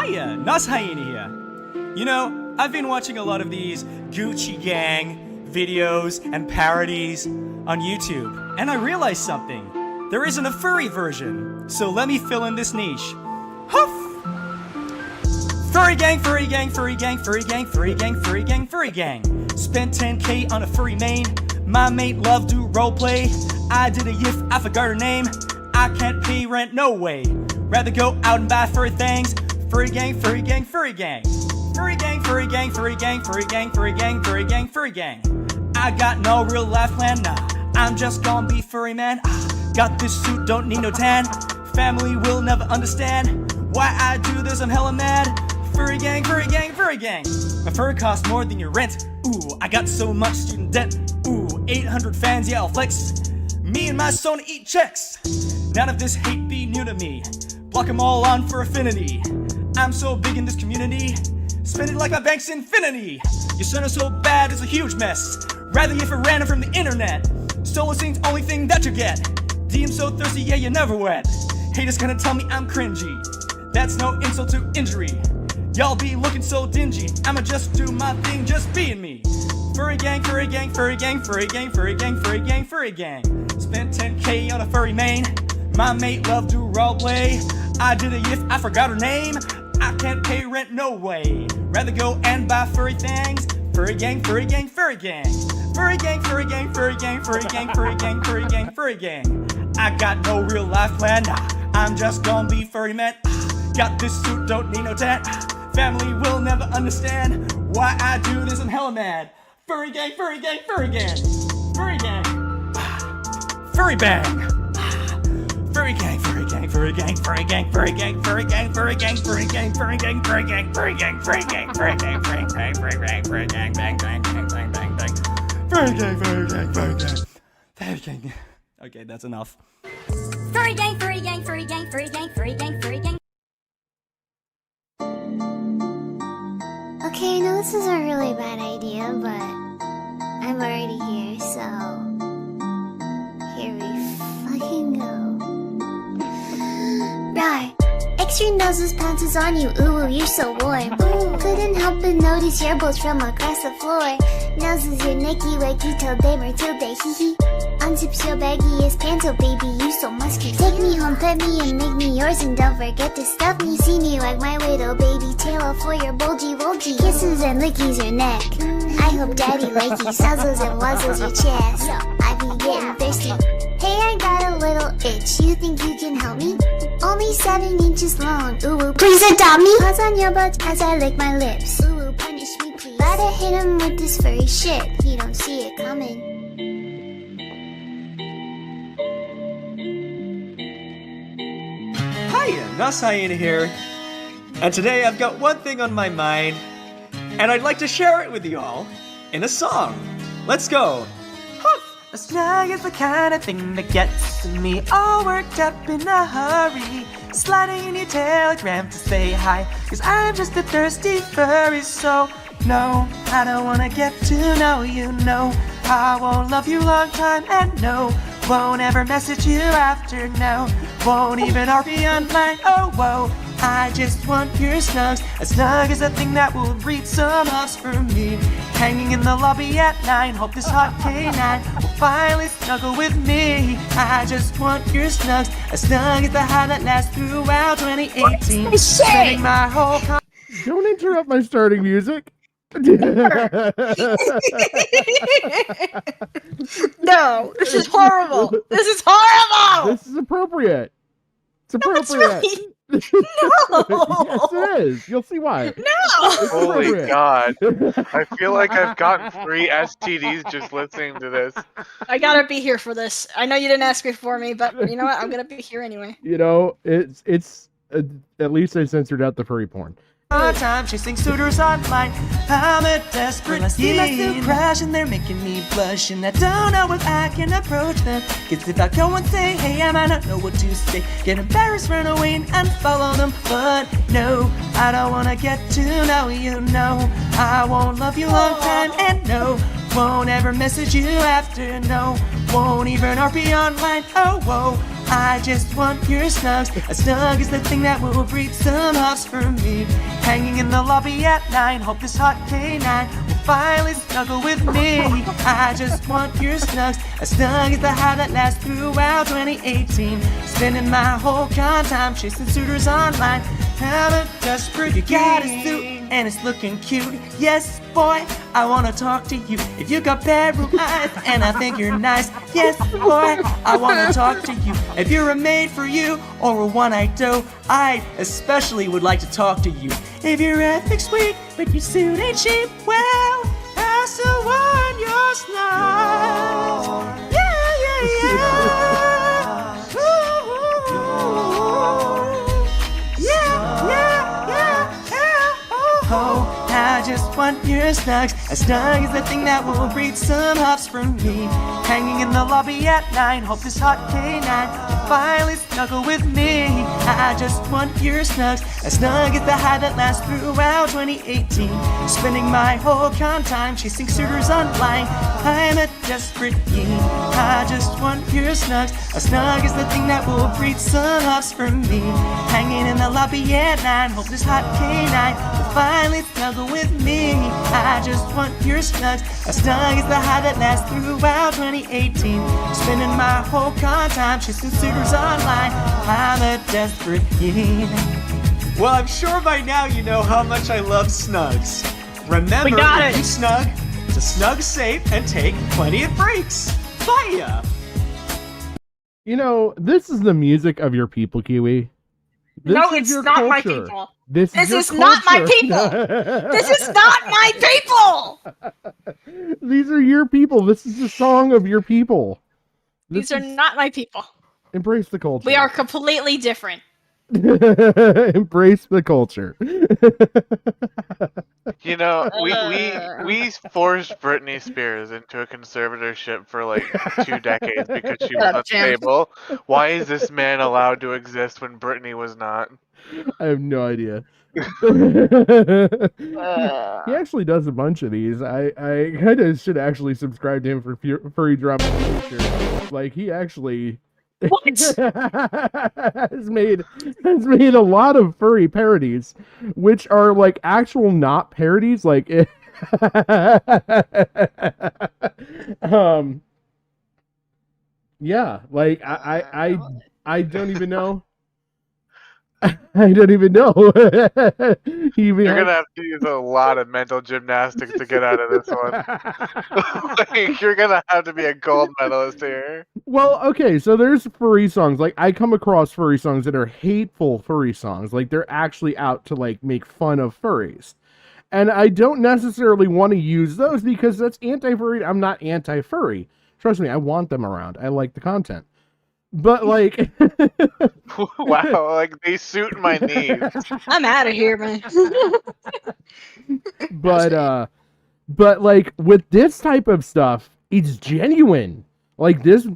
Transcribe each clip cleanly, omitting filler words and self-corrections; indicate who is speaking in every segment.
Speaker 1: Hiya, Nas Hyena here. You know, I've been watching a lot of these Gucci Gang videos and parodies on YouTube, and I realized something. There isn't a furry version, so let me fill in this niche. Huff! Furry gang, furry gang, furry gang, furry gang, furry gang, furry gang, furry gang. Spent 10K on a furry main. My mate loved to roleplay. I did a yiff, I forgot her name. I can't pay rent, no way. Rather go out and buy furry things. Furry gang, furry gang, furry gang. Furry gang, furry gang, furry gang, furry gang, furry gang, furry gang, furry gang. I got no real life plan, nah. I'm just gonna be furry man. Got this suit, don't need no tan. Family will never understand why I do this, I'm hella mad. Furry gang, furry gang, furry gang. My fur costs more than your rent. Ooh, I got so much student debt. Ooh, 800 fans, yeah, I'll flex. Me and my son eat checks. None of this hate be new to me. Block them all on for affinity. I'm so big in this community. Spend it like my bank's infinity. Your son is so bad, it's a huge mess. Rather if it random from the internet. Stolen scene's only thing that you get. DM so thirsty, yeah, you're never wet. Haters gonna tell me I'm cringy. That's no insult to injury. Y'all be looking so dingy. I'ma just do my thing, just being me. Furry gang, furry gang, furry gang, furry gang, furry gang, furry gang, furry gang. Spent 10K on a furry main. My mate loved to roleplay. I did a yiff, I forgot her name. I can't pay rent, no way. Rather go and buy furry things. Furry gang, furry gang, furry gang. Furry gang, furry gang, furry gang, furry gang, furry gang, furry gang, furry gang. I got no real life plan, nah. I'm just gonna be furry man. Got this suit, don't need no tat. Family will never understand why I do this, I'm hella mad. Furry gang, furry gang, furry gang. Furry gang. Furry bang. Furry gang, furry gang, furry gang, furry gang, furry gang, furry gang, furry gang, furry gang, furry gang, furry gang, furry gang, furry gang, furry gang, furry gang, furry gang, furry gang, bang, bang, bang, bang, bang, bang. Furry gang, furry gang, furry gang. Furry gang. Okay, that's enough.
Speaker 2: Furry gang, furry gang, furry gang, furry gang, furry gang, furry gang.
Speaker 3: Okay, I know this is a really bad idea, but I'm already here, so here we fucking go. Right. Extra noses pounces on you, ooh, you're so warm. Ooh, couldn't help but notice your bolts from across the floor. Noses your Nicky wakey till day Matilda, hee hee. Unzips your baggiest pants, oh baby, you so musky. Take me home, pet me, and make me yours, and don't forget to stuff me. See me like my little baby tail for your bulgy bulgy. Kisses and lickies your neck. I hope daddy likes you, suzzles and wuzzles your chest. I be getting thirsty. Hey, I got a little itch, you think you can help me? Only 7 inches long, ooh, please adopt me. Paws on your butt as I lick my lips. Ooh, punish me please. Gotta hit him with this furry shit, he don't see it coming.
Speaker 1: Hiya, Nas Hyena here. And today I've got one thing on my mind, and I'd like to share it with you all in a song. Let's go. A snag is the kind of thing that gets me all worked up in a hurry. Sliding in your telegram to say hi, 'cause I'm just a thirsty furry. So no, I don't wanna get to know you, no. I won't love you long time, and no, won't ever message you after, no. Won't even RP online, oh whoa. I just want your snugs. A snug is a thing that will breed some loves for me. Hanging in the lobby at 9, hope this hot K9 will finally snuggle with me. I just want your snugs. A snug is the high that lasts throughout 2018. Spending my whole
Speaker 4: Don't interrupt my starting music.
Speaker 5: No, this is horrible. This is horrible.
Speaker 4: This is appropriate. It's appropriate.
Speaker 5: No.
Speaker 4: Yes, it is. You'll see why.
Speaker 5: No.
Speaker 6: Holy God. I feel like I've gotten 3 STDs just listening to this.
Speaker 5: I gotta be here for this. I know you didn't ask before me, but you know what? I'm gonna be here anyway.
Speaker 4: You know, it's at least I censored out the furry porn.
Speaker 1: time chasing suitors online. I'm a desperate teen. I still crash and they're making me blush, and I don't know if I can approach them. Cause if I go and say hey, I might not know what to say. Get embarrassed, run away and unfollow them. But no, I don't wanna get to know you, no. I won't love you long time, and no, won't ever message you after, no. Won't even RP online, oh whoa. I just want your snugs. A snug is the thing that will breed some huffs for me. Hanging in the lobby at 9, hope this hot K9 will finally snuggle with me. I just want your snugs. A snug is the high that lasts throughout 2018. Spending my whole con time chasing suitors online. How a desperate, you got a suit and it's looking cute. Yes, boy, I wanna talk to you. If you got bedroom eyes and I think you're nice. Yes, boy, I wanna talk to you. If you're a maid for you or a one-eyed doe, I especially would like to talk to you. If your ethic's weak but your suit ain't cheap, well, I still want your snugs. Yeah. Oh, I just want your snugs. A snug is the thing that will breed some huffs from me. Hanging in the lobby at 9, hope this hot K9 will finally snuggle with me. I just want your snugs. A snug is the high that lasts throughout 2018. Spending my whole con time chasing suitors online. I'm a desperate teen. I just want your snugs. A snug is the thing that will breed some huffs from me. Hanging in the lobby at 9, hope this hot K9 will finally snuggle with me. I just want your snugs. A snug is the high that lasts throughout 2018. Spending my whole con time chasing suitors online. I'm a desperate teen. Well, I'm sure by now you know how much I love snugs. Remember,
Speaker 5: We got
Speaker 1: if
Speaker 5: it.
Speaker 1: you snug, to snug safe and take plenty of breaks. Bye!
Speaker 4: You know, this is the music of your people, Kiwi. This
Speaker 5: No,
Speaker 4: is
Speaker 5: it's
Speaker 4: your
Speaker 5: not my
Speaker 4: culture.
Speaker 5: people.
Speaker 4: This
Speaker 5: This
Speaker 4: your
Speaker 5: is not my
Speaker 4: culture.
Speaker 5: people. This is not my people.
Speaker 4: These are your people. This is the song of your people.
Speaker 5: These are not my people.
Speaker 4: Embrace the culture.
Speaker 5: We are completely different.
Speaker 4: Embrace the culture.
Speaker 6: You know, we forced Britney Spears into a conservatorship for like 2 decades because she was
Speaker 5: Shut up, Jim.
Speaker 6: unstable. Why is this man allowed to exist when Britney was not?
Speaker 4: I have no idea. He actually does a bunch of these. I kind of should actually subscribe to him for Furry Drop Future. Like, he actually
Speaker 5: What?
Speaker 4: has made a lot of furry parodies, which are like actual not parodies. Like, yeah, like I don't even know. I don't even know.
Speaker 6: You're gonna have to use a lot of mental gymnastics to get out of this one. Like, you're gonna have to be a gold medalist here.
Speaker 4: Well, okay, so there's furry songs. Like, I come across furry songs that are hateful furry songs. Like, they're actually out to, like, make fun of furries. And I don't necessarily want to use those because that's anti-furry. I'm not anti-furry. Trust me, I want them around. I like the content. But, like...
Speaker 6: Wow, like, they suit my needs.
Speaker 5: I'm out of here, man.
Speaker 4: But like, with this type of stuff, it's genuine. Like, this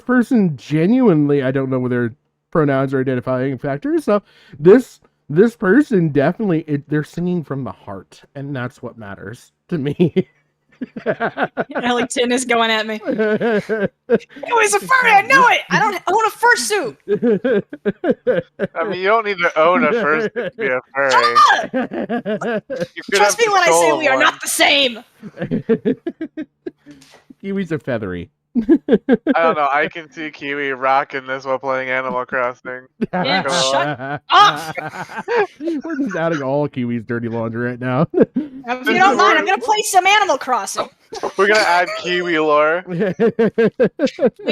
Speaker 4: person genuinely, I don't know what their pronouns or identifying factors, so this person definitely, they're singing from the heart, and that's what matters to me.
Speaker 5: Ellington is going at me. It was a furry. I know it. I own a fursuit.
Speaker 6: I mean, you don't need to own a fursuit to be a furry. You could
Speaker 5: Trust
Speaker 6: have
Speaker 5: me when I say
Speaker 6: control
Speaker 5: we are
Speaker 6: of
Speaker 5: not the same.
Speaker 4: Kiwis are feathery.
Speaker 6: I don't know. I can see Kiwi rocking this while playing Animal Crossing.
Speaker 5: Yeah,
Speaker 6: Come on.
Speaker 5: shut up.
Speaker 4: We're just outing all Kiwis' dirty laundry right now.
Speaker 5: If you don't mind, I'm gonna play some Animal Crossing.
Speaker 6: We're gonna add Kiwi lore.
Speaker 5: We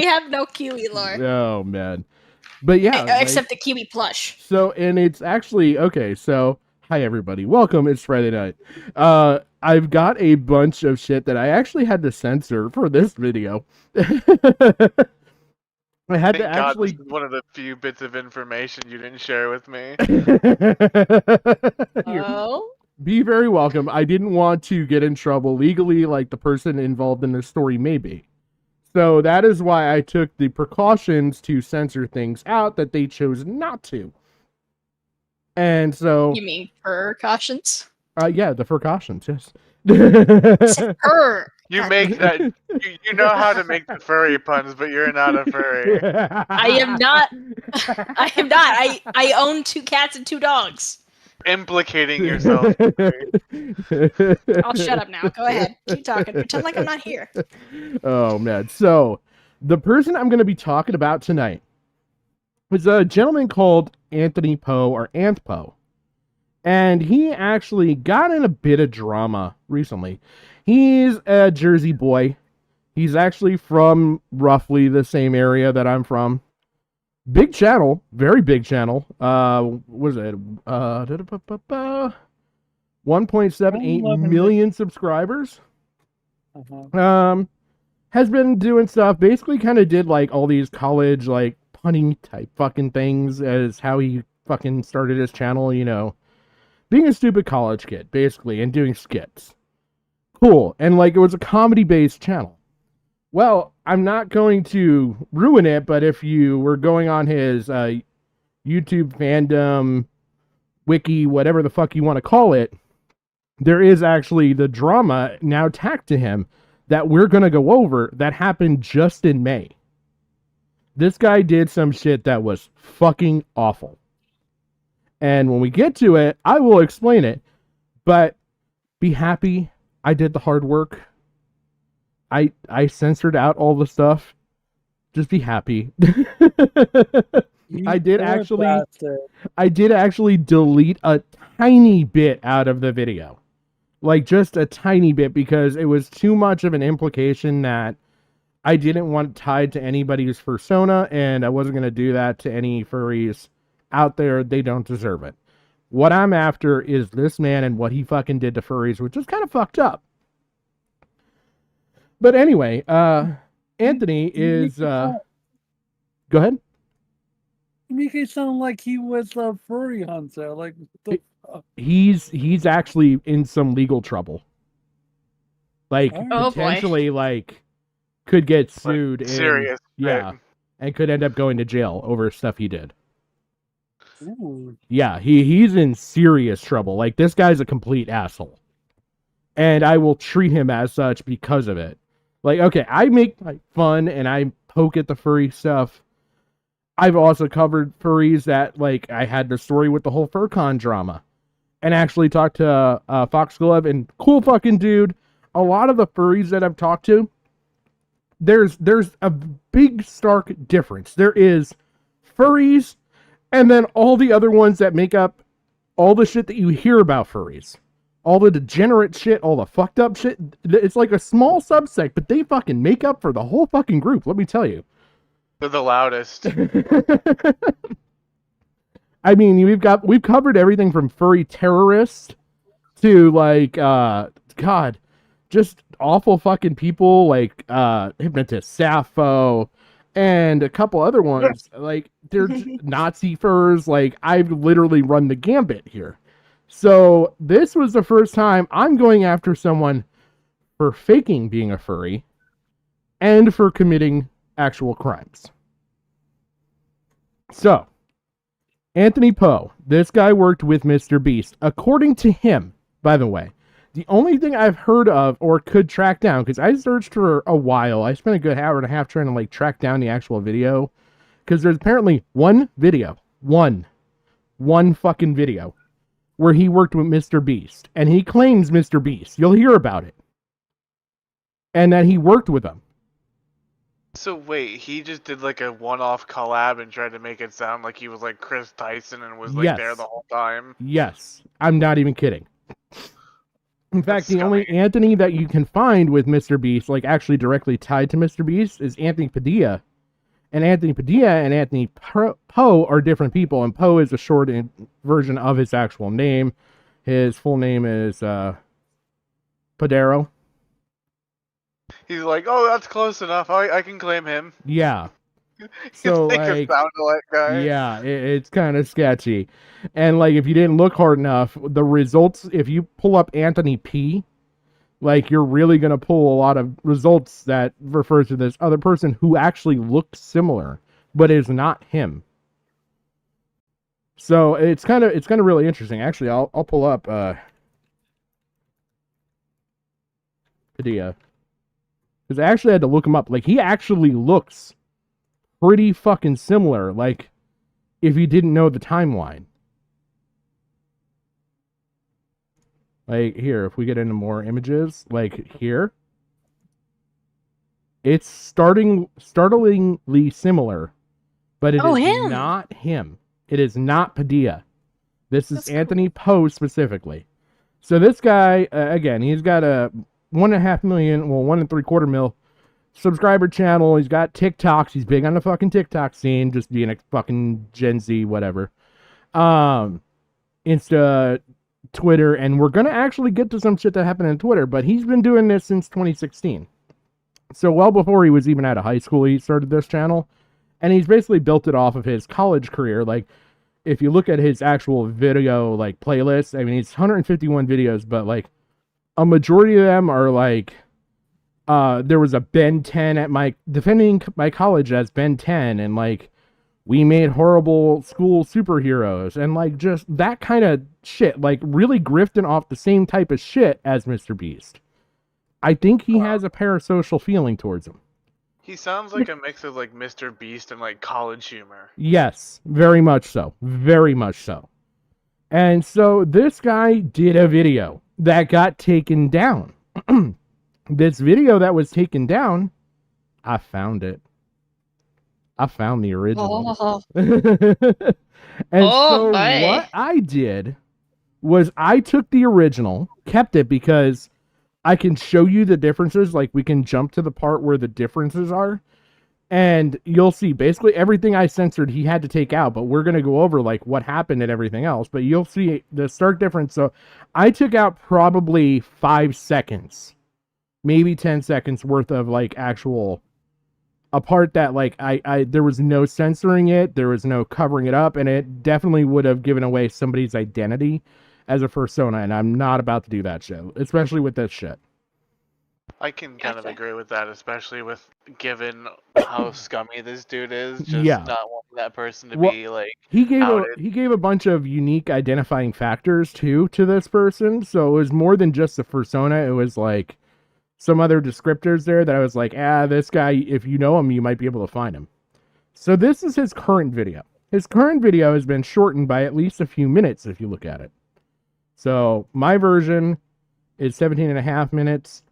Speaker 5: have no Kiwi lore.
Speaker 4: Oh man, but yeah,
Speaker 5: Except the Kiwi plush.
Speaker 4: so, and it's actually okay. So, hi everybody, welcome. It's Friday night. I've got a bunch of shit that I actually had to censor for this video. I had
Speaker 6: Thank
Speaker 4: to
Speaker 6: God
Speaker 4: actually.
Speaker 6: this is one of the few bits of information you didn't share with me.
Speaker 4: Here.
Speaker 5: Oh.
Speaker 4: Be very welcome. I didn't want to get in trouble legally like the person involved in this story may be. So that is why I took the precautions to censor things out that they chose not to. And so...
Speaker 5: You mean precautions?
Speaker 4: yeah, the precautions, yes.
Speaker 5: I said
Speaker 6: You make that. You know how to make the furry puns, but you're not a furry.
Speaker 5: I am not. I am not. I own 2 cats and 2 dogs.
Speaker 6: Implicating yourself.
Speaker 5: I'll shut up now. Go ahead. Keep talking. Pretend like I'm not here.
Speaker 4: Oh, man. So, the person I'm going to be talking about tonight was a gentleman called Anth Po, or Anth Po. And he actually got in a bit of drama recently. He's a Jersey boy. He's actually from roughly the same area that I'm from. Big channel, very big channel. What was it? 1.78 million subscribers. Has been doing stuff. Basically, kind of did like all these college like punning type fucking things as how he fucking started his channel. You know, being a stupid college kid, basically, and doing skits. Cool, and like it was a comedy-based channel. Well, I'm not going to ruin it, but if you were going on his YouTube fandom, wiki, whatever the fuck you want to call it, there is actually the drama now tacked to him that we're going to go over that happened just in May. This guy did some shit that was fucking awful. And when we get to it, I will explain it. But be happy I did the hard work. I censored out all the stuff. Just be happy. I did actually delete a tiny bit out of the video. Like just a tiny bit, because it was too much of an implication that I didn't want tied to anybody's persona, and I wasn't going to do that to any furries out there. They don't deserve it. What I'm after is this man and what he fucking did to furries, which is kind of fucked up. But anyway, Anthony is... Go ahead.
Speaker 7: You make it sound like he was a furry hunter. Like,
Speaker 4: he's actually in some legal trouble. Like,
Speaker 5: Oh,
Speaker 4: potentially, like, could get sued.
Speaker 6: Like, serious.
Speaker 4: Yeah, and could end up going to jail over stuff he did.
Speaker 7: Ooh.
Speaker 4: Yeah, he's in serious trouble. Like, this guy's a complete asshole. And I will treat him as such because of it. Like, okay, I make like fun and I poke at the furry stuff. I've also covered furries that, like, I had the story with the whole FurCon drama. And actually talked to Foxglove, and cool fucking dude. A lot of the furries that I've talked to, there's a big stark difference. There is furries, and then all the other ones that make up all the shit that you hear about furries. All the degenerate shit, all the fucked up shit. It's like a small subsect, but they fucking make up for the whole fucking group, let me tell you.
Speaker 6: They're the loudest.
Speaker 4: I mean, we've covered everything from furry terrorists to like God, just awful fucking people like Hypnotist Sappho and a couple other ones. Like they're Nazi furs. Like I've literally run the gambit here. So this was the first time I'm going after someone for faking being a furry and for committing actual crimes. So, Anth Po, this guy worked with Mr. Beast. According to him, by the way, the only thing I've heard of or could track down, because I searched for a while, I spent a good hour and a half trying to like track down the actual video, because there's apparently one fucking video where he worked with Mr. Beast, and he claims Mr. Beast. You'll hear about it. And that he worked with him.
Speaker 6: So wait, he just did like a one-off collab and tried to make it sound like he was like Chris Tyson and was like there the whole time?
Speaker 4: Yes. I'm not even kidding. In fact, the only
Speaker 6: scummy.
Speaker 4: Anthony that you can find with Mr. Beast, like actually directly tied to Mr. Beast, is Anthony Padilla. And Anthony Padilla and Anth Po are different people, and Po is a short version of his actual name. His full name is Padero.
Speaker 6: He's like, oh, that's close enough. I can claim him.
Speaker 4: Yeah. So like,
Speaker 6: guy.
Speaker 4: yeah, it's kind of sketchy. And like, if you didn't look hard enough, the results, if you pull up Anthony P, like, you're really going to pull a lot of results that refer to this other person who actually looks similar, but is not him. So it's kind of really interesting. Actually, I'll pull up Padilla. Because I actually had to look him up. Like, he actually looks pretty fucking similar, like, if you didn't know the timeline. Like, here, if we get into more images, like, here. It's startlingly similar, but it is
Speaker 5: him.
Speaker 4: not him. It is not Padilla. This is Anthony Po specifically. So this guy, again, he's got a 1.5 million, well, 1.75 mil subscriber channel. He's got TikToks. He's big on the fucking TikTok scene, just being a fucking Gen Z, whatever. Insta, Twitter, and we're gonna actually get to some shit that happened on Twitter, but he's been doing this since 2016. So well before he was even out of high school, he started this channel, and he's basically built it off of his college career. Like, if you look at his actual video, like, playlist, I mean, it's 151 videos, but, like, a majority of them are, like, there was a Ben 10 at defending my college as Ben 10, and, like, we made horrible school superheroes, and, like, just that kind of shit, like, really grifting off the same type of shit as Mr. Beast. I think he has a parasocial feeling towards him.
Speaker 6: He sounds like a mix of like Mr. Beast and like college humor.
Speaker 4: Yes, very much so. Very much so. And so this guy did a video that got taken down. This video that was taken down, I found it. I found the original.
Speaker 5: Oh.
Speaker 4: And
Speaker 5: Oh,
Speaker 4: so
Speaker 5: boy.
Speaker 4: what I did was I took the original, kept it because I can show you the differences. Like, we can jump to the part where the differences are, and you'll see basically everything I censored he had to take out, but we're going to go over like what happened and everything else, but you'll see the stark difference. So I took out probably 5 seconds, maybe 10 seconds worth of like actual, a part that like I there was no censoring it, there was no covering it up, and it definitely would have given away somebody's identity as a persona, and I'm not about to do that shit, especially with this shit.
Speaker 6: I can kind of agree with that, especially with given how scummy this dude is. Just
Speaker 4: Yeah.
Speaker 6: not wanting that person to
Speaker 4: Well,
Speaker 6: be like
Speaker 4: He gave
Speaker 6: outed.
Speaker 4: a bunch of unique identifying factors too to this person, so it was more than just a persona. It was like some other descriptors there that I was like, this guy, if you know him, you might be able to find him. So this is his current video. His current video has been shortened by at least a few minutes if you look at it. So my version is 17.5 minutes.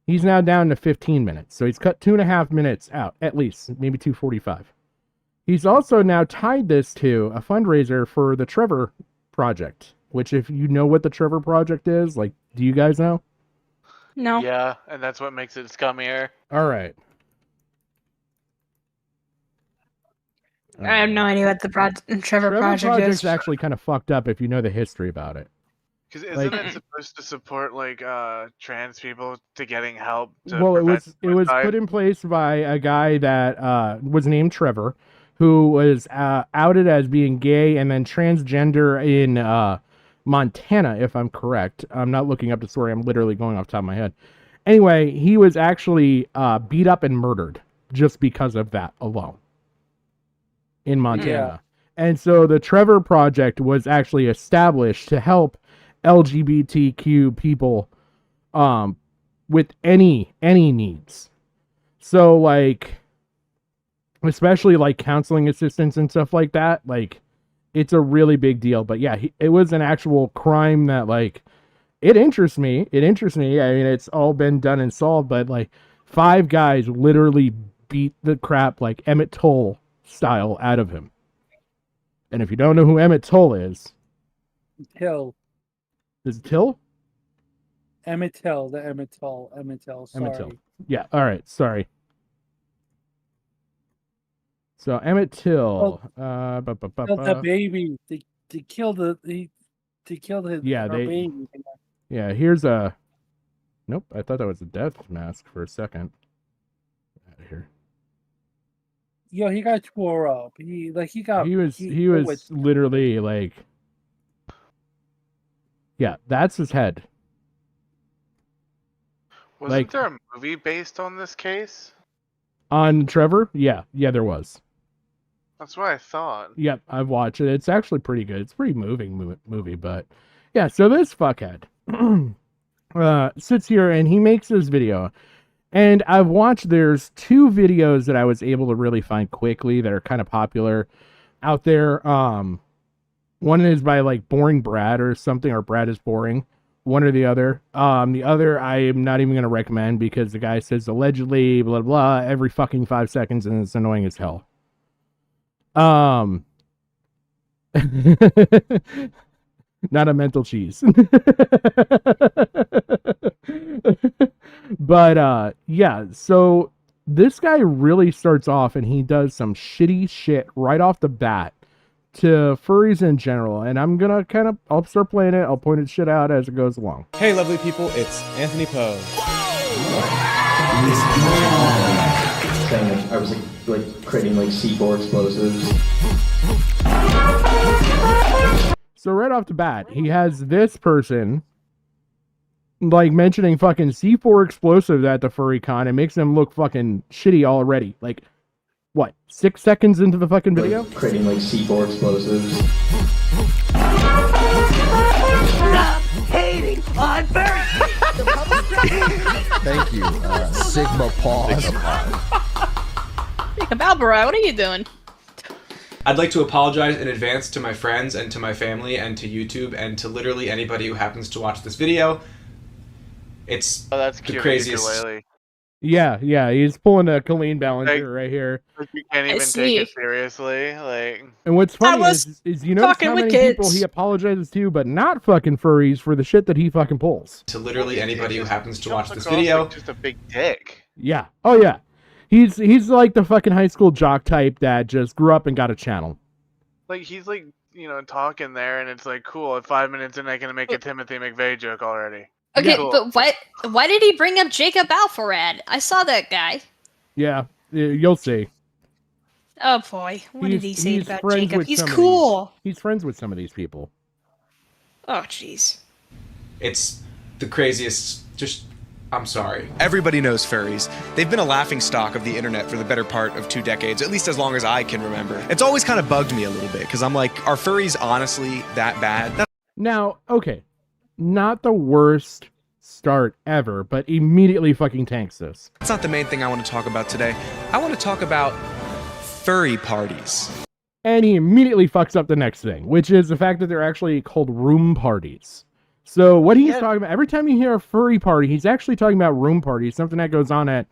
Speaker 4: He's now down to 15 minutes. So he's cut 2.5 minutes out, at least, maybe 2:45. He's also now tied this to a fundraiser for the Trevor Project, which, if you know what the Trevor Project is, like, do you guys know?
Speaker 5: No.
Speaker 6: Yeah, and that's what makes it scummier.
Speaker 4: All right.
Speaker 5: I have no idea what the Trevor Project
Speaker 4: Project's
Speaker 5: is.
Speaker 4: actually kind of fucked up if you know the history about it.
Speaker 6: Because isn't
Speaker 4: Like-
Speaker 6: it supposed to support like trans people to getting help? To
Speaker 4: Well, it
Speaker 6: prevent
Speaker 4: was
Speaker 6: suicide?
Speaker 4: put in place by a guy that was named Trevor, who was outed as being gay and then transgender in Montana, if I'm correct. I'm not looking up the story. I'm literally going off the top of my head. Anyway, he was actually beat up and murdered just because of that alone in Montana.
Speaker 7: Yeah.
Speaker 4: And so the Trevor Project was actually established to help LGBTQ people with any needs. So like, especially like counseling assistance and stuff like that, like it's a really big deal. But yeah, it was an actual crime that like, it interests me. I mean, it's all been done and solved, but like 5 guys literally beat the crap like Emmett Till style out of him. And if you don't know who Emmett Till is it Till?
Speaker 7: Emmett Till, sorry.
Speaker 4: Emmett Till. Yeah, all right, sorry. So Emmett Till,
Speaker 7: Killed the baby. They killed his
Speaker 4: Yeah,
Speaker 7: her baby.
Speaker 4: yeah, here's a. Nope, I thought that was a death mask for a second. Out of here.
Speaker 7: Yo, he got tore up. He
Speaker 4: was literally like. Yeah, that's his head.
Speaker 6: Wasn't
Speaker 4: like-
Speaker 6: there a movie based on this case?
Speaker 4: On Trevor? Yeah, there was.
Speaker 6: That's what I thought.
Speaker 4: Yep, I've watched it. It's actually pretty good. It's a pretty moving movie, but yeah, so this fuckhead sits here and he makes this video And I've watched, there's 2 videos that I was able to really find quickly that are kind of popular out there. One is by like Boring Brad or something, or Brad is Boring, one or the other. The other I am not even going to recommend because the guy says allegedly, blah, blah, every fucking 5 seconds, and it's annoying as hell. Not a mental cheese. But yeah, so this guy really starts off and he does some shitty shit right off the bat to furries in general, and I'm gonna I'll start playing it, I'll point it shit out as it goes along.
Speaker 8: Hey lovely people, it's Anth Po.
Speaker 9: I was like creating like C4 explosives.
Speaker 4: So right off the bat, he has this person like mentioning fucking C4 explosives at the furry con. It makes them look fucking shitty already. Like, what, 6 seconds into the fucking video?
Speaker 9: Like creating like C4 explosives.
Speaker 10: Stop hating on furries!
Speaker 11: Thank you, Sigma Pause.
Speaker 5: Hey, Balbara, what are you doing?
Speaker 8: I'd like to apologize in advance to my friends and to my family and to YouTube and to literally anybody who happens to watch this video. It's
Speaker 6: that's
Speaker 8: the
Speaker 6: cute,
Speaker 8: craziest.
Speaker 4: Yeah, he's pulling a Colleen balancer right here.
Speaker 6: You can't even take it seriously, like.
Speaker 4: And what's funny is you know how many people he apologizes to, but not fucking furries, for the shit that he fucking pulls.
Speaker 8: To literally anybody who happens to watch this video.
Speaker 6: Like just a big dick.
Speaker 4: Yeah. Oh yeah. He's like the fucking high school jock type that just grew up and got a channel.
Speaker 6: Like he's like, you know, talking there, and it's like, cool. At 5 minutes in, I can make a Timothy McVeigh joke already.
Speaker 5: Okay,
Speaker 6: Cool.
Speaker 5: but why did he bring up Jacob Alfarad? I saw that guy.
Speaker 4: Yeah, you'll see.
Speaker 5: Oh boy, what did he say about Jacob? He's
Speaker 4: He's friends with some of these people.
Speaker 5: Oh jeez.
Speaker 8: It's the craziest. I'm sorry. Everybody knows furries. They've been a laughingstock of the internet for the better part of 2 decades, at least as long as I can remember. It's always kind of bugged me a little bit, because I'm like, are furries honestly that bad?
Speaker 4: Now, okay, not the worst start ever, but immediately fucking tanks this.
Speaker 8: That's not the main thing I want to talk about today. I want to talk about furry parties.
Speaker 4: And he immediately fucks up the next thing, which is the fact that they're actually called room parties. So what he's talking about, every time you hear a furry party, he's actually talking about room parties, something that goes on at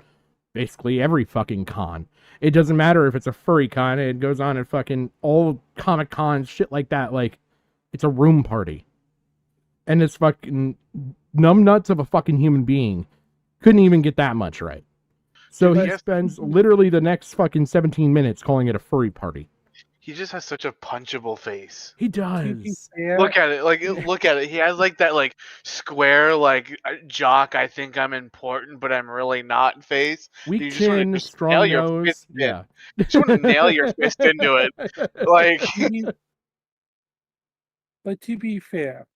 Speaker 4: basically every fucking con. It doesn't matter if it's a furry con, it goes on at fucking all Comic Cons, shit like that. Like, it's a room party. And this fucking numbnuts of a fucking human being couldn't even get that much right. So he spends literally the next fucking 17 minutes calling it a furry party.
Speaker 6: He just has such a punchable face.
Speaker 4: He does.
Speaker 6: Look at it, look at it. He has like that like square like jock. I think I'm important, but I'm really not face.
Speaker 4: Weak chin, strong nose. Yeah.
Speaker 6: You just want to nail your fist into it, like.
Speaker 7: But to be fair,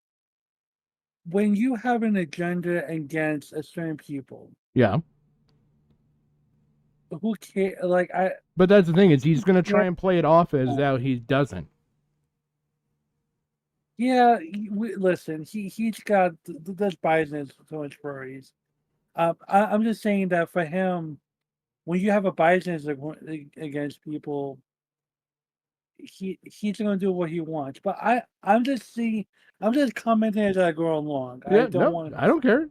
Speaker 7: when you have an agenda against a certain people,
Speaker 4: yeah,
Speaker 7: who cares? Like
Speaker 4: But that's the thing, is he's gonna try and play it off as though he doesn't.
Speaker 7: Yeah, listen, he's got this bias so much furries. I'm just saying that for him, when you have a bias against people, he's gonna do what he wants. But I'm just commenting as I go along.
Speaker 4: Yeah, I don't care.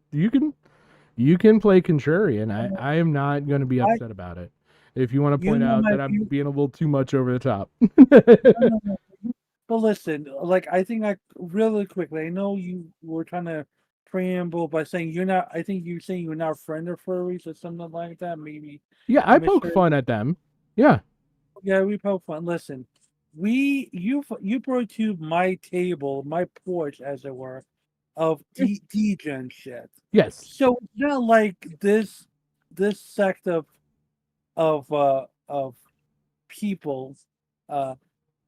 Speaker 4: You can play contrarian. I am not going to be upset about it. If you want to point out that I'm being a little too much over the top.
Speaker 7: No. But listen, like I think really quickly, I know you were trying to preamble by saying you're not. I think you're saying you're not a friend of furries or something like that. Maybe.
Speaker 4: Yeah, I poke fun at them. Yeah.
Speaker 7: Yeah, we poke fun. Listen, you brought to my table, my porch, as it were, of degen shit.
Speaker 4: Yes.
Speaker 7: So it's not like this sect of people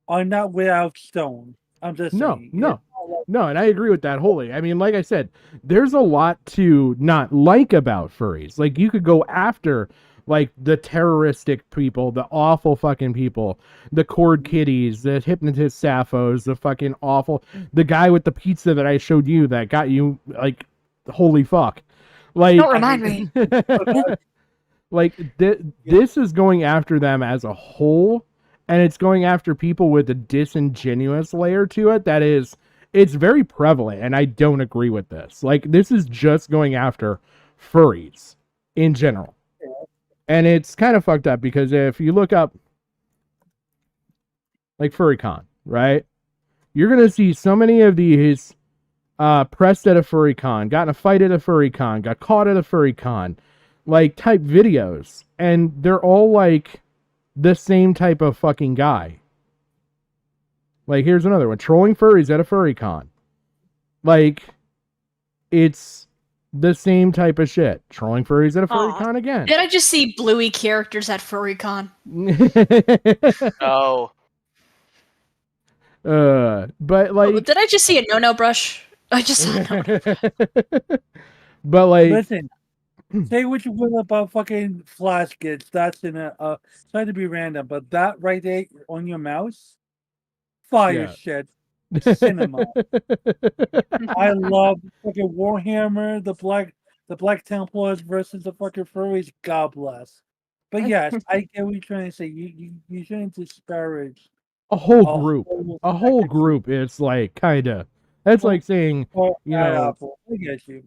Speaker 7: are not without stone. I'm just saying.
Speaker 4: No, and I agree with that wholly. I mean, like I said, there's a lot to not like about furries. Like, you could go after like the terroristic people, the awful fucking people, the cord kitties, the hypnotist sapphos, the fucking awful, the guy with the pizza that I showed you that got you like, holy fuck. Like,
Speaker 2: Don't remind me.
Speaker 4: Like this is going after them as a whole, and it's going after people with a disingenuous layer to it that is, it's very prevalent, and I don't agree with this. Like, this is just going after furries in general. And it's kind of fucked up because if you look up like FurryCon, right? You're going to see so many of these pressed at a FurryCon, got in a fight at a FurryCon, got caught at a FurryCon, like type videos. And they're all like the same type of fucking guy. Like, here's another one. Trolling furries at a FurryCon. Like, it's the same type of shit. Trolling furries at a FurryCon again.
Speaker 5: Did I just see bluey characters at FurryCon?
Speaker 6: Oh.
Speaker 4: But like...
Speaker 5: did I just see a no-no brush? I just saw a no-no.
Speaker 4: But like...
Speaker 7: Listen, say what you will about fucking flash kids. That's in a... sorry to be random, but that right there on your mouse... Fire shit. Cinema. I love fucking Warhammer, the Black Templars versus the fucking furries. God bless. But yes, I get what you're trying to say. You shouldn't disparage
Speaker 4: a whole group. A whole group. It's like kinda. That's like saying, you know.
Speaker 7: I get you.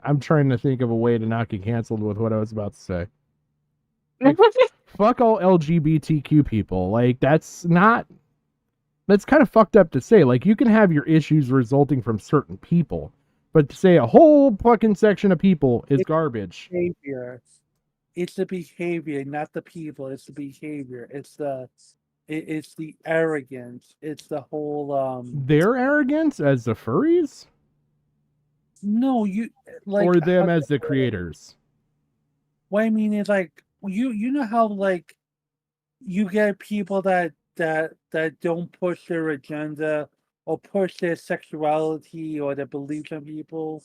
Speaker 4: I'm trying to think of a way to not get canceled with what I was about to say. Like, fuck all LGBTQ people. Like, that's kind of fucked up to say. Like, you can have your issues resulting from certain people, but to say a whole fucking section of people is garbage.
Speaker 7: Behavior. It's the behavior, not the people. It's the behavior. It's the arrogance. It's the whole
Speaker 4: their arrogance as the furries?
Speaker 7: No, you like,
Speaker 4: or them as the creators.
Speaker 7: What I mean is, like, you know how, like, you get people that don't push their agenda or push their sexuality or their beliefs on people.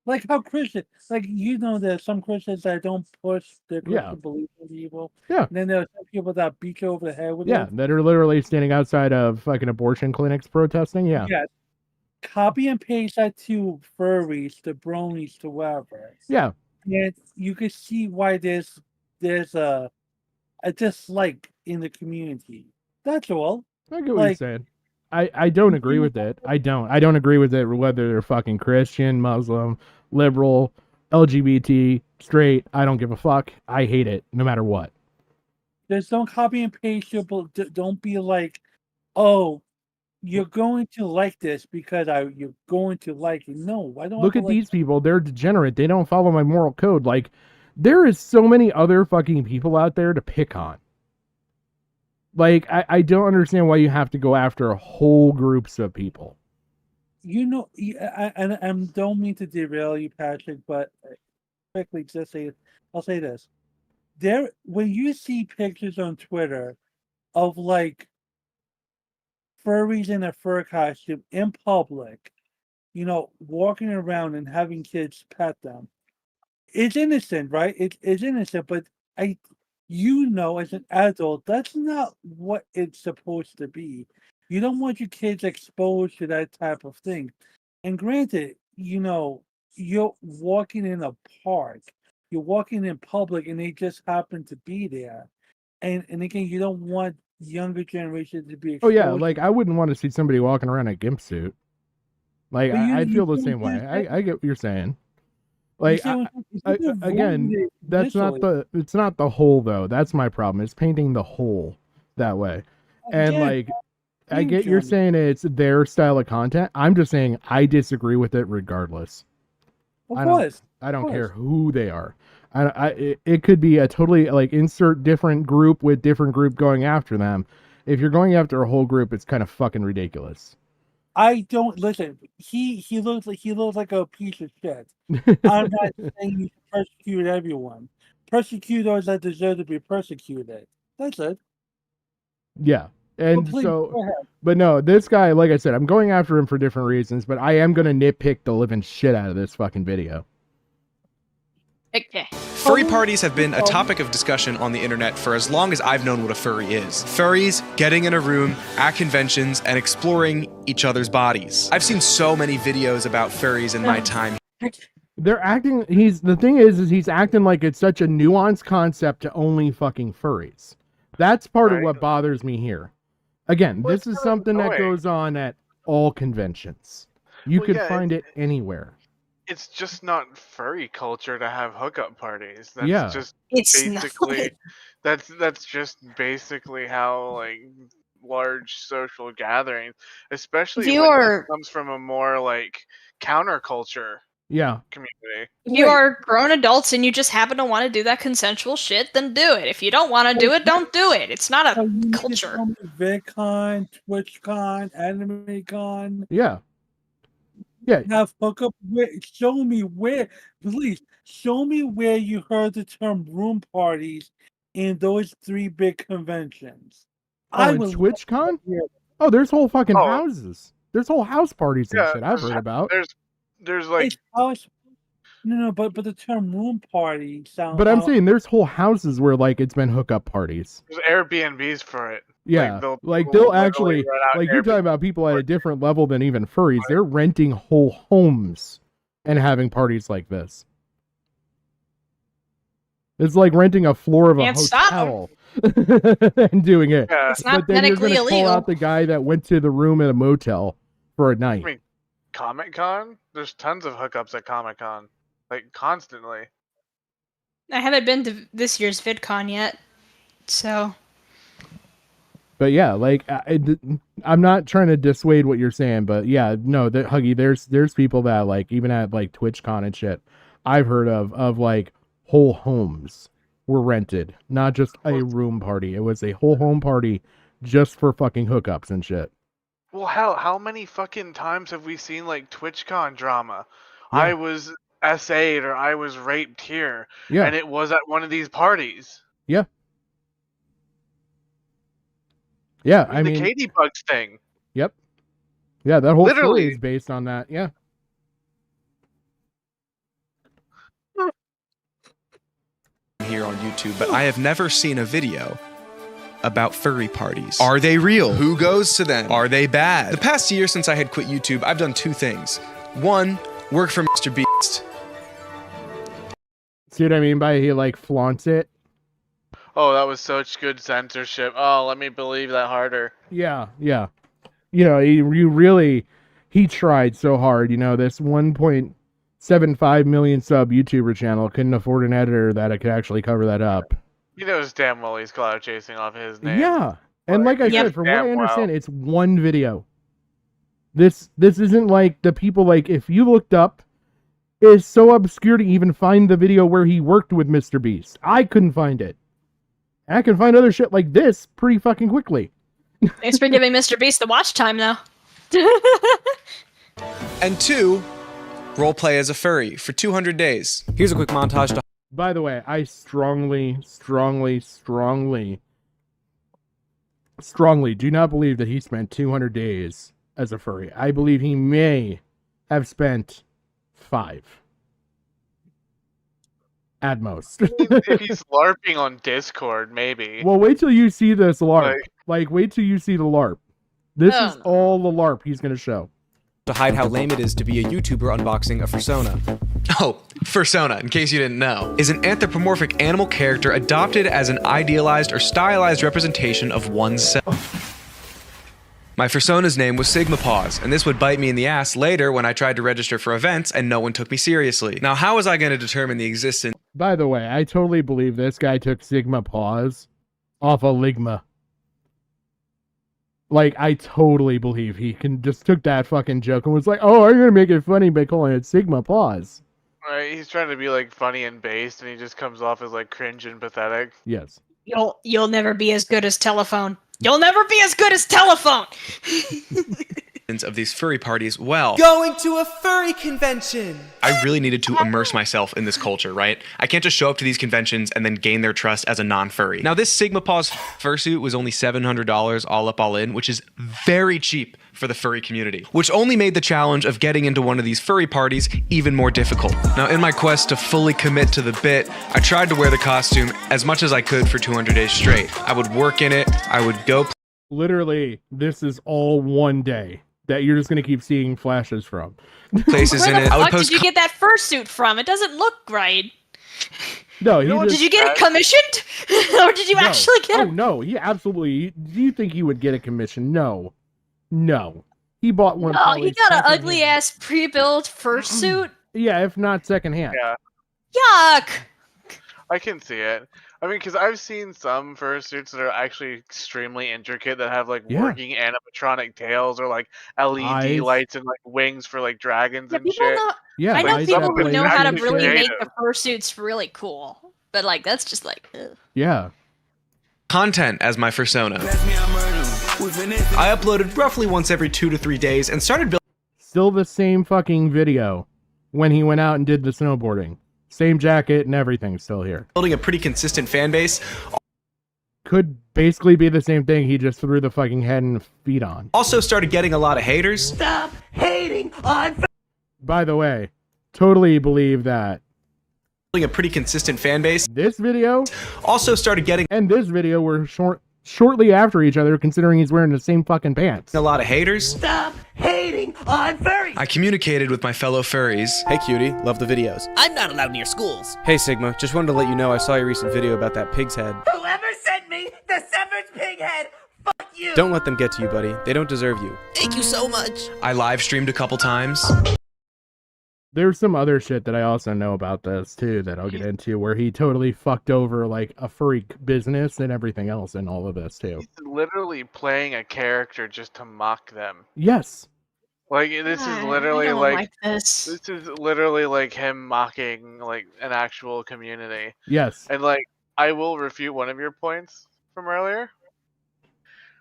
Speaker 7: Like how Christians, like, you know, there's some Christians that don't push their Christian beliefs on people.
Speaker 4: Yeah.
Speaker 7: And then there's some people that beat you over the head with it.
Speaker 4: Yeah, that are literally standing outside of fucking abortion clinics protesting. Yeah.
Speaker 7: Yeah. Copy and paste that to furries, to bronies, to whatever.
Speaker 4: Yeah.
Speaker 7: And you can see why there's a dislike in the community. That's all.
Speaker 4: I get what you're saying. I don't agree with it. I don't agree with it whether they're fucking Christian, Muslim, liberal, LGBT, straight. I don't give a fuck. I hate it no matter what.
Speaker 7: Just don't copy and paste your. Don't be like, oh, you're going to like this because you're going to like it. No, I don't.
Speaker 4: Look at these people. They're degenerate. They don't follow my moral code. Like, there is so many other fucking people out there to pick on. Like, I don't understand why you have to go after whole groups of people.
Speaker 7: You know, I don't mean to derail you, Patrick, but quickly I'll say this. When you see pictures on Twitter of, like, furries in a fur costume in public, you know, walking around and having kids pet them, it's innocent, right? It's innocent, but you know, as an adult, that's not what it's supposed to be. You don't want your kids exposed to that type of thing. And granted, you know, you're walking in a park, you're walking in public, and they just happen to be there. And again, you don't want younger generations to be exposed.
Speaker 4: Oh yeah, like, I wouldn't want to see somebody walking around in a gimp suit. Like, I feel the same way. I get what you're saying. Like, again, it's not the whole, though. That's my problem. It's painting the whole that way. And like, I get you're saying it's their style of content. I'm just saying I disagree with it regardless.
Speaker 7: Of course.
Speaker 4: I don't care who they are. It could be a totally, like, insert different group with different group going after them. If you're going after a whole group, it's kind of fucking ridiculous.
Speaker 7: I don't listen. He looks like a piece of shit. I'm not saying you should persecute everyone. Persecute those that deserve to be persecuted. That's it.
Speaker 4: Yeah. And
Speaker 7: please, go ahead.
Speaker 4: But no, this guy, like I said, I'm going after him for different reasons, but I am going to nitpick the living shit out of this fucking video.
Speaker 5: Okay.
Speaker 8: Furry parties have been a topic of discussion on the internet for as long as I've known what a furry is. Furries getting in a room at conventions and exploring each other's bodies. I've seen so many videos about furries in my time.
Speaker 4: They're acting. The thing is he's acting like it's such a nuanced concept to only fucking furries. That's part of what bothers me here. Again, this is something that goes on at all conventions. You could find it anywhere.
Speaker 6: It's just not furry culture to have hookup parties. That's
Speaker 4: Yeah.
Speaker 6: just
Speaker 5: It's
Speaker 6: basically that's just basically how like large social gatherings, especially
Speaker 5: You
Speaker 6: when
Speaker 5: are-
Speaker 6: it comes from a more like counterculture
Speaker 4: Yeah.
Speaker 6: community.
Speaker 5: If you are grown adults and you just happen to want to do that consensual shit, then do it. If you don't want to do it, don't do it. It's not a culture.
Speaker 7: VidCon, TwitchCon, AnimeCon.
Speaker 4: Yeah. Yeah.
Speaker 7: Have hookup. Show me where, please. Show me where you heard the term room parties in those 3 big conventions.
Speaker 4: Oh, in TwitchCon? Oh, there's whole fucking houses. There's whole house parties and shit I've heard about.
Speaker 6: There's like
Speaker 7: no, but the term room party sounds.
Speaker 4: But I'm saying there's whole houses where like it's been hookup parties.
Speaker 6: there's Airbnbs for it.
Speaker 4: Yeah, like they'll actually, like you're talking about people at a different level than even furries. They're renting whole homes and having parties like this. It's like renting a floor of a
Speaker 5: Can't stop 'em.
Speaker 4: hotel and doing it.
Speaker 6: Yeah.
Speaker 5: It's not
Speaker 4: but then you're
Speaker 5: medically
Speaker 4: gonna call
Speaker 5: illegal.
Speaker 4: out the guy that went to the room at a motel for a night.
Speaker 6: I mean, Comic-Con? There's tons of hookups at Comic-Con. Like constantly.
Speaker 5: I haven't been to this year's VidCon yet, so
Speaker 4: But yeah, like I'm not trying to dissuade what you're saying, but yeah, no, Huggy, there's people that like even at like TwitchCon and shit, I've heard of like whole homes were rented, not just a room party. It was a whole home party just for fucking hookups and shit.
Speaker 6: Well, how many fucking times have we seen like TwitchCon drama?
Speaker 4: Yeah.
Speaker 6: I was SA'd or I was raped here,
Speaker 4: Yeah.
Speaker 6: and it was at one of these parties.
Speaker 4: Yeah. Yeah,
Speaker 6: I mean, the Katie Bugs thing.
Speaker 4: Yep. Yeah, that whole story
Speaker 6: Literally.
Speaker 4: is based on that. Yeah.
Speaker 8: Here on YouTube, but I have never seen a video about furry parties. Are they real? Who goes to them? Are they bad? The past year since I had quit YouTube, I've done 2 things. 1, work for Mr. Beast.
Speaker 4: See what I mean by he like flaunts it?
Speaker 6: Oh, that was such good censorship. Oh, let me believe that harder.
Speaker 4: Yeah, yeah. You know, he tried so hard. You know, this 1.75 million sub YouTuber channel couldn't afford an editor that could actually cover that up.
Speaker 6: He knows damn well he's cloud chasing off his name.
Speaker 4: Yeah, and like I said, from what I
Speaker 6: Damn well.
Speaker 4: understand, it's one video. This isn't like the people like if you looked up, it's so obscure to even find the video where he worked with Mr. Beast. I couldn't find it. I can find other shit like this pretty fucking quickly.
Speaker 5: thanks for giving Mr. Beast the watch time, though.
Speaker 8: And 2, roleplay as a furry for 200 days. Here's a quick montage to
Speaker 4: By the way, I strongly do not believe that he spent 200 days as a furry. I believe he may have spent 5. At most.
Speaker 6: If he's LARPing on Discord, maybe.
Speaker 4: Well, wait till you see this LARP. Like, wait till you see the LARP. This
Speaker 5: Oh,
Speaker 4: is all the LARP he's going to show.
Speaker 8: to hide how lame it is to be a YouTuber unboxing a fursona. Oh, fursona, in case you didn't know, is an anthropomorphic animal character adopted as an idealized or stylized representation of oneself. My fursona's name was Sigma Paws, and this would bite me in the ass later when I tried to register for events and no one took me seriously. Now, how was I going to determine the existence?
Speaker 4: By the way, I totally believe this guy took Sigma Paws off of Ligma. Like, I totally believe he just took that fucking joke and was like, oh, I'm going to make it funny by calling it Sigma Paws.
Speaker 6: Right, he's trying to be like funny and based, and he just comes off as like cringe and pathetic.
Speaker 4: Yes.
Speaker 5: You'll never be as good as Telephone. You'll never be as good as Telephone.
Speaker 8: Of these furry parties, well,
Speaker 10: Going to a furry convention!
Speaker 8: I really needed to immerse myself in this culture, right? I can't just show up to these conventions and then gain their trust as a non-furry. Now, this Sigma Paws fursuit was only $700 all up, all in, which is very cheap for the furry community, which only made the challenge of getting into one of these furry parties even more difficult. Now, in my quest to fully commit to the bit, I tried to wear the costume as much as I could for 200 days straight. I would work in it, I would go...
Speaker 4: Literally, this is all one day. that you're just gonna keep seeing flashes from.
Speaker 8: Places
Speaker 5: Where
Speaker 8: in
Speaker 5: the
Speaker 8: it. I would
Speaker 5: fuck did
Speaker 8: post
Speaker 5: you get that fursuit from? It doesn't look right.
Speaker 4: No,
Speaker 5: Did you get it commissioned, or did you actually get
Speaker 4: Oh
Speaker 5: it?
Speaker 4: no, he absolutely. Do you think he would get a commission? No, no. He bought one.
Speaker 5: No, he
Speaker 4: probably
Speaker 5: got an
Speaker 4: secondhand.
Speaker 5: ugly ass pre-built fursuit.
Speaker 4: Yeah, if not secondhand.
Speaker 6: Yeah,
Speaker 5: Yuck.
Speaker 6: I can see it. I mean, because I've seen some fursuits that are actually extremely intricate that have like
Speaker 4: Yeah.
Speaker 6: working animatronic tails or like LED
Speaker 4: Eyes.
Speaker 6: lights and like wings for like dragons
Speaker 5: Yeah,
Speaker 6: and
Speaker 5: people
Speaker 6: shit.
Speaker 5: know.
Speaker 4: Yeah,
Speaker 5: I know
Speaker 4: eyes
Speaker 5: people
Speaker 4: that
Speaker 5: who
Speaker 4: blaze
Speaker 5: know how to
Speaker 4: and
Speaker 5: really
Speaker 4: shit.
Speaker 5: make the fursuits really cool, but like that's just like. Ugh.
Speaker 4: Yeah.
Speaker 8: content as my persona. I uploaded roughly once every 2 to 3 days and started
Speaker 4: Still the same fucking video when he went out and did the snowboarding. Same jacket and everything still here.
Speaker 8: building a pretty consistent fan base.
Speaker 4: Could basically be the same thing. He just threw the fucking head and feet on.
Speaker 8: Also started getting a lot of haters.
Speaker 10: Stop hating on
Speaker 4: By the way, totally believe that.
Speaker 8: Building a pretty consistent fan base.
Speaker 4: This video
Speaker 8: Also started getting
Speaker 4: and this video were shortly after each other, considering he's wearing the same fucking pants.
Speaker 8: a lot of haters.
Speaker 10: Stop hating on furries.
Speaker 8: I communicated with my fellow furries.
Speaker 12: Hey cutie, love the videos.
Speaker 10: I'm not allowed near schools.
Speaker 12: Hey Sigma, just wanted to let you know I saw your recent video about that pig's head.
Speaker 10: Whoever sent me the severed pig head, fuck you.
Speaker 12: Don't let them get to you, buddy. They don't deserve you.
Speaker 10: Thank you so much.
Speaker 8: I live streamed a couple times.
Speaker 4: There's some other shit that I also know about this too that I'll get into, where he totally fucked over like a furry business and everything else in all of this too.
Speaker 6: He's literally playing a character just to mock them.
Speaker 4: Yes.
Speaker 6: Like this is
Speaker 5: I
Speaker 6: literally
Speaker 5: don't
Speaker 6: like
Speaker 5: this.
Speaker 6: this is literally like him mocking like an actual community.
Speaker 4: Yes.
Speaker 6: And like I will refute one of your points from earlier.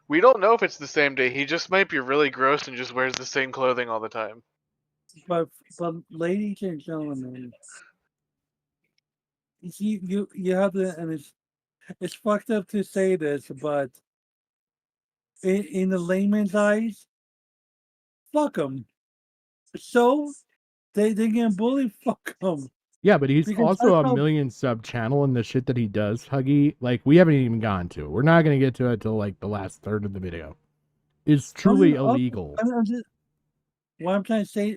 Speaker 6: We don't know if it's the same day. He just might be really gross and just wears the same clothing all the time.
Speaker 7: But ladies and gentlemen, you see, you have to, and it's fucked up to say this, but in the layman's eyes, fuck them. So they get bullied. Fuck them.
Speaker 4: Yeah, but he's
Speaker 7: Because
Speaker 4: also
Speaker 7: that's
Speaker 4: a
Speaker 7: how-
Speaker 4: million sub channel, and the shit that he does, Huggy, like we haven't even gotten to it. We're not gonna get to it till like the last third of the video. It's truly illegal.
Speaker 7: I'm just, what I'm trying to say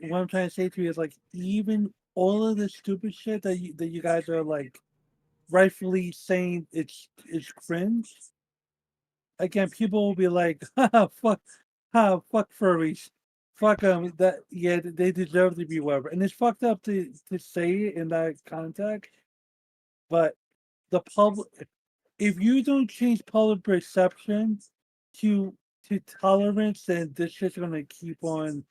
Speaker 7: to you is like even all of the stupid shit that you guys are like rightfully saying it's cringe. Again, people will be like, fuck furries, fuck them. That they deserve to be whatever, and it's fucked up to say it in that context. But the public, if you don't change public perception to tolerance, then this shit's gonna keep on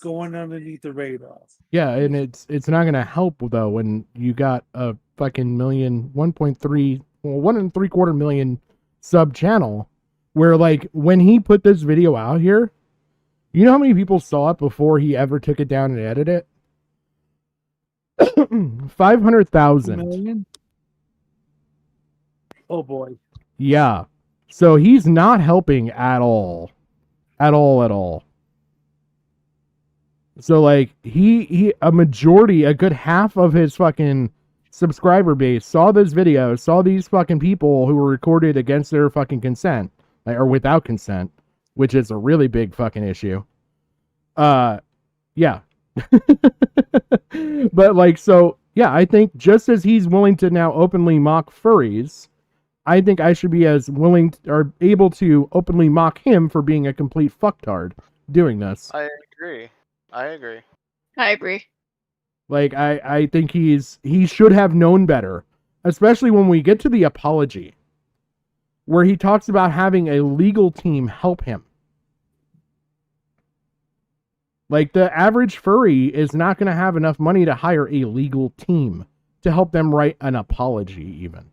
Speaker 7: going underneath the radar.
Speaker 4: Yeah, and it's not gonna help though when you got a fucking 1.3 million sub channel, where like when he put this video out here, you know how many people saw it before he ever took it down and edited it? 500,000.
Speaker 7: Million? Oh boy.
Speaker 4: Yeah. So he's not helping at all. At all. So like he a good half of his fucking subscriber base saw this video, saw these fucking people who were recorded against their fucking consent, like, or without consent, which is a really big fucking issue. Yeah. But like, so yeah, I think just as he's willing to now openly mock furries, I think I should be as willing or able to openly mock him for being a complete fucktard doing this.
Speaker 6: I agree.
Speaker 5: I agree.
Speaker 4: Like, I think he should have known better, especially when we get to the apology, where he talks about having a legal team help him. Like, the average furry is not going to have enough money to hire a legal team to help them write an apology, even.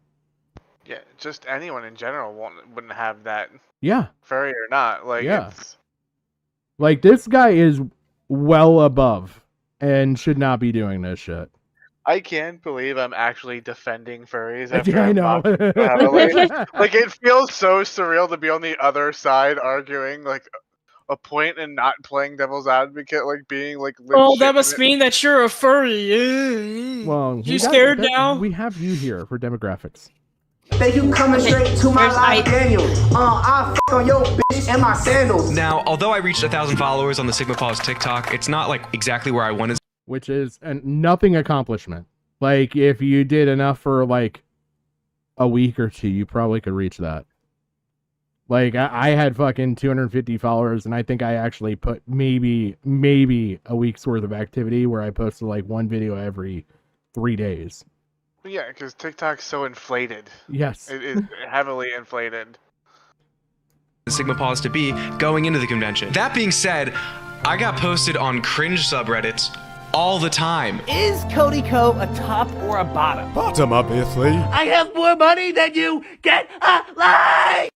Speaker 6: Yeah, just anyone in general wouldn't have that.
Speaker 4: Yeah.
Speaker 6: Furry or not, like
Speaker 4: Yeah.
Speaker 6: it's
Speaker 4: Like, this guy is well above and should not be doing this shit.
Speaker 6: I can't believe I'm actually defending furries.
Speaker 4: Yeah,
Speaker 6: After
Speaker 4: I know.
Speaker 6: Like it feels so surreal to be on the other side arguing like a point and not playing devil's advocate, like being like.
Speaker 1: Oh, that must mean that you're a furry.
Speaker 4: Well,
Speaker 1: You scared now?
Speaker 4: We have you here for demographics.
Speaker 10: They you coming straight to my life, Daniel. I'll f on your bitch and my sandals.
Speaker 8: Now, although I reached 1,000 followers on the Sigma Paws TikTok, it's not like exactly where I wanted.
Speaker 4: Which is nothing accomplishment. Like, if you did enough for like a week or two, you probably could reach that. Like, I had fucking 250 followers, and I think I actually put maybe a week's worth of activity where I posted like one video every 3 days.
Speaker 6: Yeah, because TikTok's so inflated.
Speaker 4: Yes.
Speaker 6: It is heavily inflated.
Speaker 8: Sigma Paws to be going into the convention. That being said, I got posted on cringe subreddits all the time.
Speaker 10: Is Cody Co a top or a bottom?
Speaker 11: Bottom, obviously.
Speaker 10: I have more money than you. Get a life.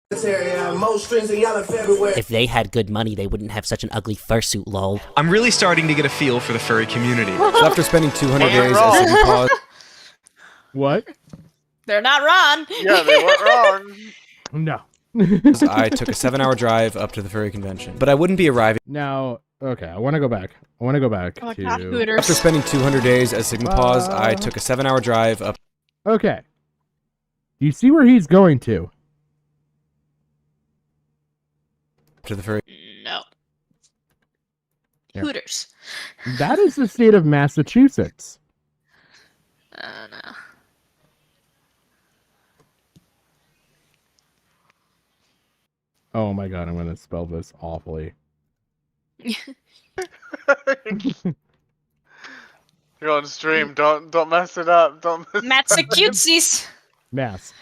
Speaker 10: Most strings in yellow February.
Speaker 13: If they had good money, they wouldn't have such an ugly fursuit, lol.
Speaker 8: I'm really starting to get a feel for the furry community.
Speaker 12: So after spending 200 days at Sigma Paws,
Speaker 4: What?
Speaker 5: They're not wrong.
Speaker 6: Yeah, they weren't wrong.
Speaker 4: No.
Speaker 12: I took a 7-hour drive up to the furry convention. But I wouldn't be arriving.
Speaker 4: Now, okay, I want to go back.
Speaker 5: Oh,
Speaker 4: to...
Speaker 5: God, Hooters.
Speaker 12: After spending 200 days at Sigma Paws, I took a 7-hour drive up.
Speaker 4: Okay. Do you see where he's going to?
Speaker 12: To the furry.
Speaker 5: No.
Speaker 4: Yeah.
Speaker 5: Hooters.
Speaker 4: That is the state of Massachusetts.
Speaker 5: No.
Speaker 4: Oh my god, I'm going to spell this awfully.
Speaker 6: You're on stream. Don't mess it up. Don't mess
Speaker 5: Massachusetts.
Speaker 4: Mass.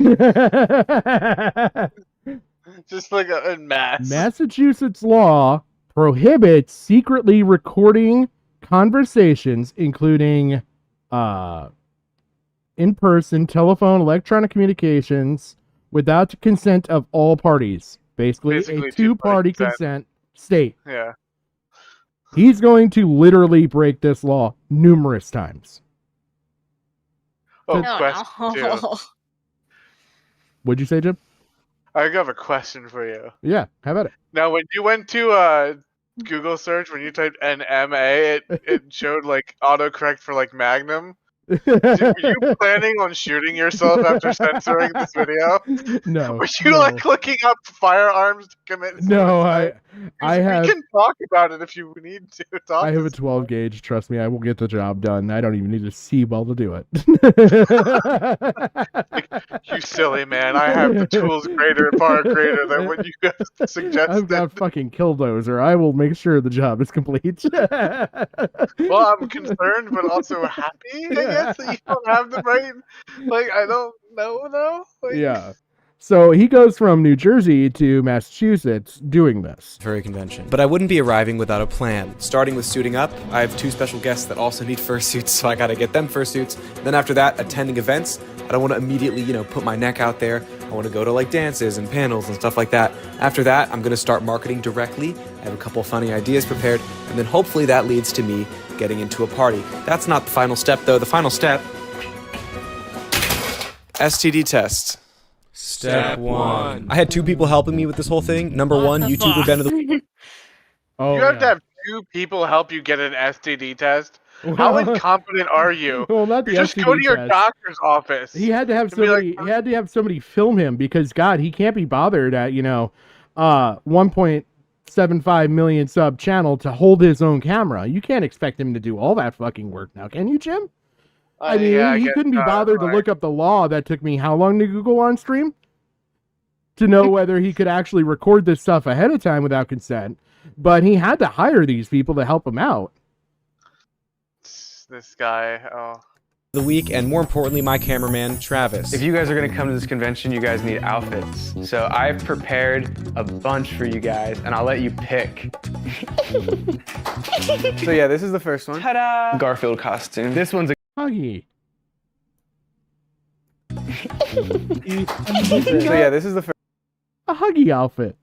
Speaker 6: Just like in mass.
Speaker 4: Massachusetts law prohibits secretly recording conversations, including in-person, telephone, electronic communications, without the consent of all parties. Basically a two-party consent state.
Speaker 6: Yeah.
Speaker 4: He's going to literally break this law numerous times.
Speaker 6: Oh,
Speaker 5: No.
Speaker 6: question too.
Speaker 4: What'd you say, Jim?
Speaker 6: I have a question for you.
Speaker 4: Yeah, how about it?
Speaker 6: Now, when you went to Google search, when you typed NMA, it showed like autocorrect for like Magnum. Were you planning on shooting yourself after censoring this video?
Speaker 4: No.
Speaker 6: Were you like looking up firearms to commit suicide?
Speaker 4: No, I have.
Speaker 6: We can talk about it if you need to.
Speaker 4: I have a 12 gauge. Trust me, I will get the job done. I don't even need a C-ball to do it.
Speaker 6: You silly man! I have the tools greater, far greater than what you guys suggested.
Speaker 4: I've got fucking Killdozer. I will make sure the job is complete.
Speaker 6: Well, I'm concerned, but also happy. I guess that you don't have the right. Like, I don't know though. Like,
Speaker 4: Yeah. So he goes from New Jersey to Massachusetts doing this.
Speaker 12: Furry convention. But I wouldn't be arriving without a plan. Starting with suiting up, I have 2 special guests that also need fursuits, so I gotta get them fursuits. Then after that, attending events. I don't want to immediately, put my neck out there. I want to go to like dances and panels and stuff like that. After that, I'm gonna start marketing directly. I have a couple funny ideas prepared, and then hopefully that leads to me getting into a party. That's not the final step though. The final step, STD test. Step 1. I had 2 people helping me with this whole thing. Number 1, YouTuber Ben of the...
Speaker 4: Oh,
Speaker 6: you have to have 2 people help you get an STD test. How incompetent are you?
Speaker 4: Well, not the
Speaker 6: You just
Speaker 4: STD
Speaker 6: go to your
Speaker 4: test.
Speaker 6: doctor's office.
Speaker 4: He had to have
Speaker 6: and be
Speaker 4: somebody. He had to have somebody film him because God, he can't be bothered at 1.75 million sub channel to hold his own camera. You can't expect him to do all that fucking work now, can you, Jim? I mean,
Speaker 6: yeah, I
Speaker 4: he
Speaker 6: guess
Speaker 4: couldn't be
Speaker 6: not,
Speaker 4: bothered to
Speaker 6: right.
Speaker 4: look up the law that took me how long to Google on stream? To know whether he could actually record this stuff ahead of time without consent. But he had to hire these people to help him out.
Speaker 6: This guy, oh.
Speaker 12: The week, and more importantly, my cameraman, Travis.
Speaker 14: If you guys are going to come to this convention, you guys need outfits. So I've prepared a bunch for you guys, and I'll let you pick. So yeah, this is the first one. Ta-da! Garfield costume. This one's a
Speaker 4: Huggy.
Speaker 14: So yeah, this is the first.
Speaker 4: A Huggy outfit.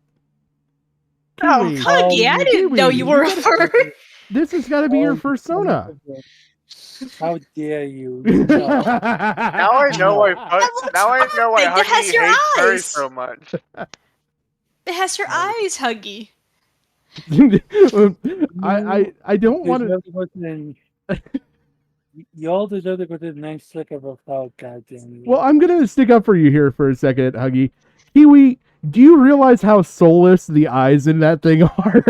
Speaker 5: Oh,
Speaker 4: Kiwi.
Speaker 5: Huggy, I didn't know you were a furry.
Speaker 4: This has got to be your persona.
Speaker 7: How dare you?
Speaker 6: Now I know why. Now I know why
Speaker 5: It has
Speaker 6: Huggy
Speaker 5: your
Speaker 6: hates furries
Speaker 5: eyes.
Speaker 6: so much.
Speaker 5: It has your eyes, Huggy.
Speaker 4: I don't want to.
Speaker 7: Y'all deserve to go to the next slick of a cloud, goddamn.
Speaker 4: Well, I'm gonna stick up for you here for a second, Huggy. Kiwi, do you realize how soulless the eyes in that thing are?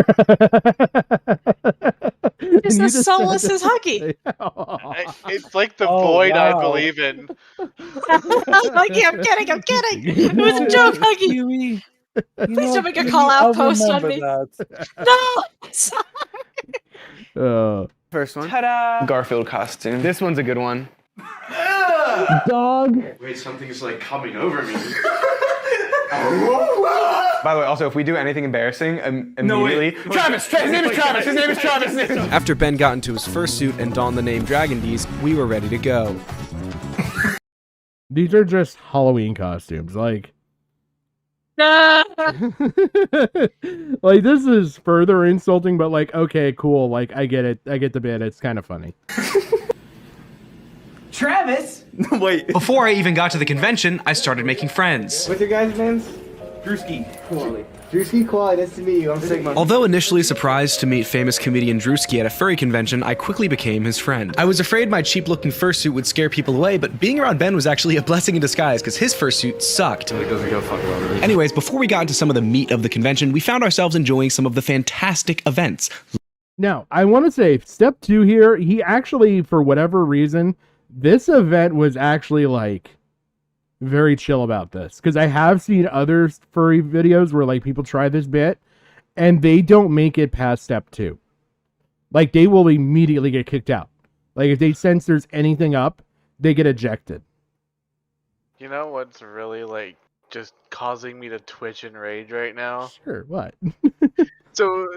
Speaker 5: Is as soulless as Huggy?
Speaker 6: It's like the
Speaker 7: Oh,
Speaker 6: void I
Speaker 7: wow.
Speaker 6: believe in.
Speaker 5: Huggy, I'm kidding. It was a joke, Huggy.
Speaker 7: Kiwi,
Speaker 5: Please don't make a call out post on me.
Speaker 7: That.
Speaker 5: No! Sorry.
Speaker 14: First one. Ta-da! Garfield costume. This one's a good one.
Speaker 4: Dog.
Speaker 8: Wait, something's like coming over me.
Speaker 14: By the way, also, if we do anything embarrassing, immediately... Travis! His name is Travis! His name is Travis!
Speaker 12: After Ben got into his fursuit and donned the name Dragon D's, we were ready to go.
Speaker 4: These are just Halloween costumes, like... like, this is further insulting, but like, okay, cool, like, I get it, I get the bit, it's kind of funny.
Speaker 10: Travis!
Speaker 8: Wait. Before I even got to the convention, I started making friends.
Speaker 10: What's your guys' names? Drewski. Koali. Drewski, Koali, nice to meet you. I'm Sigma.
Speaker 8: Although initially surprised to meet famous comedian Drewski at a furry convention, I quickly became his friend. I was afraid my cheap-looking fursuit would scare people away, but being around Ben was actually a blessing in disguise because his fursuit sucked. Anyways, before we got into some of the meat of the convention, we found ourselves enjoying some of the fantastic events.
Speaker 4: Now, I want to say, step 2 here, he actually, for whatever reason, this event was actually, like, very chill about this. Because I have seen other furry videos where, like, people try this bit, and they don't make it past step 2. Like, they will immediately get kicked out. Like, if they sense there's anything up, they get ejected.
Speaker 6: You know what's really, like, just causing me to twitch and rage right now?
Speaker 4: Sure, what?
Speaker 6: So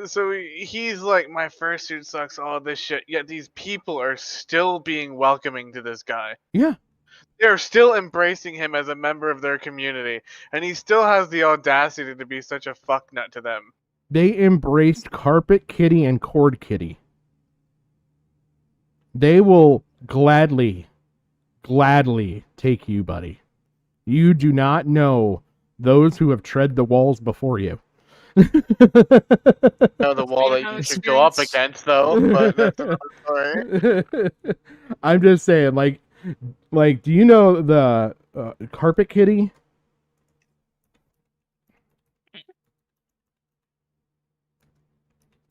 Speaker 6: he's like, my fursuit sucks, all this shit, yet these people are still being welcoming to this guy.
Speaker 4: Yeah.
Speaker 6: They're still embracing him as a member of their community, and he still has the audacity to be such a fucknut to them.
Speaker 4: They embraced Carpet Kitty and Cord Kitty. They will gladly take you, buddy. You do not know those who have tread the walls before you.
Speaker 6: No, the wall that you should go up against, though. But that's another story.
Speaker 4: I'm just saying, like, do you know the Carpet Kitty?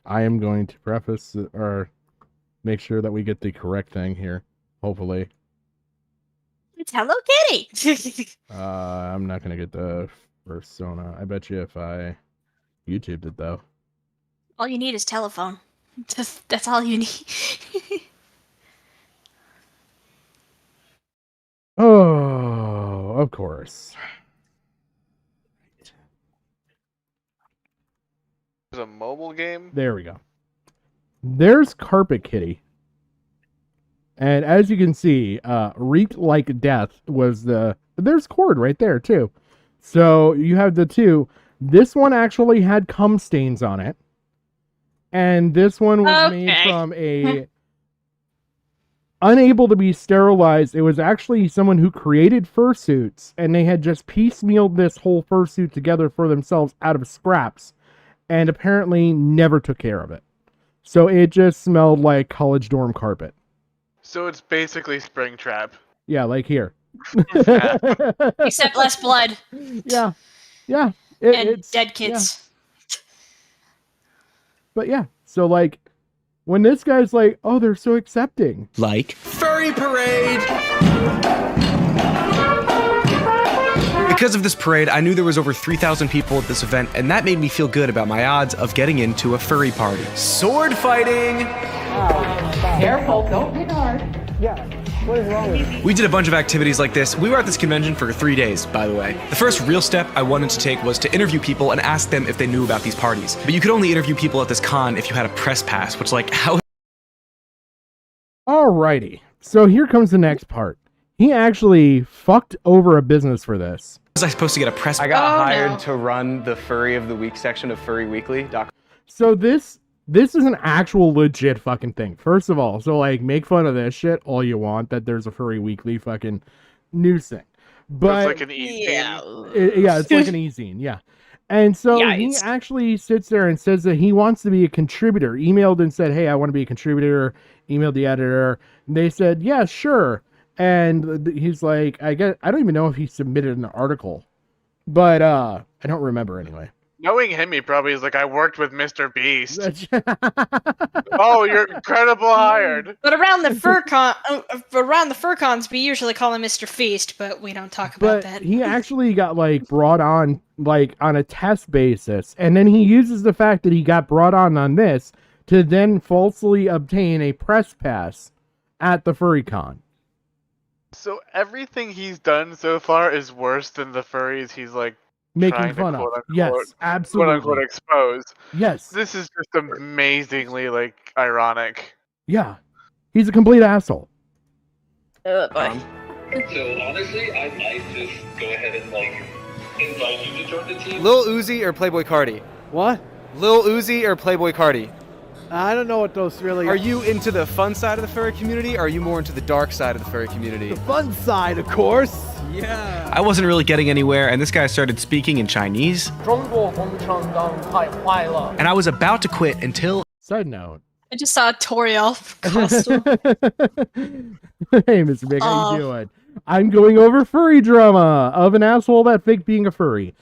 Speaker 4: I am going to preface or make sure that we get the correct thing here. Hopefully.
Speaker 5: It's Hello Kitty.
Speaker 4: I'm not gonna get the persona. I bet you if I YouTubed it though.
Speaker 5: All you need is telephone. That's all you need.
Speaker 4: Oh, of course.
Speaker 6: It's a mobile game?
Speaker 4: There we go. There's Carpet Kitty. And as you can see, Reaped Like Death was there's Cord right there too. So you have the two. This one actually had cum stains on it. And this one was made from a unable to be sterilized. It was actually someone who created fursuits, and they had just piecemealed this whole fursuit together for themselves out of scraps, and apparently never took care of it. So it just smelled like college dorm carpet.
Speaker 6: So it's basically Springtrap.
Speaker 4: Yeah, like here.
Speaker 5: Except less blood.
Speaker 4: Yeah. Yeah.
Speaker 5: And dead kids.
Speaker 4: Yeah. But yeah, so like, when this guy's like, oh, they're so accepting.
Speaker 8: Like Furry Parade! Because of this parade, I knew there was over 3,000 people at this event, and that made me feel good about my odds of getting into a furry party. Sword fighting!
Speaker 10: Careful, don't hit hard. Yeah, what is wrong with you?
Speaker 8: We did a bunch of activities like this. We were at this convention for 3 days, by the way. The first real step I wanted to take was to interview people and ask them if they knew about these parties. But you could only interview people at this con if you had a press pass, which, like, how...
Speaker 4: Alrighty, so here comes the next part. He actually fucked over a business for this.
Speaker 8: Was I supposed to get a press?
Speaker 14: I got hired to run the Furry of the Week section of Furry Weekly.
Speaker 4: So this is an actual legit fucking thing. First of all, so like make fun of this shit all you want that there's a Furry Weekly fucking news thing. But
Speaker 6: it's like an e-zine.
Speaker 4: Yeah, it's like an e-zine, yeah. And so he
Speaker 5: Yikes.
Speaker 4: actually sits there and says that he wants to be a contributor. Emailed and said, "Hey, I want to be a contributor." Emailed the editor, and they said, "Yeah, sure." And he's like, I don't even know if he submitted an article, but I don't remember anyway.
Speaker 6: Knowing him, he probably is like, I worked with Mr. Beast. Oh, you're incredible hired.
Speaker 5: But around the fur cons, we usually call him Mr. Feast, but we don't talk about
Speaker 4: But
Speaker 5: that.
Speaker 4: he actually got like brought on like on a test basis, and then he uses the fact that he got brought on this to then falsely obtain a press pass at the Furry Con.
Speaker 6: So everything he's done so far is worse than the furries he's like
Speaker 4: Making
Speaker 6: trying
Speaker 4: fun
Speaker 6: to
Speaker 4: of.
Speaker 6: quote unquote,
Speaker 4: Yes, absolutely.
Speaker 6: quote unquote expose.
Speaker 4: Yes.
Speaker 6: This is just amazingly like ironic.
Speaker 4: Yeah. He's a complete asshole.
Speaker 5: Boy.
Speaker 15: So honestly, I might just go ahead and like invite you to join the team.
Speaker 12: Lil Uzi or Playboy Cardi?
Speaker 16: What?
Speaker 12: Lil Uzi or Playboy Cardi?
Speaker 16: I don't know what those really
Speaker 12: are. Are you into the fun side of the furry community, or are you more into the dark side of the furry community?
Speaker 16: The fun side, of course.
Speaker 12: Yeah. I wasn't really getting anywhere, and this guy started speaking in Chinese. And I was about to quit until...
Speaker 4: Side note.
Speaker 5: I just saw a Toriel costume.
Speaker 4: Hey, Mr. Big, how you doing? I'm going over furry drama of an asshole that faked being a furry.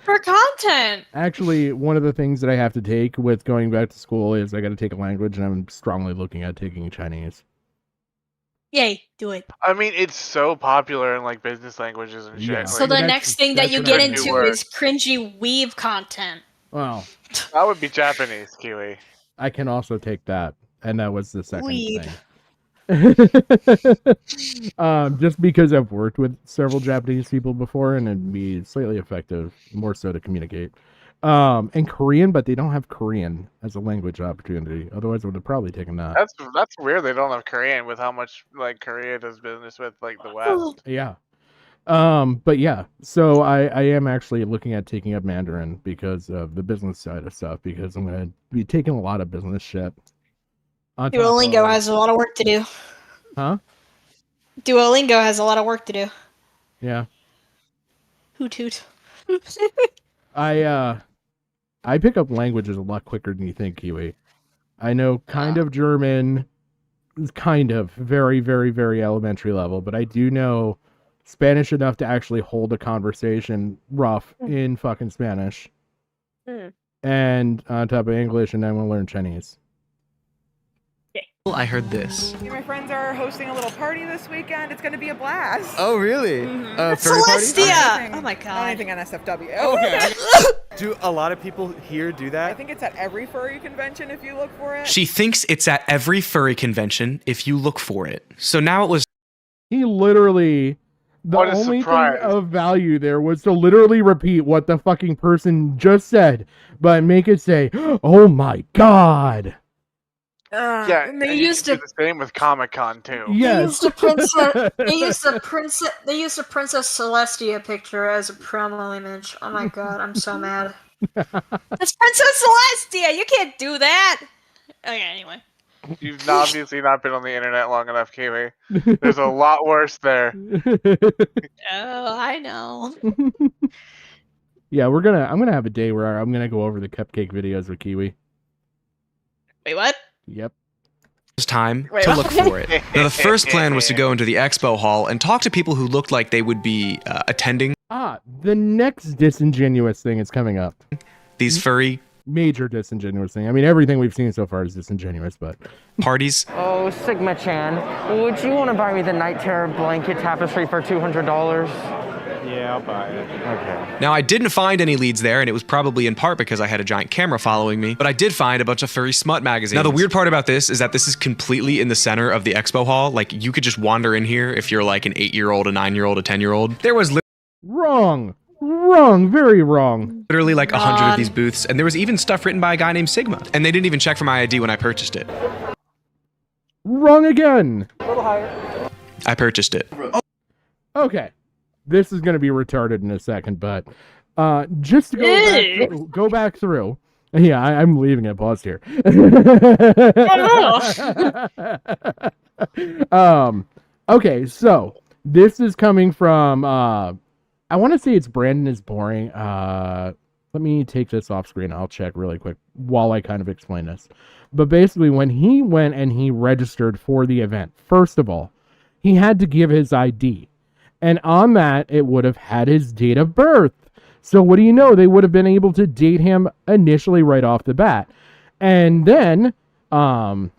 Speaker 5: For content.
Speaker 4: Actually, one of the things that I have to take with going back to school is I got to take a language, and I'm strongly looking at taking Chinese.
Speaker 5: Yay, do it.
Speaker 6: I mean, it's so popular in like business languages and shit.
Speaker 4: Yeah.
Speaker 5: So the next thing that you get into
Speaker 6: word.
Speaker 5: is cringy weave content.
Speaker 4: Well,
Speaker 6: that would be Japanese, Kiwi.
Speaker 4: I can also take that, and that was the second
Speaker 5: Weeb.
Speaker 4: thing. Just because I've worked with several Japanese people before, and it'd be slightly effective, more so to communicate. And Korean, but they don't have Korean as a language opportunity. Otherwise, I would have probably taken that.
Speaker 6: That's weird. They don't have Korean with how much like Korea does business with like the West.
Speaker 4: Yeah. But yeah, so I am actually looking at taking up Mandarin because of the business side of stuff, because I'm going to be taking a lot of business shit.
Speaker 5: Duolingo has a lot of work to do.
Speaker 4: Huh?
Speaker 5: Duolingo has a lot of work to do.
Speaker 4: Yeah.
Speaker 5: Hoot hoot.
Speaker 4: I pick up languages a lot quicker than you think, Kiwi. I know kind of German, kind of, very, very, very elementary level, but I do know Spanish enough to actually hold a conversation rough in fucking Spanish. And on top of English, and then we'll learn Chinese.
Speaker 12: I heard this.
Speaker 17: Me and my friends are hosting a little party this weekend. It's going to be a blast.
Speaker 12: Oh, really?
Speaker 5: Celestia! Oh my god.
Speaker 17: Anything on SFW.
Speaker 12: Okay. Do a lot of people here do that?
Speaker 17: I think it's at every furry convention if you look for it.
Speaker 8: She thinks it's at every furry convention if you look for it. So now it was...
Speaker 4: He literally... The
Speaker 6: What a
Speaker 4: only
Speaker 6: surprise.
Speaker 4: thing of value there was to literally repeat what the fucking person just said, but make it say, "Oh my god."
Speaker 6: Yeah,
Speaker 5: and they
Speaker 6: and you
Speaker 5: used
Speaker 6: can
Speaker 5: to-
Speaker 6: do the same with Comic-Con too.
Speaker 4: Yes.
Speaker 5: They used the Princess Celestia picture as a promo image. Oh my god, I'm so mad. That's Princess Celestia! You can't do that! Okay, anyway.
Speaker 6: You've obviously not been on the internet long enough, Kiwi. There's a lot worse there.
Speaker 5: Oh, I know.
Speaker 4: Yeah, I'm gonna have a day where I'm gonna go over the cupcake videos with Kiwi.
Speaker 5: Wait, what?
Speaker 4: Yep.
Speaker 8: time
Speaker 5: Wait,
Speaker 8: to
Speaker 5: what?
Speaker 8: look for it. Now, the first plan was to go into the expo hall and talk to people who looked like they would be attending.
Speaker 4: The next disingenuous thing is coming up.
Speaker 8: These furry
Speaker 4: major disingenuous thing. I mean, everything we've seen so far is disingenuous, but
Speaker 8: parties.
Speaker 18: Oh, Sigma-chan, would you want to buy me the Night Terror blanket tapestry for $200?
Speaker 14: Yeah, I'll buy it.
Speaker 18: Okay.
Speaker 8: Now, I didn't find any leads there, and it was probably in part because I had a giant camera following me, but I did find a bunch of furry smut magazines. Now, the weird part about this is that this is completely in the center of the expo hall. Like, you could just wander in here if you're like an 8-year-old, a 9-year-old, a 10-year-old. There was
Speaker 4: wrong, very wrong.
Speaker 8: Literally like 100 of these booths, and there was even stuff written by a guy named Sigma, and they didn't even check for my ID when I purchased it.
Speaker 4: Wrong again.
Speaker 18: A little higher.
Speaker 8: I purchased it.
Speaker 4: Okay. This is going to be retarded in a second, but just to go back through. Yeah, I'm leaving it paused here. Okay, so this is coming from I want to say it's Brandon is boring. Let me take this off screen. I'll check really quick while I kind of explain this. But basically, when he went and he registered for the event, first of all, he had to give his ID. And on that, it would have had his date of birth. So what do you know? They would have been able to date him initially right off the bat. And then, sorry,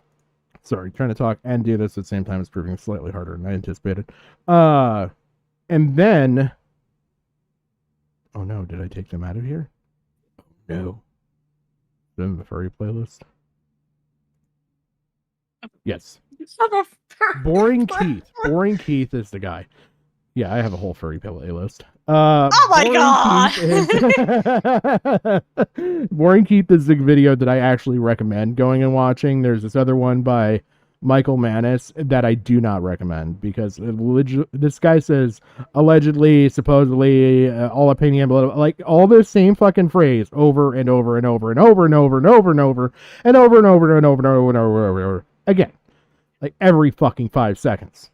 Speaker 4: trying to talk and do this at the same time is proving slightly harder than I anticipated. And then, oh no, did I take them out of here? No. In the furry playlist? Yes. Boring Keith. Boring Keith is the guy. Yeah, I have a whole furry playlist.
Speaker 5: Oh my god!
Speaker 4: Boring Keith is the video that I actually recommend going and watching. There's this other one by Michael Manus that I do not recommend because this guy says allegedly, supposedly, all opinion, blah, blah, like all the same fucking phrase over and over and over and over and over and over and over and over and over and over and over and over and over again, like every fucking 5 seconds.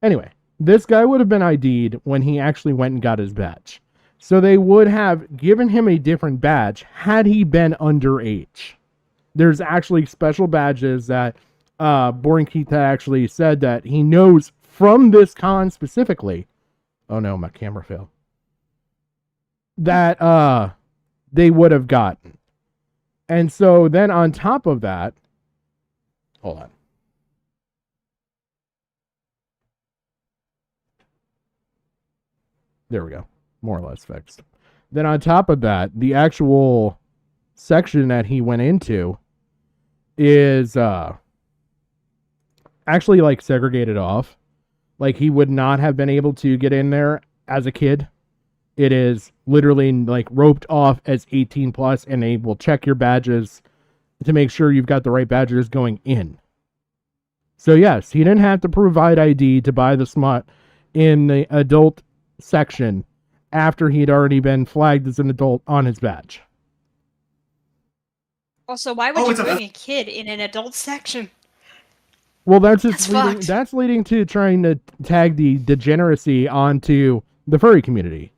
Speaker 4: Anyway, this guy would have been ID'd when he actually went and got his badge. So they would have given him a different badge had he been underage. There's actually special badges that Boring Keith actually said that he knows from this con specifically. Oh no, my camera failed. That they would have gotten. And so then on top of that, hold on. There we go. More or less fixed. Then on top of that, the actual section that he went into is actually like segregated off. Like he would not have been able to get in there as a kid. It is literally like roped off as 18 plus, and they will check your badges to make sure you've got the right badges going in. So yes, he didn't have to provide ID to buy the smut in the adult section after he'd already been flagged as an adult on his badge.
Speaker 5: Also, why would you bring a kid in an adult section?
Speaker 4: Well, that's leading to trying to tag the degeneracy onto the furry community.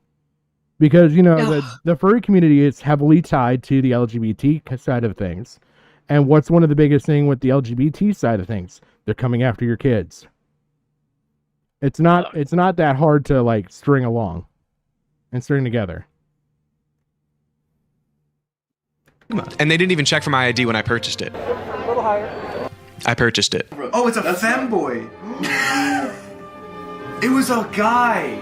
Speaker 4: Because, you know, the furry community is heavily tied to the LGBT side of things. And what's one of the biggest thing with the LGBT side of things? They're coming after your kids. It's not that hard to like string along and string together.
Speaker 8: And they didn't even check for my ID when I purchased it.
Speaker 5: A little higher.
Speaker 8: I purchased it.
Speaker 10: Oh, it's a femboy. It was a guy.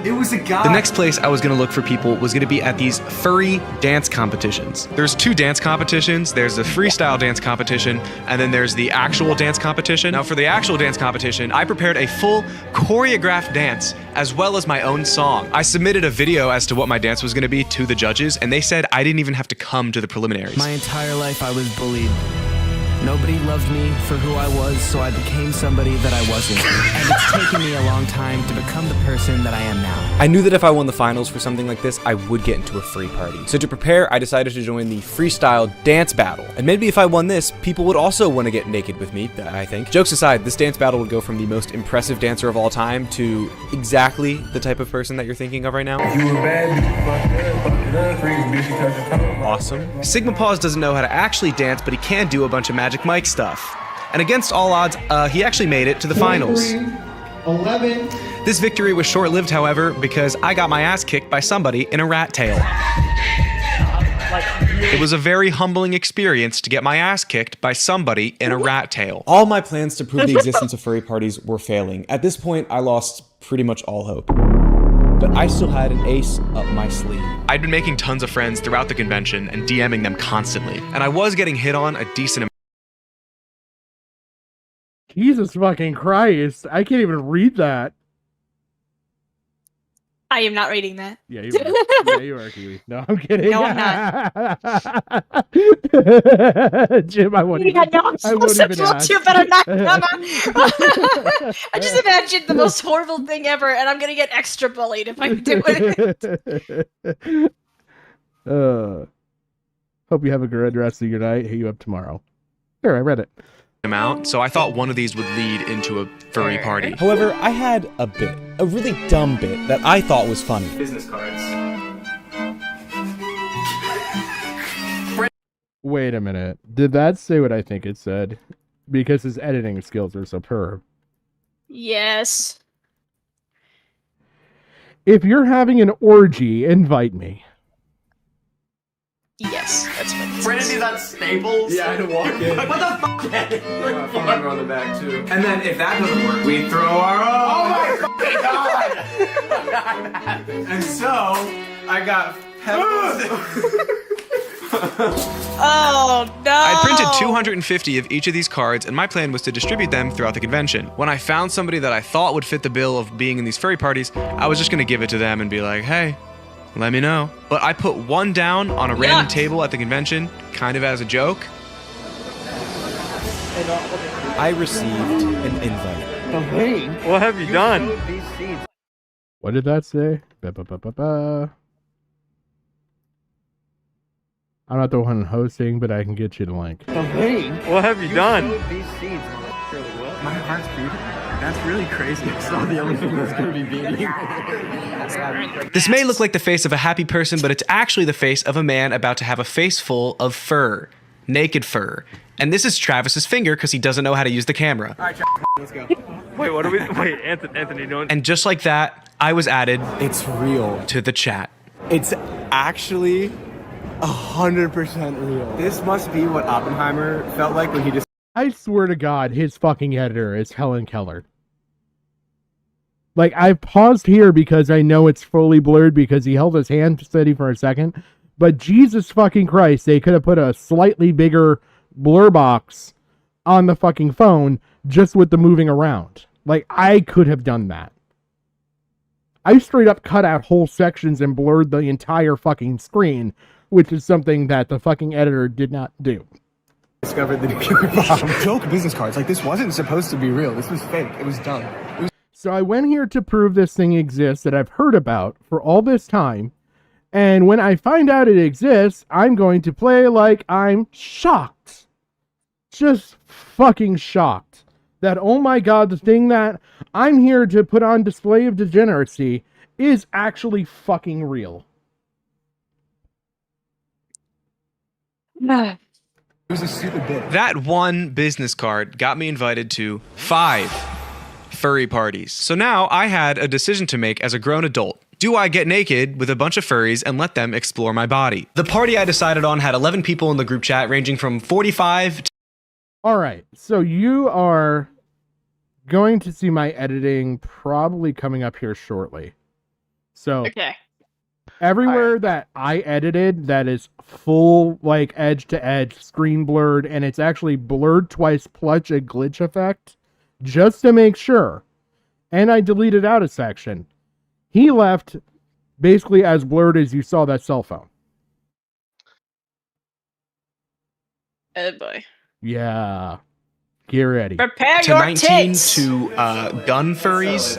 Speaker 10: It was a guy.
Speaker 8: The next place I was going to look for people was going to be at these furry dance competitions. There's 2 dance competitions. There's the freestyle dance competition, and then there's the actual dance competition. Now, for the actual dance competition, I prepared a full choreographed dance as well as my own song. I submitted a video as to what my dance was going to be to the judges, and they said I didn't even have to come to the preliminaries.
Speaker 19: My entire life I was bullied. Nobody loved me for who I was, so I became somebody that I wasn't. And it's taken me a long time to become the person that I am now.
Speaker 12: I knew that if I won the finals for something like this, I would get into a free party. So to prepare, I decided to join the freestyle dance battle. And maybe if I won this, people would also want to get naked with me, I think. Jokes aside, this dance battle would go from the most impressive dancer of all time to exactly the type of person that you're thinking of right now.
Speaker 10: You were bad,
Speaker 8: awesome. Sigma Paws doesn't know how to actually dance, but he can do a bunch of Magic Mike stuff. And against all odds, he actually made it to the finals.
Speaker 10: 11.
Speaker 8: This victory was short-lived, however, because I got my ass kicked by somebody in a rat tail. It was a very humbling experience to get my ass kicked by somebody in a rat tail.
Speaker 12: All my plans to prove the existence of furry parties were failing. At this point, I lost pretty much all hope. But I still had an ace up my sleeve.
Speaker 8: I'd been making tons of friends throughout the convention and DMing them constantly. And I was getting hit on a decent amount.
Speaker 4: Jesus fucking Christ. I can't even read that.
Speaker 5: I am not reading that.
Speaker 4: Yeah, you are. Yeah, you are, Kiwi. No, I'm kidding.
Speaker 5: No, I'm not.
Speaker 4: Jim, I wouldn't even,
Speaker 5: no, I'm supposed to, but I'm not gonna. I just imagined the most horrible thing ever, and I'm gonna get extra bullied if I do it.
Speaker 4: Hope you have a good rest of your night. Hit you up tomorrow. Here, I read it.
Speaker 8: amount, so I thought one of these would lead into a furry party.
Speaker 20: However, I had a bit, a really dumb bit that I thought was funny.
Speaker 14: Business cards.
Speaker 4: Wait a minute. Did that say what I think it said? Because his editing skills are superb.
Speaker 5: Yes.
Speaker 4: If you're having an orgy, invite me.
Speaker 5: Yes, that's what it says.
Speaker 14: Brandy's on Staples?
Speaker 8: Yeah, I had to walk in.
Speaker 14: What the fuck?
Speaker 8: Phone number on the back too. And then if that doesn't work, we throw our own.
Speaker 14: Oh my fucking god!
Speaker 8: And so I got pebbles.
Speaker 5: Oh no!
Speaker 8: I printed 250 of each of these cards, and my plan was to distribute them throughout the convention. When I found somebody that I thought would fit the bill of being in these furry parties, I was just gonna give it to them and be like, hey, let me know. But I put one down on a random table at the convention, kind of as a joke.
Speaker 20: I received an invite.
Speaker 14: Hey, what have you done?
Speaker 4: What did that say? Ba-ba-ba-ba-ba. I'm not the one hosting, but I can get you the link.
Speaker 14: Hey, what have you done?
Speaker 20: My heart's beating. That's really crazy. It's not the only thing that's gonna be beating.
Speaker 8: This may look like the face of a happy person, but it's actually the face of a man about to have a face full of fur. Naked fur. And this is Travis's finger because he doesn't know how to use the camera.
Speaker 14: Alright, let's go. Wait, what are we? Wait, Anthony, doing?
Speaker 8: And just like that, I was added
Speaker 20: It's real.
Speaker 8: to the chat.
Speaker 20: It's actually 100% real. This must be what Oppenheimer felt like when he just.
Speaker 4: I swear to God, his fucking editor is Helen Keller. Like, I've paused here because I know it's fully blurred because he held his hand steady for a second. But Jesus fucking Christ, they could have put a slightly bigger blur box on the fucking phone just with the moving around. Like, I could have done that. I straight up cut out whole sections and blurred the entire fucking screen, which is something that the fucking editor did not do.
Speaker 20: Discovered the nuclear bomb. Joke business cards. Like, this wasn't supposed to be real. This was fake. It was done.
Speaker 4: So I went here to prove this thing exists that I've heard about for all this time. And when I find out it exists, I'm going to play like I'm shocked. Just fucking shocked. That, oh my God, the thing that I'm here to put on display of degeneracy is actually fucking real.
Speaker 20: It was a stupid bit.
Speaker 8: That one business card got me invited to 5 furry parties. So now I had a decision to make as a grown adult. Do I get naked with a bunch of furries and let them explore my body? The party I decided on had 11 people in the group chat, ranging from 45 to...
Speaker 4: All right, so you are going to see my editing probably coming up here shortly. So
Speaker 5: Okay.
Speaker 4: everywhere that I edited that is full, like, edge to edge, screen blurred, and it's actually blurred twice plus a glitch effect, just to make sure. And I deleted out a section. He left basically as blurred as you saw that cell phone.
Speaker 5: Oh boy.
Speaker 4: Yeah. Get ready.
Speaker 5: Prepare
Speaker 8: to
Speaker 5: your
Speaker 8: 19
Speaker 5: tits.
Speaker 8: to gun furries.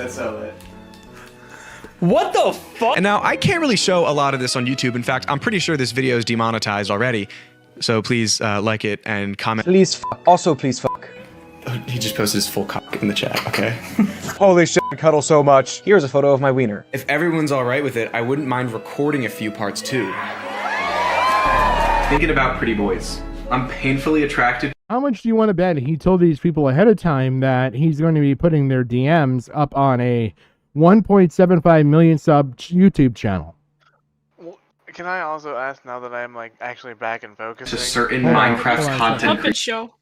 Speaker 14: What the fuck?
Speaker 8: And now I can't really show a lot of this on YouTube. In fact, I'm pretty sure this video is demonetized already. So please like it and comment.
Speaker 18: Please fuck. Also, please fuck.
Speaker 8: He just posted his full cock in the chat, okay?
Speaker 18: Holy shit, we cuddle so much. Here's a photo of my wiener.
Speaker 8: If everyone's all right with it, I wouldn't mind recording a few parts too. Thinking about pretty boys. I'm painfully attracted.
Speaker 4: How much do you want to bet he told these people ahead of time that he's going to be putting their DMs up on a 1.75 million sub YouTube channel?
Speaker 6: Well, can I also ask, now that I'm like actually back in focus,
Speaker 8: To certain Minecraft content
Speaker 5: Puppet show.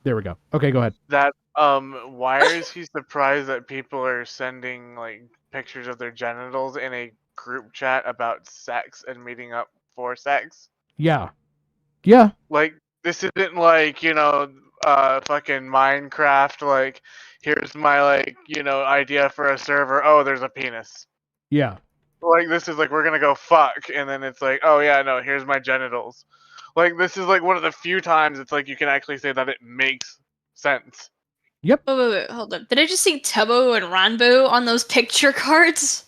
Speaker 4: There we go. Okay, go ahead.
Speaker 6: that why is he surprised that people are sending like pictures of their genitals in a group chat about sex and meeting up for sex?
Speaker 4: Yeah. Yeah.
Speaker 6: Like, this isn't like, you know, fucking Minecraft, like, here's my, like, you know, idea for a server. Oh, there's a penis.
Speaker 4: Yeah.
Speaker 6: Like, this is like, we're gonna go fuck, and then it's like, oh yeah, no, here's my genitals. Like, this is like one of the few times it's like you can actually say that it makes sense.
Speaker 4: Yep.
Speaker 5: Wait, hold up. Did I just see Tubbo and Ranbo on those picture cards?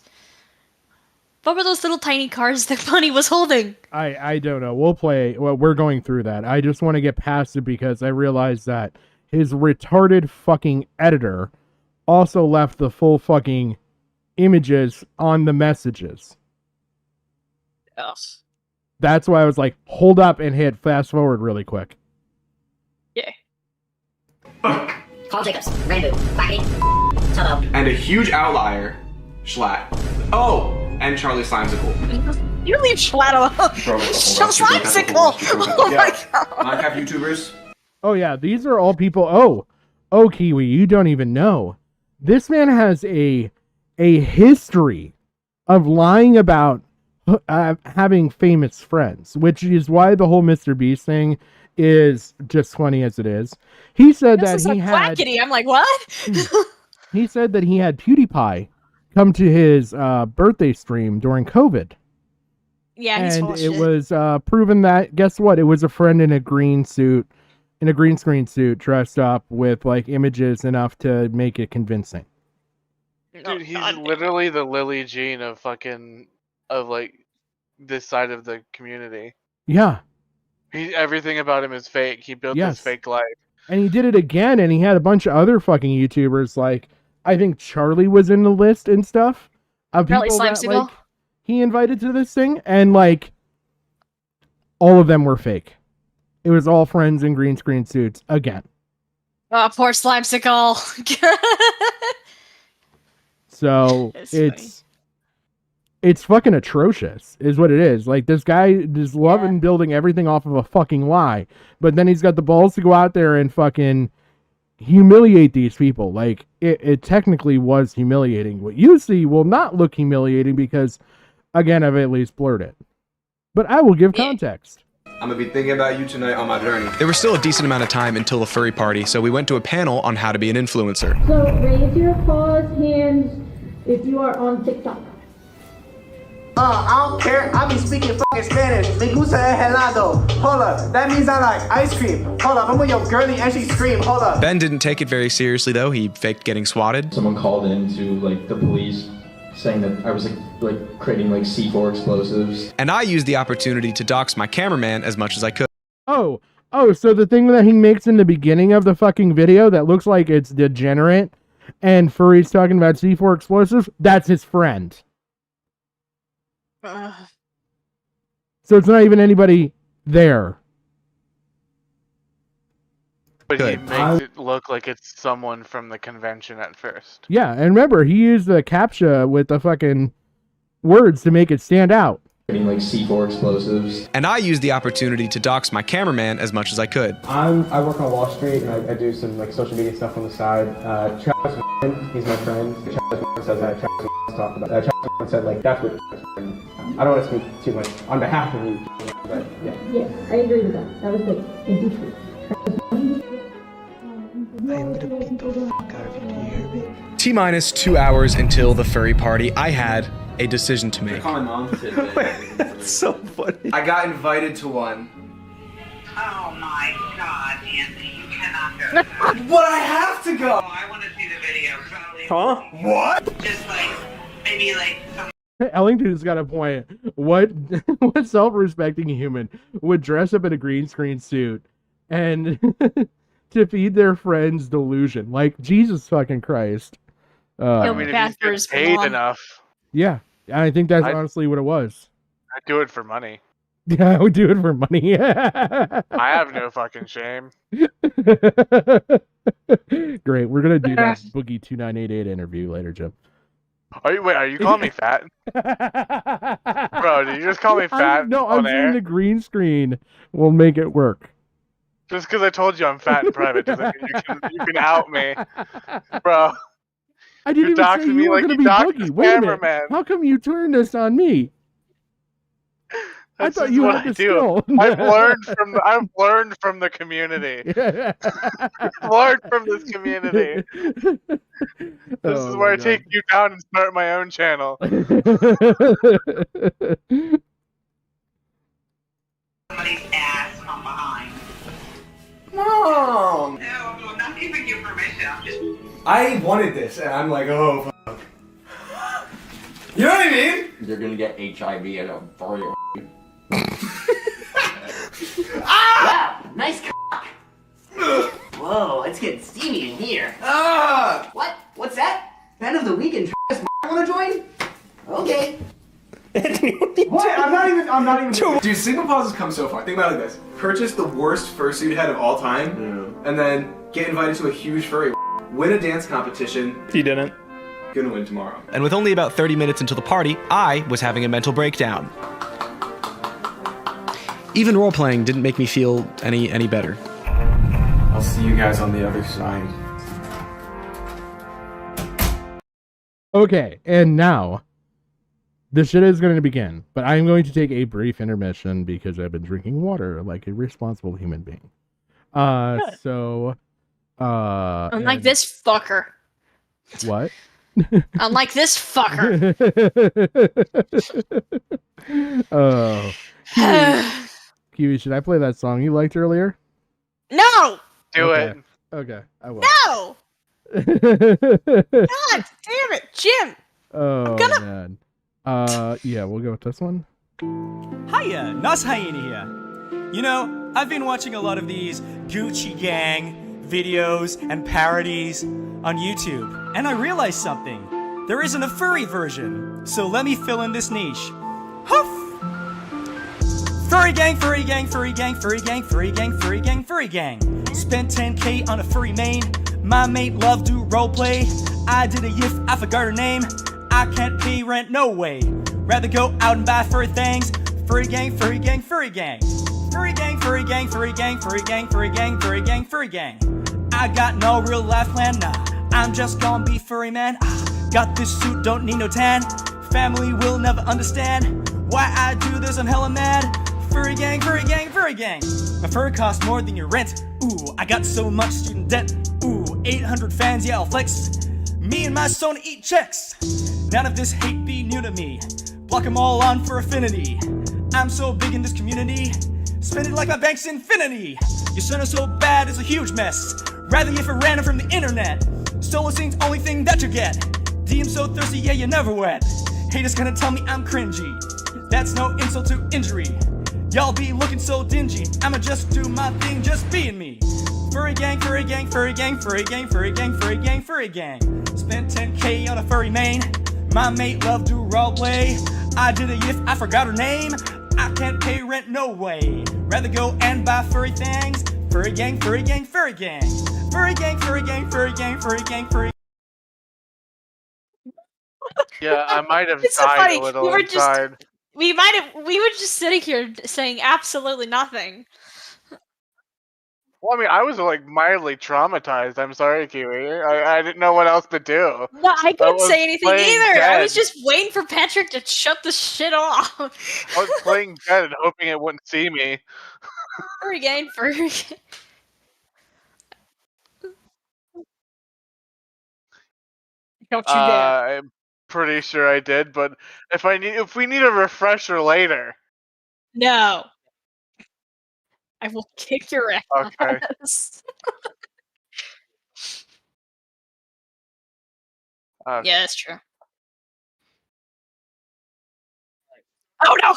Speaker 5: What were those little tiny cards that Bunny was holding?
Speaker 4: I don't know. We'll play. Well, we're going through that. I just want to get past it because I realize that his retarded fucking editor also left the full fucking images on the messages.
Speaker 5: Ugh.
Speaker 4: That's why I was like, hold up and hit fast forward really quick.
Speaker 5: Yeah.
Speaker 2: Paul Jacobs, Rainbow, Quackity, Tubbo.
Speaker 8: And a huge outlier, Schlatt. Oh, and Charlie Slimesicle.
Speaker 5: You leave Schlatt alone. Slimesicle. Oh my god.
Speaker 8: Minecraft YouTubers.
Speaker 4: Oh yeah, these are all people. Oh, Kiwi, you don't even know. This man has a history of lying about having famous friends, which is why the whole Mr. Beast thing is just funny as it is. He said that he had.
Speaker 5: Quackity. I'm like, what?
Speaker 4: He said that he had PewDiePie come to his birthday stream during COVID.
Speaker 5: Yeah, he's full
Speaker 4: and
Speaker 5: of
Speaker 4: it
Speaker 5: shit.
Speaker 4: was proven that, guess what? It was a friend in a green suit, in a green screen suit, dressed up with like images enough to make it convincing.
Speaker 6: Dude, he's literally the Lily Jean of like this side of the community.
Speaker 4: Yeah.
Speaker 6: Everything about him is fake. He built
Speaker 4: Yes.
Speaker 6: this fake life.
Speaker 4: And he did it again, and he had a bunch of other fucking YouTubers, like, I think Charlie was in the list and stuff, of people
Speaker 5: Charlie
Speaker 4: that,
Speaker 5: Slimesicle?
Speaker 4: like, he invited to this thing, and, like, all of them were fake. It was all friends in green screen suits, again.
Speaker 5: Oh, poor Slimesicle.
Speaker 4: So,
Speaker 5: It's
Speaker 4: it's fucking atrocious, is what it is. Like, this guy is loving building everything off of a fucking lie, but then he's got the balls to go out there and fucking humiliate these people. Like, it technically was humiliating. What you see will not look humiliating because, again, I've at least blurred it. But I will give context.
Speaker 8: I'm gonna be thinking about you tonight on my journey. There was still a decent amount of time until the furry party, so we went to a panel on how to be an influencer.
Speaker 21: So raise your paws, hands, if you are on TikTok.
Speaker 10: I don't care. I be speaking fucking Spanish. Me gusta el helado. Hold up. That means I like ice cream. Hold up. I'm with your girlie and she scream. Hold up.
Speaker 8: Ben didn't take it very seriously though. He faked getting swatted.
Speaker 9: Someone called in to like the police saying that I was like creating like C4 explosives.
Speaker 8: And I used the opportunity to dox my cameraman as much as I could.
Speaker 4: Oh, so the thing that he makes in the beginning of the fucking video that looks like it's degenerate and Furry's talking about C4 explosives, that's his friend. So it's not even anybody there.
Speaker 6: But he makes it look like it's someone from the convention at first.
Speaker 4: Yeah, and remember, he used the CAPTCHA with the fucking words to make it stand out.
Speaker 9: Creating like C4 explosives.
Speaker 8: And I used the opportunity to dox my cameraman as much as I could.
Speaker 20: I work on Wall Street and I do some like social media stuff on the side. Travis, he's my friend. Travis says that Travis talked about. Travis said like that's what. I don't want to speak too much on behalf of you, but yeah.
Speaker 21: Yes, I agree with that. That was the industry.
Speaker 22: I'm gonna beat the fuck out of you, do you hear me?
Speaker 8: T-minus 2 hours until the furry party. I had a decision to make.
Speaker 22: Call my mom.
Speaker 8: That's so funny. I got invited to one.
Speaker 23: Oh my god, Anthony, you cannot go.
Speaker 8: But I have to go!
Speaker 23: I want to see the video, probably.
Speaker 8: Huh? What?
Speaker 23: Just like, maybe like some.
Speaker 4: Ellington's got a point. What self-respecting human would dress up in a green screen suit and to feed their friends delusion? Like, Jesus fucking Christ.
Speaker 6: I mean, if you get paid enough,
Speaker 4: Yeah, I think that's honestly what it was.
Speaker 6: I'd do it for money.
Speaker 4: Yeah, I would do it for money.
Speaker 6: I have no fucking shame.
Speaker 4: Great, we're gonna do that Boogie 2988 interview later, Jim.
Speaker 6: Are you calling me fat? Bro, did you just call me fat?
Speaker 4: I'm
Speaker 6: on
Speaker 4: saying
Speaker 6: air?
Speaker 4: the green screen will make it work.
Speaker 6: Just because I told you I'm fat in private doesn't mean you can out me. Bro.
Speaker 4: I didn't even say you were going to be Boogie. Wait a minute.
Speaker 6: Man.
Speaker 4: How come you turned this on me? I thought you had the skill.
Speaker 6: I've learned from the community. I've learned from this community. This is where I take you down and start my own channel.
Speaker 23: Somebody's ass from behind.
Speaker 8: Mom!
Speaker 23: No, I'm not giving you permission. I'm just.
Speaker 8: I wanted this, and I'm like, oh, fuck. You know what I mean?
Speaker 9: You're gonna get HIV and a furry.
Speaker 23: Ah! Wow, nice cock. Whoa.
Speaker 10: Whoa, it's getting steamy in here. Ah! What? What's that? Fan of the week and Travis wanna join? Okay.
Speaker 8: What? I'm not even. Dude, single pauses come so far. Think about it like this: purchase the worst fursuit head of all time, and then get invited to a huge furry. Win a dance competition.
Speaker 14: He didn't.
Speaker 8: Gonna win tomorrow.
Speaker 12: And with only about 30 minutes until the party, I was having a mental breakdown. Even role-playing didn't make me feel any better.
Speaker 8: I'll see you guys on the other side.
Speaker 4: Okay, and now the shit is going to begin, but I'm going to take a brief intermission because I've been drinking water like a responsible human being.
Speaker 5: Unlike this fucker.
Speaker 4: What?
Speaker 5: Unlike this fucker.
Speaker 4: Oh. Kiwi, should I play that song you liked earlier?
Speaker 5: No!
Speaker 6: Do it.
Speaker 4: Okay, I will.
Speaker 5: No! God damn it, Jim!
Speaker 4: Oh,
Speaker 5: gonna...
Speaker 4: man. Yeah, we'll go with this one.
Speaker 1: Hiya, Nas Hyena here. You know, I've been watching a lot of these Gucci Gang videos and parodies on YouTube, and I realized something. There isn't a furry version, so let me fill in this niche. Huff! Furry gang, furry gang, furry gang, furry gang, furry gang, furry gang, furry gang. Spent 10K on a furry main. My mate loved to roleplay. I did a yiff, I forgot her name. I can't pay rent, no way. Rather go out and buy furry things. Furry gang, furry gang, furry gang. Furry gang, furry gang, furry gang, furry gang, furry gang, furry gang, furry gang. I got no real life plan, nah. I'm just gonna be furry man. Got this suit, don't need no tan. Family will never understand why I do this, I'm hella mad. Furry gang, furry gang, furry gang. My fur costs more than your rent. Ooh, I got so much student debt. Ooh, 800 fans, yeah, I'll flex. Me and my son eat checks. None of this hate be new to me. Block them all on for affinity. I'm so big in this community. Spend it like my bank's infinity. Your son is so bad, it's a huge mess. Rather if it random from the internet. Solo scene's only thing that you get. DM so thirsty, yeah, you're never wet. Haters gonna tell me I'm cringy. That's no insult to injury. Y'all be looking so dingy. I'ma just do my thing, just being me. Furry gang, furry gang, furry gang, furry gang, furry gang, furry gang, furry gang. Spent 10K on a furry main. My mate loved to roleplay. I did a yiff, I forgot her name. I can't pay rent, no way. Rather go and buy furry things. Furry gang, furry gang, furry gang. Furry gang, furry gang, furry gang, furry gang, furry.
Speaker 6: Yeah, I might have
Speaker 5: It's so
Speaker 6: died
Speaker 5: funny.
Speaker 6: a little inside.
Speaker 5: We were just sitting here saying absolutely nothing.
Speaker 6: Well, I mean, I was like mildly traumatized. I'm sorry, Kiwi. I didn't know what else to do.
Speaker 5: No, I couldn't
Speaker 6: was
Speaker 5: say anything
Speaker 6: playing
Speaker 5: either. I was
Speaker 6: dead.
Speaker 5: just waiting for Patrick to shut the shit off.
Speaker 6: I was playing dead and hoping it wouldn't see me.
Speaker 5: Furry gang, furry gang. Don't you dare.
Speaker 6: I'm pretty sure I did, but if we need a refresher later.
Speaker 5: No. I will kick your ass.
Speaker 6: Okay.
Speaker 5: Yeah, that's true. Oh no!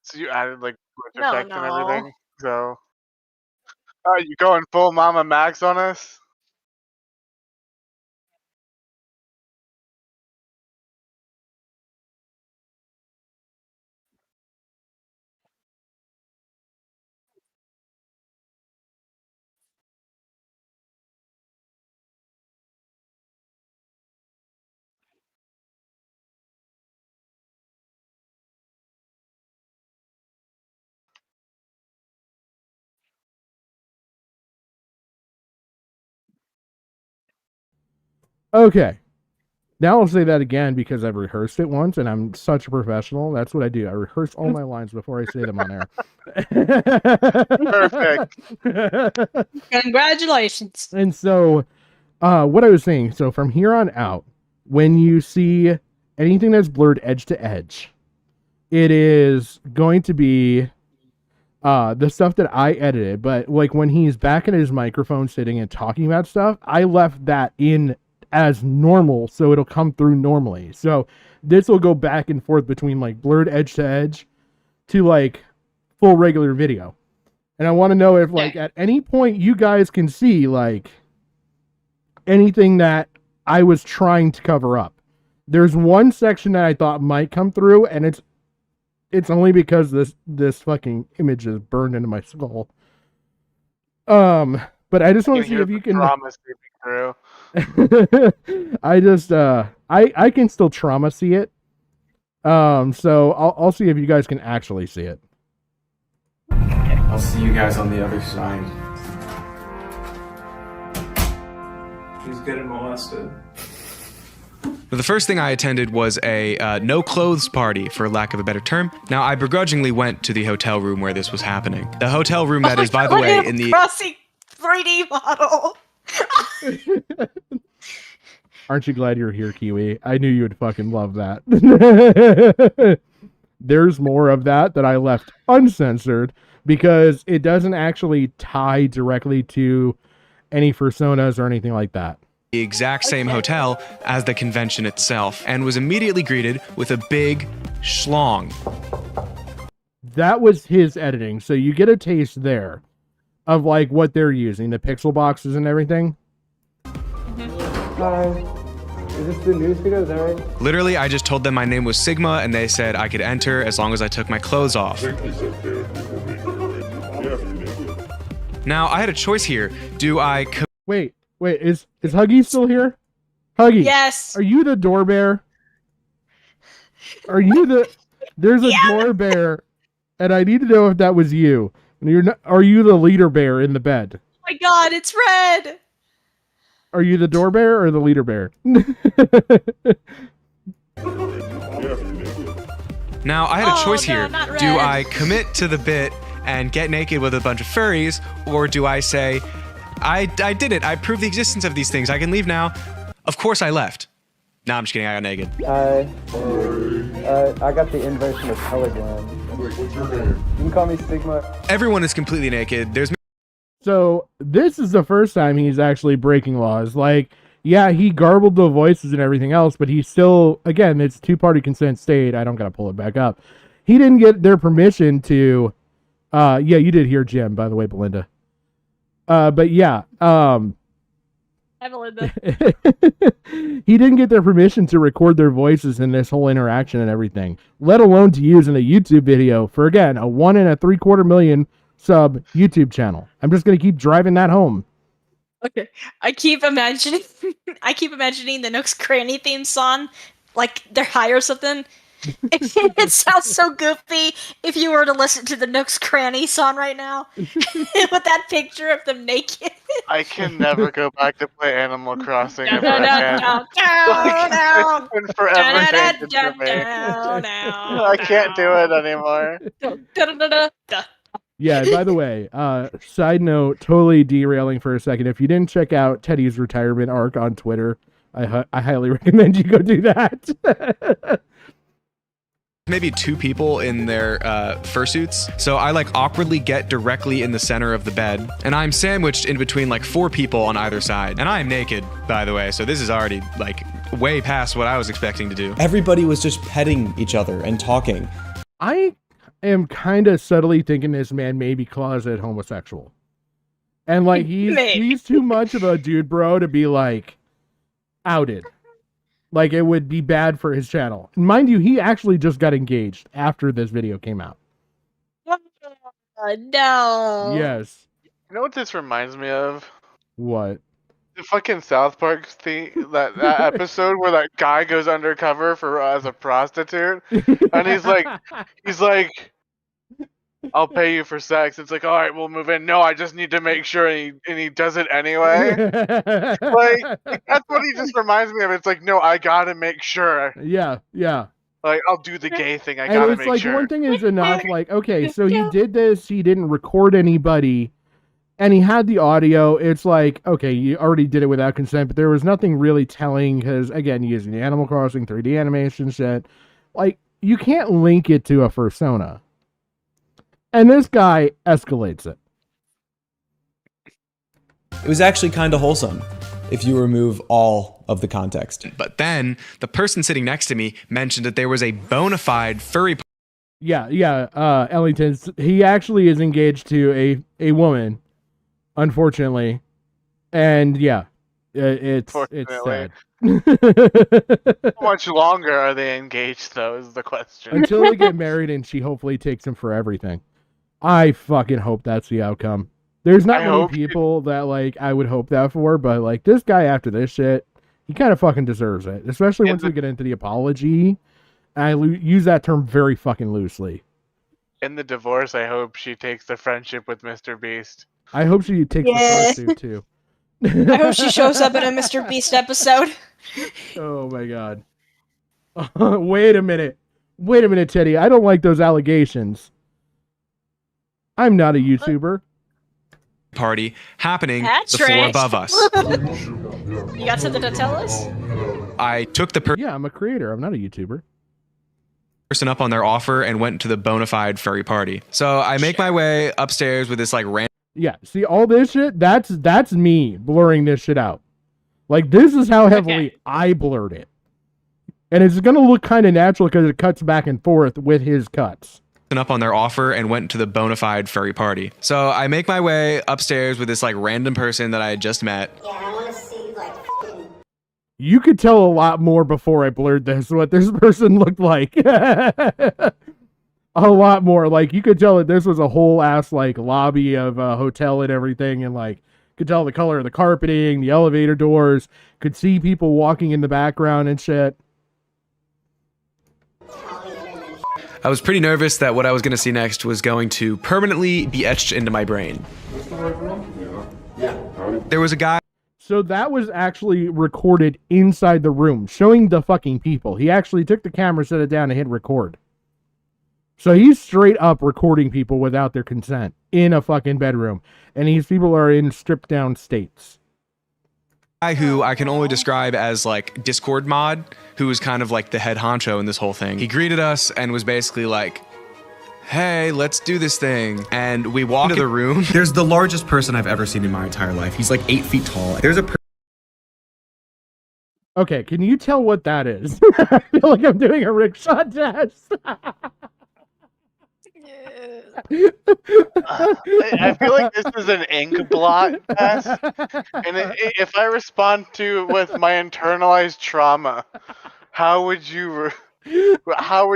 Speaker 6: So you added like voice
Speaker 5: No,
Speaker 6: effects and
Speaker 5: no.
Speaker 6: everything. So, you going full Mama Max on us?
Speaker 4: Okay. Now I'll say that again because I've rehearsed it once and I'm such a professional. That's what I do. I rehearse all my lines before I say them on air.
Speaker 6: Perfect.
Speaker 5: Congratulations.
Speaker 4: And so, what I was saying, so from here on out, when you see anything that's blurred edge to edge, it is going to be the stuff that I edited. But like when he's back in his microphone sitting and talking about stuff, I left that in as normal, so it'll come through normally. So this will go back and forth between like blurred edge to edge to like full regular video. And I want to know if like at any point you guys can see like anything that I was trying to cover up. There's one section that I thought might come through, and it's only because this fucking image is burned into my skull. But I just want to see if you can.
Speaker 6: Trauma seeping through.
Speaker 4: I can still trauma see it. So I'll see if you guys can actually see it.
Speaker 12: I'll see you guys on the other side.
Speaker 3: He's getting molested.
Speaker 8: The first thing I attended was a no clothes party, for lack of a better term. Now, I begrudgingly went to the hotel room where this was happening. The hotel room that is, by the way, in the
Speaker 5: 3D model.
Speaker 4: Aren't you glad you're here, Kiwi? I knew you would fucking love that. There's more of that I left uncensored because it doesn't actually tie directly to any personas or anything like that.
Speaker 8: The exact same hotel as the convention itself, and was immediately greeted with a big schlong.
Speaker 4: That was his editing, so you get a taste there of like what they're using, the pixel boxes and everything.
Speaker 20: Hi. Is this the news video? Is that right?
Speaker 8: Literally, I just told them my name was Sigma, and they said I could enter as long as I took my clothes off. Now, I had a choice here. Do I...
Speaker 4: Wait, is Huggy still here? Huggy.
Speaker 5: Yes.
Speaker 4: Are you the door bear? Are you the... There's a door bear, and I need to know if that was you. Are you the leader bear in the bed?
Speaker 5: Oh my god, it's red!
Speaker 4: Are you the door bear or the leader bear?
Speaker 8: Now, I had a choice
Speaker 5: no,
Speaker 8: here.
Speaker 5: not red.
Speaker 8: Do I commit to the bit and get naked with a bunch of furries, or do I say, I did it, I proved the existence of these things, I can leave now? Of course I left. No, I'm just kidding, I got naked.
Speaker 20: I got the inversion of Telegram. Wait, what's your name? You can call me Sigma.
Speaker 8: Everyone is completely naked. There's...
Speaker 4: So, this is the first time he's actually breaking laws. Like, yeah, he garbled the voices and everything else, but he still, again, it's two-party consent state. I don't gotta pull it back up. He didn't get their permission to, yeah, you did hear Jim, by the way, Belinda. But yeah,
Speaker 5: Hi, Belinda.
Speaker 4: he didn't get their permission to record their voices in this whole interaction and everything, let alone to use in a YouTube video for, again, a 1 3/4 million sub YouTube channel. I'm just going to keep driving that home.
Speaker 5: Okay. I keep imagining the Nook's Cranny theme song, like they're high or something. It sounds so goofy if you were to listen to the Nook's Cranny song right now. With that picture of them naked.
Speaker 6: I can never go back to play Animal Crossing ever
Speaker 5: Down,
Speaker 6: again.
Speaker 5: down, down, down,
Speaker 6: It's been forever taken
Speaker 5: down,
Speaker 6: from me.
Speaker 5: down,
Speaker 6: I can't do it anymore.
Speaker 4: Yeah, by the way, side note, totally derailing for a second. If you didn't check out Teddy's retirement arc on Twitter, I highly recommend you go do that.
Speaker 8: Maybe 2 people in their fursuits, so I like awkwardly get directly in the center of the bed, and I'm sandwiched in between like 4 people on either side, and I am naked, by the way, so this is already like way past what I was expecting to do.
Speaker 12: Everybody was just petting each other and talking.
Speaker 4: I am kind of subtly thinking this man may be closet homosexual, and like he's too much of a dude bro to be like outed. Like, it would be bad for his channel. And mind you, he actually just got engaged after this video came out.
Speaker 5: No.
Speaker 4: Yes.
Speaker 6: You know what this reminds me of?
Speaker 4: What?
Speaker 6: The fucking South Park thing, that episode where that guy goes undercover as a prostitute, and he's like, I'll pay you for sex. It's like, all right, we'll move in. No, I just need to make sure, and he does it anyway. like that's what he just reminds me of. It's like, no, I gotta make sure.
Speaker 4: Yeah.
Speaker 6: Like, I'll do the gay thing. I
Speaker 4: And
Speaker 6: gotta
Speaker 4: it's
Speaker 6: make
Speaker 4: like
Speaker 6: sure.
Speaker 4: one thing is enough. Like, okay, so he did this. He didn't record anybody, and he had the audio. It's like, okay, you already did it without consent, but there was nothing really telling because, again, using the Animal Crossing 3D animation shit, like you can't link it to a fursona. And this guy escalates it.
Speaker 12: It was actually kind of wholesome.
Speaker 8: if you remove all of the context. But then the person sitting next to me mentioned that there was a bona fide furry.
Speaker 4: Yeah, Ellington, he actually is engaged to a woman, unfortunately. And yeah, it's sad.
Speaker 6: How much longer are they engaged, though, is the question.
Speaker 4: Until they get married and she hopefully takes him for everything. I fucking hope that's the outcome. There's not many people that, like, I would hope that for, but, like, this guy after this shit, he kind of fucking deserves it. Especially once we get into the apology. I use that term very fucking loosely.
Speaker 6: In the divorce, I hope she takes the friendship with Mr. Beast.
Speaker 4: I hope she takes the fursuit, too.
Speaker 5: I hope she shows up in a Mr. Beast episode.
Speaker 4: Oh my god. Wait a minute. Wait a minute, Teddy. I don't like those allegations. I'm not a YouTuber.
Speaker 8: Party happening
Speaker 5: That's
Speaker 8: the floor
Speaker 5: right.
Speaker 8: above us.
Speaker 5: You got something to tell us?
Speaker 8: I took the
Speaker 4: Yeah, I'm a creator. I'm not a YouTuber.
Speaker 8: person up on their offer and went to the bona fide furry party. So I make my way upstairs with this like random.
Speaker 4: Yeah, see all this shit? That's me blurring this shit out. Like, this is how heavily I blurred it. And it's gonna look kind of natural because it cuts back and forth with his cuts.
Speaker 8: Up on their offer and went to the bona fide furry party. So I make my way upstairs with this like random person that I had just met.
Speaker 2: Yeah, I want to see, like,
Speaker 4: You could tell a lot more before I blurred this, what this person looked like. A lot more. Like, you could tell that this was a whole ass, like, lobby of a hotel and everything, and, like, could tell the color of the carpeting, the elevator doors, could see people walking in the background and shit.
Speaker 8: I was pretty nervous that what I was going to see next was going to permanently be etched into my brain. There was a guy.
Speaker 4: So that was actually recorded inside the room, showing the fucking people. He actually took the camera, set it down, and hit record. So he's straight up recording people without their consent in a fucking bedroom. And these people are in stripped down states.
Speaker 8: Guy who I can only describe as like Discord mod, who was kind of like the head honcho in this whole thing. He greeted us and was basically like, hey, let's do this thing. And we walk into the room. There's the largest person I've ever seen in my entire life. He's like 8 feet tall. There's a
Speaker 4: Okay, can you tell what that is? I feel like I'm doing a rickshaw test.
Speaker 6: I feel like this is an ink blot test, and if I respond to with my internalized trauma, how would you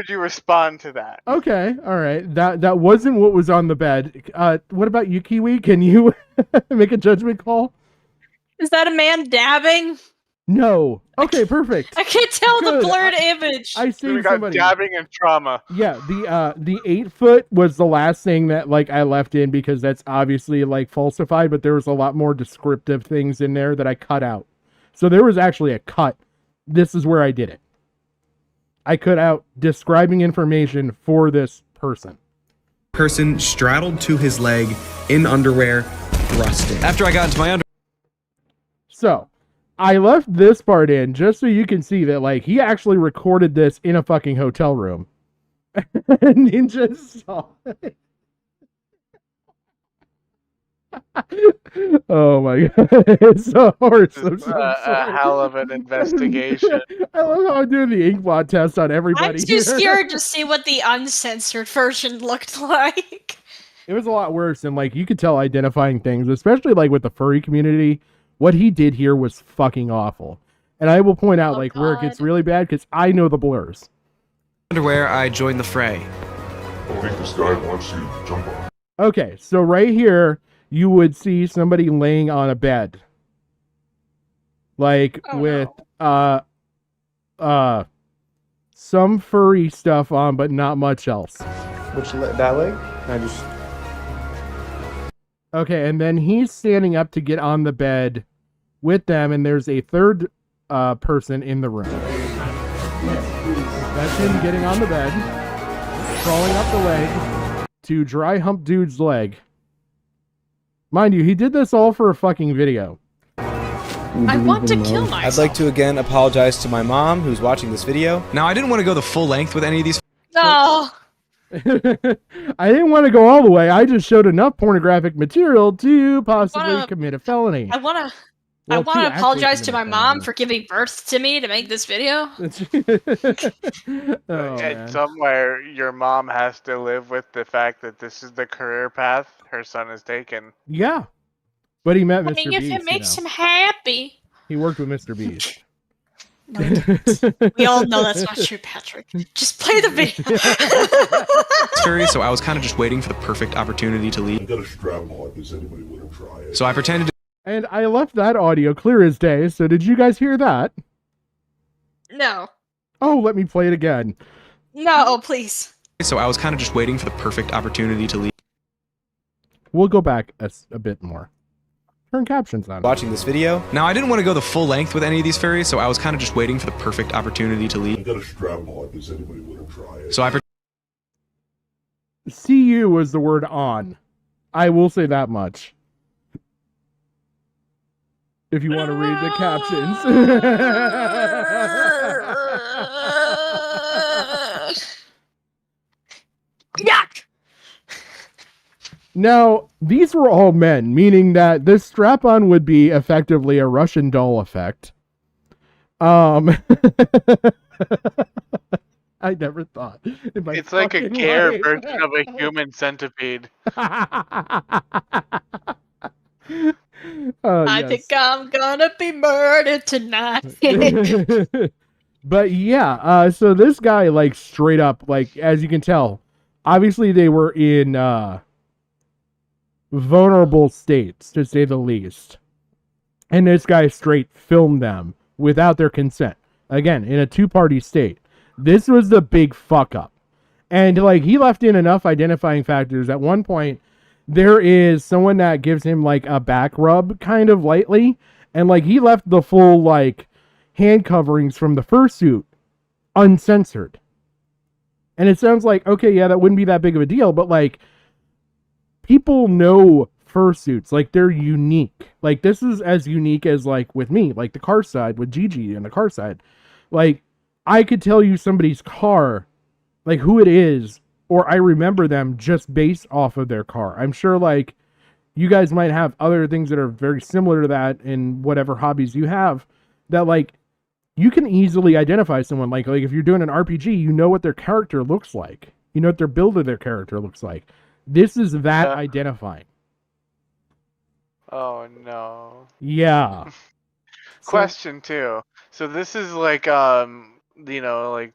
Speaker 6: respond to that?
Speaker 4: Okay, all right. That wasn't what was on the bed. What about you, Kiwi? Can you make a judgment call?
Speaker 5: Is that a man dabbing?
Speaker 4: No. Okay, perfect.
Speaker 5: I can't tell
Speaker 4: Good.
Speaker 5: the blurred image.
Speaker 4: I
Speaker 6: We
Speaker 4: see
Speaker 6: got
Speaker 4: somebody.
Speaker 6: dabbing and trauma.
Speaker 4: Yeah, the 8 foot was the last thing that like I left in because that's obviously like falsified, but there was a lot more descriptive things in there that I cut out. So there was actually a cut. This is where I did it. I cut out describing information for this person.
Speaker 8: person straddled to his leg in underwear, thrusting. After I got into my underwear.
Speaker 4: So I left this part in just so you can see that, like, he actually recorded this in a fucking hotel room. And Ninja saw it. Oh my god. It's so horse. I'm so
Speaker 6: A hell of an investigation.
Speaker 4: I love how I'm doing the inkblot test on everybody.
Speaker 5: I'm too scared to see what the uncensored version looked like.
Speaker 4: It was a lot worse, and like you could tell identifying things, especially like with the furry community. What he did here was fucking awful. And I will point out where it gets really bad because I know the blurs.
Speaker 8: Underwear, I joined the fray.
Speaker 7: I think this guy wants you to jump on.
Speaker 4: Okay, so right here you would see somebody laying on a bed. Like with some furry stuff on, but not much else.
Speaker 20: That leg? I just...
Speaker 4: Okay, and then he's standing up to get on the bed with them, and there's a third person in the room. That's him getting on the bed, crawling up the leg to dry hump dude's leg. Mind you, he did this all for a fucking video.
Speaker 5: I want to kill myself.
Speaker 12: I'd like to again apologize to my mom who's watching this video.
Speaker 8: Now, I didn't want to go the full length with any of these.
Speaker 5: No.
Speaker 4: I didn't want to go all the way. I just showed enough pornographic material to possibly commit a felony.
Speaker 5: I I
Speaker 4: Well,
Speaker 5: want
Speaker 4: two
Speaker 5: to apologize
Speaker 4: actually
Speaker 5: to my mom for giving birth to me to make this video.
Speaker 4: Oh,
Speaker 6: And
Speaker 4: man.
Speaker 6: somewhere your mom has to live with the fact that this is the career path her son has taken.
Speaker 4: Yeah. But he met
Speaker 5: I
Speaker 4: Mr.
Speaker 5: mean, if
Speaker 4: Beast,
Speaker 5: it makes
Speaker 4: you know.
Speaker 5: him happy.
Speaker 4: He worked with Mr. Beast.
Speaker 5: No, he didn't. We all know that's not true, Patrick. Just play the video.
Speaker 8: Furry, so I was kind of just waiting for the perfect opportunity to leave.
Speaker 7: I got a strap on. Does anybody want to try it?
Speaker 8: So I pretended to.
Speaker 4: And I left that audio clear as day, so did you guys hear that?
Speaker 5: No.
Speaker 4: Oh, let me play it again.
Speaker 5: No, please.
Speaker 8: So I was kind of just waiting for the perfect opportunity to leave.
Speaker 4: We'll go back a bit more. Turn captions on.
Speaker 8: Watching this video. Now, I didn't want to go the full length with any of these furries, so I was kind of just waiting for the perfect opportunity to leave.
Speaker 7: I got a strap on. Does anybody want to try it?
Speaker 8: So I
Speaker 4: CU was the word on. I will say that much. If you want to read the captions.
Speaker 5: Yuck!
Speaker 4: Now, these were all men, meaning that this strap-on would be effectively a Russian doll effect. I never thought.
Speaker 6: It's like a care version of a human centipede.
Speaker 5: I think I'm gonna be murdered tonight.
Speaker 4: But yeah, so this guy, like, straight up, like, as you can tell, obviously they were in vulnerable states, to say the least. And this guy straight filmed them without their consent. Again, in a two-party state. This was the big fuck-up. And, like, he left in enough identifying factors. At one point, there is someone that gives him, like, a back rub, kind of lightly. And, like, he left the full, like, hand coverings from the fursuit uncensored. And it sounds like, okay, yeah, that wouldn't be that big of a deal, but, like, people know fursuits. Like, they're unique. Like, this is as unique as, like, with me, like, the car side, with Gigi and the car side. Like, I could tell you somebody's car, like, who it is, or I remember them just based off of their car. I'm sure, like, you guys might have other things that are very similar to that in whatever hobbies you have, that, like, you can easily identify someone. Like if you're doing an RPG, you know what their character looks like. You know what their build of their character looks like. This is that identifying.
Speaker 6: Oh no.
Speaker 4: Yeah.
Speaker 6: Question 2. So this is like you know, like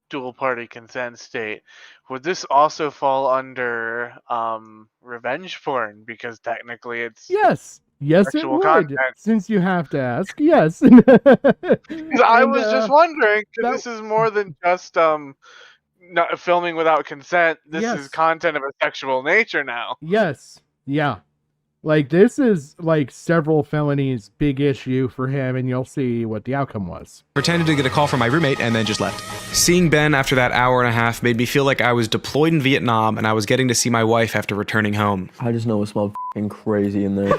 Speaker 6: dual party consent state. Would this also fall under revenge porn? Because technically it's
Speaker 4: yes. Yes, it
Speaker 6: sexual
Speaker 4: would.
Speaker 6: content.
Speaker 4: Since you have to ask, yes.
Speaker 6: I was just wondering, because this is more than just not filming without consent. This is content of a sexual nature now.
Speaker 4: Yes. Yeah. Like, this is, like, several felonies, big issue for him, and you'll see what the outcome was.
Speaker 8: Pretended to get a call from my roommate and then just left. Seeing Ben after that hour and a half made me feel like I was deployed in Vietnam and I was getting to see my wife after returning home.
Speaker 9: I just know it smelled f***ing crazy in there.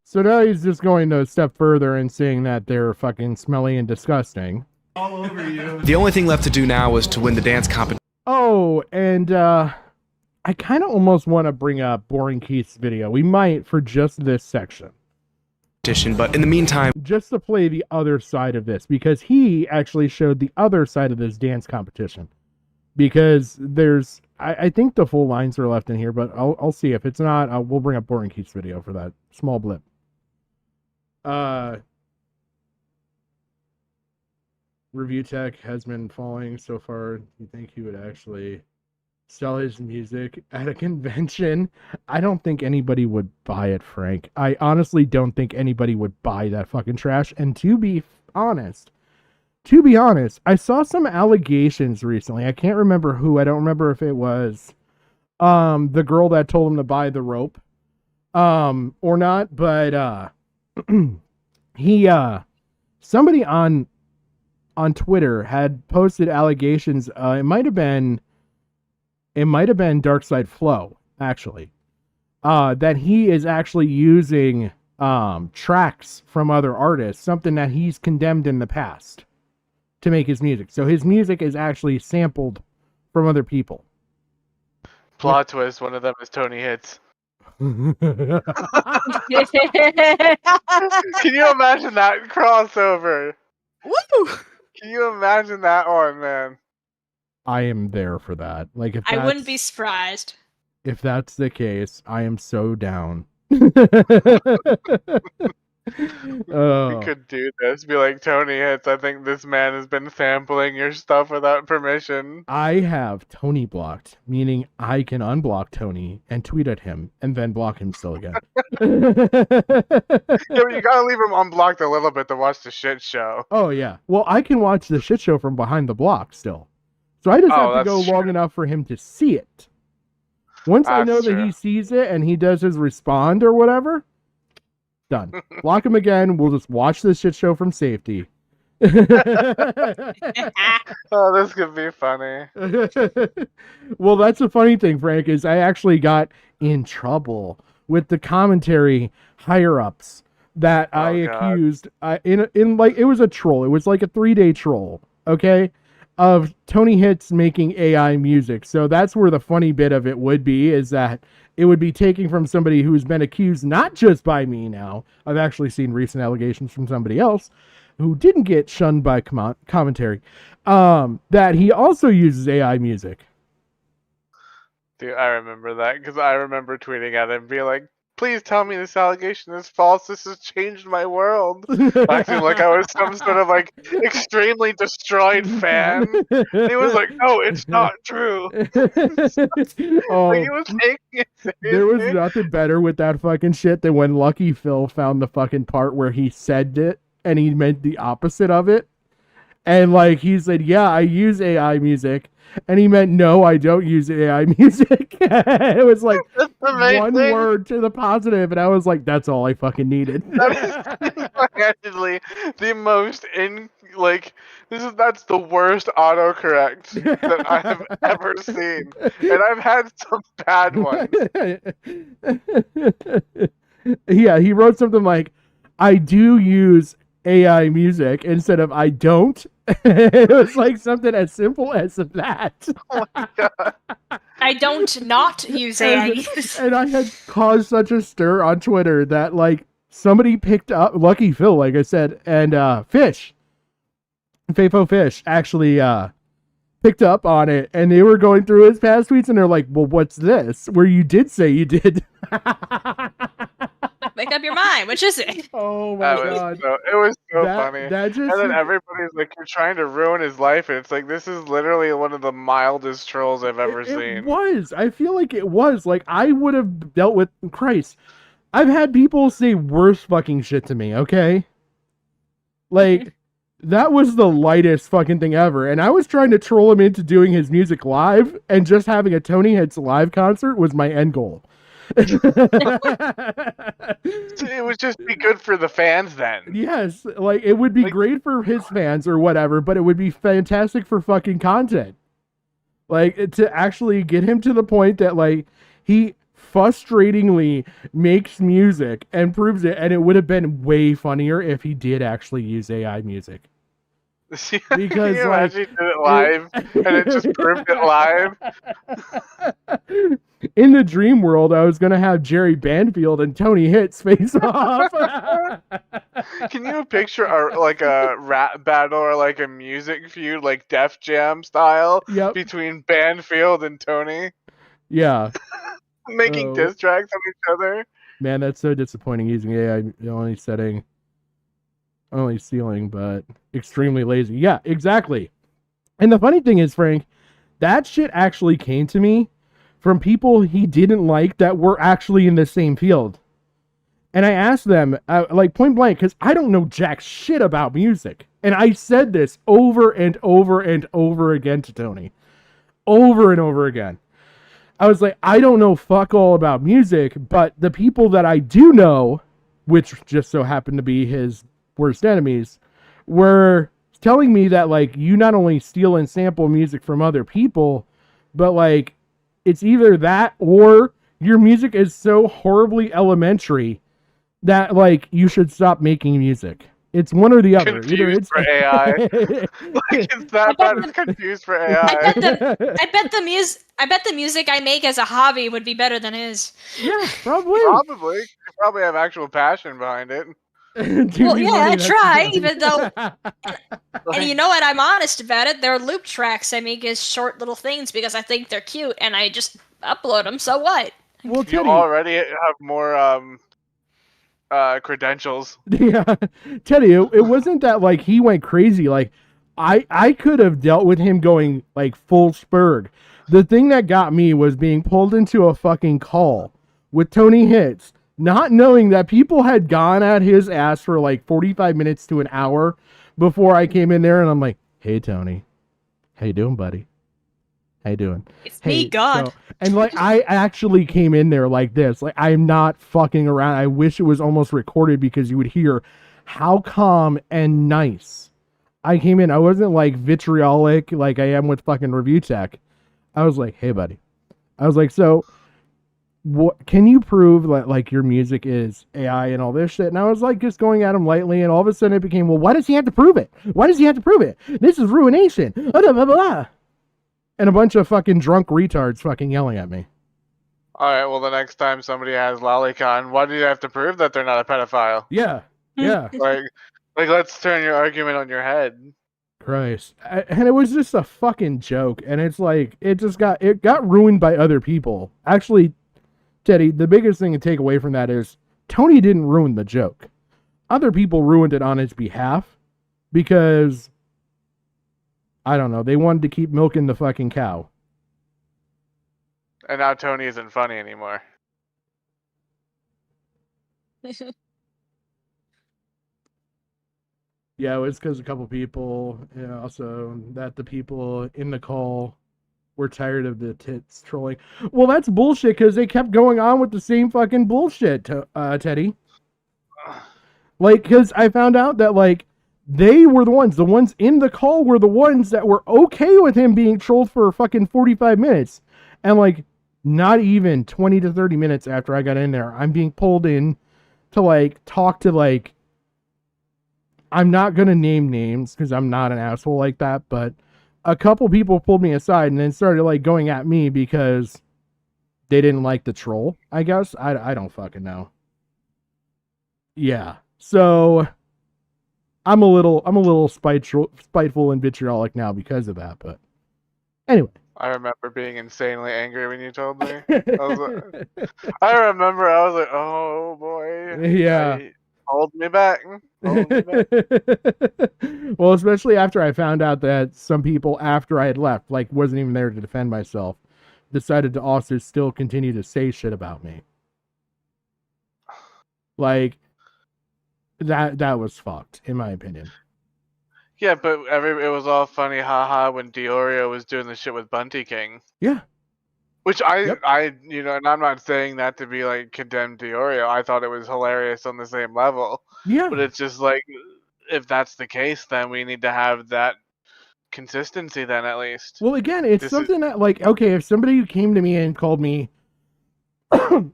Speaker 4: So now he's just going to a step further and saying that they're fucking smelly and disgusting.
Speaker 1: All over you.
Speaker 8: The only thing left to do now was to win the dance competition.
Speaker 4: Oh, and I kind of almost want to bring up Boring Keith's video. We might for just this section.
Speaker 8: But in the meantime,
Speaker 4: just to play the other side of this, because he actually showed the other side of this dance competition. Because there's, I think the full lines are left in here, but I'll see. If it's not, we'll bring up Boring Keith's video for that small blip. Review Tech has been falling so far. You think he would actually sell his music at a convention? I don't think anybody would buy it, Frank. I honestly don't think anybody would buy that fucking trash. And to be honest, I saw some allegations recently. I can't remember who. I don't remember if it was the girl that told him to buy the rope or not, but somebody on Twitter had posted allegations. It might have been Darkside Flow, actually, that he is actually using tracks from other artists, something that he's condemned in the past, to make his music. So his music is actually sampled from other people.
Speaker 6: Plot twist, one of them is Tony Hits. Can you imagine that crossover?
Speaker 5: Woo!
Speaker 6: Can you imagine that one, man?
Speaker 4: I am there for that. Like, if
Speaker 5: I
Speaker 4: that's,
Speaker 5: wouldn't be surprised.
Speaker 4: if that's the case, I am so down.
Speaker 6: We could do this. Be like, Tony Hits, I think this man has been sampling your stuff without permission.
Speaker 4: I have Tony blocked, meaning I can unblock Tony and tweet at him and then block him still again.
Speaker 6: Yeah, but you gotta leave him unblocked a little bit to watch the shit show.
Speaker 4: Oh, yeah. Well, I can watch the shit show from behind the block still. So I just have to go long enough for him to see it. Once I know that he sees it and he does his respond or whatever, done. Block him again. We'll just watch this shit show from safety.
Speaker 6: Oh, this could be funny.
Speaker 4: Well, that's the funny thing, Frank, is I actually got in trouble with the commentary higher-ups that I accused in like, it was a troll. It was like a 3-day troll, okay, of Tony Hits making AI music. So that's where the funny bit of it would be, is that it would be taking from somebody who's been accused, not just by me now. I've actually seen recent allegations from somebody else who didn't get shunned by commentary, that he also uses AI music.
Speaker 6: Dude, I remember that because I remember tweeting at him, being like, "Please tell me this allegation is false. This has changed my world." Acting like I was some sort of like extremely destroyed fan. And he was like, "No, it's not true."
Speaker 4: Oh,
Speaker 6: Like, he was taking it
Speaker 4: there was
Speaker 6: seriously.
Speaker 4: nothing better with that fucking shit than when Lucky Phil found the fucking part where he said it and he meant the opposite of it. And like he said, "Yeah, I use AI music." And he meant, "No, I don't use AI music." It was like one word to the positive, and I was like, "That's all I fucking needed."
Speaker 6: Actually, the most that's the worst autocorrect that I have ever seen, and I've had some bad ones.
Speaker 4: Yeah, he wrote something like, "I do use AI music" instead of "I don't." It was like something as simple as that.
Speaker 6: Oh my god.
Speaker 5: I don't not use AI.
Speaker 4: And I had caused such a stir on Twitter that like somebody picked up Lucky Phil, like I said, and Fish, Fafo Fish, actually picked up on it, and they were going through his past tweets, and they're like, "Well, what's this? Where you did say you did."
Speaker 5: Make up your mind. Which is it?
Speaker 4: Oh my god.
Speaker 6: It was so funny.
Speaker 4: That just,
Speaker 6: and then everybody's like, "You're trying to ruin his life," and it's like, this is literally one of the mildest trolls I've ever seen.
Speaker 4: It was. I feel like it was. Like, I would have dealt with Christ. I've had people say worse fucking shit to me, okay? Like, that was the lightest fucking thing ever. And I was trying to troll him into doing his music live, and just having a Tony Hits live concert was my end goal.
Speaker 6: It would just be good for the fans then.
Speaker 4: Yes, like it would be great for his fans or whatever, but it would be fantastic for fucking content. Like, to actually get him to the point that like he frustratingly makes music and proves it, and it would have been way funnier if he did actually use AI music.
Speaker 6: Because
Speaker 4: Because,
Speaker 6: you
Speaker 4: like,
Speaker 6: imagine he did it live and it just proved it live?
Speaker 4: In the dream world, I was gonna have Jerry Banfield and Tony Hits face off.
Speaker 6: Can you picture a rap battle or like a music feud, like Def Jam style, between Banfield and Tony?
Speaker 4: Yeah.
Speaker 6: Making diss tracks on each other?
Speaker 4: Man, that's so disappointing using AI only ceiling, but extremely lazy. Yeah, exactly. And the funny thing is, Frank, that shit actually came to me from people he didn't like that were actually in the same field. And I asked them, like point blank, because I don't know jack shit about music. And I said this over and over and over again to Tony. Over and over again. I was like, I don't know fuck all about music, but the people that I do know, which just so happened to be his worst enemies, were telling me that like you not only steal and sample music from other people, but like it's either that or your music is so horribly elementary that like you should stop making music. It's one or the other. Either
Speaker 6: Confused
Speaker 4: it's
Speaker 6: for AI. Like it's that bad. It's confused for AI.
Speaker 5: I bet the music I make as a hobby would be better than his.
Speaker 4: Yeah, probably.
Speaker 6: Probably. You probably have actual passion behind it.
Speaker 5: Well, yeah, I try, even though. And you know what? I'm honest about it. They're loop tracks I make as short little things because I think they're cute, and I just upload them. So what?
Speaker 4: Well,
Speaker 6: you already have more credentials.
Speaker 4: Yeah, Teddy, it wasn't that like he went crazy. Like I could have dealt with him going like full spurg. The thing that got me was being pulled into a fucking call with Tony Hits, not knowing that people had gone at his ass for like 45 minutes to an hour before I came in there, and I'm like, "Hey Tony, how you doing, buddy? How you doing?"
Speaker 5: It's me, God.
Speaker 4: And like I actually came in there like this. Like I'm not fucking around. I wish it was almost recorded because you would hear how calm and nice I came in. I wasn't like vitriolic like I am with fucking Review Tech. I was like, "Hey buddy." I was like, "So what can you prove that like your music is AI and all this shit?" And I was like just going at him lightly, and all of a sudden it became, "Well, why does he have to prove it? Why does he have to prove it? This is ruination." Blah, blah, blah, blah. And a bunch of fucking drunk retards fucking yelling at me.
Speaker 6: Alright, well the next time somebody has lolicon, why do you have to prove that they're not a pedophile?
Speaker 4: Yeah. Yeah.
Speaker 6: like let's turn your argument on your head.
Speaker 4: Christ. And it was just a fucking joke. And it's like, it got ruined by other people. Actually, Teddy, the biggest thing to take away from that is Tony didn't ruin the joke. Other people ruined it on his behalf because, I don't know, they wanted to keep milking the fucking cow.
Speaker 6: And now Tony isn't funny anymore.
Speaker 4: Yeah, it was because a couple people, also that the people in the call were tired of the tits trolling. Well, that's bullshit because they kept going on with the same fucking bullshit, Teddy. Like, because I found out that, like, they were the ones in the call were the ones that were okay with him being trolled for fucking 45 minutes. And, like, not even 20 to 30 minutes after I got in there, I'm being pulled in to, like, talk to, like, I'm not going to name names because I'm not an asshole like that, but a couple people pulled me aside and then started, like, going at me because they didn't like the troll, I guess. I don't fucking know. Yeah. So I'm a little spiteful and vitriolic now because of that, but anyway.
Speaker 6: I remember being insanely angry when you told me. I remember I was like, oh boy.
Speaker 4: Yeah.
Speaker 6: Hold me back. Hold me back.
Speaker 4: Well, especially after I found out that some people after I had left, like, wasn't even there to defend myself, decided to also still continue to say shit about me. Like, that was fucked, in my opinion.
Speaker 6: Yeah, but it was all funny, haha, when Diorio was doing the shit with Bunty King.
Speaker 4: Yeah.
Speaker 6: Which I, you know, and I'm not saying that to be like condemn Diorio. I thought it was hilarious on the same level.
Speaker 4: Yeah.
Speaker 6: But it's just like, if that's the case, then we need to have that consistency then at least.
Speaker 4: Well, again, it's something that, like, okay, if somebody came to me and called me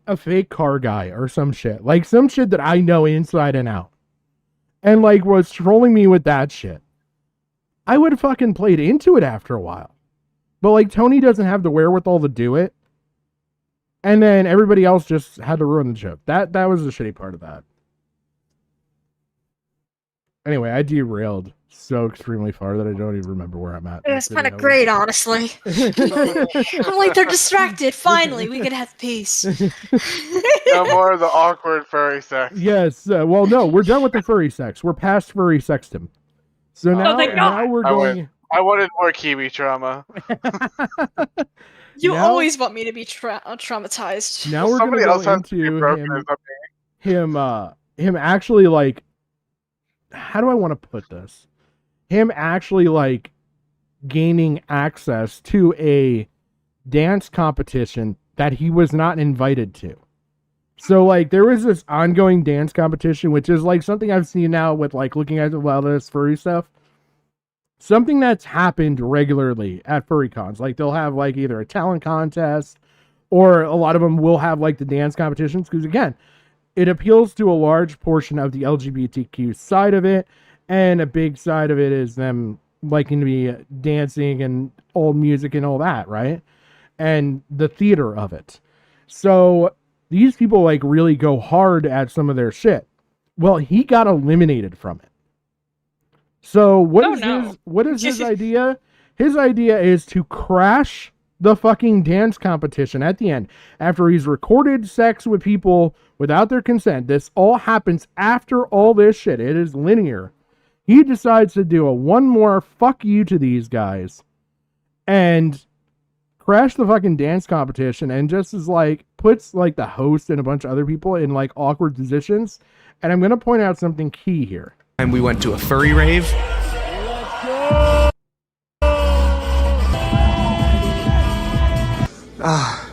Speaker 4: a fake car guy or some shit, like some shit that I know inside and out, and, like, was trolling me with that shit, I would have fucking played into it after a while. But, like, Tony doesn't have the wherewithal to do it. And then everybody else just had to ruin the joke. That was the shitty part of that. Anyway, I derailed so extremely far that I don't even remember where I'm at.
Speaker 5: It's kind of great, honestly. I'm like, they're distracted. Finally, we can have peace.
Speaker 6: No more of the awkward furry sex.
Speaker 4: Yes. Well, no, we're done with the furry sex. We're past furry sexdom. So now we're going...
Speaker 6: I wanted more Kiwi trauma.
Speaker 5: You always want me to be traumatized.
Speaker 4: Now we're going to go into him actually, like, how do I want to put this? Him actually, like, gaining access to a dance competition that he was not invited to. So, like, there was this ongoing dance competition, which is, like, something I've seen now with, like, looking at a lot of this furry stuff. Something that's happened regularly at furry cons. Like, they'll have, like, either a talent contest or a lot of them will have, like, the dance competitions. Because, again, it appeals to a large portion of the LGBTQ side of it, and a big side of it is them liking to be dancing and old music and all that, right? And the theater of it. So these people like really go hard at some of their shit. Well, he got eliminated from it. So what is his idea? His idea is to crash the fucking dance competition at the end after he's recorded sex with people without their consent. This all happens after all this shit. It is linear. He decides to do a one more fuck you to these guys and crash the fucking dance competition, and just is like puts like the host and a bunch of other people in like awkward positions. And I'm going to point out something key here.
Speaker 8: And we went to a furry rave.
Speaker 4: I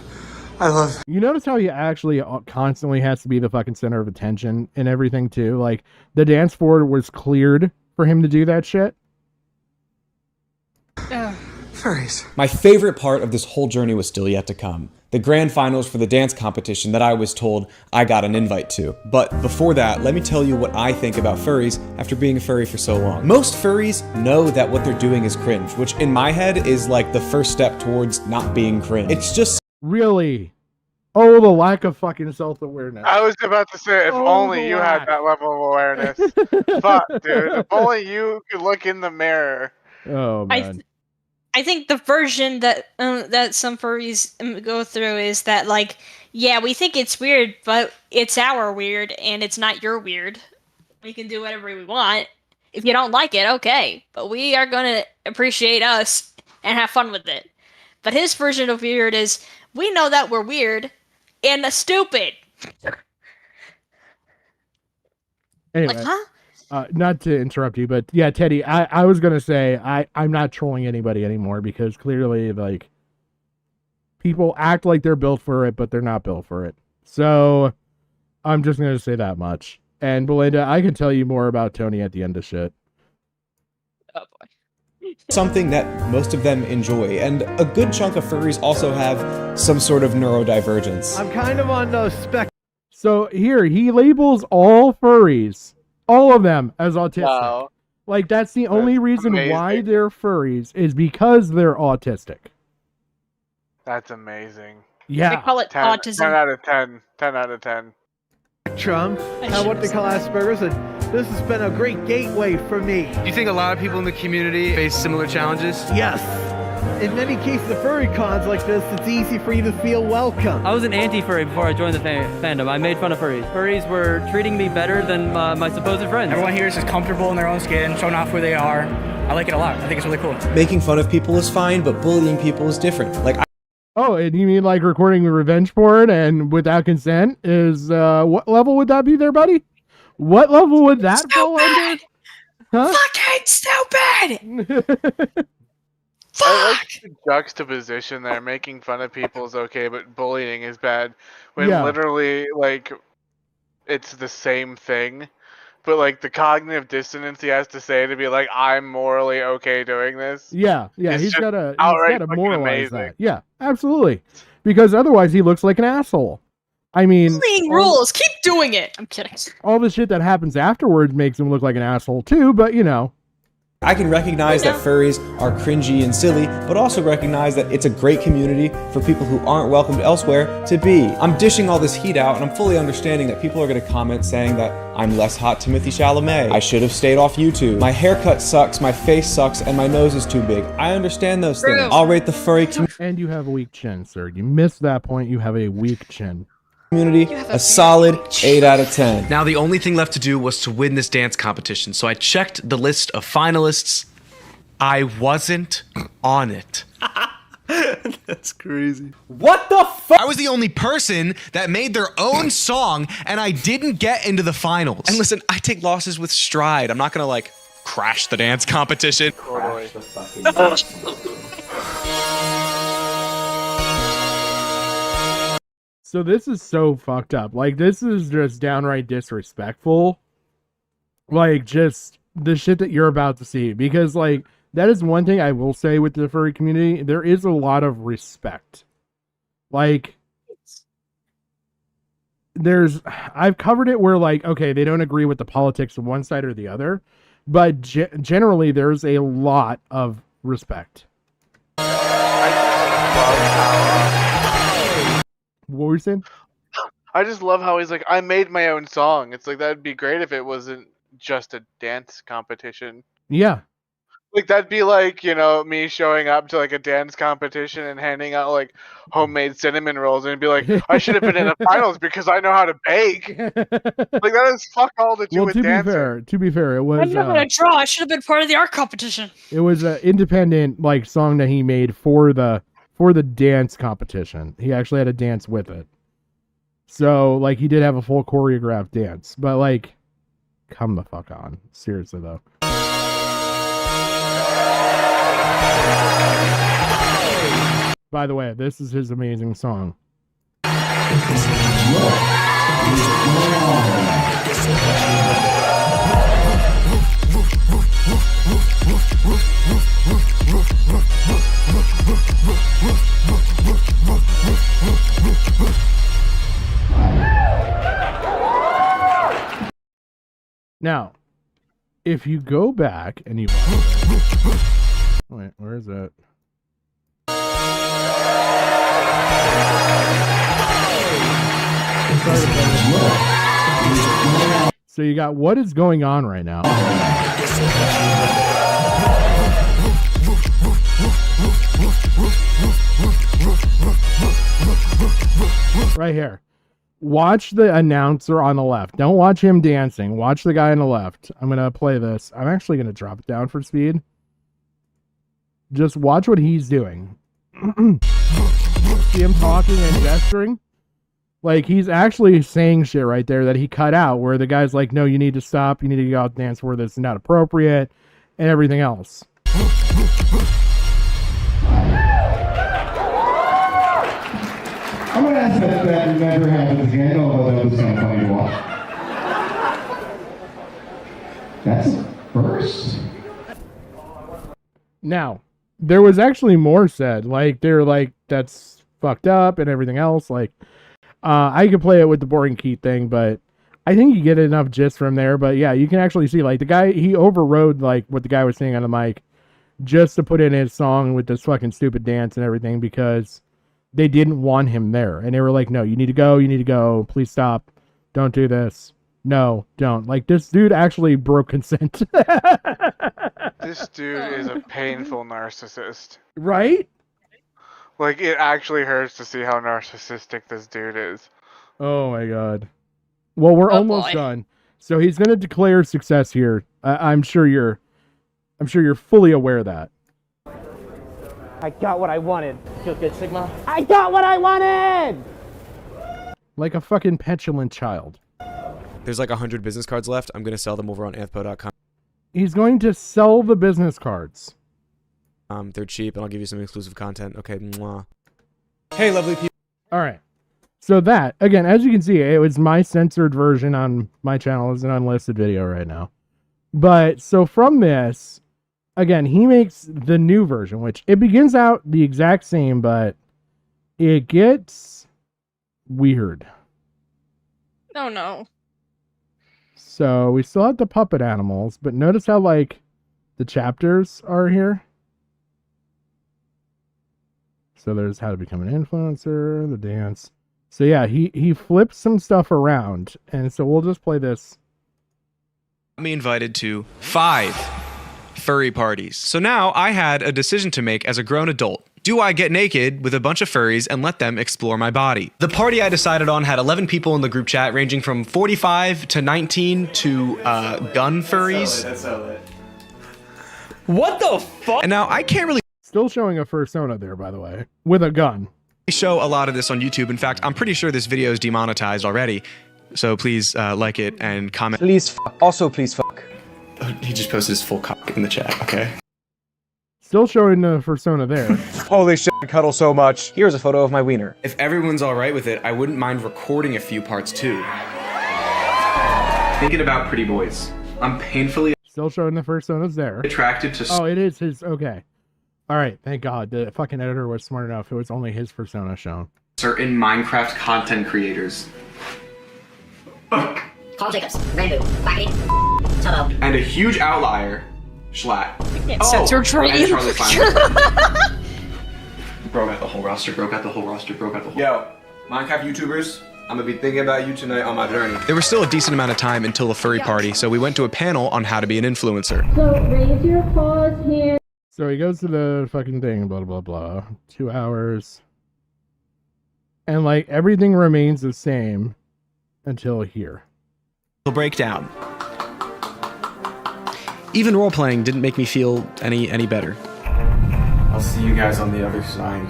Speaker 4: love. You notice how he actually constantly has to be the fucking center of attention and everything too. Like the dance floor was cleared for him to do that shit.
Speaker 8: Furries. My favorite part of this whole journey was still yet to come. The grand finals for the dance competition that I was told I got an invite to. But before that, let me tell you what I think about furries after being a furry for so long. Most furries know that what they're doing is cringe, which in my head is like the first step towards not being cringe. It's just...
Speaker 4: Really? Oh, the lack of fucking self-awareness.
Speaker 6: I was about to say, if only you had that level of awareness. Fuck, dude. If only you could look in the mirror.
Speaker 4: Oh, man.
Speaker 5: I think the version that that some furries go through is that, like, yeah, we think it's weird, but it's our weird, and it's not your weird. We can do whatever we want. If you don't like it, okay. But we are going to appreciate us and have fun with it. But his version of weird is, we know that we're weird and stupid.
Speaker 4: Anyway.
Speaker 5: Like, huh?
Speaker 4: Not to interrupt you, but yeah, Teddy, I was going to say, I'm not trolling anybody anymore because clearly, like, people act like they're built for it, but they're not built for it. So, I'm just going to say that much. And Belinda, I can tell you more about Tony at the end of shit.
Speaker 5: Oh, boy.
Speaker 8: Something that most of them enjoy, and a good chunk of furries also have some sort of neurodivergence.
Speaker 16: I'm kind of on the spec.
Speaker 4: So, here, he labels all furries, all of them, as autistic.
Speaker 6: Wow.
Speaker 4: Like, that's the only reason why they're furries is because they're autistic.
Speaker 6: That's amazing.
Speaker 4: Yeah.
Speaker 5: They call it
Speaker 6: 10,
Speaker 5: autism.
Speaker 6: 10 out of 10. 10 out of 10.
Speaker 16: Spectrum, and what they call Asperger's, and this has been a great gateway for me.
Speaker 12: Do you think a lot of people in the community face similar challenges?
Speaker 16: Yes. In many cases of furry cons like this, it's easy for you to feel welcome.
Speaker 11: I was an anti-furry before I joined the fandom. I made fun of furries. Furries were treating me better than my supposed friends.
Speaker 13: Everyone here is just comfortable in their own skin, showing off who they are. I like it a lot. I think it's really cool.
Speaker 8: Making fun of people is fine, but bullying people is different. Like,
Speaker 4: Oh, and you mean like recording revenge porn and without consent is, what level would that be there, buddy? What level would that fall under? Huh?
Speaker 5: Fucking stupid!
Speaker 6: I like the juxtaposition there. Making fun of people is okay, but bullying is bad. When
Speaker 4: Yeah.
Speaker 6: literally, like, it's the same thing. But, like, the cognitive dissonance he has to say to be like, I'm morally okay doing this.
Speaker 4: Yeah,
Speaker 6: It's
Speaker 4: he's
Speaker 6: just
Speaker 4: gotta
Speaker 6: outright fucking
Speaker 4: moralize
Speaker 6: amazing.
Speaker 4: that. Yeah, absolutely. Because otherwise he looks like an asshole. I mean,
Speaker 5: Bullying rules. Keep doing it. I'm kidding.
Speaker 4: all the shit that happens afterwards makes him look like an asshole too, but you know.
Speaker 8: I can recognize that furries are cringy and silly, but also recognize that it's a great community for people who aren't welcomed elsewhere to be. I'm dishing all this heat out, and I'm fully understanding that people are going to comment saying that I'm less hot Timothy Chalamet. I should have stayed off YouTube. My haircut sucks, my face sucks, and my nose is too big. I understand those things. I'll rate the furry
Speaker 4: And you have a weak chin, sir. You missed that point. You have a weak chin.
Speaker 8: community a solid 8 out of 10. Now the only thing left to do was to win this dance competition, so I checked the list of finalists. I wasn't on it. That's crazy. What the fuck? I was the only person that made their own song, and I didn't get into the finals. And listen, I take losses with stride. I'm not gonna like crash the dance competition.
Speaker 4: So this is so fucked up. Like, this is just downright disrespectful. Like, just the shit that you're about to see. Because, like, that is one thing I will say with the furry community. There is a lot of respect. Like, I've covered it where like, okay, they don't agree with the politics of one side or the other, but generally there's a lot of respect. What were you saying?
Speaker 6: I just love how he's like, I made my own song. It's like, that'd be great if it wasn't just a dance competition.
Speaker 4: Yeah.
Speaker 6: Like, that'd be like, you know, me showing up to like a dance competition and handing out like homemade cinnamon rolls and be like, I should have been in the finals because I know how to bake. Like, that has fuck all to do
Speaker 4: Well,
Speaker 6: with
Speaker 4: to
Speaker 6: dancing.
Speaker 4: be fair, it
Speaker 5: I
Speaker 4: was
Speaker 5: didn't know how to draw. I should have been part of the art competition.
Speaker 4: it was an independent like song that he made for the dance competition. He actually had a dance with it. So like he did have a full choreographed dance, but like, come the fuck on, seriously though. By the way, this is his amazing song. Now, if you go back and you wait, where is it? So you got what is going on right now. Right here. Watch the announcer on the left. Don't watch him dancing. Watch the guy on the left. I'm going to play this. I'm actually going to drop it down for speed. Just watch what he's doing. See him talking and gesturing? Like, he's actually saying shit right there that he cut out, where the guy's like, no, you need to stop. You need to go out and dance where this is not appropriate, and everything else.
Speaker 15: I'm going to ask that never happens again, although that was kind of funny to watch. That's a first.
Speaker 4: Now, there was actually more said. Like, they're like, that's fucked up and everything else. Like, I could play it with the boring key thing, but I think you get enough gist from there. But yeah, you can actually see, like, the guy, he overrode, like, what the guy was saying on the mic just to put in his song with this fucking stupid dance and everything because they didn't want him there. And they were like, no, you need to go. Please stop. Don't do this. No, don't. Like, this dude actually broke consent.
Speaker 6: This dude is a painful narcissist.
Speaker 4: Right?
Speaker 6: Like, it actually hurts to see how narcissistic this dude is.
Speaker 4: Oh my god. Well, we're almost done. So he's going to declare success here. I'm sure you're fully aware of that.
Speaker 18: I got what I wanted. Feel good, Sigma? I got what I wanted!
Speaker 4: Like a fucking petulant child.
Speaker 12: There's like 100 business cards left. I'm going to sell them over on anthpo.com.
Speaker 4: He's going to sell the business cards.
Speaker 12: They're cheap, and I'll give you some exclusive content. Okay, mwah. Hey, lovely people.
Speaker 4: All right. So that, again, as you can see, it was my censored version on my channel. It's an unlisted video right now. But, so from this, again, he makes the new version, which it begins out the exact same, but it gets weird.
Speaker 5: Oh, no.
Speaker 4: So we still have the puppet animals, but notice how, like, the chapters are here. So there's how to become an influencer, the dance. So yeah, he flips some stuff around, and so we'll just play this.
Speaker 8: Me invited to 5 furry parties. So now I had a decision to make as a grown adult. Do I get naked with a bunch of furries and let them explore my body? The party I decided on had 11 people in the group chat, ranging from 45 to 19 to gun furries.
Speaker 3: That's so lit.
Speaker 8: What the fuck? And now I can't really
Speaker 4: Still showing a fursona there, by the way, with a gun.
Speaker 8: show a lot of this on YouTube. In fact, I'm pretty sure this video is demonetized already. So please like it and comment.
Speaker 18: Please fuck. Also, please fuck.
Speaker 8: He just posted his full cock in the chat, okay?
Speaker 4: Still showing the fursona there.
Speaker 18: Holy shit, I cuddle so much. Here's a photo of my wiener.
Speaker 12: If everyone's alright with it, I wouldn't mind recording a few parts too. Thinking about pretty boys. I'm painfully
Speaker 4: Still showing the fursonas there.
Speaker 8: attracted to
Speaker 4: Oh, it is his. Okay. All right. Thank God. The fucking editor was smart enough. It was only his persona shown.
Speaker 8: certain Minecraft content creators.
Speaker 2: Paul Jacobs, Rambo, Quackity, Tubbo.
Speaker 12: And a huge outlier, Schlatt.
Speaker 5: Censor
Speaker 12: and
Speaker 5: training.
Speaker 12: Charlie Feynman. Broke out the whole roster, broke out the whole roster, broke out the whole... Yo, Minecraft YouTubers, I'm gonna be thinking about you tonight on my journey. There was still a decent amount of time until the furry party, so we went to a panel on how to be an influencer.
Speaker 17: So raise your paws here.
Speaker 4: So he goes to the fucking thing, blah, blah, blah. 2 hours. And, like, everything remains the same until here.
Speaker 8: The breakdown. Even role-playing didn't make me feel any better.
Speaker 12: I'll see you guys on the other side.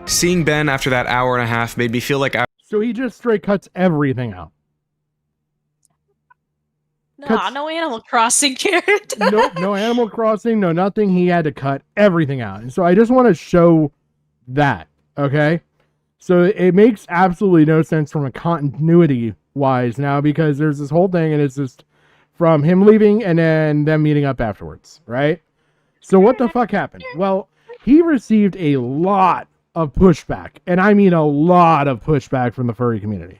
Speaker 8: Seeing Ben after that hour and a half made me feel like
Speaker 4: So he just straight cuts everything out.
Speaker 5: Nah, no Animal Crossing character.
Speaker 4: Nope, no Animal Crossing, no nothing. He had to cut everything out. And so I just want to show that, okay? So it makes absolutely no sense from a continuity wise now, because there's this whole thing and it's just from him leaving and then them meeting up afterwards, right? So what the fuck happened? Well, he received a lot of pushback, and I mean a lot of pushback from the furry community.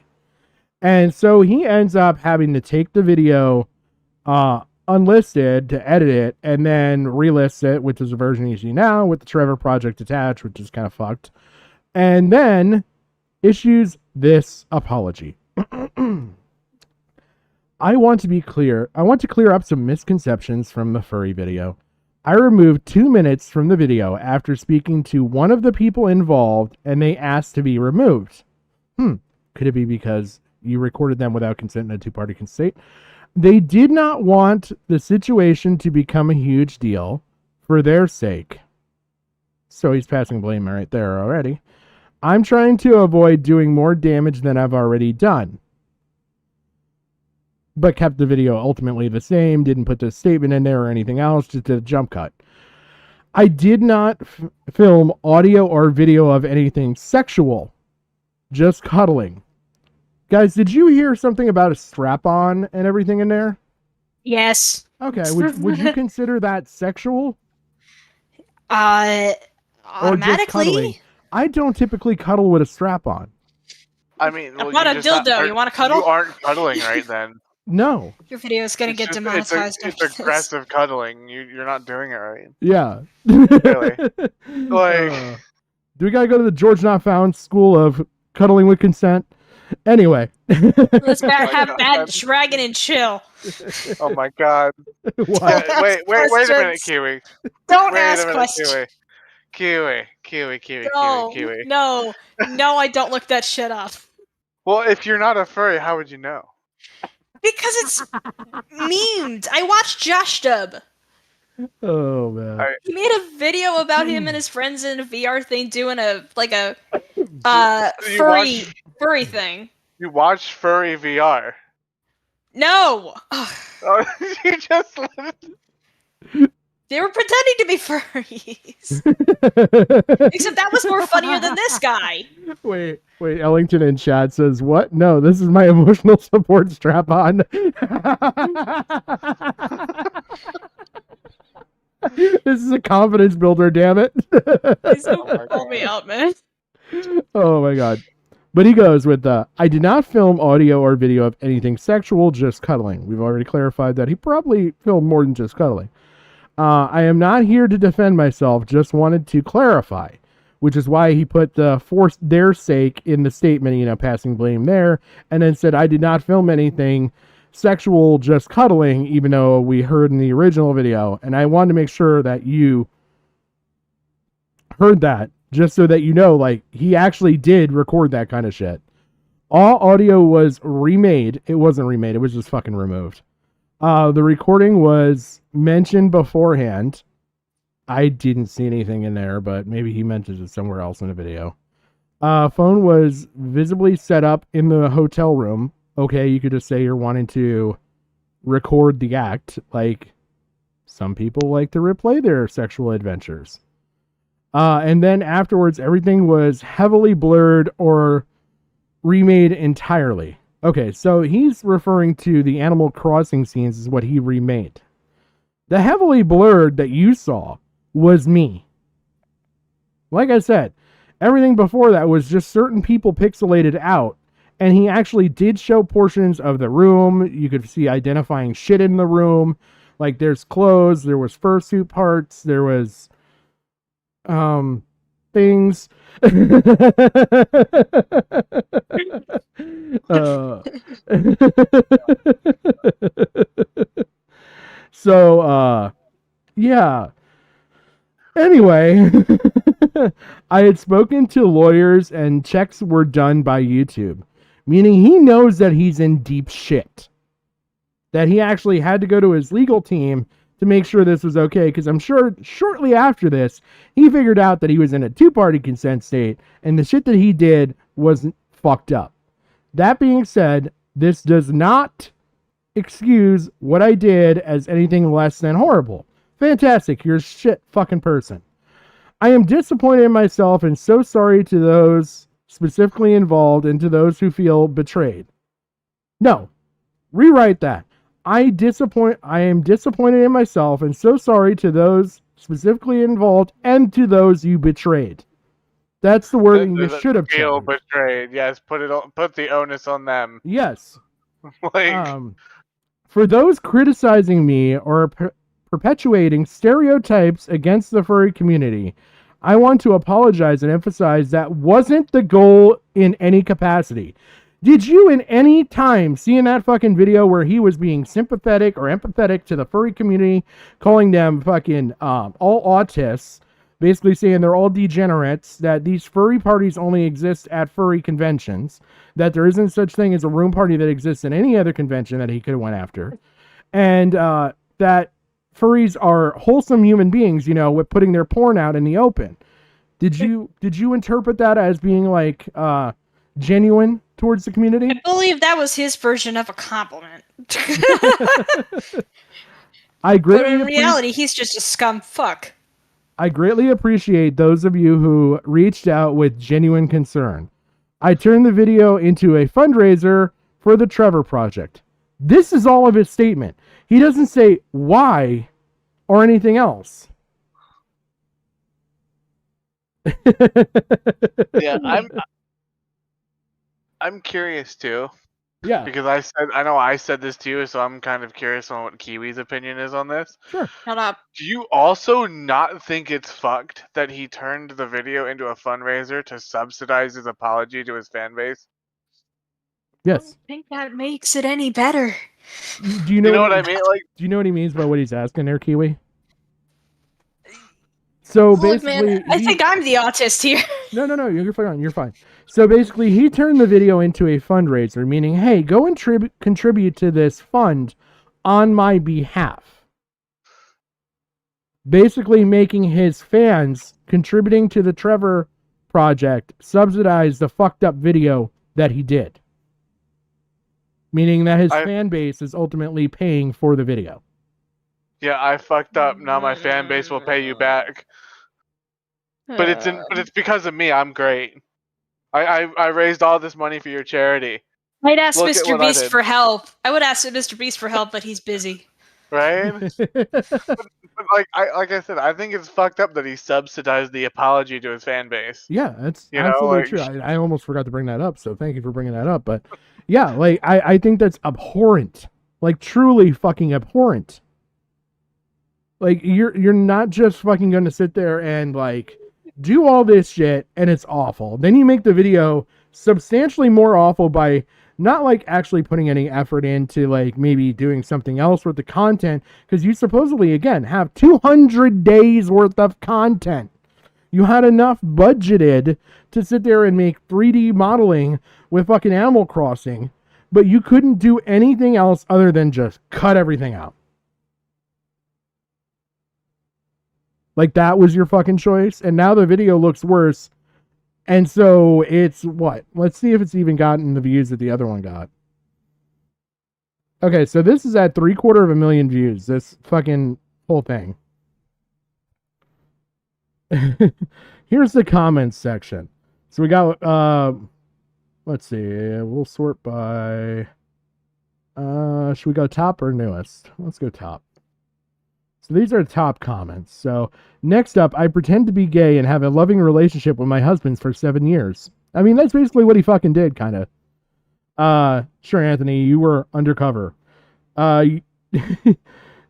Speaker 4: And so he ends up having to take the video unlisted to edit it and then relist it, which is a version you see now with the Trevor project attached, which is kind of fucked. And then issues this apology. I want to be clear. I want to clear up some misconceptions from the furry video. I removed 2 minutes from the video after speaking to one of the people involved and they asked to be removed. Could it be because you recorded them without consent in a two-party consent? They did not want the situation to become a huge deal for their sake. So he's passing blame right there already. I'm trying to avoid doing more damage than I've already done. But kept the video ultimately the same, didn't put the statement in there or anything else, just did a jump cut. I did not film audio or video of anything sexual, just cuddling. Guys, did you hear something about a strap-on and everything in there?
Speaker 5: Yes.
Speaker 4: Okay, would you consider that sexual?
Speaker 5: Automatically.
Speaker 4: I don't typically cuddle with a strap-on.
Speaker 6: I mean, well,
Speaker 5: What a dildo. You want to cuddle?
Speaker 6: You aren't cuddling right then.
Speaker 4: No.
Speaker 5: Your video is going to get demonetized.
Speaker 6: It's aggressive cuddling. You're not doing it right.
Speaker 4: Yeah.
Speaker 6: Really? Like,
Speaker 4: do we gotta go to the George Not Found School of Cuddling with Consent? Anyway.
Speaker 5: Let's have bad dragon and chill.
Speaker 6: oh my god. Wait a minute, Kiwi.
Speaker 5: Don't ask questions.
Speaker 6: Kiwi.
Speaker 5: No, I don't look that shit up.
Speaker 6: Well, if you're not a furry, how would you know?
Speaker 5: Because it's memed. I watched Josh Dub.
Speaker 4: Oh man.
Speaker 5: He made a video about him and his friends in a VR thing doing a furry thing.
Speaker 6: You watch Furry VR?
Speaker 5: No.
Speaker 6: Oh, you just
Speaker 5: They were pretending to be furries. Except that was more funnier than this guy.
Speaker 4: Wait, Ellington in chat says, what? No, this is my emotional support strap on. This is a confidence builder, damn it.
Speaker 5: Please don't call me out, man.
Speaker 4: Oh my god. But he goes with I did not film audio or video of anything sexual, just cuddling. We've already clarified that he probably filmed more than just cuddling. I am not here to defend myself, just wanted to clarify, which is why he put the for their sake in the statement, passing blame there, and then said, I did not film anything sexual, just cuddling, even though we heard in the original video. And I wanted to make sure that you heard that, just so that you know, like, he actually did record that kind of shit. All audio was remade. It wasn't remade, it was just fucking removed. The recording was mentioned beforehand. I didn't see anything in there, but maybe he mentioned it somewhere else in the video. Phone was visibly set up in the hotel room. Okay, you could just say you're wanting to record the act. Like, some people like to replay their sexual adventures. And then afterwards, everything was heavily blurred or remade entirely. Okay, so he's referring to the Animal Crossing scenes is what he remade. The heavily blurred that you saw was me. Like I said, everything before that was just certain people pixelated out, And he actually did show portions of the room. You could see identifying shit in the room. Like there's clothes, there was fursuit parts, there was things. So yeah. Anyway, I had spoken to lawyers and checks were done by YouTube, meaning he knows that he's in deep shit. That he actually had to go to his legal team to make sure this was okay, because I'm sure shortly after this, he figured out that he was in a two-party consent state, and the shit that he did was fucked up. That being said, this does not excuse what I did as anything less than horrible. Fantastic, you're a shit fucking person. I am disappointed in myself and so sorry to those specifically involved and to those who feel betrayed. No, rewrite that. I am disappointed in myself and so sorry to those specifically involved and to those you betrayed. That's the wording you should have
Speaker 6: feel
Speaker 4: changed.
Speaker 6: betrayed. Yes, put the onus on them.
Speaker 4: Yes.
Speaker 6: Like,
Speaker 4: for those criticizing me or perpetuating stereotypes against the furry community, I want to apologize and emphasize that wasn't the goal in any capacity. Did you in any time see in that fucking video where he was being sympathetic or empathetic to the furry community, calling them fucking all autists, basically saying they're all degenerates, that these furry parties only exist at furry conventions, that there isn't such thing as a room party that exists in any other convention that he could have went after, and that furries are wholesome human beings, you know, with putting their porn out in the open. Did you interpret that as being like genuine towards the community?
Speaker 5: I believe that was his version of a compliment. But in reality, he's just a scum fuck.
Speaker 4: I greatly appreciate those of you who reached out with genuine concern. I turned the video into a fundraiser for the Trevor Project. This is all of his statement. He doesn't say why or anything else.
Speaker 6: yeah, I'm curious too.
Speaker 4: Yeah.
Speaker 6: Because I know I said this to you, so I'm kind of curious on what Kiwi's opinion is on this.
Speaker 4: Sure.
Speaker 5: Shut up.
Speaker 6: Do you also not think it's fucked that he turned the video into a fundraiser to subsidize his apology to his fan base?
Speaker 4: Yes.
Speaker 5: I think that makes it any better.
Speaker 4: Do you know
Speaker 6: what I mean? Like,
Speaker 4: do you know what he means by what he's asking there, Kiwi? So
Speaker 5: Look,
Speaker 4: basically,
Speaker 5: man, I think I'm the autist here.
Speaker 4: No, you're fine. You're fine. So basically, he turned the video into a fundraiser, meaning, hey, go and contribute to this fund on my behalf. Basically, making his fans contributing to the Trevor Project subsidize the fucked up video that he did. Meaning that his fan base is ultimately paying for the video.
Speaker 6: Yeah, I fucked up. Now my fan base will pay you back. But it's because of me. I'm great. I raised all this money for your charity.
Speaker 5: I'd ask
Speaker 6: Look at
Speaker 5: Mr.
Speaker 6: what I
Speaker 5: Beast
Speaker 6: did.
Speaker 5: for help. I would ask Mr. Beast for help, but he's busy.
Speaker 6: Right? but like I said, I think it's fucked up that he subsidized the apology to his fan base.
Speaker 4: Yeah, that's
Speaker 6: You know,
Speaker 4: absolutely
Speaker 6: like-
Speaker 4: true. I almost forgot to bring that up, so thank you for bringing that up. But yeah, like I think that's abhorrent. Like truly fucking abhorrent. Like you're not just fucking going to sit there and like do all this shit and it's awful. Then you make the video substantially more awful by not like actually putting any effort into like maybe doing something else with the content, because you supposedly again have 200 days worth of content. You had enough budgeted to sit there and make 3D modeling with fucking Animal Crossing, but you couldn't do anything else other than just cut everything out. Like that was your fucking choice, and now the video looks worse. And so it's what? Let's see if it's even gotten the views that the other one got. Okay, so this is at 750,000 views, this fucking whole thing. Here's the comments section. So we got let's see, we'll sort by should we go top or newest? Let's go top. So these are top comments. So next up, I pretend to be gay and have a loving relationship with my husband for 7 years. I mean, that's basically what he fucking did, kind of. Sure, Anthony, you were undercover.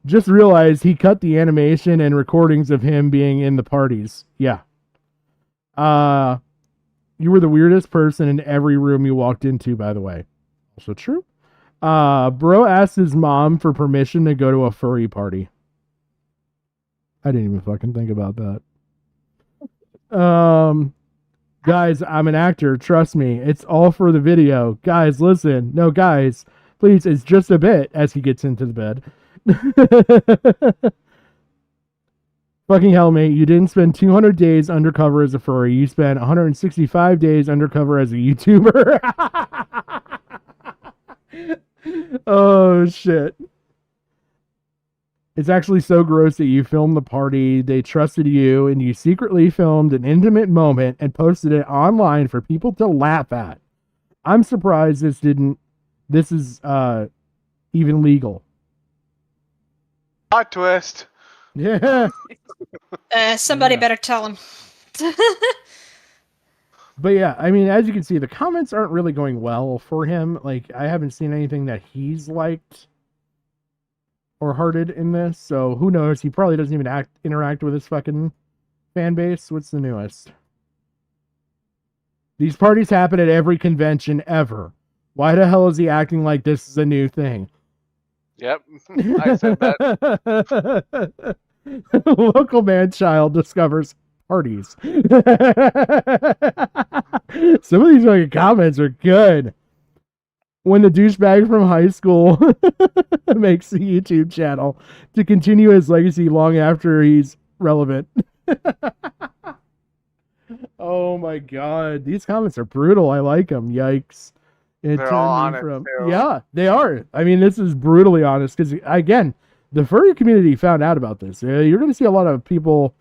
Speaker 4: Just realized he cut the animation and recordings of him being in the parties. Yeah. You were the weirdest person in every room you walked into, by the way. Also true. Bro asked his mom for permission to go to a furry party. I didn't even fucking think about that. Guys, I'm an actor. Trust me. It's all for the video. Guys, listen. No, guys, please. It's just a bit as he gets into the bed. Fucking hell, mate. You didn't spend 200 days undercover as a furry. You spent 165 days undercover as a YouTuber. Oh, shit. It's actually so gross that you filmed the party, they trusted you, and you secretly filmed an intimate moment and posted it online for people to laugh at. I'm surprised this is even legal.
Speaker 6: Plot twist.
Speaker 4: Yeah.
Speaker 5: Somebody better tell him.
Speaker 4: But yeah, I mean, as you can see, the comments aren't really going well for him. Like, I haven't seen anything that he's liked or hearted in this, so who knows? He probably doesn't even interact with his fucking fan base. What's the newest? These parties happen at every convention ever. Why the hell is he acting like this is a new thing?
Speaker 6: Yep, I said that.
Speaker 4: Local man child discovers parties. Some of these fucking comments are good. When the douchebag from high school makes a YouTube channel to continue his legacy long after he's relevant. Oh my god, these comments are brutal. I like them. Yikes.
Speaker 6: They're all honest, too.
Speaker 4: Yeah, they are. I mean, this is brutally honest because, again, the furry community found out about this. You're going to see a lot of people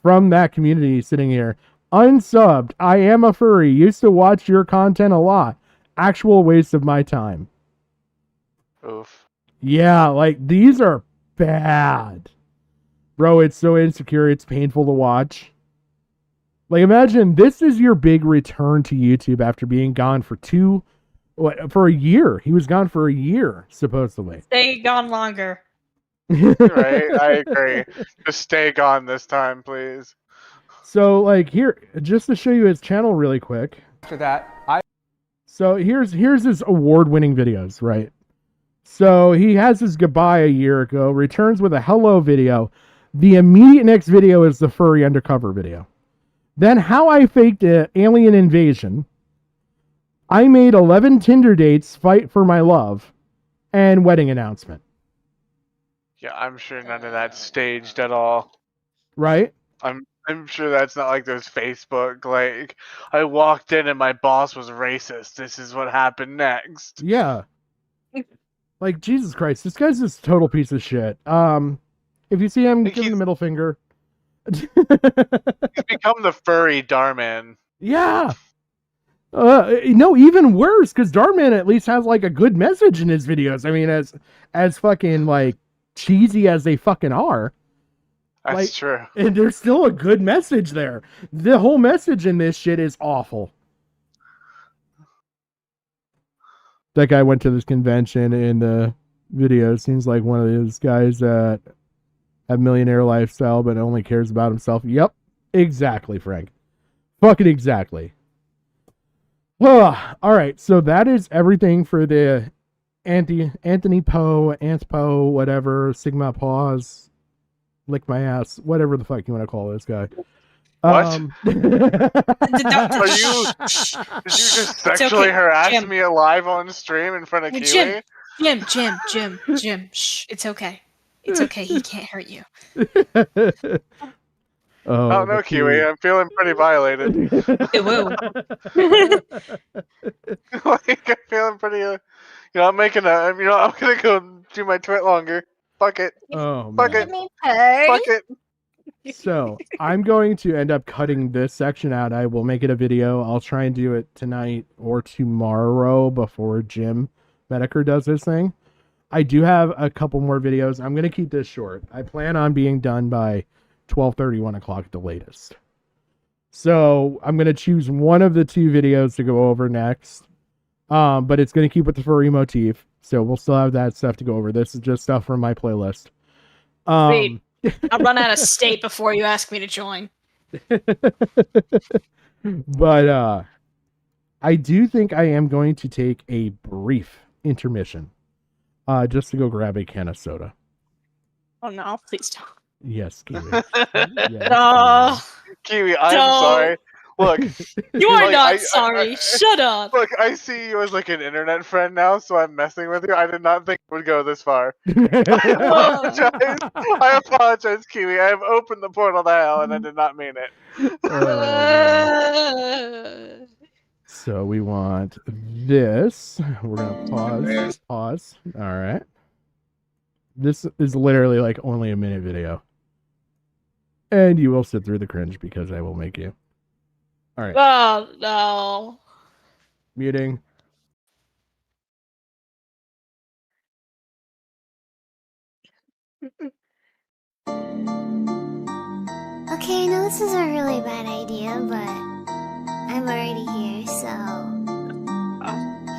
Speaker 4: from that community sitting here. Unsubbed. I am a furry. Used to watch your content a lot. Actual waste of my time.
Speaker 6: Oof.
Speaker 4: Yeah, like, these are bad. Bro, it's so insecure. It's painful to watch. Like, imagine this is your big return to YouTube after being gone for a year. He was gone for a year, supposedly.
Speaker 5: Stay gone longer.
Speaker 6: Right, I agree. Just stay gone this time, please.
Speaker 4: So, like, here, just to show you his channel really quick.
Speaker 18: After that,
Speaker 4: So here's his award-winning videos, right? So he has his goodbye a year ago, returns with a hello video. The immediate next video is the furry undercover video. Then how I faked an alien invasion. I made 11 Tinder dates, fight for my love, and wedding announcement.
Speaker 6: Yeah, I'm sure none of that's staged at all.
Speaker 4: Right?
Speaker 6: I'm sure that's not like those Facebook, like, I walked in and my boss was racist. This is what happened next.
Speaker 4: Yeah. Like, Jesus Christ, this guy's this total piece of shit. If you see him, give him the middle finger.
Speaker 6: He's become the furry Darman.
Speaker 4: Yeah. No, even worse, because Darman at least has, like, a good message in his videos. I mean, as fucking, like, cheesy as they fucking are.
Speaker 6: That's
Speaker 4: like,
Speaker 6: true.
Speaker 4: And there's still a good message there. The whole message in this shit is awful. That guy went to this convention in the video. Seems like one of those guys that have millionaire lifestyle but only cares about himself. Yep. Exactly, Frank. Fucking exactly. All right. So that is everything for the Anth Po, whatever, Sigma Paws. Lick my ass, whatever the fuck you want to call this guy.
Speaker 6: What? Did you just sexually harass me live on stream in front of Kiwi?
Speaker 5: Jim, shh, it's okay. It's okay, he can't hurt you.
Speaker 6: Oh no, Kiwi, I'm feeling pretty violated.
Speaker 5: It will.
Speaker 6: Like, I'm feeling pretty, I'm gonna go do my twit longer. Fuck it.
Speaker 4: Oh,
Speaker 6: fuck
Speaker 4: man.
Speaker 6: it. Fuck it.
Speaker 4: So I'm going to end up cutting this section out. I will make it a video. I'll try and do it tonight or tomorrow before Jim Medeker does his thing. I do have a couple more videos. I'm going to keep this short. I plan on being done by 12:30, 1 o'clock at the latest. So I'm going to choose one of the two videos to go over next. But it's going to keep with the furry motif. So we'll still have that stuff to go over. This is just stuff from my playlist.
Speaker 5: Sweet. I'll run out of state before you ask me to join.
Speaker 4: But I do think I am going to take a brief intermission just to go grab a can of soda.
Speaker 5: Oh no, please don't.
Speaker 4: Yes, Kiwi.
Speaker 6: Kiwi, I'm
Speaker 5: Don't.
Speaker 6: sorry. Look,
Speaker 5: You are
Speaker 6: like,
Speaker 5: not sorry. Shut up.
Speaker 6: Look, I see you as like an internet friend now, so I'm messing with you. I did not think it would go this far. I apologize, Kiwi. I have opened the portal to hell, and I did not mean it.
Speaker 4: So we want this. We're gonna pause. All right. This is literally like only a minute video. And you will sit through the cringe because I will make you. All right.
Speaker 5: Oh no.
Speaker 4: Muting.
Speaker 19: Okay, I know this is a really bad idea, but I'm already here, so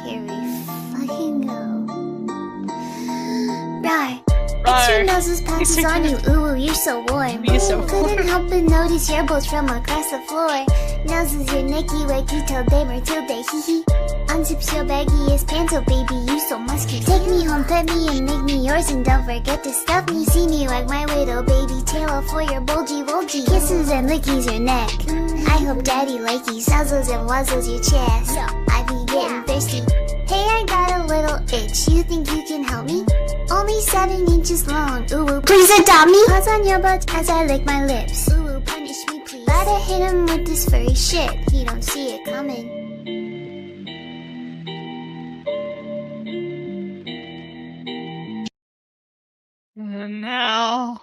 Speaker 19: here we fucking go. Rawr. It's your noses passes on you, ooh, you're so warm. Couldn't help but notice your bones from across the floor. Noses your necky, wakey till day or till day, hee hee. Unzips your baggiest pants, oh baby, you so musky. Take me home, pet me, and make me yours, and don't forget to stuff me. See me like my little baby tail for your bulgy. Kisses and lickies your neck. I hope daddy likey nuzzles and wuzzles your chest. I be getting thirsty. Hey, I got a little itch. You think you can help me? Only 7 inches long. Ooh, please adopt me. Pause on your butt as I lick my lips. Ooh, punish me, please. Gotta hit him with this furry shit. He don't see it coming.
Speaker 5: And now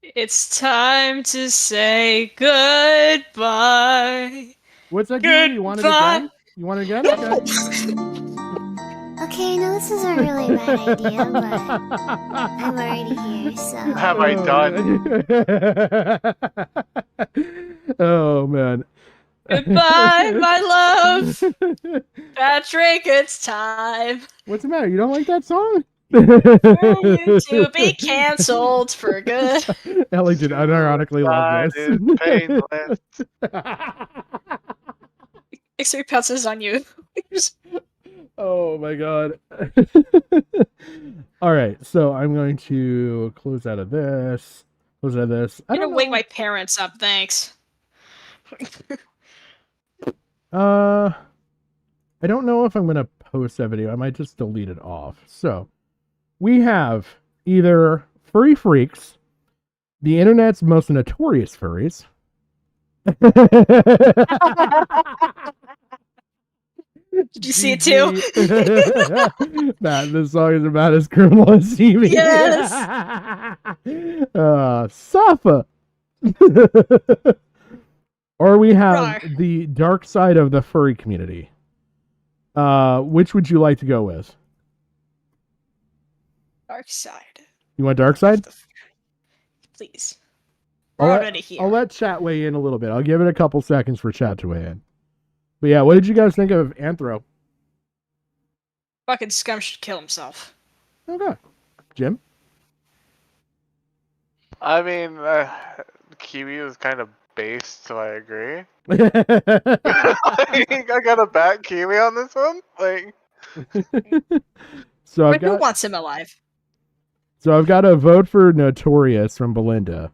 Speaker 5: it's time to say goodbye.
Speaker 4: What's that game? You want it again? You want it again? Okay.
Speaker 19: Okay, I know this is a really bad idea, but I'm already here, so...
Speaker 6: What have I done?
Speaker 4: Oh, man.
Speaker 5: Goodbye, my love. Patrick, it's time
Speaker 4: What's the matter? You don't like that song?
Speaker 5: for you to be cancelled for good.
Speaker 4: Ellington unironically loved this.
Speaker 6: Painless.
Speaker 5: X3 pounces on you.
Speaker 4: Oh my god. All right, so I'm going to close out of this.
Speaker 5: I'm gonna wake my parents up, thanks.
Speaker 4: I don't know if I'm going to post that video. I might just delete it off. So, we have either furry freaks, the internet's most notorious furries.
Speaker 5: Did you see it too?
Speaker 4: Matt, this song is about as criminal as TV.
Speaker 5: Yes.
Speaker 4: Safa. Or we have the dark side of the furry community. Which would you like to go with?
Speaker 5: Dark side.
Speaker 4: You want dark side?
Speaker 5: Please.
Speaker 4: I'll
Speaker 5: We're already here.
Speaker 4: I'll let chat weigh in a little bit. I'll give it a couple seconds for chat to weigh in. But yeah, what did you guys think of Anthro?
Speaker 5: Fucking scum should kill himself.
Speaker 4: Okay. Jim?
Speaker 6: I mean, Kiwi was kind of based, so I agree. I gotta back Kiwi on this one. Like,
Speaker 4: So
Speaker 5: But who wants him alive?
Speaker 4: So I've got a vote for Notorious from Belinda.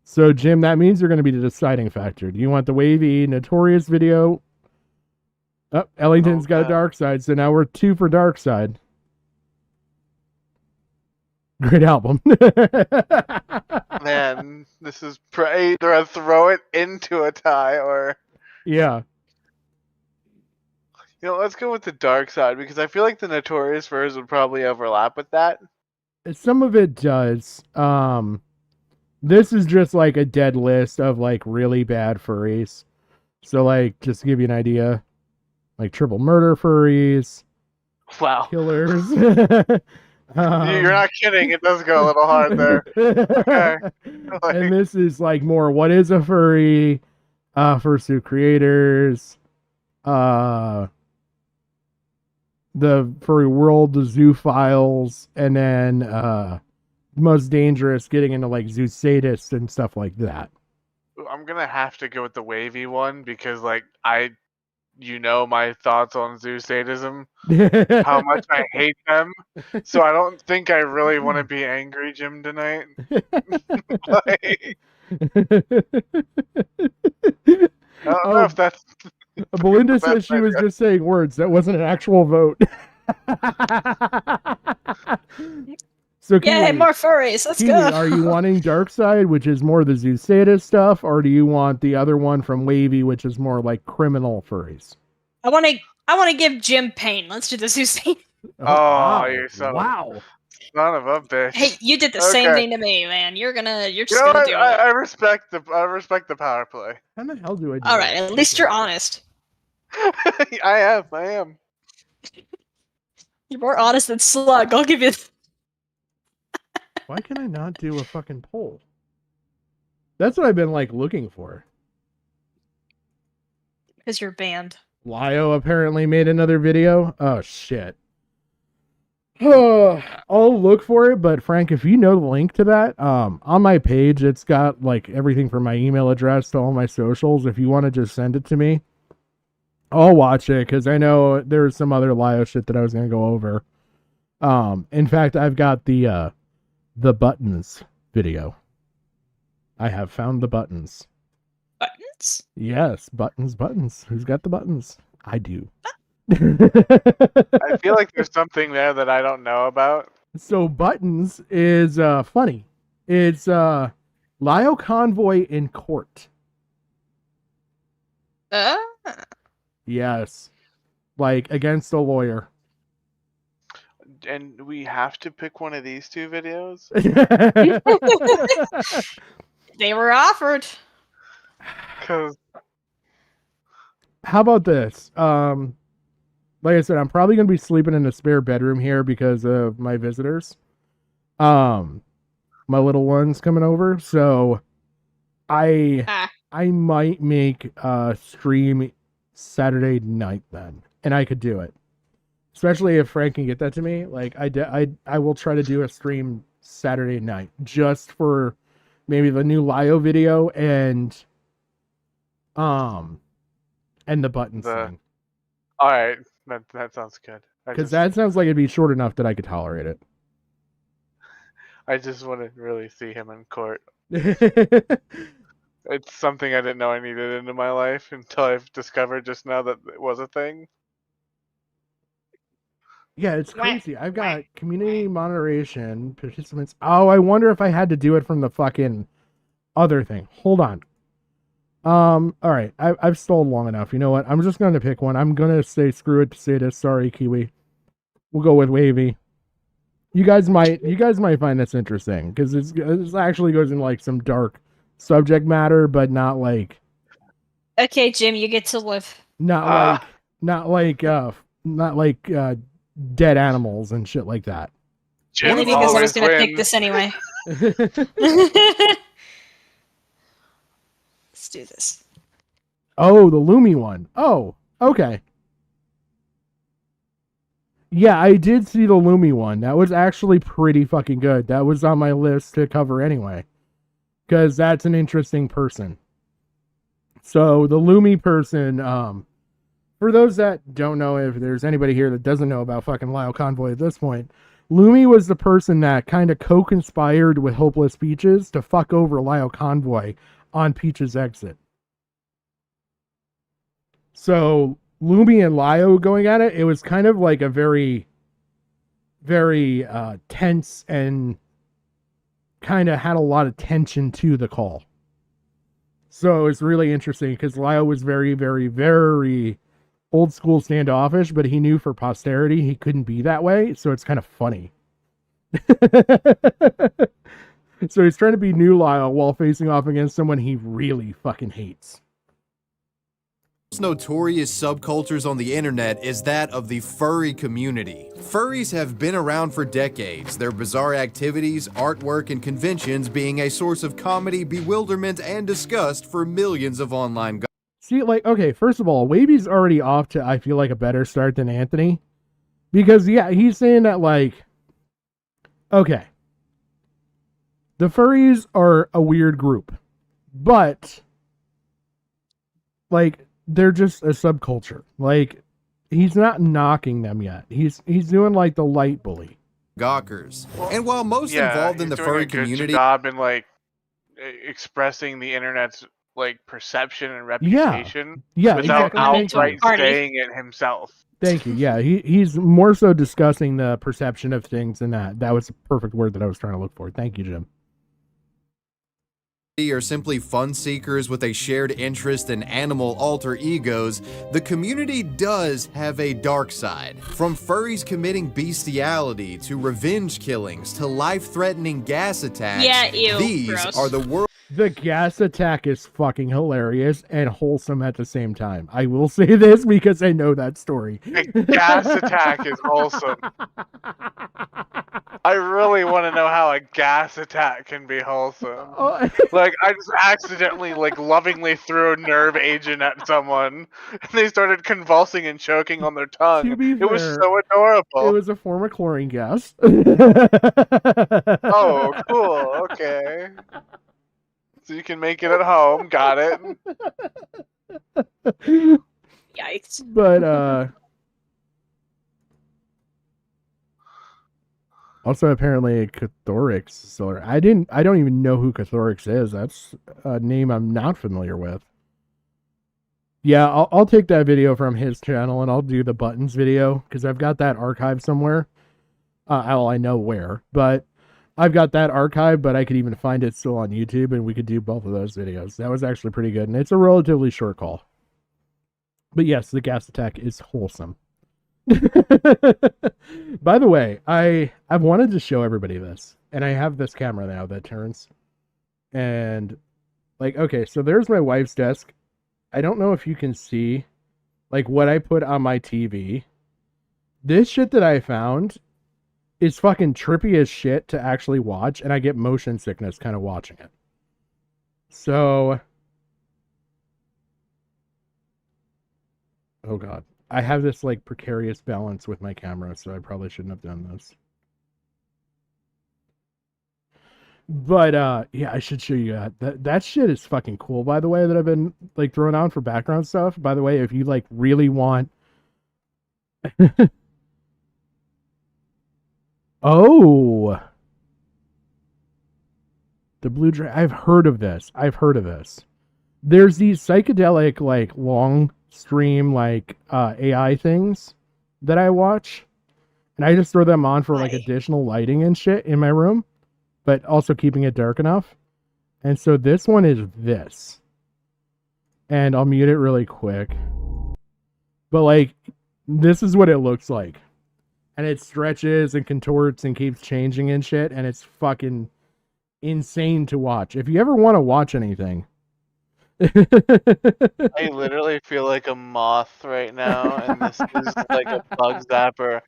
Speaker 4: So Jim, that means you're going to be the deciding factor. Do you want the wavy Notorious video? Oh, Ellington's got a dark side, so now we're 2 for dark side. Great album.
Speaker 6: man, this is either I throw it into a tie or
Speaker 4: Yeah.
Speaker 6: you know, let's go with the dark side because I feel like the Notorious verse would probably overlap with that.
Speaker 4: Some of it does. This is just like a dead list of like really bad furries. So like, just to give you an idea, like triple murder furries.
Speaker 6: Wow.
Speaker 4: Killers.
Speaker 6: You're not kidding. It does go a little hard there. Okay.
Speaker 4: And this is like more what is a furry, fursuit creators, the Furry World, the Zoo Files, and then Most Dangerous, getting into like zoo sadists and stuff like that.
Speaker 6: I'm gonna have to go with the wavy one because, like, you know my thoughts on zoo sadism, how much I hate them. So I don't think I really want to be angry, Jim, tonight. Like, I don't know if that's.
Speaker 4: Belinda says she was just saying words. That wasn't an actual vote. So
Speaker 5: Yeah,
Speaker 4: Kiwi,
Speaker 5: more furries. Let's
Speaker 4: Kiwi,
Speaker 5: go.
Speaker 4: are you wanting Dark Side, which is more the zoo sadist stuff, or do you want the other one from Wavy, which is more like criminal furries?
Speaker 5: I want to give Jim pain. Let's do the Susie.
Speaker 6: Oh, you're so
Speaker 4: wow.
Speaker 6: Son of a bitch.
Speaker 5: Hey, you did the same thing to me, man. You're just
Speaker 6: You know
Speaker 5: gonna
Speaker 6: what?
Speaker 5: do it.
Speaker 6: I respect the power play.
Speaker 4: How the hell do I do
Speaker 5: All right, at least you're honest.
Speaker 6: I am.
Speaker 5: You're more honest than Slug. I'll give you.
Speaker 4: Why can I not do a fucking poll? That's what I've been like looking for.
Speaker 5: Because you're banned.
Speaker 4: Lio apparently made another video. Oh shit. I'll look for it, but Frank, if you know the link to that, on my page, it's got like everything from my email address to all my socials. If you want to just send it to me, I'll watch it because I know there's some other Lio shit that I was gonna go over. In fact, I've got the buttons video. I have found the buttons.
Speaker 5: Buttons?
Speaker 4: Yes, buttons. Who's got the buttons? I do.
Speaker 6: I feel like there's something there that I don't know about.
Speaker 4: So buttons is funny. It's Lio convoy in court. Yes. Like against a lawyer.
Speaker 6: And we have to pick one of these two videos?
Speaker 5: They were offered.
Speaker 6: Cause
Speaker 4: How about this? Like I said, I'm probably gonna be sleeping in a spare bedroom here because of my visitors. My little one's coming over, so I might make a stream Saturday night then, and I could do it. Especially if Frank can get that to me. Like I will try to do a stream Saturday night just for maybe the new Lio video and the buttons thing.
Speaker 6: All right, that sounds good.
Speaker 4: Because that sounds like it'd be short enough that I could tolerate it.
Speaker 6: I just want to really see him in court. It's something I didn't know I needed into my life until I've discovered just now that it was a thing.
Speaker 4: Yeah, it's crazy. I've got community moderation, participants. Oh, I wonder if I had to do it from the fucking other thing. Hold on. All right. I've stalled long enough. You know what? I'm just going to pick one. I'm going to say screw it to say this. Sorry, Kiwi. We'll go with Wavy. You guys might find this interesting because it actually goes into like some dark subject matter, but not like.
Speaker 5: Okay, Jim, you get to live.
Speaker 4: Not like dead animals and shit like that.
Speaker 5: Only because I was going to pick this anyway. Let's do this.
Speaker 4: Oh, the Lumi one. Oh, okay. Yeah, I did see the Lumi one. That was actually pretty fucking good. That was on my list to cover anyway. Because that's an interesting person. So, the Lumi person, for those that don't know, if there's anybody here that doesn't know about fucking Lio Convoy at this point, Lumi was the person that kind of co-conspired with Hopeless Peaches to fuck over Lio Convoy on Peach's exit. So Lumi and Lio going at it, it was kind of like a very, very tense and kind of had a lot of tension to the call. So it's really interesting because Lio was very, very, very old school standoffish, but he knew for posterity he couldn't be that way. So it's kind of funny. So he's trying to be new Lio while facing off against someone he really fucking hates.
Speaker 21: Notorious subcultures on the internet is that of the furry community. Furries have been around for decades, their bizarre activities, artwork, and conventions being a source of comedy, bewilderment, and disgust for millions of online
Speaker 4: See, like, okay, first of all, Wavy's already off to, I feel like, a better start than Anthony. Because yeah, he's saying that like, okay, the furries are a weird group, but like they're just a subculture. Like he's not knocking them yet. He's doing like the light bully.
Speaker 21: Gawkers. And while most
Speaker 6: Yeah,
Speaker 21: involved in
Speaker 6: he's
Speaker 21: the
Speaker 6: doing
Speaker 21: furry
Speaker 6: a good
Speaker 21: community
Speaker 6: job in like expressing the internet's like perception and reputation
Speaker 4: Yeah,
Speaker 6: without
Speaker 4: exactly. Thank you.
Speaker 6: outright saying it himself.
Speaker 4: Thank you. Yeah, he's more so discussing the perception of things than that. That was the perfect word that I was trying to look for. Thank you, Jim.
Speaker 21: are simply fun seekers with a shared interest in animal alter egos, the community does have a dark side. From furries committing bestiality to revenge killings to life-threatening gas attacks,
Speaker 5: Yeah, ew,
Speaker 21: these
Speaker 5: gross.
Speaker 21: are the world.
Speaker 4: The gas attack is fucking hilarious and wholesome at the same time. I will say this because I know that story.
Speaker 6: A gas attack is wholesome. I really want to know how a gas attack can be wholesome. Like, I just accidentally, like, lovingly threw a nerve agent at someone, and they started convulsing and choking on their tongue.
Speaker 4: To be
Speaker 6: It was
Speaker 4: fair,
Speaker 6: so adorable.
Speaker 4: It was a form of chlorine gas.
Speaker 6: Oh, cool. Okay. So you can make it at home. Got it.
Speaker 5: Yikes.
Speaker 4: But also apparently Cathorix. So I don't even know who Cathorix is. That's a name I'm not familiar with. Yeah, I'll take that video from his channel and I'll do the buttons video because I've got that archived somewhere. I know where, but I've got that archived, but I could even find it still on YouTube and we could do both of those videos. That was actually pretty good and it's a relatively short call. But yes, the gas attack is wholesome. By the way, I've wanted to show everybody this, and I have this camera now that turns. And like, okay, so there's my wife's desk. I don't know if you can see like what I put on my TV. This shit that I found is fucking trippy as shit to actually watch, and I get motion sickness kind of watching it. So, oh god. I have this like precarious balance with my camera, so I probably shouldn't have done this. But yeah, I should show you that shit is fucking cool, by the way, that I've been like throwing on for background stuff. By the way, if you like really want Oh, the blue dragon. I've heard of this. There's these psychedelic like long stream like AI things that I watch, and I just throw them on for like additional lighting and shit in my room, but also keeping it dark enough. And so this one is this, and I'll mute it really quick, but like this is what it looks like, and it stretches and contorts and keeps changing and shit, and it's fucking insane to watch. If you ever want to watch anything,
Speaker 6: I literally feel like a moth right now, and this is like a bug zapper.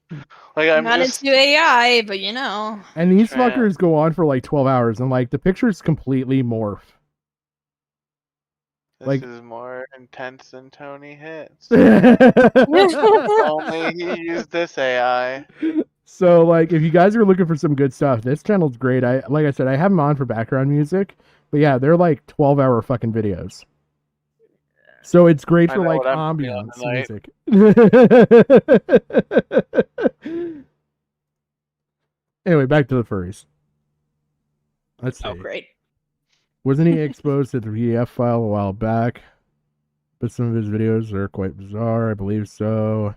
Speaker 6: Like I'm
Speaker 5: not
Speaker 6: just
Speaker 5: into AI, but you know.
Speaker 4: and these fuckers go on for like 12 hours, and like the pictures completely morph.
Speaker 6: This
Speaker 4: like
Speaker 6: is more intense than Tony Hits. Only he used this AI.
Speaker 4: So like if you guys are looking for some good stuff, this channel's great. Like I said, I have them on for background music, but yeah, they're like 12-hour fucking videos. So it's great for like ambiance music. Anyway, back to the furries. Let's see.
Speaker 5: Oh, great.
Speaker 4: Wasn't he exposed to the PDF file a while back? But some of his videos are quite bizarre, I believe so.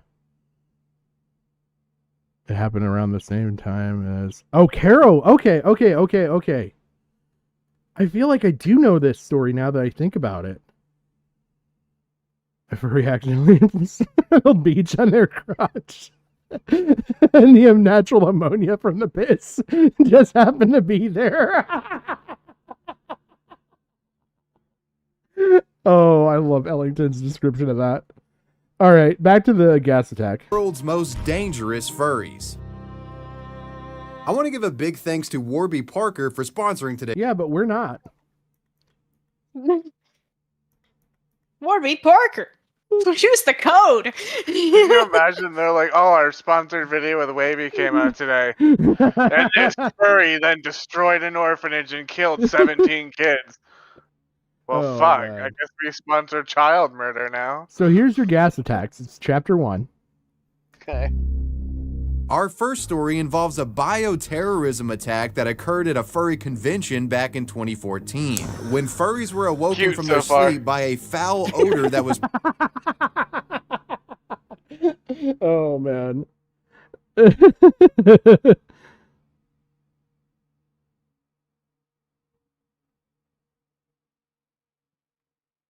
Speaker 4: It happened around the same time as... Oh, Caro! Okay. I feel like I do know this story now that I think about it. A furry accidentally spilled beach on their crotch. And the natural ammonia from the piss just happened to be there. Oh, I love Ellington's description of that. All right, back to the gas attack.
Speaker 21: World's most dangerous furries. I want to give a big thanks to Warby Parker for sponsoring today.
Speaker 4: Yeah, but we're not.
Speaker 5: Warby Parker. Use the code.
Speaker 6: Can you imagine? They're like, "Oh, our sponsored video with Wavy came out today, and this furry then destroyed an orphanage and killed 17 kids." Well,
Speaker 4: Oh,
Speaker 6: fuck.
Speaker 4: man.
Speaker 6: I guess we sponsor child murder now.
Speaker 4: So here's your gas attacks. It's chapter 1.
Speaker 6: Okay.
Speaker 21: Our first story involves a bioterrorism attack that occurred at a furry convention back in 2014, when furries were awoken
Speaker 6: Cute
Speaker 21: from
Speaker 6: so
Speaker 21: their
Speaker 6: far.
Speaker 21: sleep by a foul odor that was
Speaker 4: Oh, man.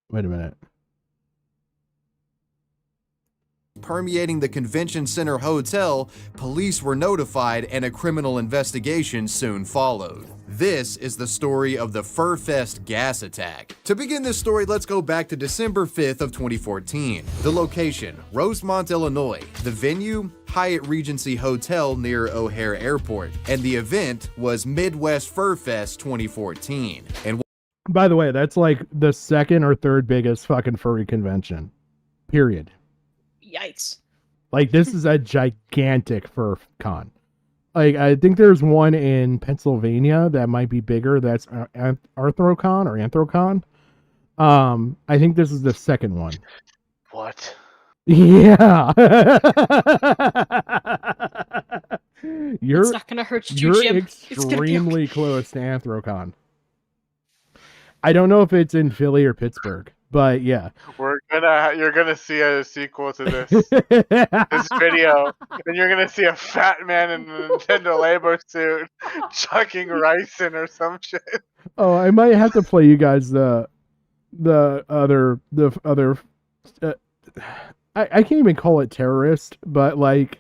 Speaker 4: Wait a minute.
Speaker 21: permeating the convention center hotel. Police were notified and a criminal investigation soon followed. This is the story of the FurFest gas attack. To begin this story, let's go back to December 5th of 2014. The location, Rosemont, Illinois. The venue, Hyatt Regency Hotel near O'Hare Airport. And the event was Midwest FurFest 2014. And
Speaker 4: by the way, that's like the second or third biggest fucking furry convention. Period.
Speaker 5: Yikes.
Speaker 4: Like, this is a gigantic fur con. Like, I think there's one in Pennsylvania that might be bigger. That's Arthrocon or Anthrocon. I think this is the second one.
Speaker 6: What?
Speaker 4: Yeah.
Speaker 5: It's not gonna hurt you,
Speaker 4: you're
Speaker 5: Jim. It's gonna be
Speaker 4: extremely
Speaker 5: okay.
Speaker 4: close to Anthrocon. I don't know if it's in Philly or Pittsburgh, but yeah.
Speaker 6: You're gonna see a sequel to this this video, and you're gonna see a fat man in a Nintendo Labo suit chucking rice in or some shit.
Speaker 4: Oh, I might have to play you guys the other I can't even call it terrorist, but like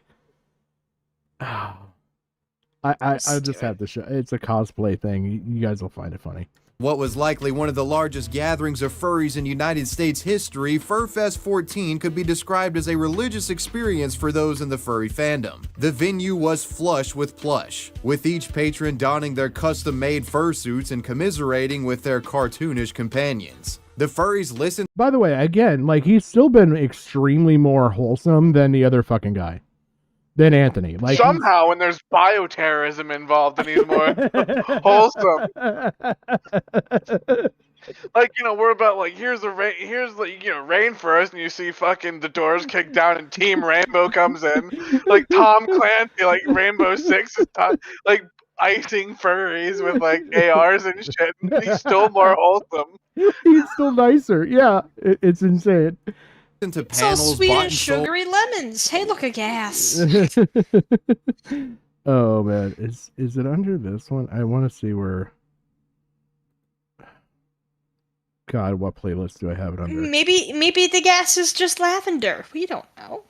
Speaker 4: I just have to show. It's a cosplay thing. You guys will find it funny.
Speaker 21: what was likely one of the largest gatherings of furries in United States history, FurFest 14 could be described as a religious experience for those in the furry fandom. The venue was flush with plush, with each patron donning their custom-made fursuits and commiserating with their cartoonish companions. The furries listened.
Speaker 4: By the way, again, like, he's still been extremely more wholesome than the other fucking guy. Than Anthony. Like,
Speaker 6: Somehow, when there's bioterrorism involved, and he's more wholesome. Like, you know, we're about like here's the rainforest, and you see fucking the doors kicked down, and Team Rainbow comes in, like Tom Clancy, like Rainbow Six is like icing furries with like ARs and shit. And he's still more wholesome.
Speaker 4: he's still nicer. Yeah, it's insane.
Speaker 21: To
Speaker 5: It's all
Speaker 21: panels
Speaker 5: sweet
Speaker 21: bought
Speaker 5: and
Speaker 21: sold.
Speaker 5: sugary lemons. Hey, look, a gas.
Speaker 4: Oh man, is it under this one? I want to see where. God, what playlist do I have it under?
Speaker 5: Maybe the gas is just lavender. We don't know.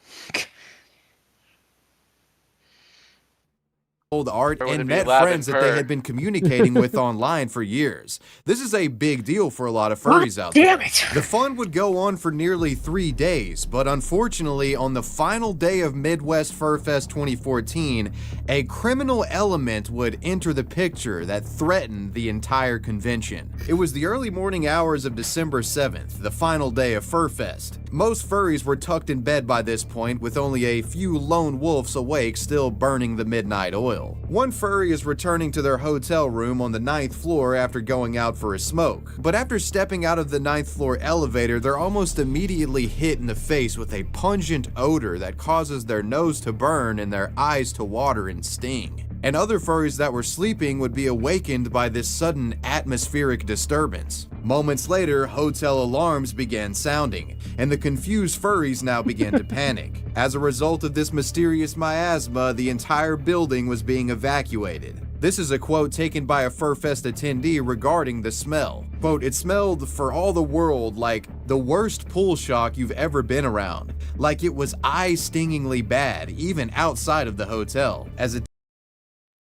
Speaker 21: Old art
Speaker 6: Or would it
Speaker 21: and
Speaker 6: be
Speaker 21: met
Speaker 6: Lab
Speaker 21: friends
Speaker 6: and
Speaker 21: that they
Speaker 6: Purr?
Speaker 21: had been communicating with online for years. This is a big deal for a lot of furries out
Speaker 5: damn
Speaker 21: there.
Speaker 5: it.
Speaker 21: The fun would go on for nearly 3 days, but unfortunately, on the final day of Midwest FurFest 2014, a criminal element would enter the picture that threatened the entire convention. It was the early morning hours of December 7th, the final day of FurFest. Most furries were tucked in bed by this point, with only a few lone wolves awake, still burning the midnight oil. One furry is returning to their hotel room on the 9th floor after going out for a smoke. But after stepping out of the 9th floor elevator, they're almost immediately hit in the face with a pungent odor that causes their nose to burn and their eyes to water and sting. And other furries that were sleeping would be awakened by this sudden atmospheric disturbance. Moments later, hotel alarms began sounding, and the confused furries now began to panic. As a result of this mysterious miasma, the entire building was being evacuated. This is a quote taken by a FurFest attendee regarding the smell. Quote, "It smelled for all the world like the worst pool shock you've ever been around. Like it was eye-stingingly bad, even outside of the hotel." As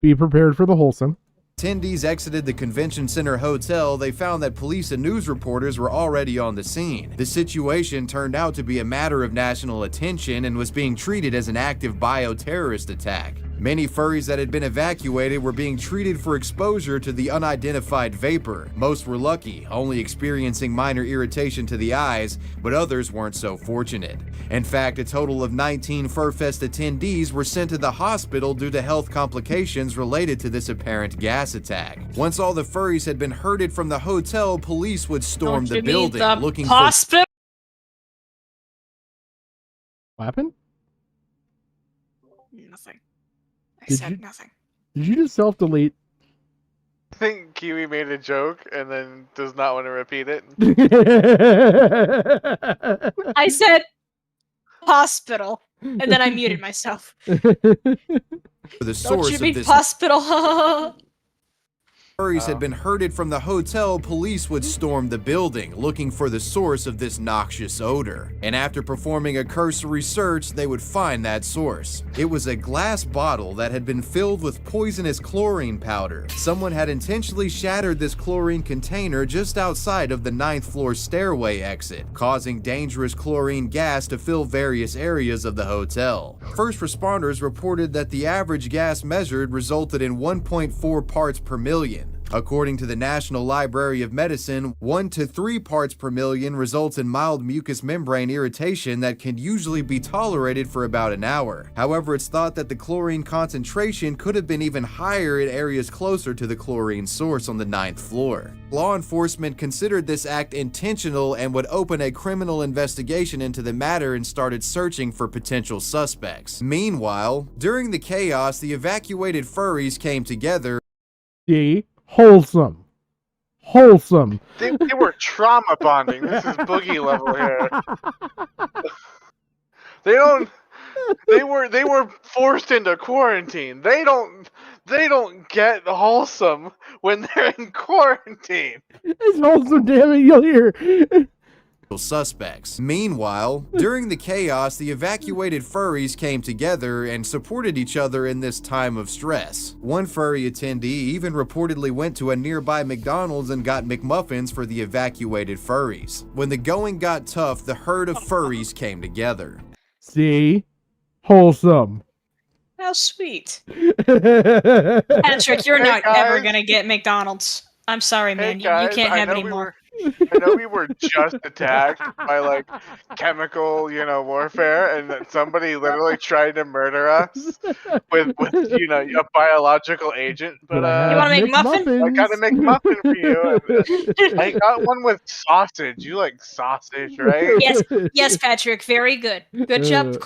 Speaker 4: Be prepared for the wholesome.
Speaker 21: attendees exited the convention center hotel, they found that police and news reporters were already on the scene. The situation turned out to be a matter of national attention and was being treated as an active bioterrorist attack. Many furries that had been evacuated were being treated for exposure to the unidentified vapor. Most were lucky, only experiencing minor irritation to the eyes, but others weren't so fortunate. In fact, a total of 19 FurFest attendees were sent to the hospital due to health complications related to this apparent gas attack. Once all the furries had been herded from the hotel, police would storm the building looking for...
Speaker 5: Hospital?
Speaker 4: What happened?
Speaker 5: Nothing. I
Speaker 4: Did
Speaker 5: said
Speaker 4: you-
Speaker 5: nothing.
Speaker 4: Did you just self-delete?
Speaker 6: I think Kiwi made a joke and then does not want to repeat it.
Speaker 5: I said hospital, and then I muted myself.
Speaker 21: the
Speaker 5: Don't
Speaker 21: source
Speaker 5: you
Speaker 21: of
Speaker 5: mean
Speaker 21: this...
Speaker 5: hospital?
Speaker 21: Furries had been herded from the hotel, police would storm the building, looking for the source of this noxious odor. And after performing a cursory search, they would find that source. It was a glass bottle that had been filled with poisonous chlorine powder. Someone had intentionally shattered this chlorine container just outside of the 9th floor stairway exit, causing dangerous chlorine gas to fill various areas of the hotel. First responders reported that the average gas measured resulted in 1.4 parts per million. According to the National Library of Medicine, 1 to 3 parts per million results in mild mucous membrane irritation that can usually be tolerated for about an hour. However, it's thought that the chlorine concentration could have been even higher in areas closer to the chlorine source on the 9th floor. Law enforcement considered this act intentional and would open a criminal investigation into the matter and started searching for potential suspects. Meanwhile, during the chaos, the evacuated furries came together.
Speaker 4: Wholesome.
Speaker 6: They were trauma bonding. This is boogie level here. They were forced into quarantine. They don't get wholesome when they're in quarantine.
Speaker 4: It's wholesome, damn it, you'll hear.
Speaker 21: Suspects. Meanwhile, during the chaos, the evacuated furries came together and supported each other in this time of stress. One furry attendee even reportedly went to a nearby McDonald's and got McMuffins for the evacuated furries. When the going got tough, the herd of furries came together.
Speaker 4: See? Wholesome.
Speaker 5: How sweet. Patrick, you're not ever gonna get McDonald's. I'm sorry, man. You can't have any more.
Speaker 6: I know we were just attacked by like chemical, warfare, and that somebody literally tried to murder us with a biological agent. But
Speaker 5: you want to make muffin?
Speaker 6: I gotta make muffin for you. I got one with sausage. You like sausage, right?
Speaker 5: Yes, Patrick. Very good. Good job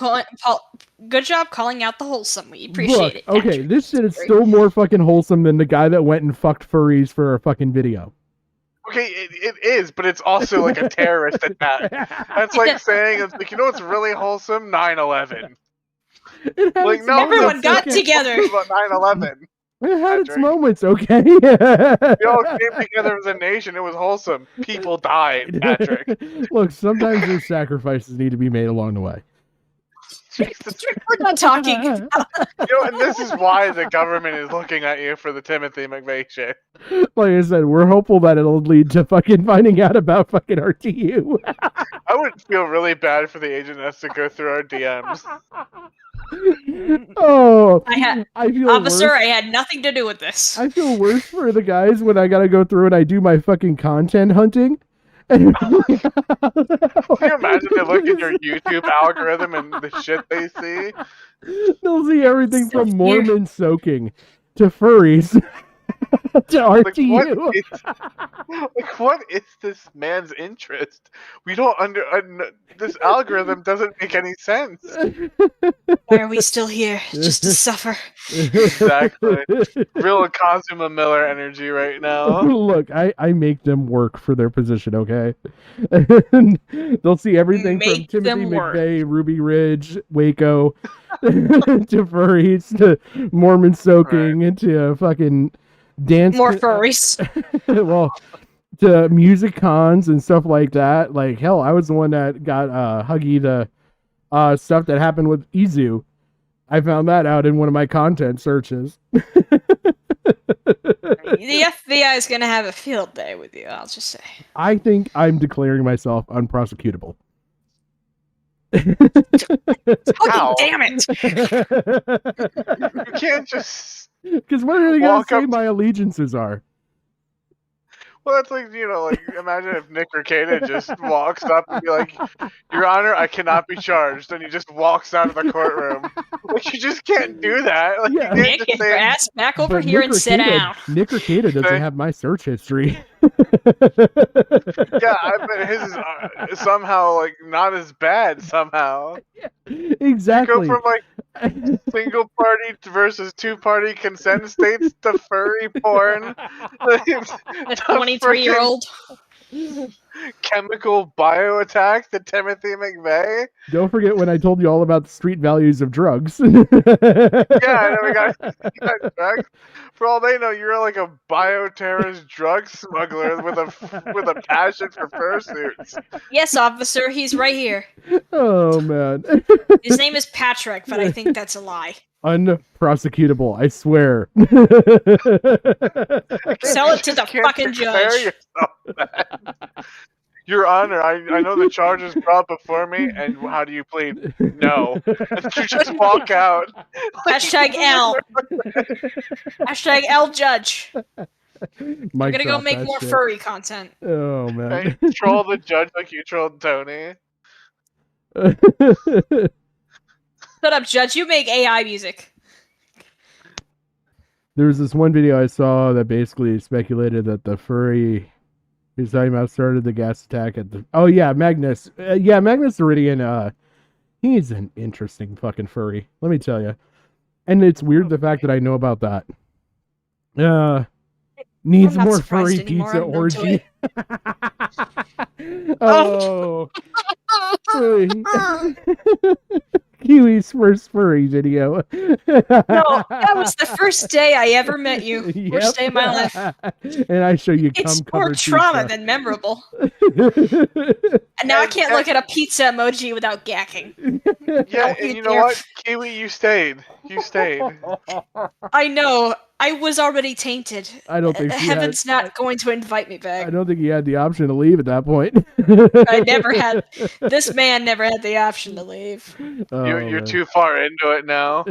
Speaker 5: calling out the wholesome. We appreciate it.
Speaker 4: Okay,
Speaker 5: Patrick.
Speaker 4: this shit is still more fucking wholesome than the guy that went and fucked furries for a fucking video.
Speaker 6: Okay, it is, but it's also like a terrorist attack. That's like saying, it's like, what's really wholesome? 9/11. Like, no,
Speaker 5: everyone got together.
Speaker 6: About 9/11.
Speaker 4: It had its moments, okay?
Speaker 6: We all came together as a nation. It was wholesome. People died, Patrick.
Speaker 4: Look, sometimes there's sacrifices need to be made along the way.
Speaker 5: We're not talking.
Speaker 6: And this is why the government is looking at you for the Timothy McVeigh shit.
Speaker 4: Like I said, we're hopeful that it'll lead to fucking finding out about fucking RTU.
Speaker 6: I would feel really bad for the agent has to go through our DMs.
Speaker 4: Oh,
Speaker 5: I
Speaker 4: feel
Speaker 5: officer,
Speaker 4: worse.
Speaker 5: I had nothing to do with this.
Speaker 4: I feel worse for the guys when I gotta go through and I do my fucking content hunting.
Speaker 6: Can you imagine they look at your YouTube algorithm and the shit they see?
Speaker 4: They'll see everything from Mormon soaking to furries to RTU.
Speaker 6: What is this man's interest? We don't this algorithm doesn't make any sense.
Speaker 5: Why are we still here? Just to suffer.
Speaker 6: Exactly. Real Kazuma Miller energy right now.
Speaker 4: Look, I make them work for their position, okay? They'll see everything from Timothy McVeigh, Ruby Ridge, Waco, to furries, to Mormon soaking, to fucking dance.
Speaker 5: More furries.
Speaker 4: Well, to music cons and stuff like that. Like, hell, I was the one that got Huggy the stuff that happened with Izu. I found that out in one of my content searches.
Speaker 5: The FBI is going to have a field day with you, I'll just say.
Speaker 4: I think I'm declaring myself unprosecutable.
Speaker 5: Oh, damn it!
Speaker 6: You can't just.
Speaker 4: Because what are they going
Speaker 6: Walk
Speaker 4: to say
Speaker 6: up-
Speaker 4: my allegiances are?
Speaker 6: Well, that's like, like, imagine if Nick Rekieta just walks up and be like, Your Honor, I cannot be charged. And he just walks out of the courtroom. Like, you just can't do that. Like,
Speaker 4: Yeah.
Speaker 6: you can't
Speaker 5: Nick,
Speaker 6: just
Speaker 5: get your
Speaker 6: say,
Speaker 5: ass back over
Speaker 4: But
Speaker 5: here
Speaker 4: Nick
Speaker 5: and sit
Speaker 4: Rekieta-
Speaker 5: down.
Speaker 4: Nick Rekieta doesn't have my search history.
Speaker 6: Yeah, I bet his is somehow, like, not as bad, somehow.
Speaker 4: Exactly.
Speaker 6: You go from, like, single party versus two-party consent states to furry porn.
Speaker 5: A 23-year-old.
Speaker 6: Chemical bio attack to Timothy McVeigh.
Speaker 4: Don't forget when I told you all about the street values of drugs.
Speaker 6: Yeah, I know we got drugs. For all they know, you're like a bioterrorist drug smuggler with a passion for fursuits.
Speaker 5: Yes, officer, he's right here.
Speaker 4: Oh, man.
Speaker 5: His name is Patrick, but I think that's a lie.
Speaker 4: Unprosecutable, I swear.
Speaker 5: Sell it to the fucking judge.
Speaker 6: Your Honor, I know the charges brought before me, and how do you plead? No. And you just walk out.
Speaker 5: Hashtag L. Hashtag L judge. We're gonna go make more furry content.
Speaker 4: Oh, man.
Speaker 6: Right? Troll the judge like you trolled Tony.
Speaker 5: Shut up, judge. You make AI music.
Speaker 4: There was this one video I saw that basically speculated that the furry he's talking about started the gas attack at the... Oh, yeah, Magnus. Magnus Iridian, he's an interesting fucking furry. Let me tell you. And it's weird the fact that I know about that. Needs more furry pizza orgy. Oh. Kiwi's first furry video.
Speaker 5: No, that was the first day I ever met you. Worst day of my life.
Speaker 4: And I show you
Speaker 5: It's
Speaker 4: cum
Speaker 5: more
Speaker 4: covered
Speaker 5: trauma
Speaker 4: pizza.
Speaker 5: than memorable. And now I can't look at a pizza emoji without gacking.
Speaker 6: Yeah, and you know what? Kiwi, you stayed. You stayed.
Speaker 5: I know. I was already tainted.
Speaker 4: I don't think she
Speaker 5: Heaven's not going to invite me back.
Speaker 4: I don't think he had the option to leave at that point.
Speaker 5: I never had. This man never had the option to leave.
Speaker 4: Oh,
Speaker 6: You're
Speaker 4: man.
Speaker 6: too far into it now.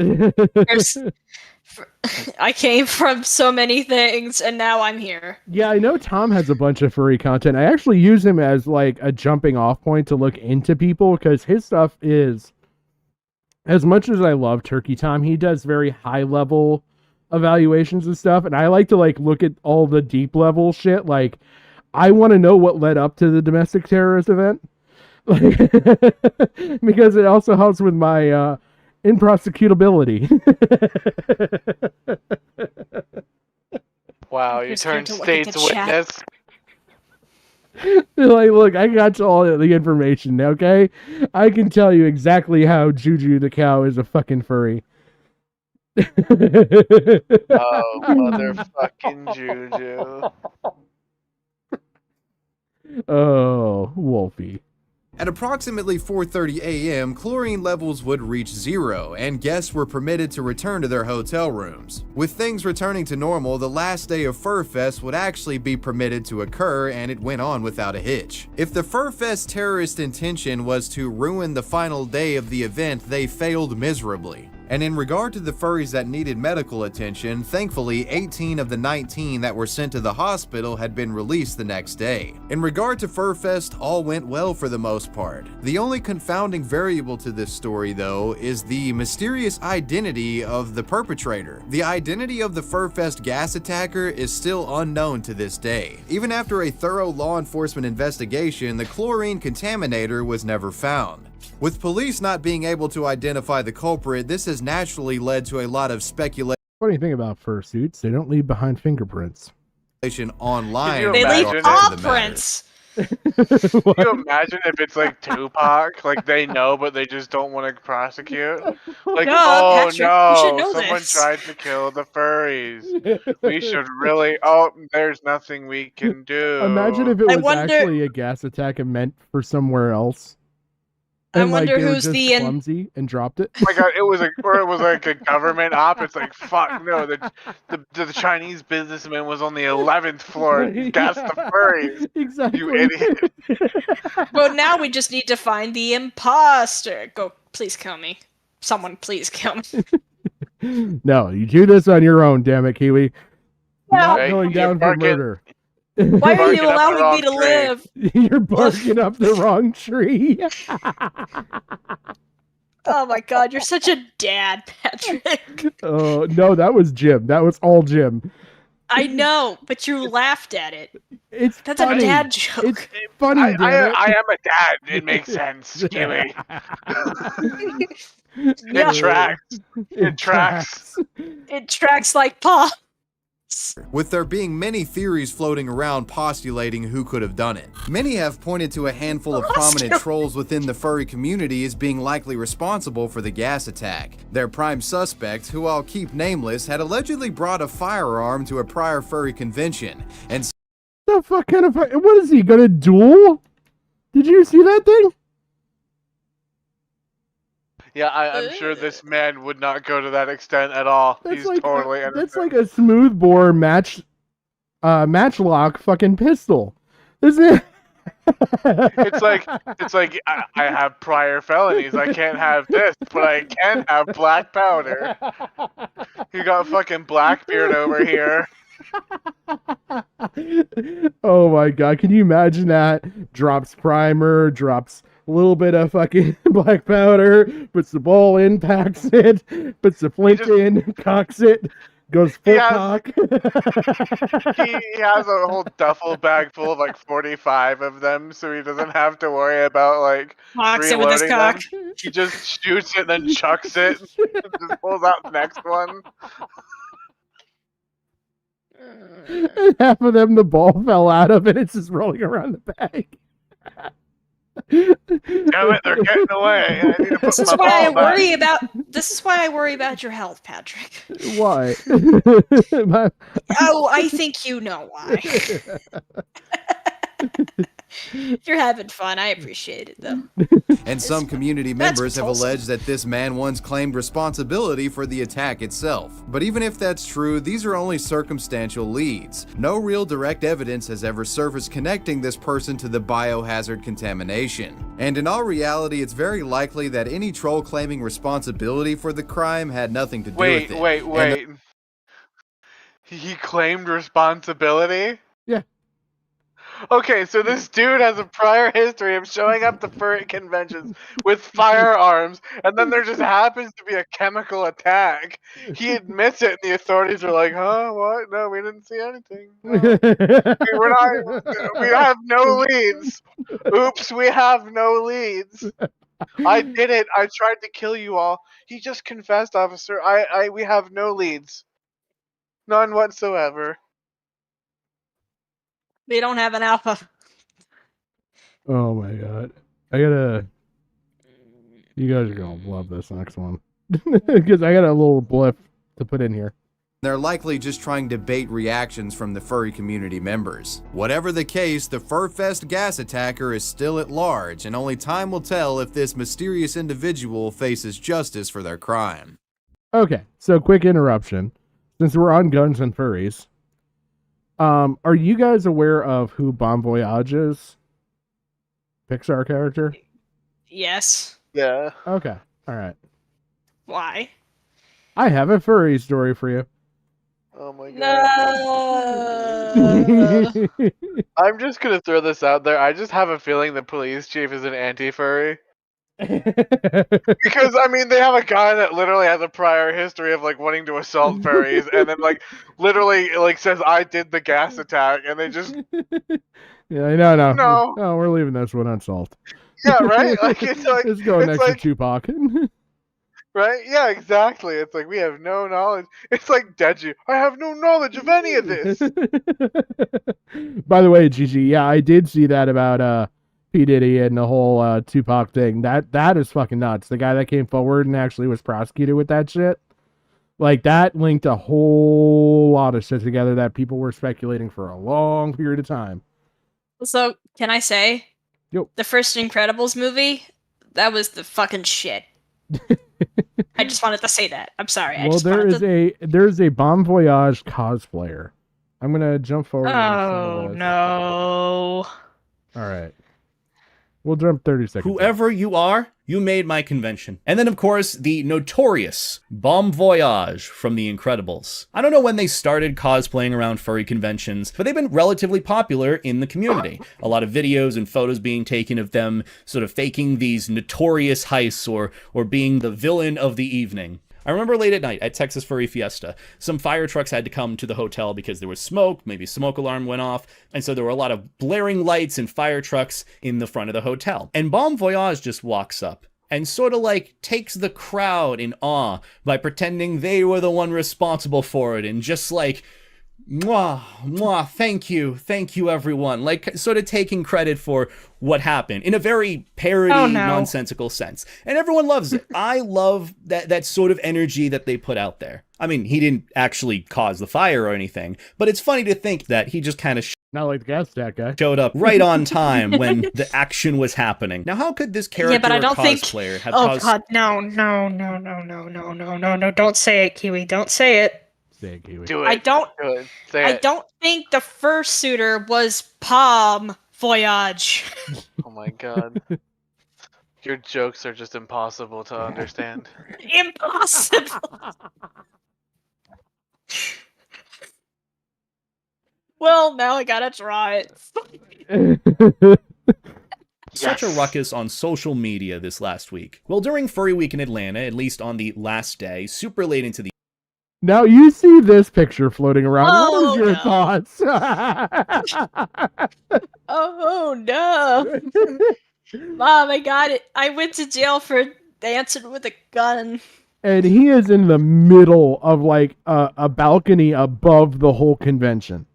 Speaker 5: I came from so many things, and now I'm here.
Speaker 4: Yeah, I know Tom has a bunch of furry content. I actually use him as like a jumping off point to look into people because his stuff is, as much as I love Turkey Tom, he does very high level evaluations and stuff, and I like to like look at all the deep level shit. Like, I want to know what led up to the domestic terrorist event, like, because it also helps with my improsecutability.
Speaker 6: Wow, you turned state's witness.
Speaker 4: Like, look, I got you all the information, okay? I can tell you exactly how Juju the cow is a fucking furry.
Speaker 6: Oh, motherfucking Juju.
Speaker 4: Oh, Wolfie.
Speaker 21: At approximately 4:30 a.m., chlorine levels would reach zero, and guests were permitted to return to their hotel rooms. With things returning to normal, the last day of FurFest would actually be permitted to occur, and it went on without a hitch. If the FurFest terrorist intention was to ruin the final day of the event, they failed miserably. And in regard to the furries that needed medical attention, thankfully 18 of the 19 that were sent to the hospital had been released the next day. In regard to FurFest, all went well for the most part. The only confounding variable to this story, though, is the mysterious identity of the perpetrator. The identity of the FurFest gas attacker is still unknown to this day. Even after a thorough law enforcement investigation, the chlorine contaminator was never found. With police not being able to identify the culprit, this has naturally led to a lot of speculation.
Speaker 4: Funny thing about fursuits, they don't leave behind fingerprints.
Speaker 21: Online.
Speaker 5: They leave
Speaker 21: about
Speaker 5: paw
Speaker 21: the matter.
Speaker 5: prints.
Speaker 6: Can you imagine if it's like Tupac? Like they know, but they just don't want to prosecute. Like,
Speaker 5: No,
Speaker 6: oh
Speaker 5: Patrick, you should
Speaker 6: no,
Speaker 5: know
Speaker 6: someone
Speaker 5: this.
Speaker 6: tried to kill the furries. We should really. Oh, there's nothing we can do.
Speaker 4: Imagine if it
Speaker 5: I
Speaker 4: was
Speaker 5: wonder-
Speaker 4: actually a gas attack and meant for somewhere else. And like
Speaker 5: wonder
Speaker 4: they were
Speaker 5: who's
Speaker 4: just
Speaker 5: the
Speaker 4: clumsy and dropped it.
Speaker 6: Like it was like a government op. It's like fuck no. The Chinese businessman was on the 11th floor. Guess the furries.
Speaker 4: Exactly.
Speaker 6: You idiot.
Speaker 5: But now we just need to find the imposter. Go, please kill me. Someone, please kill me.
Speaker 4: No, you do this on your own, damn it, Kiwi. Not
Speaker 6: Right,
Speaker 4: going
Speaker 6: you're
Speaker 4: down for
Speaker 6: barking-
Speaker 4: murder.
Speaker 5: Why are you
Speaker 6: Barking up the
Speaker 5: allowing
Speaker 6: wrong
Speaker 5: me to
Speaker 6: tree.
Speaker 5: live?
Speaker 4: You're barking up the wrong tree.
Speaker 5: Oh my god, you're such a dad, Patrick.
Speaker 4: Oh, no, that was Jim. That was all Jim.
Speaker 5: I know, but you laughed at it.
Speaker 4: That's
Speaker 5: a dad joke.
Speaker 4: It's funny, damn it.
Speaker 6: I am a dad. It makes sense, Kiwi.
Speaker 5: Yeah.
Speaker 6: It tracks. It tracks.
Speaker 5: It tracks like paw.
Speaker 21: With there being many theories floating around postulating who could have done it. Many have pointed to a handful of prominent trolls within the furry community as being likely responsible for the gas attack. Their prime suspect, who I'll keep nameless, had allegedly brought a firearm to a prior furry convention, and
Speaker 4: The fuck kind of... What is he, gonna duel? Did you see that thing?
Speaker 6: Yeah, I'm sure this man would not go to that extent at all. He's totally
Speaker 4: That's like a smoothbore matchlock fucking pistol. Isn't it?
Speaker 6: It's like I have prior felonies. I can't have this, but I can have black powder. You got fucking Blackbeard over here.
Speaker 4: Oh my god, can you imagine that? Drops primer, drops a little bit of fucking black powder, puts the ball in, packs it, puts the flint in, cocks it, goes full cock.
Speaker 6: He has a whole duffel bag full of like 45 of them, so he doesn't have to worry about like
Speaker 5: Cocks it with his
Speaker 6: reloading
Speaker 5: cock.
Speaker 6: them. He just shoots it, then chucks it, and just pulls out the next one.
Speaker 4: And half of them, the ball fell out of it. It's just rolling around the bag.
Speaker 6: Damn it, they're getting away. I need to put
Speaker 5: This is
Speaker 6: my
Speaker 5: why I
Speaker 6: ball back.
Speaker 5: worry about. This is why I worry about your health, Patrick.
Speaker 4: Why?
Speaker 5: Oh, I think you know why. You're having fun. I appreciate it, though.
Speaker 21: And some community
Speaker 5: that's
Speaker 21: members have
Speaker 5: what's
Speaker 21: alleged that this man once claimed responsibility for the attack itself. But even if that's true, these are only circumstantial leads. No real direct evidence has ever surfaced connecting this person to the biohazard contamination. And in all reality, it's very likely that any troll claiming responsibility for the crime had nothing to do with it.
Speaker 6: Wait. He claimed responsibility?
Speaker 4: Yeah.
Speaker 6: Okay, so this dude has a prior history of showing up to furry conventions with firearms, and then there just happens to be a chemical attack. He admits it, and the authorities are like, "Huh? What? No, we didn't see anything. No. We're not. We have no leads. Oops, we have no leads. I did it. I tried to kill you all. He just confessed, officer. We have no leads. None whatsoever."
Speaker 5: They don't have an alpha.
Speaker 4: Oh my god. You guys are gonna love this next one. Because I got a little blip to put in here.
Speaker 21: They're likely just trying to bait reactions from the furry community members. Whatever the case, the Furfest gas attacker is still at large, and only time will tell if this mysterious individual faces justice for their crime.
Speaker 4: Okay, so quick interruption. Since we're on guns and furries, are you guys aware of who Bon Voyage is? Pixar character?
Speaker 5: Yes.
Speaker 6: Yeah.
Speaker 4: Okay. All right.
Speaker 5: Why?
Speaker 4: I have a furry story for you.
Speaker 6: Oh my god.
Speaker 5: No.
Speaker 6: I'm just gonna throw this out there. I just have a feeling the police chief is an anti-furry. Because I mean, they have a guy that literally has a prior history of like wanting to assault furries, and then like literally like says, "I did the gas attack," and they just
Speaker 4: Yeah, no.
Speaker 6: No.
Speaker 4: No, we're leaving this one unsolved.
Speaker 6: yeah, right. Like it's like
Speaker 4: Let's go next
Speaker 6: like,
Speaker 4: to Tupac.
Speaker 6: right? Yeah, exactly. It's like we have no knowledge. It's like Deji. I have no knowledge of any of this.
Speaker 4: By the way, Gigi, yeah, I did see that about P. Diddy and the whole Tupac thing. That is fucking nuts. The guy that came forward and actually was prosecuted with that shit. Like, that linked a whole lot of shit together that people were speculating for a long period of time.
Speaker 5: So, can I say?
Speaker 4: Yep.
Speaker 5: The first Incredibles movie, That was the fucking shit. I just wanted to say that. I'm sorry.
Speaker 4: Well, there's a Bon Voyage cosplayer. I'm gonna jump forward.
Speaker 5: Oh no!
Speaker 4: All right, we'll jump 30 seconds.
Speaker 1: Whoever you are, you made my convention. And then, of course, the notorious Bon Voyage from The Incredibles. I don't know when they started cosplaying around furry conventions, but they've been relatively popular in the community. A lot of videos and photos being taken of them sort of faking these notorious heists or being the villain of the evening. I remember late at night at Texas Furry Fiesta, some fire trucks had to come to the hotel because there was smoke, maybe a smoke alarm went off, and so there were a lot of blaring lights and fire trucks in the front of the hotel. And Bon Voyage just walks up and sort of like takes the crowd in awe by pretending they were the one responsible for it and just like, mwah, mwah, thank you everyone. Like sort of taking credit for what happened in a very parody, nonsensical sense. And everyone loves it. I love that sort of energy that they put out there. I mean, he didn't actually cause the fire or anything, but it's funny to think that he just kind of
Speaker 4: not like the gas stack guy
Speaker 1: showed up right on time when the action was happening. Now, how could this character
Speaker 5: but I don't
Speaker 1: cosplayer
Speaker 5: think...
Speaker 1: have
Speaker 5: Oh
Speaker 1: caused...
Speaker 5: god, no, don't say it, Kiwi, don't say it.
Speaker 4: Say it, Kiwi.
Speaker 6: Do it.
Speaker 5: I don't think the fursuiter was Palm Voyage.
Speaker 6: Oh my god. Your jokes are just impossible to understand.
Speaker 5: Impossible. Well, now I gotta try it.
Speaker 1: Such a ruckus on social media this last week. Well, during Furry Week in Atlanta, at least on the last day, super late into the...
Speaker 4: Now you see this picture floating around. What is your thoughts?
Speaker 5: Oh no. Mom, I got it. I went to jail for dancing with a gun.
Speaker 4: And he is in the middle of like a balcony above the whole convention.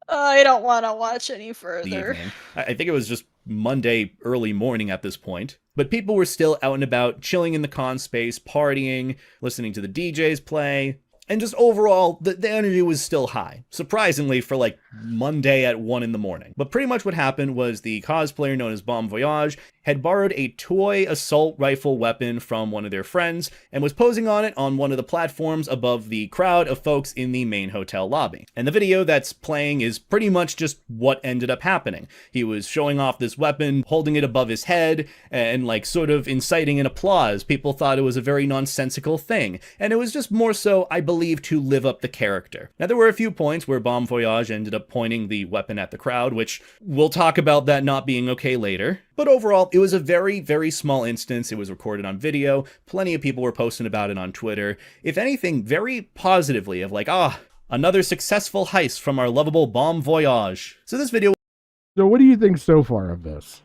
Speaker 5: I don't want to watch any
Speaker 1: the
Speaker 5: further.
Speaker 1: evening. I think it was just Monday early morning at this point. But people were still out and about, chilling in the con space, partying, listening to the DJs play, and just overall, the energy was still high. Surprisingly, for like Monday at 1 in the morning. But pretty much what happened was the cosplayer known as Bon Voyage had borrowed a toy assault rifle weapon from one of their friends and was posing on it on one of the platforms above the crowd of folks in the main hotel lobby. And the video that's playing is pretty much just what ended up happening. He was showing off this weapon, holding it above his head, and like sort of inciting an applause. People thought it was a very nonsensical thing. And it was just more so, I believe, to live up the character. Now, there were a few points where Bon Voyage ended up pointing the weapon at the crowd, which we'll talk about that not being okay later. But overall, it was a very, very small instance. It was recorded on video. Plenty of people were posting about it on Twitter. If anything, very positively of like, another successful heist from our lovable Bon Voyage. So this video...
Speaker 4: So what do you think so far of this?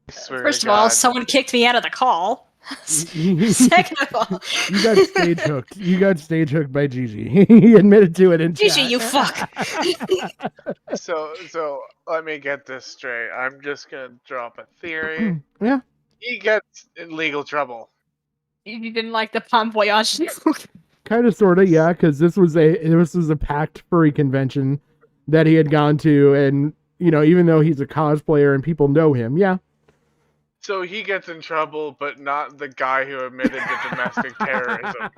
Speaker 5: First of all, someone kicked me out of the call. Second of all,
Speaker 4: you got stage hooked. You got stage hooked by Gigi. He admitted to it in
Speaker 5: Gigi,
Speaker 4: chat.
Speaker 5: you fuck.
Speaker 6: So let me get this straight. I'm just gonna drop a theory.
Speaker 4: Yeah.
Speaker 6: He gets in legal trouble.
Speaker 5: You didn't like the Palm Voyage?
Speaker 4: Kind of, sort of, yeah. Because this was a packed furry convention that he had gone to, and even though he's a cosplayer and people know him, yeah.
Speaker 6: So he gets in trouble, but not the guy who admitted to domestic terrorism.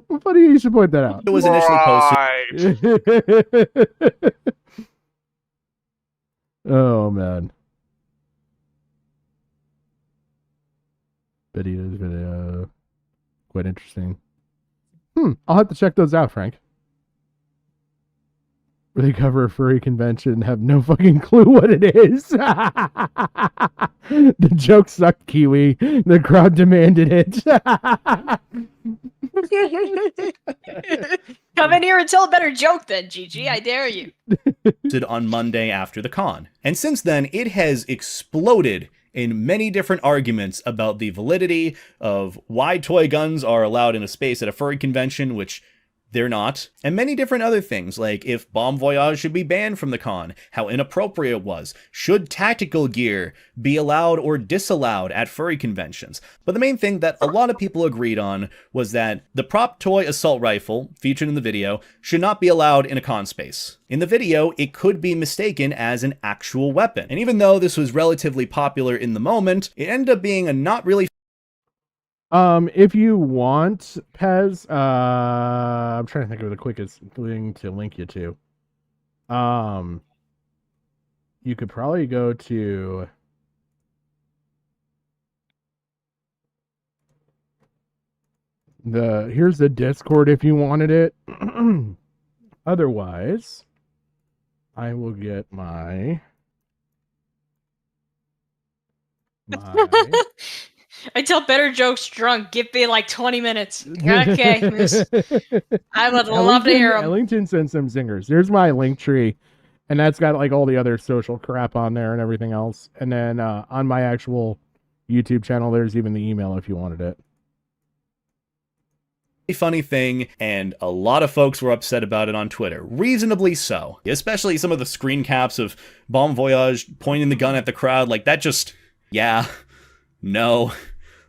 Speaker 4: Well, funny you should point that out.
Speaker 1: It was initially
Speaker 6: posted.
Speaker 4: Oh, man. Video. Quite interesting. I'll have to check those out, Frank. Where they cover a furry convention and have no fucking clue what it is. The joke sucked, Kiwi. The crowd demanded it.
Speaker 5: Come in here and tell a better joke then, Gigi. I dare you.
Speaker 1: On Monday after the con. And since then, it has exploded in many different arguments about the validity of why toy guns are allowed in a space at a furry convention, which
Speaker 10: they're not, and many different other things, like if Bon Voyage should be banned from the con, how inappropriate it was, should tactical gear be allowed or disallowed at furry conventions. But the main thing that a lot of people agreed on was that the prop toy assault rifle, featured in the video, should not be allowed in a con space. In the video, it could be mistaken as an actual weapon, and even though this was relatively popular in the moment, it ended up being a not really
Speaker 4: if you want, Pez, I'm trying to think of the quickest thing to link you to. You could probably go to here's the Discord if you wanted it. Otherwise, I will get my
Speaker 5: I tell better jokes drunk. Give me like 20 minutes. Okay, miss. I would love to hear them.
Speaker 4: Ellington sent some zingers. There's my link tree, and that's got like all the other social crap on there and everything else. And then on my actual YouTube channel, there's even the email if you wanted it.
Speaker 10: funny thing, and a lot of folks were upset about it on Twitter. Reasonably so. Especially some of the screen caps of Bon Voyage pointing the gun at the crowd. Like, that just... yeah. No.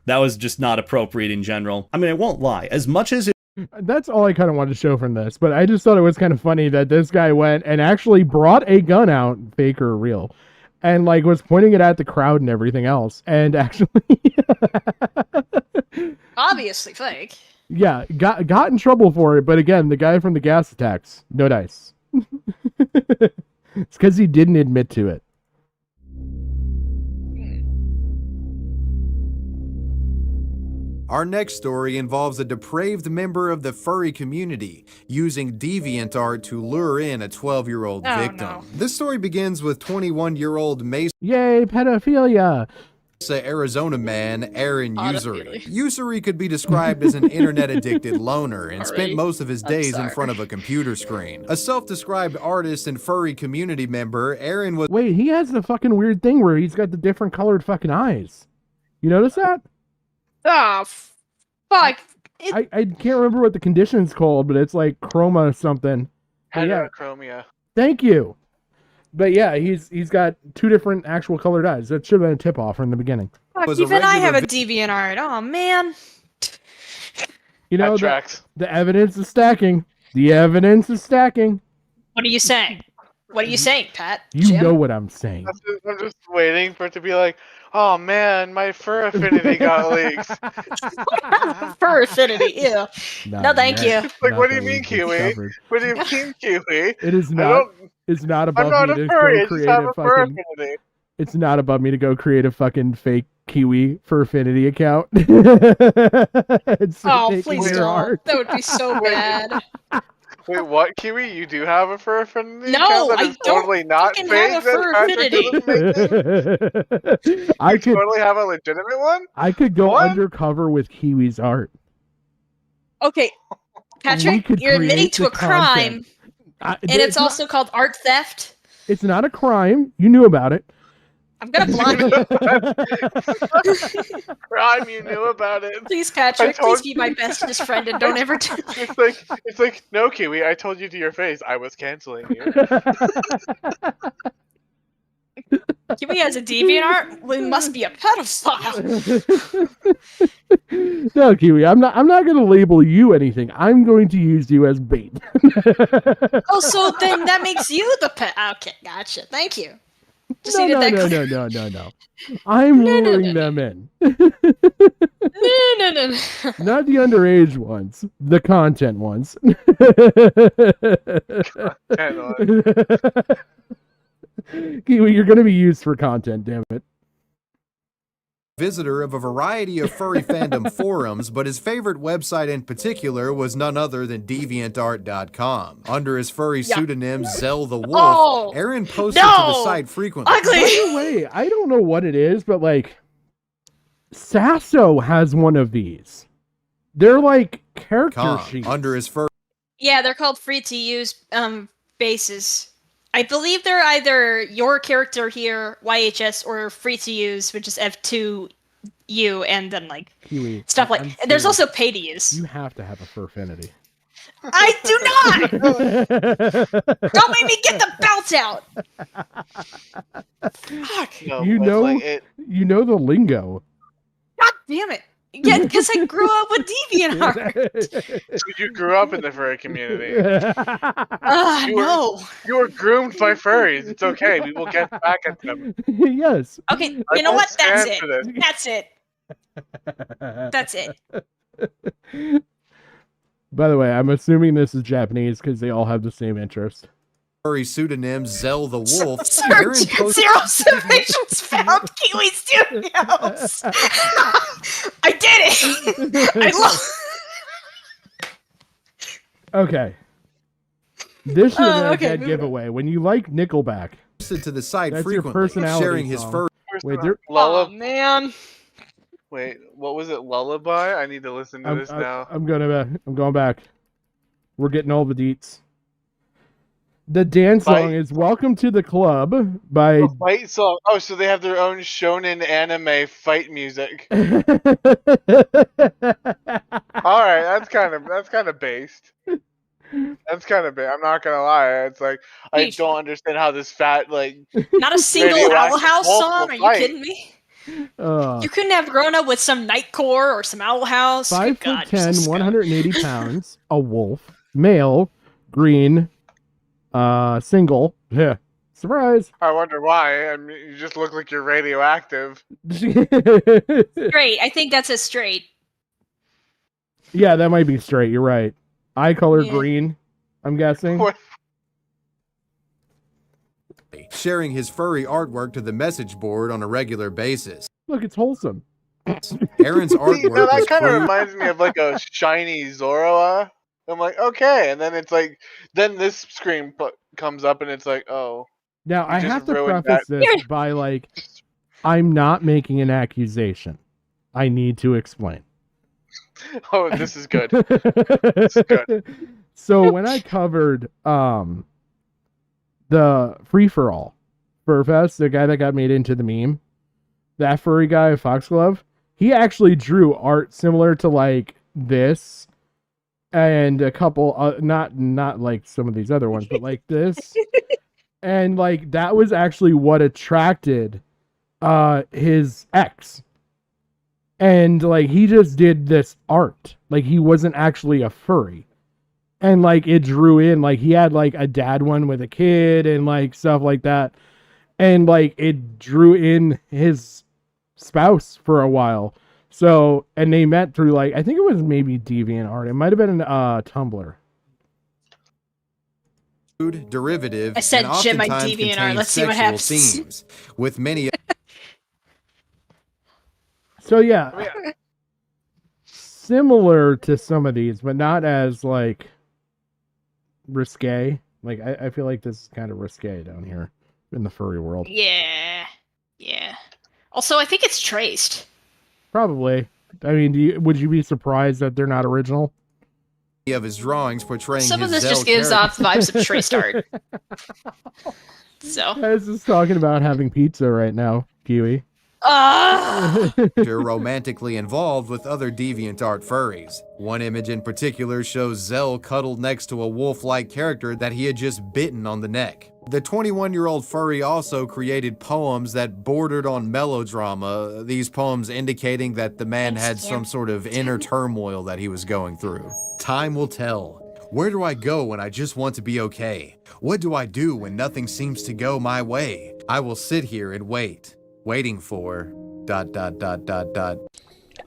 Speaker 10: That was just not appropriate in general. I mean, I won't lie. As much as it...
Speaker 4: That's all I kind of wanted to show from this, but I just thought it was kind of funny that this guy went and actually brought a gun out, fake or real, and like was pointing it at the crowd and everything else, and actually...
Speaker 5: Obviously fake.
Speaker 4: Yeah, got in trouble for it, but again, the guy from the gas attacks, no dice. It's because he didn't admit to it.
Speaker 21: Our next story involves a depraved member of the furry community using DeviantArt to lure in a 12-year-old victim.
Speaker 5: No.
Speaker 21: This story begins with 21-year-old Mesa,
Speaker 4: Yay, pedophilia!
Speaker 21: Arizona man Aaron Usury. Usury could be described as an internet-addicted loner and spent most of his days in front of a computer screen. A self-described artist and furry community member, Aaron was...
Speaker 4: Wait, he has the fucking weird thing where he's got the different colored fucking eyes. You notice that?
Speaker 5: Oh, fuck.
Speaker 4: I can't remember what the condition's called, but it's like chroma something. But yeah.
Speaker 6: Heterochromia.
Speaker 4: Thank you. But yeah, he's got two different actual colored eyes. That should have been a tip-off from the beginning.
Speaker 5: Fuck, even I have a DeviantArt. Oh, man.
Speaker 4: You know, the evidence is stacking. The evidence is stacking.
Speaker 5: What are you saying? What are you saying, Pat?
Speaker 4: You
Speaker 5: Jim?
Speaker 4: know what I'm saying.
Speaker 6: I'm just waiting for it to be like, oh man, my fur affinity got leaked.
Speaker 5: Fur affinity, ew. No, thank you.
Speaker 6: Like, what do you mean, Kiwi? What do you mean, Kiwi?
Speaker 4: It is not. It's not above
Speaker 6: I'm not
Speaker 4: me
Speaker 6: a
Speaker 4: to
Speaker 6: furry,
Speaker 4: go
Speaker 6: I
Speaker 4: create
Speaker 6: just have
Speaker 4: a
Speaker 6: a fur
Speaker 4: fucking.
Speaker 6: affinity.
Speaker 4: It's not above me to go create a fucking fake Kiwi for affinity account.
Speaker 5: Oh, please don't. That would be so bad.
Speaker 6: Wait, what, Kiwi? You do have a fur affinity?
Speaker 5: No,
Speaker 6: account that
Speaker 5: I
Speaker 6: is
Speaker 5: don't
Speaker 6: totally not
Speaker 5: fucking
Speaker 6: fake,
Speaker 5: have a fur
Speaker 6: affinity.
Speaker 4: I
Speaker 6: You
Speaker 4: could
Speaker 6: totally have a legitimate one?
Speaker 4: I could go
Speaker 6: What?
Speaker 4: undercover with Kiwi's art.
Speaker 5: Okay,
Speaker 4: We
Speaker 5: Patrick,
Speaker 4: could
Speaker 5: you're admitting
Speaker 4: create
Speaker 5: to
Speaker 4: the
Speaker 5: a crime,
Speaker 4: content.
Speaker 5: and it's also called art theft.
Speaker 4: It's not a crime. You knew about it.
Speaker 5: I'm gonna block you.
Speaker 6: Crime, you knew about it.
Speaker 5: Please, Patrick, please be my bestest friend and don't ever do
Speaker 6: It's like, no, Kiwi, I told you to your face, I was canceling you.
Speaker 5: Kiwi has a DeviantArt? Well, he must be a pedophile.
Speaker 4: No, Kiwi, I'm not gonna label you anything. I'm going to use you as bait.
Speaker 5: Oh, so then that makes you the pet. Okay, gotcha. Thank you. Just
Speaker 4: No. I'm luring them in.
Speaker 5: No.
Speaker 4: Not the underage ones. The content ones. Kiwi, you're gonna be used for content, damn it.
Speaker 21: visitor of a variety of furry fandom forums, but his favorite website in particular was none other than DeviantArt.com. Under his furry pseudonym Zell the Wolf, Aaron posted to the site frequently.
Speaker 4: By the way, I don't know what it is, but like, Sasso has one of these. They're like character sheets.
Speaker 21: Under his furry...
Speaker 5: Yeah, they're called free-to-use bases. I believe they're either your character here, YHS, or free-to-use, which is F2U, and then like
Speaker 4: Kiwi,
Speaker 5: stuff like... There's also pay-to-use.
Speaker 4: You have to have a furfinity.
Speaker 5: I do not! Don't make me get the belt out! Fuck.
Speaker 6: No,
Speaker 4: You
Speaker 6: but,
Speaker 4: know,
Speaker 6: like, it,
Speaker 4: you know the lingo.
Speaker 5: God damn it. Yeah, because I grew up with DeviantArt.
Speaker 6: so you grew up in the furry community.
Speaker 5: No.
Speaker 6: You were groomed by furries. It's okay. We will get back at them.
Speaker 4: Yes.
Speaker 5: Okay,
Speaker 6: I
Speaker 5: you know
Speaker 6: won't
Speaker 5: what? That's
Speaker 6: stand for this.
Speaker 5: it. That's it. That's it.
Speaker 4: By the way, I'm assuming this is Japanese because they all have the same interest.
Speaker 21: Furry pseudonym Zell the Wolf.
Speaker 5: Sir, zero submissions found Kiwi Studios. I did it. I love.
Speaker 4: Okay. This should have been
Speaker 5: okay,
Speaker 4: a dead giveaway. When you like Nickelback,
Speaker 21: to the site
Speaker 4: that's your
Speaker 21: frequently,
Speaker 4: personality
Speaker 21: sharing his
Speaker 4: song.
Speaker 21: furry.
Speaker 4: Wait, there,
Speaker 5: Oh man.
Speaker 6: Wait, what was it? Lullaby? I need to listen to this now.
Speaker 4: I'm going back. We're getting all the deets. The dance song is "Welcome to the Club" by.
Speaker 6: The fight song. Oh, so they have their own shonen anime fight music. All right, that's kind of based. That's kind of big. I'm not gonna lie. It's like I don't understand how this fat
Speaker 5: Not a single Owl House song? Are you kidding me?
Speaker 4: Uh,
Speaker 5: You couldn't have grown up with some Nightcore or some Owl House.
Speaker 4: 5'10", 180 pounds, a wolf, male, green, single. Yeah, surprise.
Speaker 6: I wonder why. I mean, you just look like you're radioactive.
Speaker 5: Straight. I think that's a straight.
Speaker 4: Yeah, that might be straight. You're right. Eye color green, I'm guessing.
Speaker 21: Sharing his furry artwork to the message board on a regular basis.
Speaker 4: Look, it's wholesome.
Speaker 21: Aaron's artwork
Speaker 6: You know, that
Speaker 21: was
Speaker 6: kind of
Speaker 21: crude.
Speaker 6: reminds me of like a shiny Zoroa. I'm like, okay, and then it's like, then this screen comes up and it's like, oh.
Speaker 4: Now,
Speaker 6: you
Speaker 4: I
Speaker 6: just
Speaker 4: have to
Speaker 6: ruined
Speaker 4: preface
Speaker 6: that.
Speaker 4: this by, like, I'm not making an accusation. I need to explain.
Speaker 6: Oh, this is good. This is good.
Speaker 4: So when I covered the free-for-all for Fest, the guy that got made into the meme, that furry guy, Foxglove, he actually drew art similar to like this and a couple, not like some of these other ones, but like this. And like that was actually what attracted his ex. And like he just did this art. Like he wasn't actually a furry. And like it drew in, like he had like a dad one with a kid and like stuff like that. And like it drew in his spouse for a while. So, and they met through like, I think it was maybe DeviantArt. It might have been Tumblr.
Speaker 21: Derivative.
Speaker 5: I said
Speaker 21: and
Speaker 5: Jim, my
Speaker 21: oftentimes
Speaker 5: DeviantArt.
Speaker 21: contains
Speaker 5: Let's see what
Speaker 21: sexual
Speaker 5: happens.
Speaker 21: themes, with many.
Speaker 4: So yeah, similar to some of these, but not as like risque. Like I feel like this is kind of risque down here in the furry world.
Speaker 5: Yeah. Yeah. Also, I think it's traced.
Speaker 4: Probably. I mean, would you be surprised that they're not original?
Speaker 21: Of his drawings portraying
Speaker 5: Some of
Speaker 21: his
Speaker 5: this just
Speaker 21: Zell
Speaker 5: gives off
Speaker 21: character.
Speaker 5: vibes of traced art. So.
Speaker 4: I was just talking about having pizza right now, Kiwi.
Speaker 21: They're romantically involved with other DeviantArt furries. One image in particular shows Zell cuddled next to a wolf-like character that he had just bitten on the neck. The 21-year-old furry also created poems that bordered on melodrama, these poems indicating that the man had some sort of inner turmoil that he was going through. Time will tell. Where do I go when I just want to be okay? What do I do when nothing seems to go my way? I will sit here and wait. Waiting for ...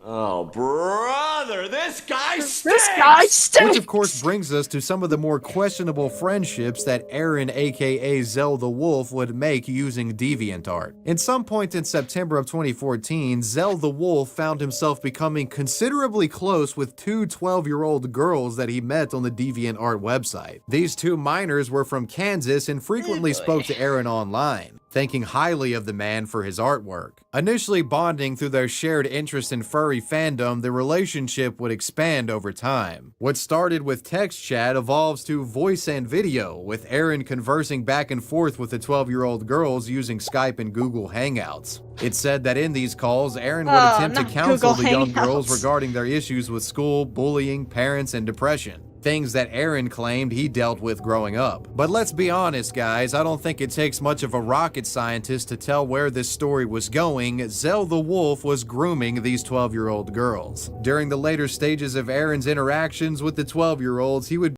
Speaker 14: Oh, brother, this guy stinks!
Speaker 5: This guy stinks!
Speaker 21: Which of course brings us to some of the more questionable friendships that Aaron aka Zell the Wolf would make using DeviantArt. At some point in September of 2014, Zell the Wolf found himself becoming considerably close with two 12-year-old girls that he met on the DeviantArt website. These two minors were from Kansas and frequently spoke to Aaron online, thinking highly of the man for his artwork. Initially bonding through their shared interest in furry fandom, the relationship would expand over time. What started with text chat evolves to voice and video, with Aaron conversing back and forth with the 12-year-old girls using Skype and Google Hangouts. It's said that in these calls, Aaron would attempt to counsel the young girls regarding their issues with school, bullying, parents, and depression. things that Aaron claimed he dealt with growing up. But let's be honest, guys, I don't think it takes much of a rocket scientist to tell where this story was going. Zell the Wolf was grooming these 12-year-old girls. During the later stages of Aaron's interactions with the 12-year-olds, he would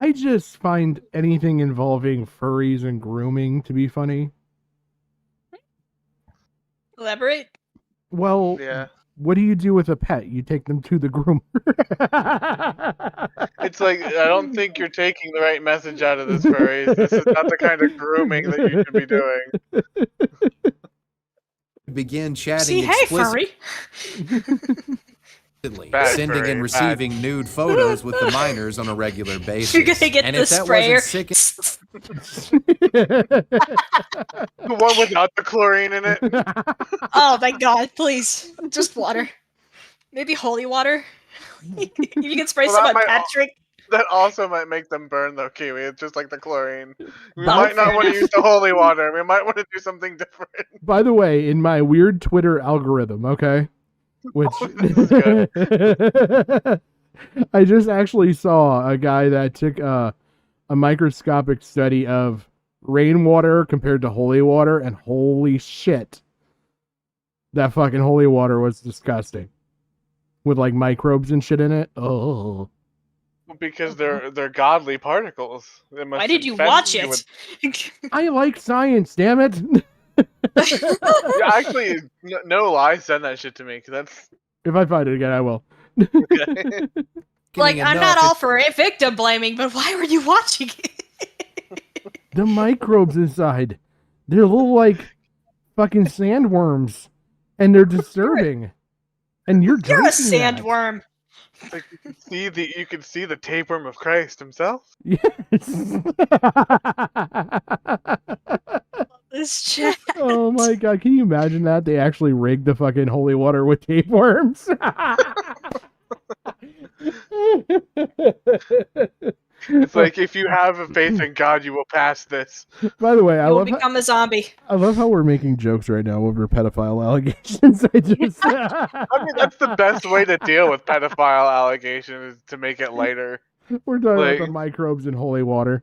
Speaker 4: I just find anything involving furries and grooming to be funny.
Speaker 5: Elaborate.
Speaker 4: Well,
Speaker 6: Yeah.
Speaker 4: what do you do with a pet? You take them to the groomer.
Speaker 6: It's like, I don't think you're taking the right message out of this, furries. This is not the kind of grooming that you should be doing.
Speaker 21: begin chatting
Speaker 5: See, hey, furry.
Speaker 21: Bad sending and receiving nude photos with the minors on a regular basis.
Speaker 5: You're gonna get
Speaker 21: and
Speaker 5: the
Speaker 21: if that
Speaker 5: sprayer.
Speaker 21: wasn't
Speaker 6: The one without the chlorine in it.
Speaker 5: Oh my god, please. Just water. Maybe holy water. You can spray
Speaker 6: Well,
Speaker 5: some
Speaker 6: that
Speaker 5: on
Speaker 6: might
Speaker 5: Patrick.
Speaker 6: That also might make them burn though, Kiwi. It's just like the chlorine. We
Speaker 5: Oh,
Speaker 6: might not
Speaker 5: fair
Speaker 6: want to
Speaker 5: enough.
Speaker 6: use the holy water. We might want to do something different.
Speaker 4: By the way, in my weird Twitter algorithm, okay? Which I just actually saw a guy that took a microscopic study of rainwater compared to holy water, and holy shit, that fucking holy water was disgusting. With like microbes and shit in it. Oh.
Speaker 6: Because they're godly particles. They must
Speaker 5: Why did you
Speaker 6: infest
Speaker 5: watch
Speaker 6: you
Speaker 5: it?
Speaker 6: with-
Speaker 4: I like science, damn it.
Speaker 6: Yeah, actually, no lie, send that shit to me. Cause that's
Speaker 4: If I find it again, I will.
Speaker 6: okay.
Speaker 5: Like, I'm not all for it victim blaming, but why were you watching it?
Speaker 4: The microbes inside. They're little like fucking sandworms. And they're disturbing. And you're
Speaker 5: You're a
Speaker 4: drinking that.
Speaker 5: sandworm.
Speaker 6: Like, you can see the tapeworm of Christ himself.
Speaker 4: Yes.
Speaker 5: This chat.
Speaker 4: Oh my god, can you imagine that? They actually rigged the fucking holy water with tapeworms.
Speaker 6: It's like, if you have a faith in God, you will pass this.
Speaker 4: By the way, I
Speaker 5: You will
Speaker 4: love
Speaker 5: become a zombie.
Speaker 4: I love how we're making jokes right now over pedophile allegations. I just
Speaker 6: I mean, that's the best way to deal with pedophile allegations, is to make it lighter.
Speaker 4: we're talking
Speaker 6: Like-
Speaker 4: about the microbes in holy water.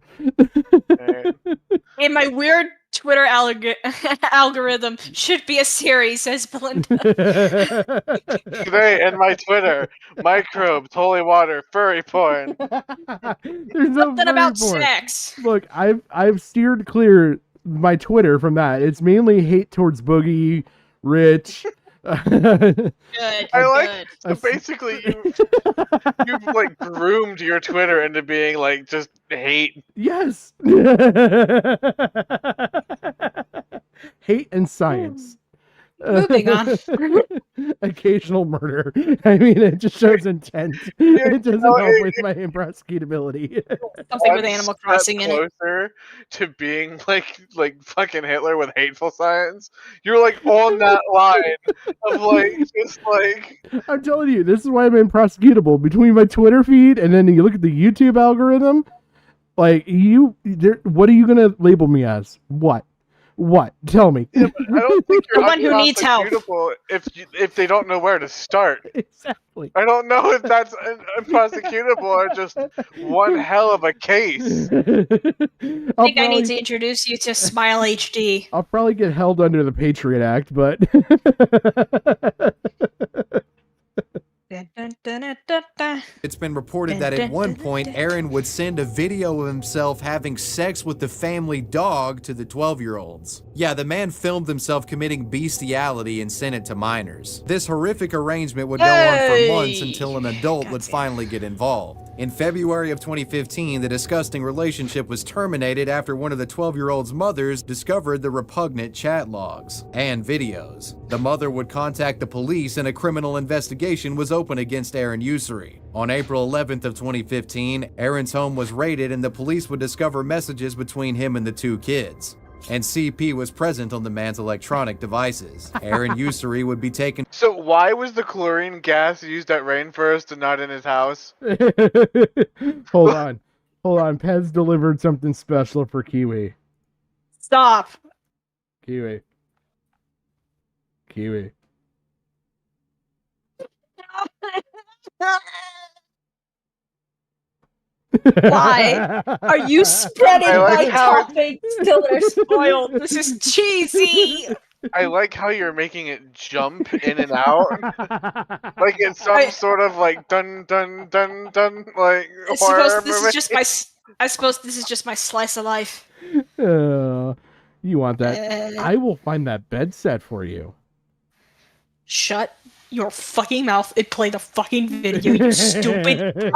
Speaker 5: In my weird Twitter algorithm should be a series, says Belinda.
Speaker 6: Today in my Twitter, microbes, holy water, furry porn.
Speaker 4: There's no
Speaker 5: Something about
Speaker 4: furry porn.
Speaker 5: sex.
Speaker 4: Look, I've steered clear my Twitter from that. It's mainly hate towards Boogie, Rich.
Speaker 5: Good.
Speaker 6: I like.
Speaker 5: Good.
Speaker 6: So basically, you've like groomed your Twitter into being like just hate.
Speaker 4: Yes. Hate and science.
Speaker 5: Moving on.
Speaker 4: Occasional murder. I mean, it just shows intent. It doesn't help with my prosecutability.
Speaker 5: Something with
Speaker 6: One
Speaker 5: Animal
Speaker 6: step
Speaker 5: Crossing in it.
Speaker 6: closer to being like fucking Hitler with hateful science. You're like on that line of like just like.
Speaker 4: I'm telling you, this is why I'm improsecutable. Between my Twitter feed and then you look at the YouTube algorithm, like what are you gonna label me as? What? Tell me.
Speaker 6: I don't think you're
Speaker 5: The one who needs help.
Speaker 6: prosecutable if they don't know where to start.
Speaker 4: Exactly.
Speaker 6: I don't know if that's prosecutable or just one hell of a case.
Speaker 5: I think I need to introduce you to Smile HD.
Speaker 4: I'll probably get held under the Patriot Act, but
Speaker 21: It's been reported that at one point, Aaron would send a video of himself having sex with the family dog to the 12-year-olds. Yeah, the man filmed himself committing bestiality and sent it to minors. This horrific arrangement would go on for months until an adult would finally get involved. In February of 2015, the disgusting relationship was terminated after one of the 12-year-old's mothers discovered the repugnant chat logs and videos. The mother would contact the police and a criminal investigation was opened against Aaron Ussery. On April 11th of 2015, Aaron's home was raided and the police would discover messages between him and the two kids. And CP was present on the man's electronic devices. Aaron Ussery would be taken.
Speaker 6: So why was the chlorine gas used at Rainforest and not in his house?
Speaker 4: hold on. Pez delivered something special for Kiwi.
Speaker 5: Stop.
Speaker 4: Kiwi.
Speaker 5: Why are you spreading
Speaker 6: I like
Speaker 5: my
Speaker 6: how
Speaker 5: toppings till they're spoiled? This is cheesy.
Speaker 6: I like how you're making it jump in and out, like it's some sort of like dun dun dun dun like horror movie.
Speaker 5: I suppose this is just my slice of life.
Speaker 4: You want that? I will find that bed set for you.
Speaker 5: Shut your fucking mouth and play the fucking video, you stupid.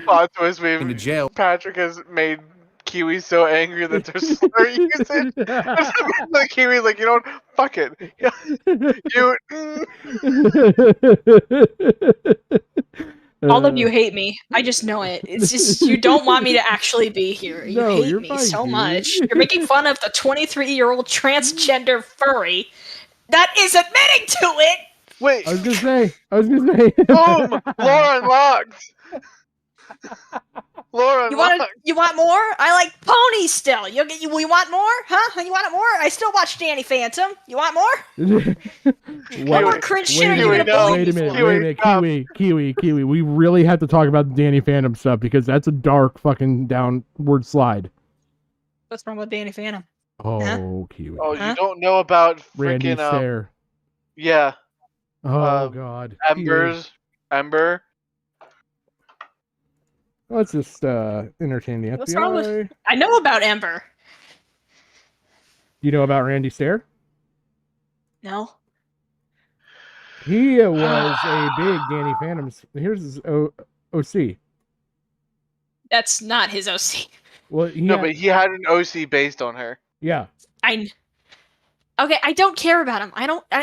Speaker 6: Plot twist:
Speaker 21: into jail.
Speaker 6: Patrick has made Kiwi so angry that they're slur usage. The Kiwi's like, you know what? Fuck it.
Speaker 5: All of you hate me. I just know it. It's just you don't want me to actually be here. You hate me so much. You're making fun of the 23-year-old transgender furry that is admitting to it.
Speaker 6: Wait.
Speaker 4: I was gonna say.
Speaker 6: Boom! Laura unlocked. Laura unlocked.
Speaker 5: You want more? I like ponies still. You want more? Huh? You want it more? I still watch Danny Phantom. You want more? What more cringe shit are you gonna bully me for?
Speaker 4: Wait a minute, Kiwi. We really have to talk about the Danny Phantom stuff because that's a dark fucking downward slide.
Speaker 5: What's wrong with Danny Phantom?
Speaker 4: Oh, Kiwi.
Speaker 6: Oh, you don't know about
Speaker 4: Randy
Speaker 6: freaking
Speaker 4: Stair.
Speaker 6: Yeah.
Speaker 4: Oh God.
Speaker 6: Ember.
Speaker 4: Let's just entertain the FBI.
Speaker 5: What's wrong with? I know about Ember.
Speaker 4: You know about Randy Stair?
Speaker 5: No.
Speaker 4: He was a big Danny Phantom's. Here's his OC.
Speaker 5: That's not his OC.
Speaker 4: Well,
Speaker 6: but he had an OC based on her.
Speaker 4: Yeah.
Speaker 5: Okay, I don't care about him.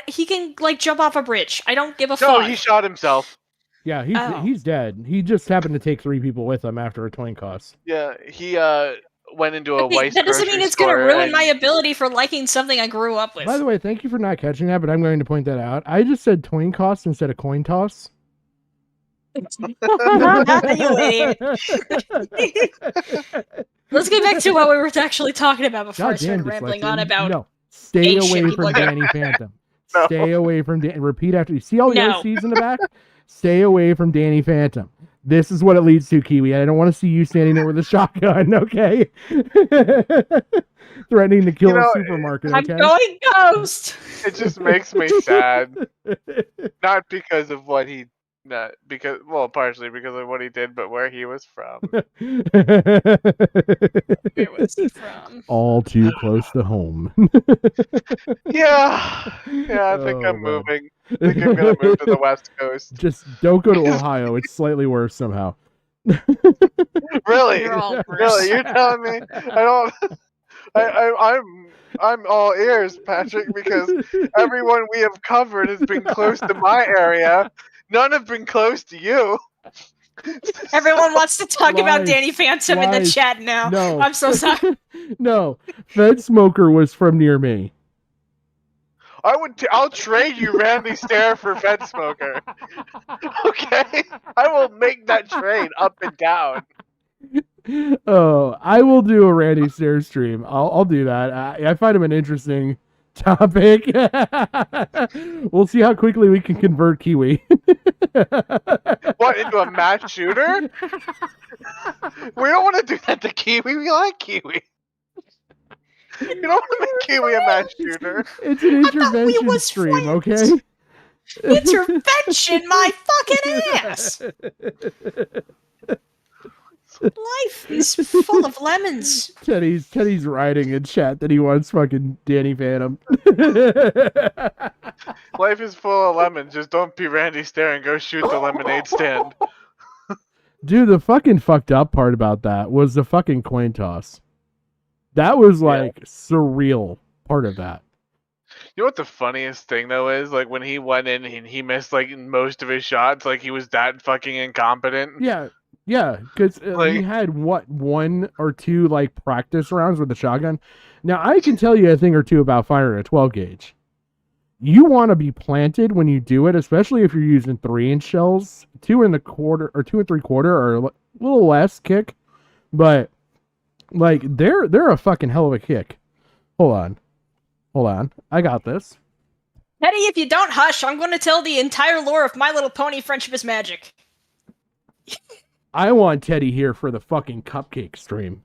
Speaker 5: He can like jump off a bridge. I don't give a
Speaker 6: No,
Speaker 5: fuck.
Speaker 6: he shot himself.
Speaker 4: Yeah, he's dead. He just happened to take 3 people with him after a coin toss.
Speaker 6: Yeah, he went into a Weiss
Speaker 5: That doesn't mean
Speaker 6: grocery
Speaker 5: it's gonna
Speaker 6: store
Speaker 5: ruin
Speaker 6: and-
Speaker 5: my ability for liking something I grew up with.
Speaker 4: By the way, thank you for not catching that, but I'm going to point that out. I just said coin toss instead of coin toss.
Speaker 5: You idiot. Let's get back to what we were actually talking about before I started rambling on about.
Speaker 4: No, stay
Speaker 5: ancient
Speaker 4: away
Speaker 5: people.
Speaker 4: from Danny Phantom.
Speaker 6: No.
Speaker 4: Stay away from Danny. Repeat after you. See all the
Speaker 5: No.
Speaker 4: OCs in the back? Stay away from Danny Phantom. This is what it leads to, Kiwi. I don't want to see you standing there with a shotgun, okay? Threatening to kill a supermarket, okay?
Speaker 5: I'm going ghost.
Speaker 6: It just makes me sad. Not because of what he partially because of what he did, but where he was from.
Speaker 5: Where was he from?
Speaker 4: All too close to home.
Speaker 6: Yeah, I think I'm moving. I think I'm gonna move to the West Coast.
Speaker 4: Just don't go to Ohio. It's slightly worse somehow.
Speaker 6: Really?
Speaker 5: You're all worse.
Speaker 6: Really? You're telling me? I'm all ears, Patrick, because everyone we have covered has been close to my area. None have been close to you.
Speaker 5: Everyone wants to talk about
Speaker 4: Lies.
Speaker 5: Danny Phantom in the
Speaker 4: Lies.
Speaker 5: chat now.
Speaker 4: No.
Speaker 5: I'm so sorry.
Speaker 4: No, Fed Smoker was from near me.
Speaker 6: I'll trade you Randy Stair for Fed Smoker. Okay, I will make that trade up and down.
Speaker 4: Oh, I will do a Randy Stair stream. I'll do that. I find him an interesting topic. We'll see how quickly we can convert Kiwi.
Speaker 6: What, into a mass shooter? We don't want to do that to Kiwi. We like Kiwi. You don't want to make Kiwi a mass shooter.
Speaker 4: It's an intervention stream, okay?
Speaker 5: Intervention, my fucking ass! Life is full of lemons.
Speaker 4: Teddy's writing in chat that he wants fucking Danny Phantom.
Speaker 6: Life is full of lemons. Just don't be Randy Stair and go shoot the lemonade stand.
Speaker 4: Dude, the fucking fucked up part about that was the fucking coin toss. That was like surreal part of that.
Speaker 6: You know what the funniest thing though is? Like when he went in and he missed like most of his shots, like he was that fucking incompetent.
Speaker 4: Yeah, because he had 1 or 2 like practice rounds with the shotgun. Now I can tell you a thing or two about firing a 12 gauge. You want to be planted when you do it, especially if you're using 3-inch shells. 2 1/4 or 2 3/4 are a little less kick, but like they're a fucking hell of a kick. Hold on, I got this.
Speaker 5: Teddy, if you don't hush, I'm going to tell the entire lore of My Little Pony Friendship is Magic.
Speaker 4: I want Teddy here for the fucking cupcake stream.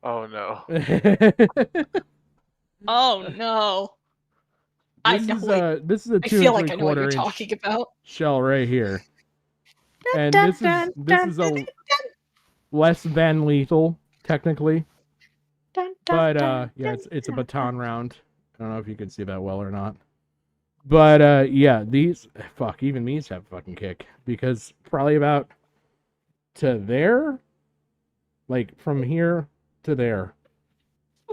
Speaker 6: Oh no.
Speaker 5: Oh no.
Speaker 4: This is a 2
Speaker 5: I feel like I know what
Speaker 4: 3/4
Speaker 5: you're
Speaker 4: inch
Speaker 5: talking about.
Speaker 4: shell right here. And this is a less than lethal, technically. But yeah, it's a baton round. I don't know if you can see that well or not. But yeah, even these have fucking kick, because probably about to there, like from here to there.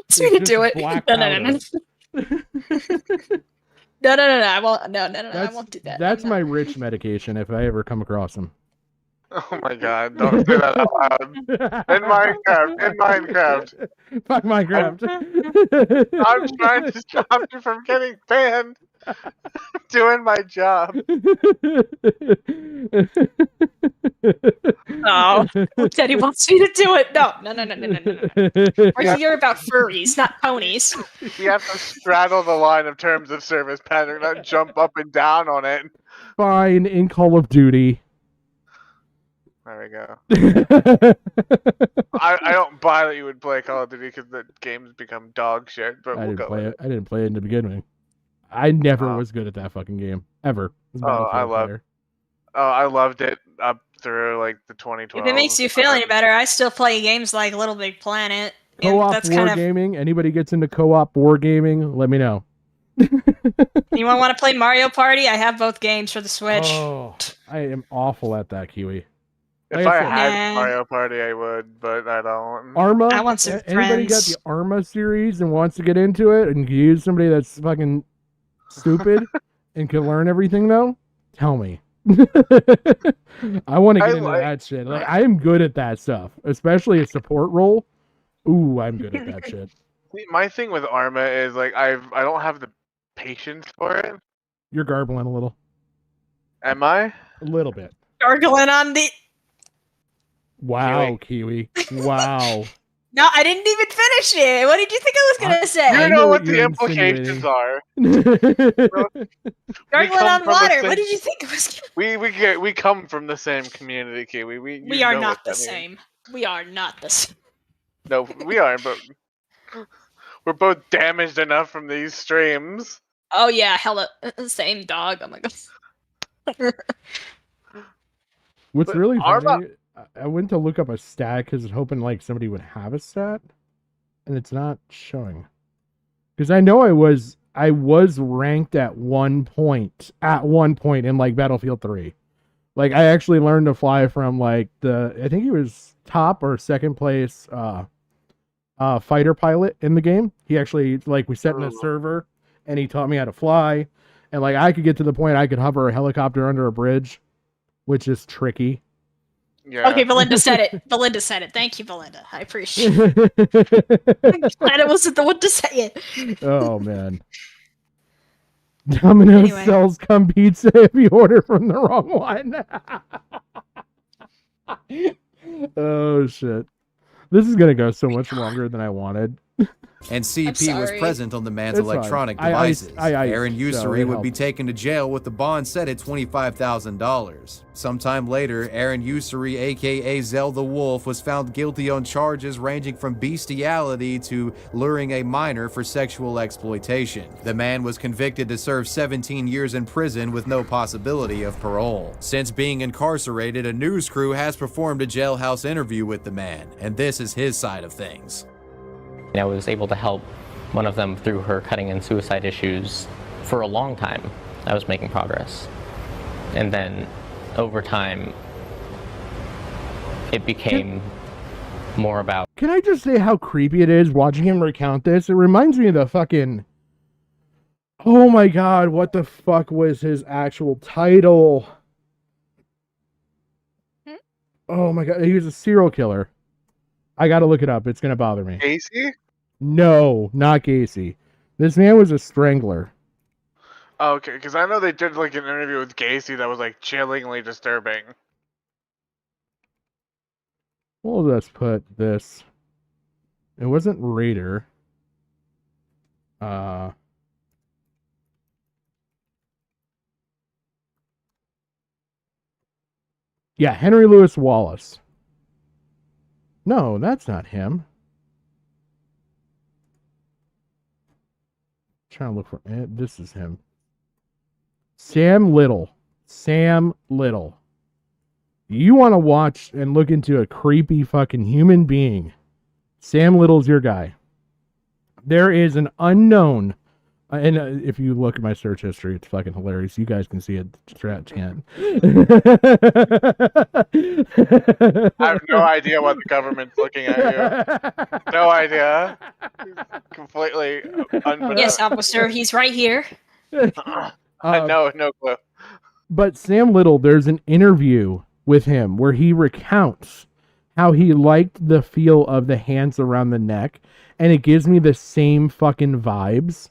Speaker 5: So you do it.
Speaker 4: Black
Speaker 5: No. No, I won't. No, I won't do that.
Speaker 4: That's my rich medication if I ever come across them.
Speaker 6: Oh my god, don't say that out loud. In Minecraft.
Speaker 4: Fuck Minecraft.
Speaker 6: I'm trying to stop you from getting banned. I'm doing my job.
Speaker 5: Oh, Teddy wants me to do it. No. We're here about furries, not ponies.
Speaker 6: We have to straddle the line of terms of service pattern, not jump up and down on it.
Speaker 4: Fine, in Call of Duty.
Speaker 6: There we go. I don't buy that you would play Call of Duty because the game's become dog shit, but we'll go with it.
Speaker 4: I didn't play it in the beginning. I never was good at that fucking game. Ever.
Speaker 6: I loved it up through like the 2012.
Speaker 5: If it makes you feel any better, I still play games like Little Big Planet.
Speaker 4: Co-op
Speaker 5: That's kind of...
Speaker 4: wargaming. Anybody gets into co-op wargaming, let me know.
Speaker 5: Anyone want to play Mario Party? I have both games for the Switch.
Speaker 4: Oh, I am awful at that, Kiwi.
Speaker 6: If I had Mario Party, I would, but I don't.
Speaker 4: Arma?
Speaker 5: I want some
Speaker 4: Anybody got the Arma series and wants to get into it and use somebody that's fucking stupid and can learn everything though? Tell me. I want to get into that shit. Like, I am good at that stuff, especially a support role. Ooh, I'm good at that shit.
Speaker 6: My thing with Arma is like I don't have the patience for it.
Speaker 4: You're garbling a little.
Speaker 6: Am I?
Speaker 4: A little bit.
Speaker 5: Gargling on the...
Speaker 4: Wow, Kiwi. Wow.
Speaker 5: No, I didn't even finish it. What did you think I was gonna say?
Speaker 6: You know what the implications are.
Speaker 5: Gargling on water. What did you think it was?
Speaker 6: We come from the same community, Kiwi.
Speaker 5: We are not the same. We are not the same.
Speaker 6: No, we are, but we're both damaged enough from these streams.
Speaker 5: Oh yeah, hella same dog. Oh my god.
Speaker 4: What's really funny, I went to look up a stat because I was hoping like somebody would have a stat, and it's not showing. Because I know I was ranked at one point in like Battlefield 3. Like I actually learned to fly from like I think he was top or second place fighter pilot in the game. He actually we set in a server and he taught me how to fly, and like I could get to the point I could hover a helicopter under a bridge, which is tricky.
Speaker 6: Yeah.
Speaker 5: Okay, Belinda said it. Belinda said it. Thank you, Belinda. I appreciate it. I'm glad I wasn't the one to say it.
Speaker 4: Oh, man. Domino's sells cum pizza if you order from the wrong one. Oh, shit. This is going to go so much longer than I wanted.
Speaker 21: And CP was present on the man's
Speaker 4: It's
Speaker 21: electronic
Speaker 4: fine.
Speaker 21: devices.
Speaker 4: I
Speaker 21: Aaron
Speaker 4: so
Speaker 21: Usury
Speaker 4: it
Speaker 21: would be
Speaker 4: helped.
Speaker 21: taken to jail with the bond set at $25,000. Sometime later, Aaron Usury, aka Zell the Wolf, was found guilty on charges ranging from bestiality to luring a minor for sexual exploitation. The man was convicted to serve 17 years in prison with no possibility of parole. Since being incarcerated, a news crew has performed a jailhouse interview with the man, and this is his side of things.
Speaker 20: I was able to help one of them through her cutting and suicide issues for a long time. I was making progress. And then over time, it became more about...
Speaker 4: Can I just say how creepy it is watching him recount this? It reminds me of the fucking... Oh my god, what the fuck was his actual title? Oh my god, he was a serial killer. I gotta look it up. It's gonna bother me.
Speaker 6: Casey?
Speaker 4: No, not Gacy. This man was a strangler.
Speaker 6: Oh, okay, because I know they did like an interview with Gacy that was like chillingly disturbing.
Speaker 4: We'll just put this. It wasn't Raider. Yeah, Henry Louis Wallace. No, that's not him. Trying to look for this is him. Sam Little. Sam Little. You want to watch and look into a creepy fucking human being. Sam Little's your guy. There is an unknown, and if you look at my search history, it's fucking hilarious. You guys can see it. Strat can't.
Speaker 6: I have no idea what the government's looking at you. No idea. Completely unbeknownst.
Speaker 5: Yes, officer, he's right here.
Speaker 6: No clue.
Speaker 4: But Sam Little, there's an interview with him where he recounts how he liked the feel of the hands around the neck, and it gives me the same fucking vibes.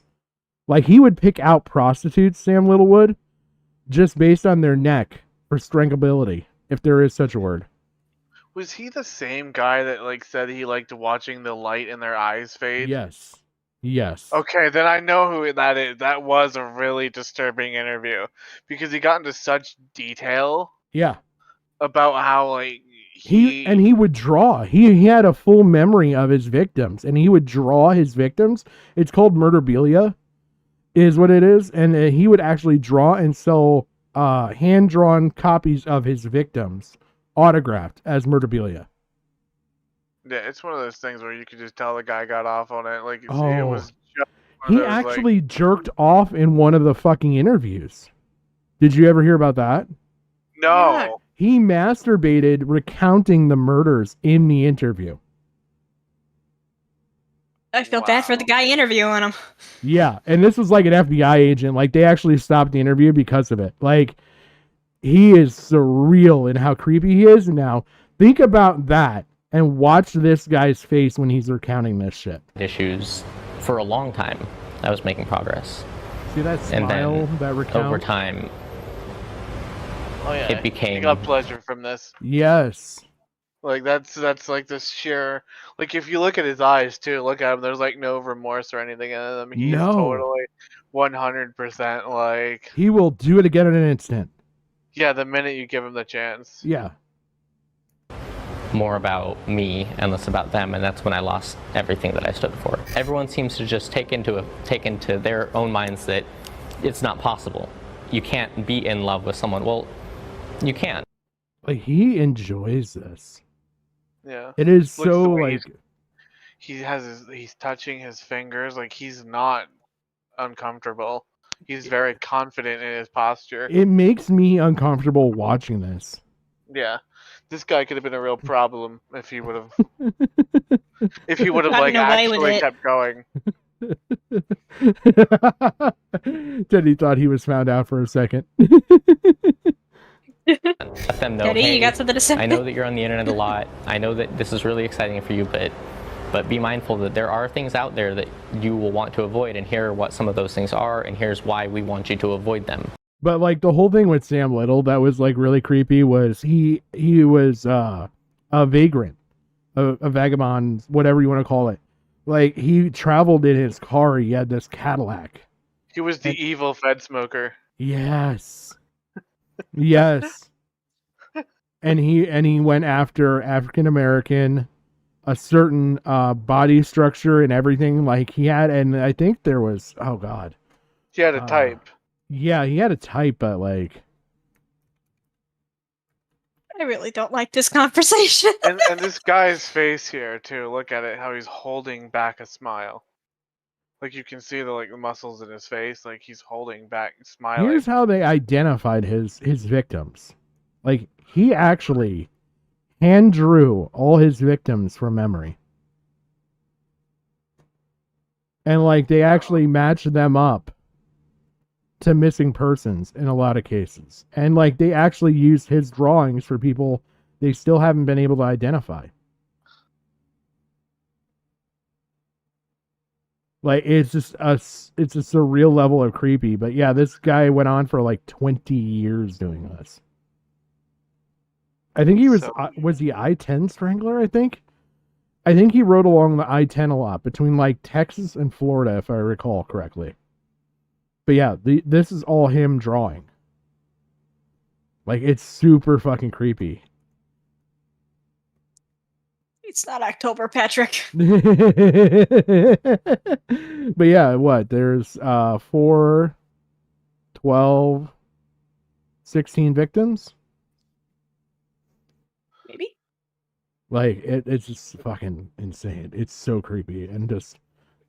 Speaker 4: Like, he would pick out prostitutes, Sam Little would, just based on their neck for strangleability, if there is such a word.
Speaker 6: Was he the same guy that like said he liked watching the light in their eyes fade?
Speaker 4: Yes. Yes.
Speaker 6: Okay, then I know who that is. That was a really disturbing interview because he got into such detail.
Speaker 4: Yeah.
Speaker 6: About how like
Speaker 4: he would draw. He had a full memory of his victims, and he would draw his victims. It's called murderabilia, is what it is, and he would actually draw and sell hand-drawn copies of his victims, autographed as murderabilia.
Speaker 6: Yeah, it's one of those things where you could just tell the guy got off on it. Like, it was just
Speaker 4: He actually jerked off in one of the fucking interviews. Did you ever hear about that?
Speaker 6: No.
Speaker 4: He masturbated recounting the murders in the interview.
Speaker 5: I feel bad for the guy interviewing him.
Speaker 4: Yeah, and this was like an FBI agent. Like, they actually stopped the interview because of it. Like, he is surreal in how creepy he is. Now, think about that and watch this guy's face when he's recounting this shit.
Speaker 20: Issues for a long time. I was making progress.
Speaker 4: See that smile,
Speaker 20: and then
Speaker 4: that recount?
Speaker 20: over time,
Speaker 6: Oh yeah,
Speaker 20: it became.
Speaker 6: He got pleasure from this.
Speaker 4: Yes.
Speaker 6: Like that's like this sheer. Like if you look at his eyes too, look at him. There's like no remorse or anything in them. He's
Speaker 4: No.
Speaker 6: totally 100% like.
Speaker 4: He will do it again in an instant.
Speaker 6: Yeah, the minute you give him the chance.
Speaker 4: Yeah.
Speaker 20: More about me and less about them, and that's when I lost everything that I stood for. Everyone seems to just take into their own minds that it's not possible. You can't be in love with someone. Well, you can.
Speaker 4: Like, he enjoys this.
Speaker 6: Yeah.
Speaker 4: It is
Speaker 6: Looks
Speaker 4: so
Speaker 6: the way
Speaker 4: like
Speaker 6: he's touching his fingers like he's not uncomfortable. He's very confident in his posture.
Speaker 4: it makes me uncomfortable watching this.
Speaker 6: Yeah. This guy could have been a real problem if he would have like
Speaker 5: Gotten away with
Speaker 6: actually
Speaker 5: it.
Speaker 6: kept going.
Speaker 4: Teddy thought he was found out for a second.
Speaker 20: Let them know,
Speaker 5: Teddy,
Speaker 20: hey,
Speaker 5: you got something to say?
Speaker 20: I know that you're on the internet a lot. I know that this is really exciting for you, but be mindful that there are things out there that you will want to avoid, and here are what some of those things are, and here's why we want you to avoid them.
Speaker 4: But like the whole thing with Sam Little that was like really creepy was he was a vagrant, a vagabond, whatever you want to call it. Like, he traveled in his car. He had this Cadillac.
Speaker 6: He was the evil Fed smoker.
Speaker 4: Yes. Yes. And he went after African American, a certain body structure and everything like he had, and I think there was, oh god.
Speaker 6: He had a type.
Speaker 4: Yeah, he had a type, but like,
Speaker 5: I really don't like this conversation.
Speaker 6: and this guy's face here too. Look at it, how he's holding back a smile. Like you can see the muscles in his face, like he's holding back, smiling.
Speaker 4: here's how they identified his victims. Like, he actually hand drew all his victims from memory. And like, they actually matched them up to missing persons in a lot of cases. And like, they actually used his drawings for people they still haven't been able to identify. Like, it's just it's a surreal level of creepy. But yeah, this guy went on for like 20 years doing this. I think he was he I-10 Strangler, I think he rode along the I-10 a lot between like Texas and Florida, if I recall correctly. But yeah, this is all him drawing. Like, it's super fucking creepy.
Speaker 5: It's not October, Patrick.
Speaker 4: But yeah, what? There's 4, 12, 16 victims?
Speaker 5: Maybe.
Speaker 4: Like, it's just fucking insane. It's so creepy. And just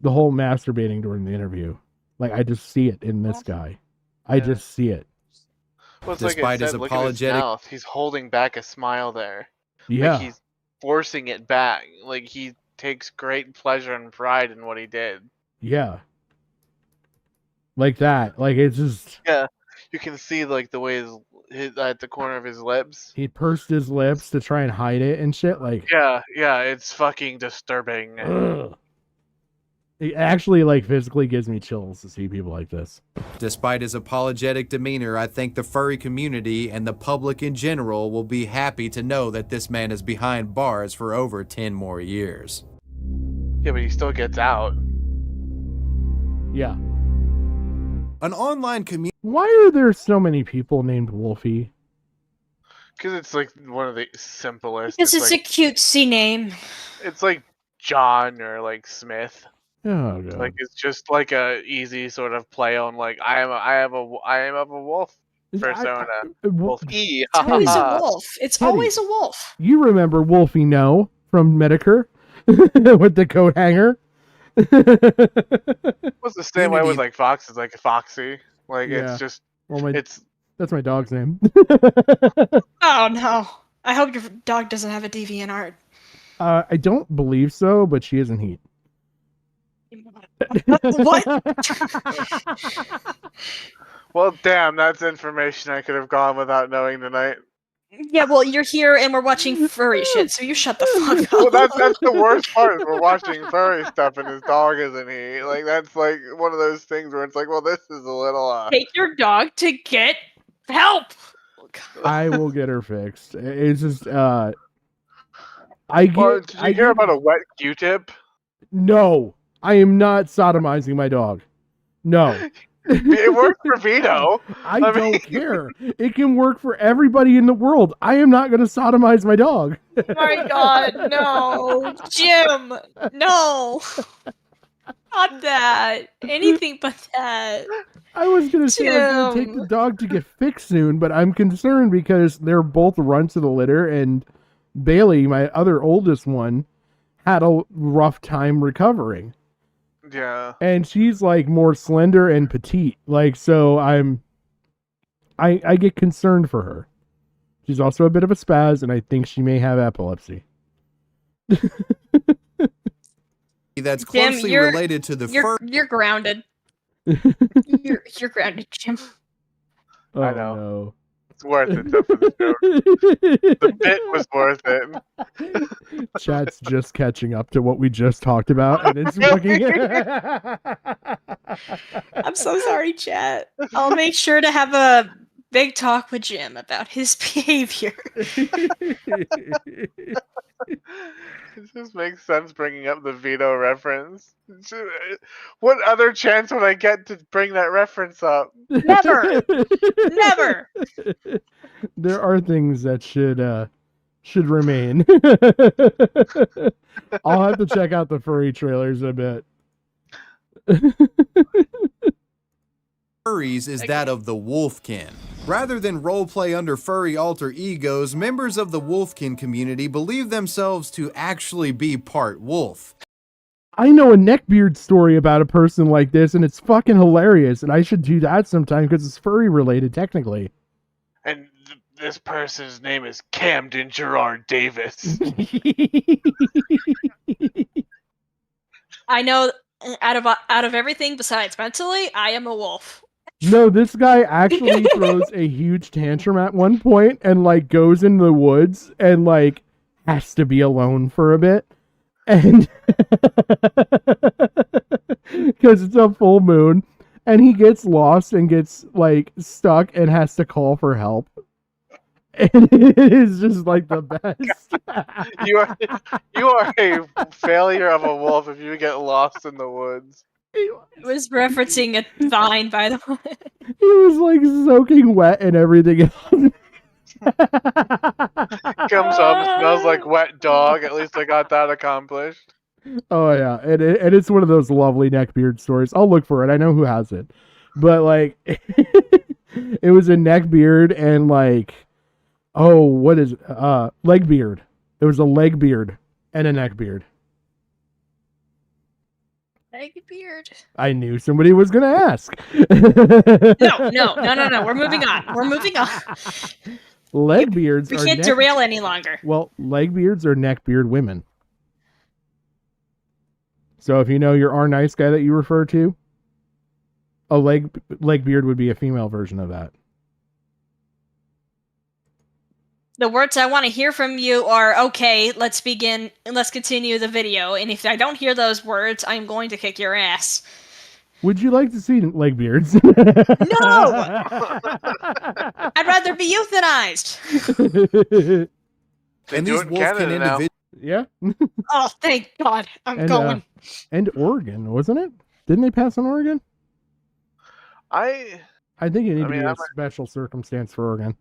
Speaker 4: the whole masturbating during the interview. Like, I just see it in this guy. I just see it.
Speaker 6: Well, it's
Speaker 21: Despite
Speaker 6: like I
Speaker 21: his
Speaker 6: said, look
Speaker 21: apologetic-
Speaker 6: at his mouth. He's holding back a smile there.
Speaker 4: Yeah.
Speaker 6: Like he's forcing it back. Like he takes great pleasure and pride in what he did.
Speaker 4: Yeah. Like that. Like, it's just...
Speaker 6: Yeah, you can see like the way his at the corner of his lips.
Speaker 4: He pursed his lips to try and hide it and shit. Like,
Speaker 6: Yeah, it's fucking disturbing.
Speaker 4: ugh. It actually, like, physically gives me chills to see people like this.
Speaker 21: Despite his apologetic demeanor, I think the furry community and the public in general will be happy to know that this man is behind bars for over 10 more years.
Speaker 6: Yeah, but he still gets out.
Speaker 4: Yeah.
Speaker 21: An online community.
Speaker 4: Why are there so many people named Wolfie?
Speaker 6: Because it's like one of the simplest.
Speaker 5: Because it's
Speaker 6: like,
Speaker 5: a cutesy name.
Speaker 6: It's like John or like Smith.
Speaker 4: Oh god.
Speaker 6: Like it's just like a easy sort of play on like I am a wolf persona. Wolfie.
Speaker 5: It's always a wolf. It's
Speaker 4: Teddy.
Speaker 5: always a wolf.
Speaker 4: You remember Wolfie No from Medicare with the coat hanger?
Speaker 6: It was the same way with like Fox. It's like Foxy. Like
Speaker 4: Yeah.
Speaker 6: it's just
Speaker 4: Well, that's my dog's name.
Speaker 5: Oh no. I hope your dog doesn't have a DeviantArt.
Speaker 4: I don't believe so, but she is in Heat.
Speaker 5: What?
Speaker 6: Well, damn, that's information I could have gone without knowing tonight.
Speaker 5: Yeah, well, you're here and we're watching furry shit, so you shut the fuck up.
Speaker 6: Well, that's the worst part. Is we're watching furry stuff and his dog isn't he? Like that's like one of those things where it's like, well, this is a little.
Speaker 5: Take your dog to get help.
Speaker 4: I will get her fixed. It's just
Speaker 6: Did you hear about a wet Q-tip?
Speaker 4: No, I am not sodomizing my dog. No.
Speaker 6: It worked for Vito.
Speaker 4: I don't care. It can work for everybody in the world. I am not going to sodomize my dog.
Speaker 5: Oh my god, no. Jim, no. Not that. Anything but that.
Speaker 4: I was going to say I was going to take the dog to get fixed soon, but I'm concerned because they're both runts of the litter, and Bailey, my other oldest one, had a rough time recovering.
Speaker 6: Yeah.
Speaker 4: And she's like more slender and petite. Like, so I get concerned for her. She's also a bit of a spaz, and I think she may have epilepsy.
Speaker 21: That's
Speaker 5: Jim,
Speaker 21: closely
Speaker 5: you're-
Speaker 21: related to the
Speaker 5: You're grounded. You're grounded, Jim.
Speaker 4: Oh,
Speaker 6: I know.
Speaker 4: No.
Speaker 6: It's worth it though for the joke. The bit was worth it.
Speaker 4: Chat's just catching up to what we just talked about, and it's fucking.
Speaker 5: I'm so sorry, chat. I'll make sure to have a big talk with Jim about his behavior.
Speaker 6: It just makes sense bringing up the Vito reference. What other chance would I get to bring that reference up?
Speaker 5: Never! Never!
Speaker 4: There are things that should remain. I'll have to check out the furry trailers a bit.
Speaker 21: furries is that of the wolfkin. Rather than roleplay under furry alter egos, members of the wolfkin community believe themselves to actually be part wolf.
Speaker 4: I know a neckbeard story about a person like this, and it's fucking hilarious, and I should do that sometime because it's furry related, technically.
Speaker 6: And this person's name is Camden Gerard Davis.
Speaker 5: I know out of everything besides mentally, I am a wolf.
Speaker 4: No, this guy actually throws a huge tantrum at one point and like goes into the woods and like has to be alone for a bit. And because it's a full moon, and he gets lost and gets like stuck and has to call for help. And it is just like the best.
Speaker 6: You are a failure of a wolf if you get lost in the woods.
Speaker 5: I was referencing a vine, by the way.
Speaker 4: He was like soaking wet and everything else.
Speaker 6: Comes home, smells like wet dog. At least I got that accomplished.
Speaker 4: Oh yeah, and it's one of those lovely neckbeard stories. I'll look for it. I know who has it, but like, it was a neckbeard and like, oh, what is leg beard? It was a leg beard and a neckbeard.
Speaker 5: Leg beard.
Speaker 4: I knew somebody was gonna ask.
Speaker 5: No. We're moving on. We're moving on.
Speaker 4: Leg beards.
Speaker 5: We can't derail any longer.
Speaker 4: Well, leg beards are neckbeard women. So if you know your R nice guy that you refer to, a leg beard would be a female version of that.
Speaker 5: The words I want to hear from you are, okay, let's begin, and let's continue the video. And if I don't hear those words, I'm going to kick your ass.
Speaker 4: Would you like to see leg beards?
Speaker 5: No! I'd rather be euthanized.
Speaker 21: And these wolfkin individuals.
Speaker 4: Yeah.
Speaker 5: Oh, thank God. I'm going.
Speaker 4: And Oregon, wasn't it? Didn't they pass on Oregon?
Speaker 6: I
Speaker 4: think it needed to be a special circumstance for Oregon.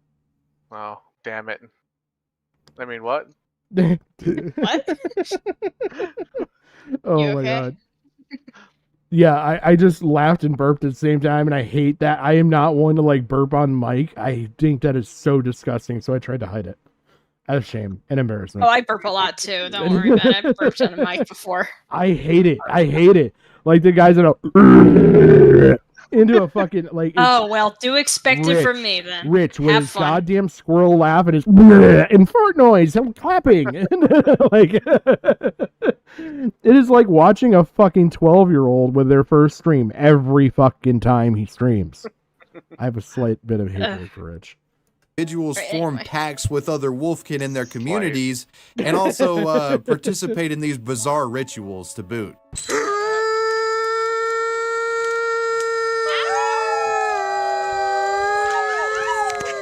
Speaker 6: Oh, damn it. I mean, what?
Speaker 5: What?
Speaker 4: Oh
Speaker 5: You
Speaker 4: my
Speaker 5: okay?
Speaker 4: God. Yeah, I just laughed and burped at the same time, and I hate that. I am not one to like burp on mic. I think that is so disgusting, so I tried to hide it. Out of shame and embarrassment.
Speaker 5: Oh, I burp a lot too. Don't worry about it. I've burped on a mic before.
Speaker 4: I hate it. Like the guys that are into a fucking like.
Speaker 5: Oh, well, do expect it
Speaker 4: Rich,
Speaker 5: from me then.
Speaker 4: Rich with
Speaker 5: Have
Speaker 4: his
Speaker 5: fun.
Speaker 4: goddamn squirrel laugh and his and fart noise and clapping. Like it is like watching a fucking 12-year-old with their first stream every fucking time he streams. I have a slight bit of hatred for Rich.
Speaker 21: Individuals form packs with other wolfkin in their communities and also participate in these bizarre rituals to boot.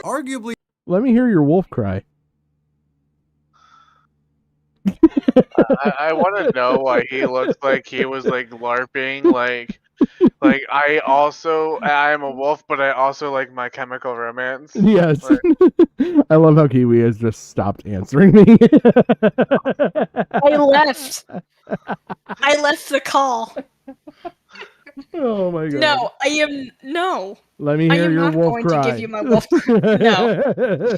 Speaker 21: Arguably,
Speaker 4: let me hear your wolf cry.
Speaker 6: I want to know why he looks like he was like LARPing, like I'm a wolf, but I also like My Chemical Romance.
Speaker 4: Yes.
Speaker 6: Like,
Speaker 4: I love how Kiwi has just stopped answering me.
Speaker 5: I left. I left the call.
Speaker 4: Oh my God.
Speaker 5: No, I am no.
Speaker 4: Let me
Speaker 5: I
Speaker 4: hear
Speaker 5: am
Speaker 4: your
Speaker 5: not
Speaker 4: wolf
Speaker 5: going
Speaker 4: cry.
Speaker 5: to give you my wolf cry. No.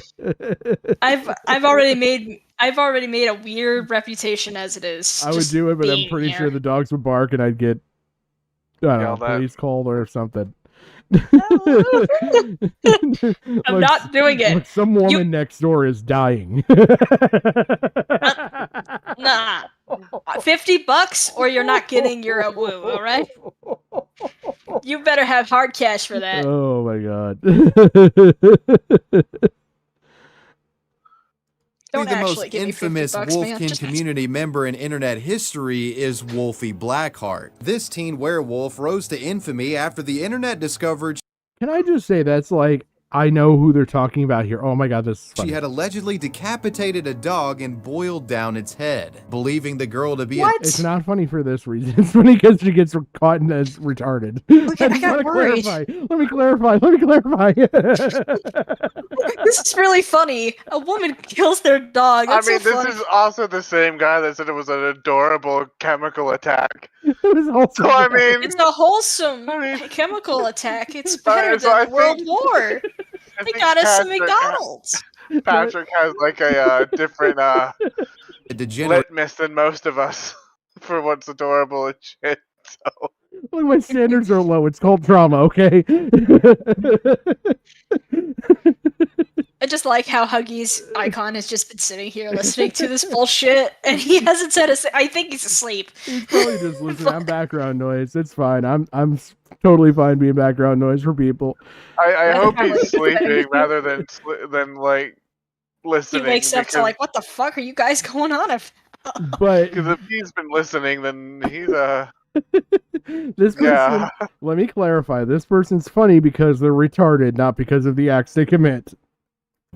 Speaker 5: I've already made a weird reputation as it is.
Speaker 4: I would
Speaker 5: just
Speaker 4: do it, but I'm
Speaker 5: being
Speaker 4: pretty
Speaker 5: here.
Speaker 4: sure the dogs would bark and I'd get, I don't know,
Speaker 6: Yelled at.
Speaker 4: police called or something.
Speaker 5: I'm not doing it.
Speaker 4: Look, some woman next door is dying.
Speaker 5: Nah. $50 or you're not getting your woo, all right? You better have hard cash for that.
Speaker 4: Oh my God.
Speaker 5: Don't
Speaker 21: the most
Speaker 5: actually give me
Speaker 21: infamous
Speaker 5: $50, man.
Speaker 21: wolfkin
Speaker 5: Just-
Speaker 21: community member in internet history is Wolfie Blackheart. This teen werewolf rose to infamy after the internet discovered
Speaker 4: Can I just say that's like, I know who they're talking about here. Oh my God, this is funny.
Speaker 21: she had allegedly decapitated a dog and boiled down its head, believing the girl to be
Speaker 4: It's not funny for this reason. It's funny because she gets caught as retarded.
Speaker 5: I got worried.
Speaker 4: Let me clarify.
Speaker 5: This is really funny. A woman kills their dog. That's
Speaker 6: I mean,
Speaker 5: so
Speaker 6: this
Speaker 5: funny.
Speaker 6: is also the same guy that said it was an adorable chemical attack.
Speaker 4: It was also
Speaker 6: So I mean,
Speaker 5: It's a wholesome chemical attack. It's better
Speaker 6: so I
Speaker 5: than World
Speaker 6: think-
Speaker 5: War. They got us some McDonald's.
Speaker 6: Patrick has like a different
Speaker 21: degenerate
Speaker 6: litmus than most of us for what's adorable and shit. So
Speaker 4: Look, my standards are low. It's called trauma, okay?
Speaker 5: I just like how Huggy's icon has just been sitting here listening to this bullshit, and he hasn't said a. I think he's asleep.
Speaker 4: He's probably just listening. I'm background noise. It's fine. I'm totally fine being background noise for people.
Speaker 6: I hope he's sleeping rather than like
Speaker 5: He
Speaker 6: listening.
Speaker 5: wakes up to
Speaker 6: because-
Speaker 5: like, what the fuck are you guys going on?
Speaker 4: But
Speaker 6: Because if he's been listening, then he's
Speaker 4: this person,
Speaker 6: Yeah.
Speaker 4: let me clarify. This person's funny because they're retarded, not because of the acts they commit.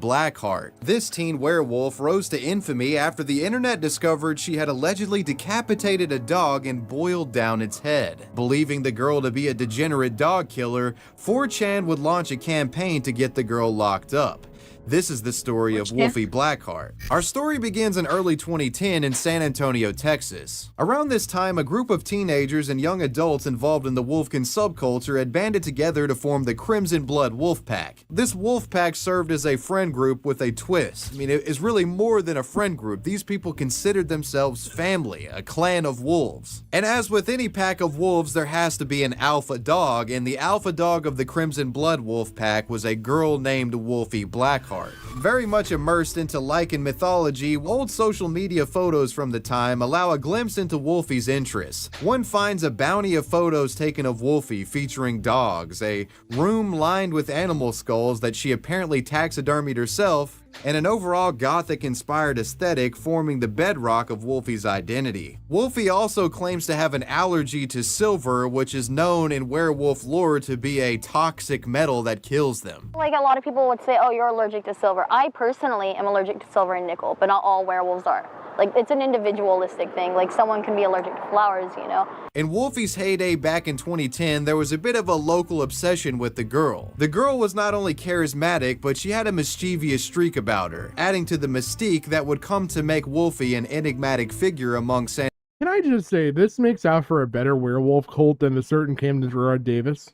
Speaker 21: Blackheart. This teen werewolf rose to infamy after the internet discovered she had allegedly decapitated a dog and boiled down its head. Believing the girl to be a degenerate dog killer, 4chan would launch a campaign to get the girl locked up. This is the story of Wolfie Blackheart. Our story begins in early 2010 in San Antonio, Texas. Around this time, a group of teenagers and young adults involved in the Wolfkin subculture had banded together to form the Crimson Blood Wolf Pack. This wolf pack served as a friend group with a twist. I mean, it is really more than a friend group. These people considered themselves family, a clan of wolves. And as with any pack of wolves, there has to be an alpha dog, and the alpha dog of the Crimson Blood Wolf Pack was a girl named Wolfie Blackheart. Very much immersed into Lycan mythology, old social media photos from the time allow a glimpse into Wolfie's interests. One finds a bounty of photos taken of Wolfie featuring dogs, a room lined with animal skulls that she apparently taxidermied herself, and an overall gothic-inspired aesthetic forming the bedrock of Wolfie's identity. Wolfie also claims to have an allergy to silver, which is known in werewolf lore to be a toxic metal that kills them.
Speaker 7: Like a lot of people would say, oh, you're allergic to silver. I personally am allergic to silver and nickel, but not all werewolves are. Like, it's an individualistic thing. Like, someone can be allergic to flowers, you know?
Speaker 21: In Wolfie's heyday back in 2010, there was a bit of a local obsession with the girl. The girl was not only charismatic, but she had a mischievous streak about her, adding to the mystique that would come to make Wolfie an enigmatic figure among San.
Speaker 4: Can I just say, this makes out for a better werewolf cult than the certain Camden Gerard Davis?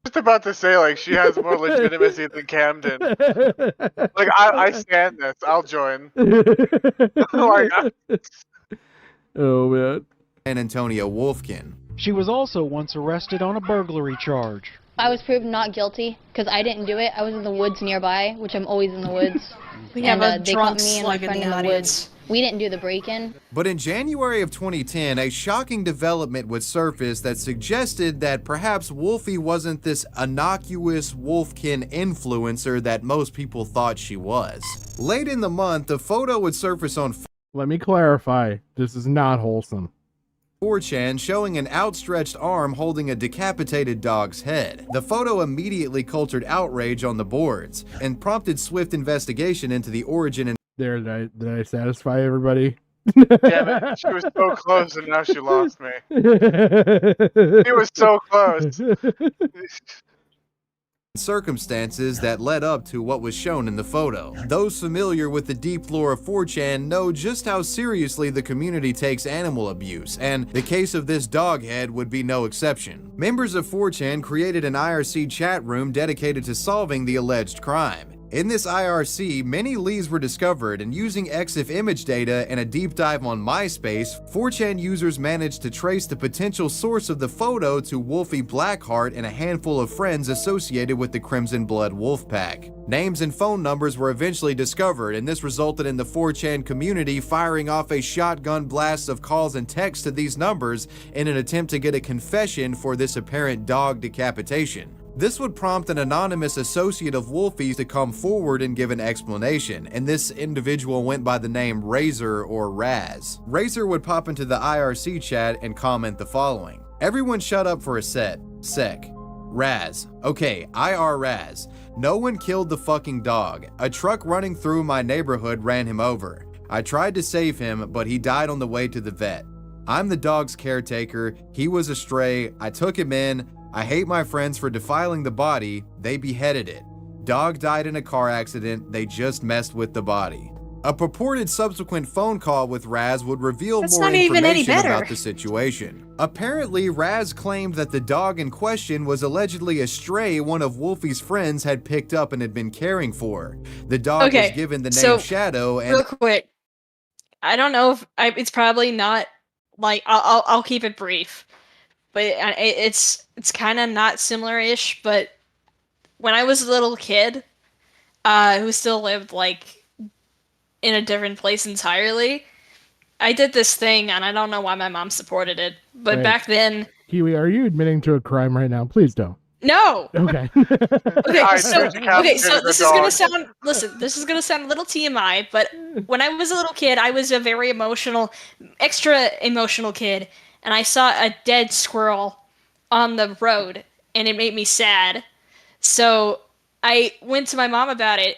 Speaker 6: Just about to say, like, she has more legitimacy than Camden. Like, I stand this. I'll join.
Speaker 4: Oh, man.
Speaker 21: San Antonio Wolfkin.
Speaker 22: She was also once arrested on a burglary charge.
Speaker 23: I was proved not guilty because I didn't do it. I was in the woods nearby, which I'm always in the woods.
Speaker 5: We have a
Speaker 23: they
Speaker 5: drunk
Speaker 23: caught me and my
Speaker 5: slug in
Speaker 23: friend
Speaker 5: the
Speaker 23: in the
Speaker 5: audience.
Speaker 23: woods. We didn't do the break-in.
Speaker 21: But in January of 2010, a shocking development would surface that suggested that perhaps Wolfie wasn't this innocuous Wolfkin influencer that most people thought she was. Late in the month, a photo would surface on
Speaker 4: Let me clarify, this is not wholesome.
Speaker 21: 4chan showing an outstretched arm holding a decapitated dog's head. The photo immediately cultured outrage on the boards and prompted swift investigation into the origin and
Speaker 4: There, did I satisfy everybody?
Speaker 6: Damn it, she was so close and now she lost me. She was so close.
Speaker 21: circumstances that led up to what was shown in the photo. Those familiar with the deep lore of 4chan know just how seriously the community takes animal abuse, and the case of this doghead would be no exception. Members of 4chan created an IRC chat room dedicated to solving the alleged crime. In this IRC, many leads were discovered, and using EXIF image data and a deep dive on MySpace, 4chan users managed to trace the potential source of the photo to Wolfie Blackheart and a handful of friends associated with the Crimson Blood Wolf Pack. Names and phone numbers were eventually discovered, and this resulted in the 4chan community firing off a shotgun blast of calls and texts to these numbers in an attempt to get a confession for this apparent dog decapitation. This would prompt an anonymous associate of Wolfie's to come forward and give an explanation, and this individual went by the name Razor or Raz. Razor would pop into the IRC chat and comment the following: "Everyone shut up for a sec. Raz. Okay, IR Raz. No one killed the fucking dog. A truck running through my neighborhood ran him over. I tried to save him, but he died on the way to the vet. I'm the dog's caretaker. He was a stray. I took him in. I hate my friends for defiling the body. They beheaded it. Dog died in a car accident. They just messed with the body." A purported subsequent phone call with Raz would reveal more information about the situation. Apparently, Raz claimed that the dog in question was allegedly a stray one of Wolfie's friends had picked up and had been caring for. The dog was given the name Shadow and—
Speaker 5: Real quick, I don't know if it's probably not, like, I'll keep it brief. But it's kind of not similar-ish, but when I was a little kid, who still lived, like, in a different place entirely, I did this thing, and I don't know why my mom supported it, but back then...
Speaker 4: Kiwi, are you admitting to a crime right now? Please don't.
Speaker 5: No!
Speaker 4: Okay.
Speaker 5: so this is gonna sound, listen, this is gonna sound a little TMI, but when I was a little kid, I was a very extra emotional kid, and I saw a dead squirrel on the road, and it made me sad. So I went to my mom about it,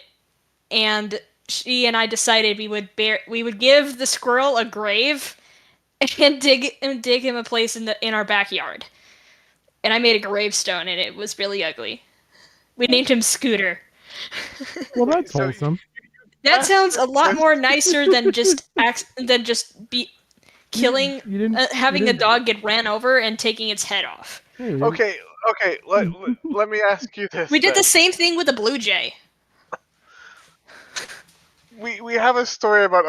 Speaker 5: and she and I decided we would give the squirrel a grave and dig him a place in our backyard. And I made a gravestone, and it was really ugly. We named him Scooter.
Speaker 4: Well, that's wholesome.
Speaker 5: That sounds a lot more nicer than just killing, having a dog get ran over and taking its head off.
Speaker 6: Okay. Let me ask you this.
Speaker 5: We did
Speaker 6: then.
Speaker 5: the same thing with a blue jay.
Speaker 6: We have a story about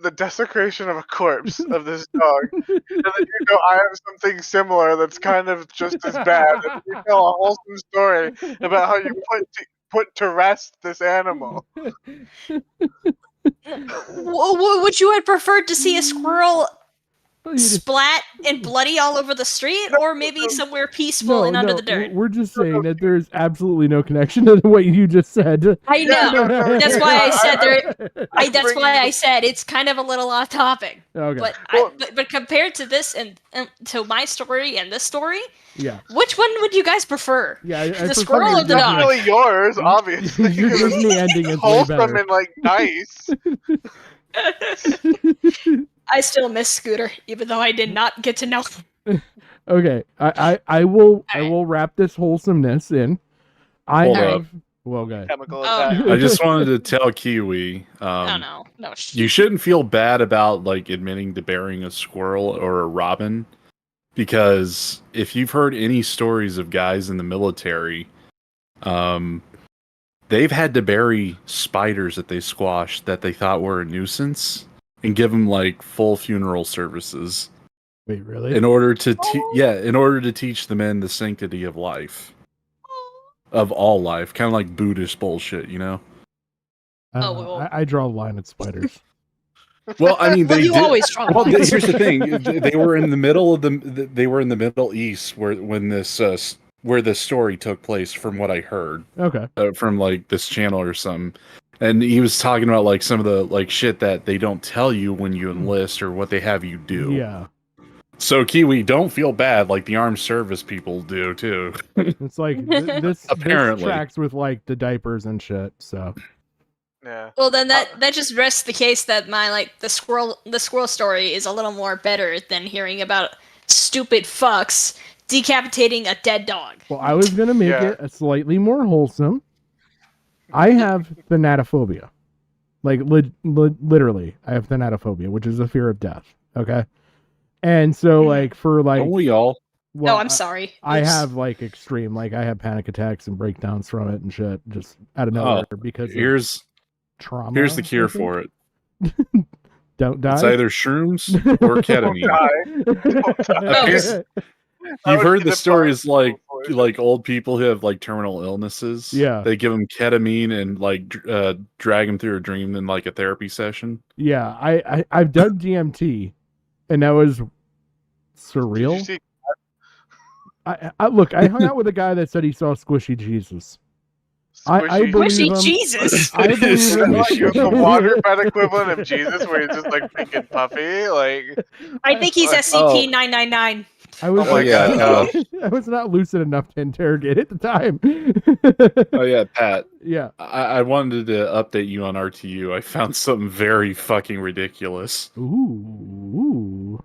Speaker 6: the desecration of a corpse of this dog, and then I have something similar that's kind of just as bad. And you tell a wholesome story about how you put to rest this animal.
Speaker 5: Would you have preferred to see a squirrel splat and bloody all over the street, or maybe somewhere peaceful and under the dirt?
Speaker 4: We're just saying that there's absolutely no connection to what you just said.
Speaker 5: I know. That's why I said that's why I said it's kind of a little off topic.
Speaker 4: Okay.
Speaker 5: But compared to this and to my story and this story,
Speaker 4: yeah,
Speaker 5: which one would you guys prefer?
Speaker 4: Yeah,
Speaker 5: the squirrel or the dog?
Speaker 6: Definitely yours, obviously.
Speaker 4: Your Disney ending is way
Speaker 6: wholesome
Speaker 4: better.
Speaker 6: and nice.
Speaker 5: I still miss Scooter, even though I did not get to know him.
Speaker 4: Okay, I will wrap this wholesomeness in.
Speaker 9: Hold up.
Speaker 4: Well, guys.
Speaker 9: I just wanted to tell Kiwi.
Speaker 5: No.
Speaker 9: You shouldn't feel bad about admitting to burying a squirrel or a robin, because if you've heard any stories of guys in the military, they've had to bury spiders that they squashed that they thought were a nuisance and give them full funeral services.
Speaker 4: Wait, really?
Speaker 9: In order to teach the men the sanctity of life. Of all life. Kind of like Buddhist bullshit, you know?
Speaker 4: I draw a line at spiders.
Speaker 9: Well, I mean, they
Speaker 5: you
Speaker 9: did.
Speaker 5: always draw
Speaker 9: Well,
Speaker 5: lines.
Speaker 9: here's the thing: they were in the middle of they were in the Middle East where this story took place, from what I heard.
Speaker 4: Okay.
Speaker 9: From this channel or something, and he was talking about some of the shit that they don't tell you when you enlist or what they have you do.
Speaker 4: Yeah.
Speaker 9: So Kiwi, don't feel bad like the armed service people do too.
Speaker 4: It's this
Speaker 9: Apparently.
Speaker 4: this tracks with the diapers and shit. So.
Speaker 6: Yeah.
Speaker 5: Well, then that just rests the case that my the squirrel story is a little more better than hearing about stupid fucks decapitating a dead dog.
Speaker 4: Well, I was gonna make it a slightly more wholesome. I have thanatophobia, literally, I have thanatophobia, which is a fear of death. Okay, and so
Speaker 9: don't we all?
Speaker 4: Well,
Speaker 5: I'm sorry.
Speaker 4: I have extreme, I have panic attacks and breakdowns from it and shit, just out of nowhere because
Speaker 9: here's
Speaker 4: trauma.
Speaker 9: Here's the cure for it.
Speaker 4: Don't die.
Speaker 9: It's either shrooms or ketamine. You've heard the stories old people who have terminal illnesses.
Speaker 4: Yeah,
Speaker 9: they give them ketamine and drag them through a dream in a therapy session.
Speaker 4: Yeah, I've done DMT, and that was surreal.
Speaker 6: Did you see
Speaker 4: Look, I hung out with a guy that said he saw Squishy Jesus. I believe him.
Speaker 5: Squishy Jesus.
Speaker 4: I believe him.
Speaker 6: the waterbed equivalent of Jesus, where he's just pink and puffy.
Speaker 5: I think he's SCP-999.
Speaker 4: I was,
Speaker 9: God,
Speaker 4: I was not lucid enough to interrogate at the time.
Speaker 9: Oh yeah, Pat.
Speaker 4: Yeah.
Speaker 9: I wanted to update you on RTU. I found something very fucking ridiculous.
Speaker 4: Ooh.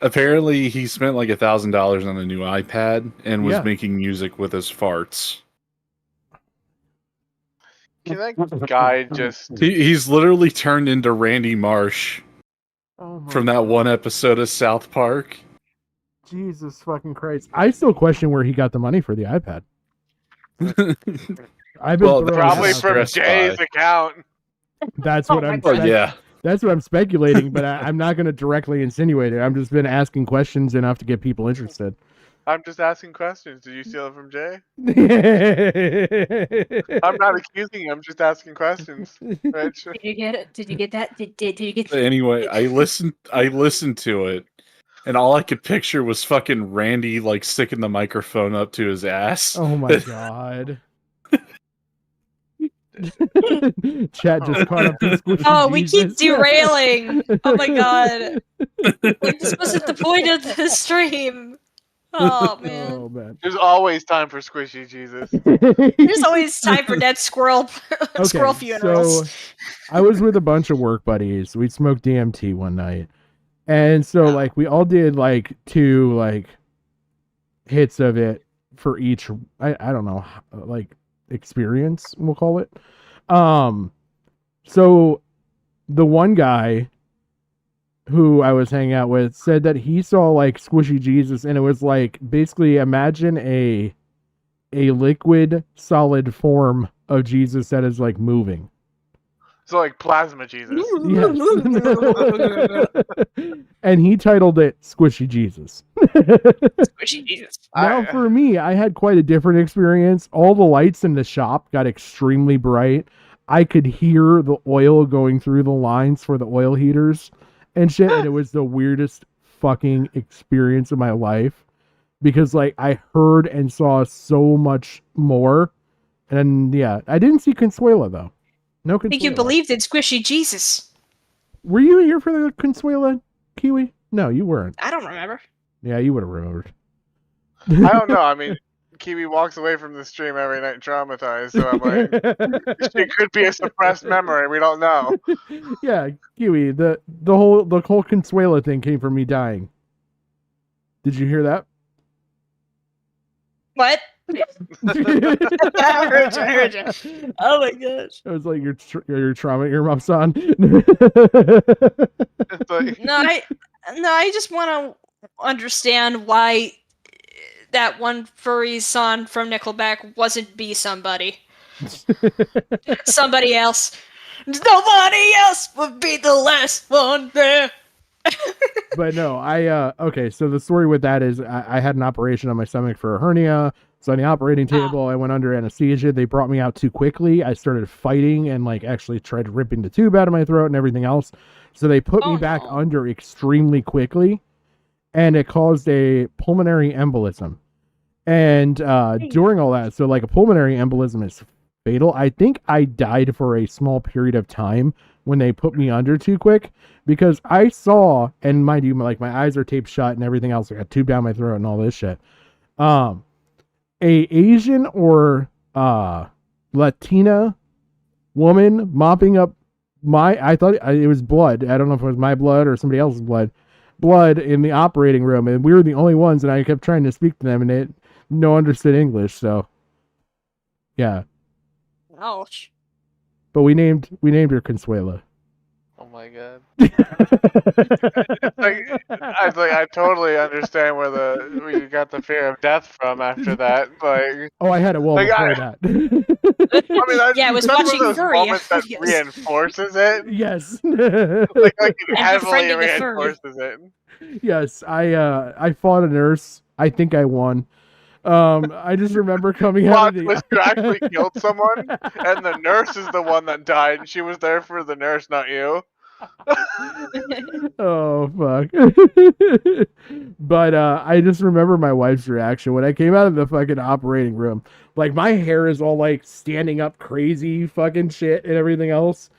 Speaker 9: Apparently, he spent $1,000 on a new iPad and was making music with his farts.
Speaker 6: Can that guy just...
Speaker 9: He's literally turned into Randy Marsh from that one episode of South Park.
Speaker 4: Jesus fucking Christ. I still question where he got the money for the iPad. I've been
Speaker 6: probably from Jay's account.
Speaker 4: That's what I'm That's what I'm speculating, but I'm not going to directly insinuate it. I've just been asking questions enough to get people interested.
Speaker 6: I'm just asking questions. Did you steal it from Jay? I'm not accusing you. I'm just asking questions. Right?
Speaker 2: Did you get it? Did you get that? Did you get?
Speaker 9: Anyway, I listened to it, and all I could picture was fucking Randy sticking the microphone up to his ass.
Speaker 4: Oh my god. Chat just caught up to Squishy
Speaker 5: Oh, we
Speaker 4: Jesus.
Speaker 5: keep derailing. Oh my god. This wasn't the point of the stream. Oh man.
Speaker 4: Oh man.
Speaker 6: There's always time for Squishy Jesus.
Speaker 5: There's always time for dead squirrel squirrel funerals.
Speaker 4: So I was with a bunch of work buddies. We smoked DMT one night. And so we all did 2 hits of it for each. I don't know experience, we'll call it. So the one guy who I was hanging out with said that he saw like squishy Jesus, and it was like basically imagine a liquid solid form of Jesus that is like moving.
Speaker 6: So like plasma Jesus.
Speaker 4: Yes. And he titled it Squishy Jesus.
Speaker 5: Squishy Jesus.
Speaker 4: Now for me, I had quite a different experience. All the lights in the shop got extremely bright. I could hear the oil going through the lines for the oil heaters and shit, and it was the weirdest fucking experience of my life because like I heard and saw so much more. And yeah, I didn't see Consuela though. No Consuela.
Speaker 5: I think you believed in Squishy Jesus.
Speaker 4: Were you here for the Consuela, Kiwi? No, you weren't.
Speaker 5: I don't remember.
Speaker 4: Yeah, you would have remembered.
Speaker 6: I don't know. I mean, Kiwi walks away from the stream every night traumatized, so I'm like, it could be a suppressed memory. We don't know.
Speaker 4: Yeah, Kiwi, the whole Consuela thing came from me dying. Did you hear that?
Speaker 5: What? I heard you. Oh my gosh.
Speaker 4: It was like your trauma your mom's son.
Speaker 5: No, I just want to understand why that one furry son from Nickelback wasn't Be Somebody. Somebody else. Nobody else would be the last one there.
Speaker 4: But no, okay, so the story with that is I had an operation on my stomach for a hernia. So on the operating table, I went under anesthesia. They brought me out too quickly. I started fighting and like actually tried ripping the tube out of my throat and everything else. So they put me back under extremely quickly, and it caused a pulmonary embolism. And during all that, so like a pulmonary embolism is fatal. I think I died for a small period of time when they put me under too quick because I saw, and mind you, like my eyes are taped shut and everything else. I got tube down my throat and all this shit. A Asian or Latina woman mopping up I thought it was blood. I don't know if it was my blood or somebody else's blood in the operating room, and we were the only ones, and I kept trying to speak to them, and no understood English, so yeah.
Speaker 5: Ouch.
Speaker 4: But we named her Consuela.
Speaker 6: Oh my god. I totally understand where you got the fear of death from after that. Like,
Speaker 4: oh, I had it well before that.
Speaker 6: I mean,
Speaker 5: yeah, I was
Speaker 6: that's
Speaker 5: watching
Speaker 6: one of those
Speaker 5: Furry.
Speaker 6: moments that reinforces it.
Speaker 4: Yes.
Speaker 6: like it heavily
Speaker 5: befriending a furry.
Speaker 6: reinforces it.
Speaker 4: Yes, I fought a nurse. I think I won. I just remember coming out of
Speaker 6: You actually killed someone, and the nurse is the one that died, and she was there for the nurse, not you.
Speaker 4: Oh fuck. But I just remember my wife's reaction when I came out of the fucking operating room. Like my hair is all like standing up crazy fucking shit and everything else.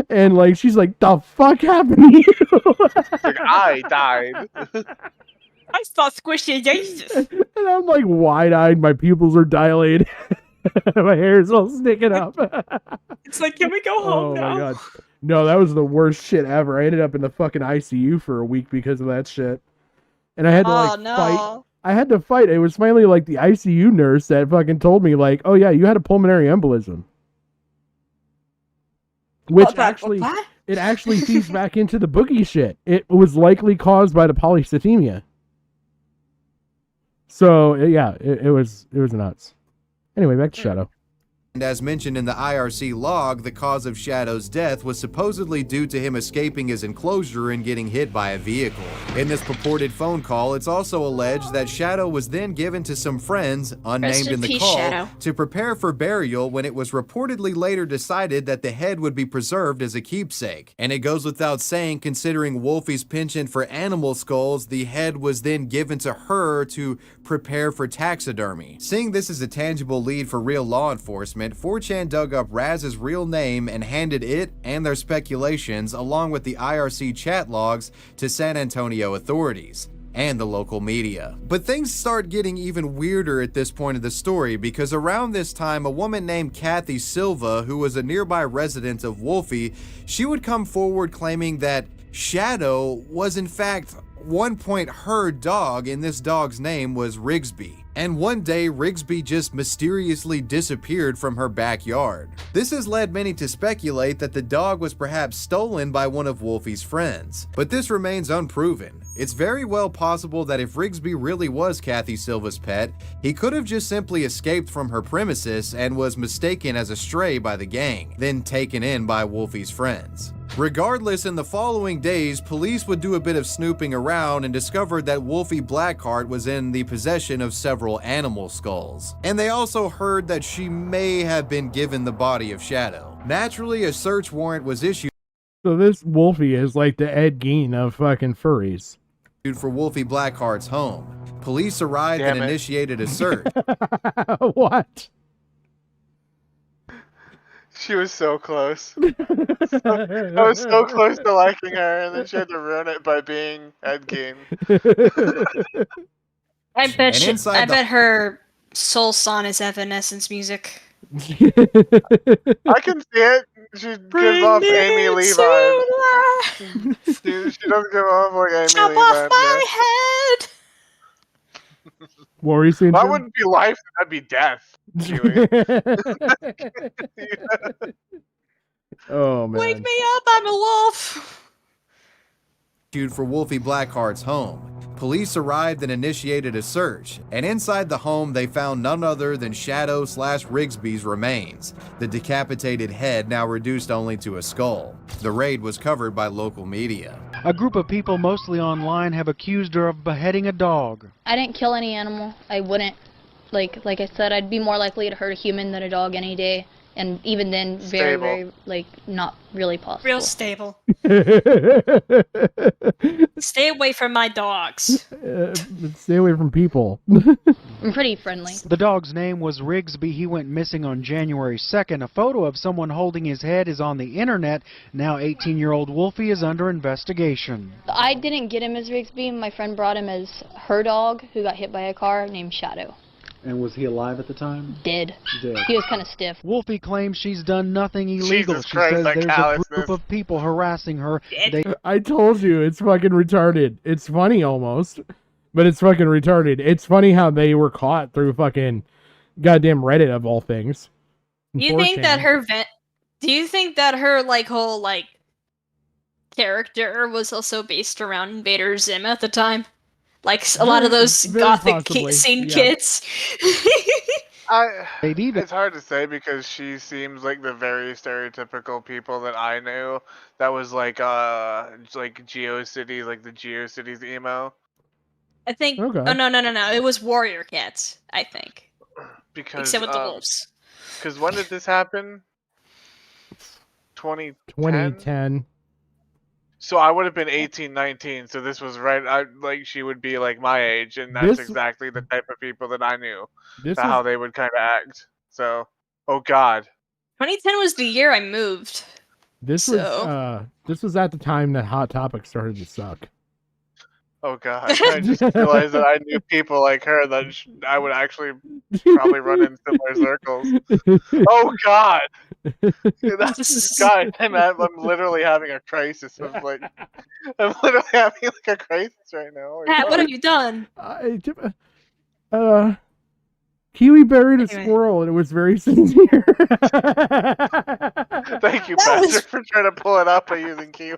Speaker 4: And like she's like, the fuck happened to you?
Speaker 6: Like, I died.
Speaker 5: I saw Squishy Jesus.
Speaker 4: And I'm like wide-eyed, my pupils are dilated. My hair is all sticking up.
Speaker 5: It's like, can we go home now?
Speaker 4: Oh my god. No, that was the worst shit ever. I ended up in the fucking ICU for a week because of that shit. And I had to fight. I had to fight. It was finally like the ICU nurse that fucking told me like, oh yeah, you had a pulmonary embolism. Which it actually feeds back into the boogie shit. It was likely caused by the polycythemia. So yeah, it was nuts. Anyway, back to Shadow.
Speaker 21: And as mentioned in the IRC log, the cause of Shadow's death was supposedly due to him escaping his enclosure and getting hit by a vehicle. In this purported phone call, it's also alleged that Shadow was then given to some friends, unnamed in the call, to prepare for burial when it was reportedly later decided that the head would be preserved as a keepsake. And it goes without saying, considering Wolfie's penchant for animal skulls, the head was then given to her to prepare for taxidermy. Seeing this as a tangible lead for real law enforcement, 4chan dug up Raz's real name and handed it and their speculations along with the IRC chat logs to San Antonio authorities and the local media. But things start getting even weirder at this point of the story because around this time a woman named Kathy Silva, who was a nearby resident of Wolfie, she would come forward claiming that Shadow was in fact one point her dog, and this dog's name was Rigsby. And one day, Rigsby just mysteriously disappeared from her backyard. This has led many to speculate that the dog was perhaps stolen by one of Wolfie's friends, but this remains unproven. It's very well possible that if Rigsby really was Kathy Silva's pet, he could have just simply escaped from her premises and was mistaken as a stray by the gang, then taken in by Wolfie's friends. Regardless, in the following days, police would do a bit of snooping around and discovered that Wolfie Blackheart was in the possession of several animal skulls. And they also heard that she may have been given the body of Shadow. Naturally, a search warrant was issued.
Speaker 4: So this Wolfie is like the Ed Gein of fucking furries.
Speaker 21: For Wolfie Blackheart's home. Police arrived and initiated a search.
Speaker 4: What?
Speaker 6: She was so close. I was so close to liking her, and then she had to ruin it by being Ed Gein.
Speaker 5: I bet her soul song is Evanescence music.
Speaker 6: I can see it. She gives off Amy Lee vibes. She does give off like Amy
Speaker 5: Chop
Speaker 6: Lee
Speaker 5: off
Speaker 6: vibes.
Speaker 5: my head!
Speaker 4: What were you saying?
Speaker 6: That
Speaker 4: Jim?
Speaker 6: wouldn't be life, that'd be death.
Speaker 4: Oh man.
Speaker 5: Wake me up, I'm a wolf!
Speaker 21: For Wolfie Blackheart's home. Police arrived and initiated a search, and inside the home they found none other than Shadow/Rigsby's remains, the decapitated head now reduced only to a skull. The raid was covered by local media.
Speaker 22: A group of people, mostly online, have accused her of beheading a dog.
Speaker 23: I didn't kill any animal. I wouldn't. Like I said, I'd be more likely to hurt a human than a dog any day. And even then, very, not really possible.
Speaker 5: Real stable. Stay away from my dogs.
Speaker 4: Stay away from people.
Speaker 23: I'm pretty friendly.
Speaker 22: The dog's name was Rigsby. He went missing on January 2nd. A photo of someone holding his head is on the internet. Now 18-year-old Wolfie is under investigation.
Speaker 23: I didn't get him as Rigsby. My friend brought him as her dog, who got hit by a car, named Shadow.
Speaker 22: And was he alive at the time?
Speaker 23: Dead.
Speaker 22: Dead.
Speaker 23: He was kind of stiff.
Speaker 22: Wolfie claims she's done nothing illegal.
Speaker 6: Jesus
Speaker 22: She
Speaker 6: Christ,
Speaker 22: says
Speaker 6: that
Speaker 22: there's a
Speaker 6: callousness.
Speaker 22: group of people harassing her.
Speaker 4: I told you, it's fucking retarded. It's funny almost, but it's fucking retarded. It's funny how they were caught through fucking goddamn Reddit of all things.
Speaker 5: Do you think that her whole character was also based around Invader Zim at the time? Like a lot of those gothic scene kids.
Speaker 6: It's hard to say because she seems like the very stereotypical people that I knew. That was like GeoCities, like the GeoCities emo.
Speaker 5: I think.
Speaker 4: Okay.
Speaker 5: Oh no! It was Warrior Cats. I think.
Speaker 6: Because
Speaker 5: except with the wolves.
Speaker 6: Because when did this happen?
Speaker 4: 2010.
Speaker 6: So I would have been 18, 19, so this was right, she would be like my age, and that's exactly the type of people that I knew, how they would kind of act. So, oh god.
Speaker 5: 2010 was the year I moved.
Speaker 4: This was at the time that Hot Topic started to suck.
Speaker 6: Oh god, I just realized that I knew people like her that I would actually probably run in similar circles. Oh god! God, I'm literally having a crisis. I'm literally having a crisis right now.
Speaker 5: Pat, what have you done?
Speaker 4: Kiwi buried a squirrel and it was very sincere.
Speaker 6: Thank you, Patrick, for trying to pull it up by using Kiwi.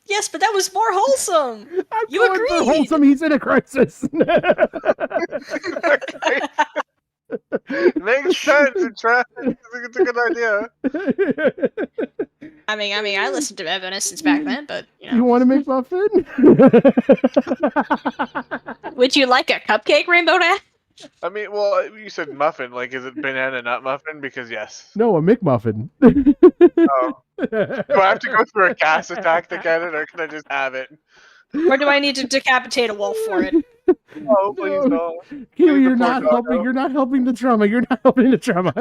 Speaker 5: Yes, but that was more wholesome. You agreed.
Speaker 4: Wholesome, he's in a crisis.
Speaker 6: Makes sense. It's a good idea.
Speaker 5: I mean, I listened to Evanescence back then, but
Speaker 4: You want to make muffin?
Speaker 5: Would you like a cupcake, Rainbow Dash?
Speaker 6: I mean, well, you said muffin. Like, is it banana nut muffin? Because yes.
Speaker 4: No, a McMuffin.
Speaker 6: Oh. Do I have to go through a gas attack to get it, or can I just have it?
Speaker 5: Or do I need to decapitate a wolf for it?
Speaker 6: Oh, please no.
Speaker 4: Kiwi, you're not helping. You're not helping the trauma. You're not helping the trauma.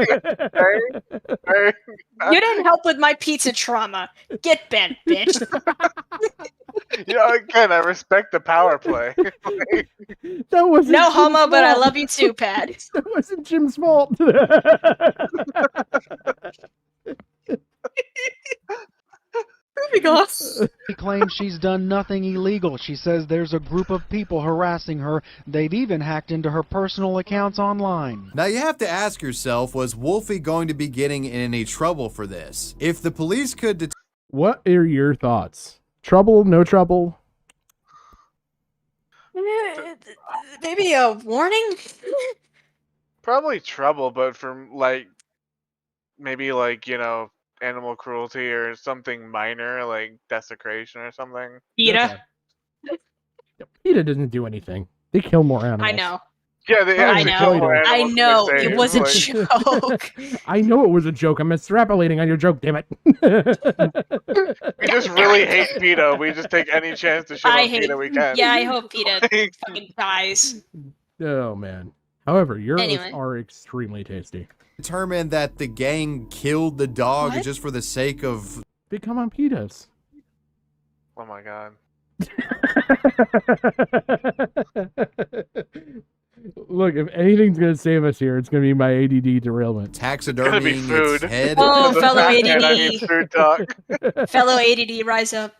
Speaker 5: You didn't help with my pizza trauma. Get bent, bitch.
Speaker 6: Again, I respect the power play.
Speaker 4: That wasn't
Speaker 5: no
Speaker 4: Jim's
Speaker 5: homo, but I
Speaker 4: fault.
Speaker 5: love you too, Pat.
Speaker 4: That wasn't Jim's fault.
Speaker 5: Moving on.
Speaker 22: She claims she's done nothing illegal. She says there's a group of people harassing her. They've even hacked into her personal accounts online.
Speaker 21: Now you have to ask yourself, was Wolfie going to be getting in any trouble for this? If the police could
Speaker 4: What are your thoughts? Trouble, no trouble?
Speaker 5: Maybe a warning?
Speaker 6: Probably trouble, but from like maybe like, you know, animal cruelty or something minor, like desecration or something.
Speaker 5: PETA.
Speaker 4: PETA doesn't do anything. They kill more animals.
Speaker 5: I know.
Speaker 6: Yeah, they
Speaker 5: I
Speaker 6: actually
Speaker 5: know.
Speaker 6: kill more
Speaker 5: I
Speaker 6: animals
Speaker 5: know.
Speaker 6: than they
Speaker 5: It
Speaker 6: say.
Speaker 5: was a
Speaker 6: Like,
Speaker 5: joke.
Speaker 4: I know it was a joke. I'm extrapolating on your joke, damn it.
Speaker 6: we just really hate PETA. We just take any chance to shit
Speaker 5: I
Speaker 6: on
Speaker 5: hate.
Speaker 6: PETA we can.
Speaker 5: Yeah, I hope PETA fucking dies.
Speaker 4: Oh, man. However, euros
Speaker 5: Anyway.
Speaker 4: are extremely tasty.
Speaker 21: determine that the gang killed the dog
Speaker 5: What?
Speaker 21: just for the sake of...
Speaker 4: They come on pitas.
Speaker 6: Oh my god.
Speaker 4: Look, if anything's going to save us here, it's going to be my ADD derailment.
Speaker 21: Taxidermying its head.
Speaker 5: Oh,
Speaker 6: The
Speaker 5: fellow
Speaker 6: fat man, I need
Speaker 5: ADD.
Speaker 6: food talk.
Speaker 5: Fellow ADD, rise up.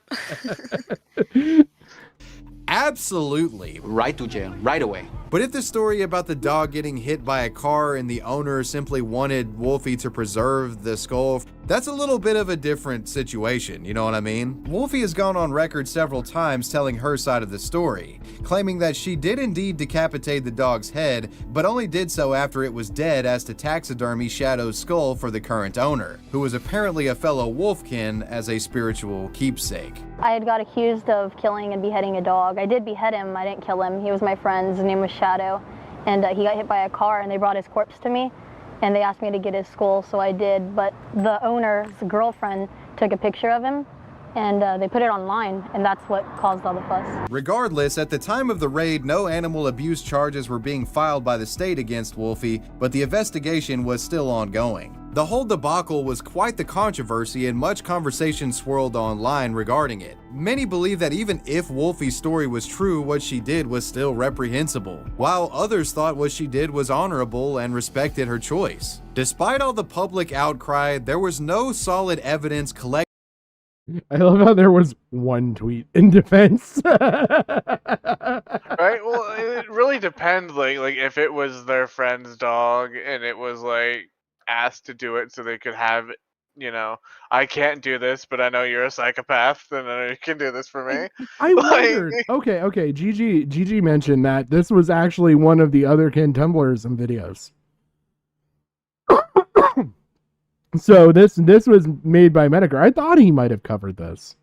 Speaker 21: Absolutely.
Speaker 14: Right to jail, right away.
Speaker 21: But if the story about the dog getting hit by a car and the owner simply wanted Wolfie to preserve the skull, that's a little bit of a different situation, you know what I mean? Wolfie has gone on record several times telling her side of the story, claiming that she did indeed decapitate the dog's head, but only did so after it was dead as to taxidermy Shadow's skull for the current owner, who was apparently a fellow wolfkin as a spiritual keepsake.
Speaker 7: I had got accused of killing and beheading a dog. I did behead him, I didn't kill him. He was my friend, his name was Shadow, and he got hit by a car and they brought his corpse to me and they asked me to get his skull, so I did, but the owner's girlfriend took a picture of him and they put it online, and that's what caused all the fuss.
Speaker 21: Regardless, at the time of the raid, no animal abuse charges were being filed by the state against Wolfie, but the investigation was still ongoing. The whole debacle was quite the controversy and much conversation swirled online regarding it. Many believe that even if Wolfie's story was true, what she did was still reprehensible, while others thought what she did was honorable and respected her choice. Despite all the public outcry, there was no solid evidence collected.
Speaker 4: I love how there was one tweet in defense.
Speaker 6: Right? Well, it really depends. Like if it was their friend's dog and it was like asked to do it so they could have, you know, I can't do this, but I know you're a psychopath, then I know you can do this for me.
Speaker 4: I wondered. Okay. Gigi mentioned that this was actually one of the other Ken Tumblrs and videos. So this was made by Medicare. I thought he might have covered this.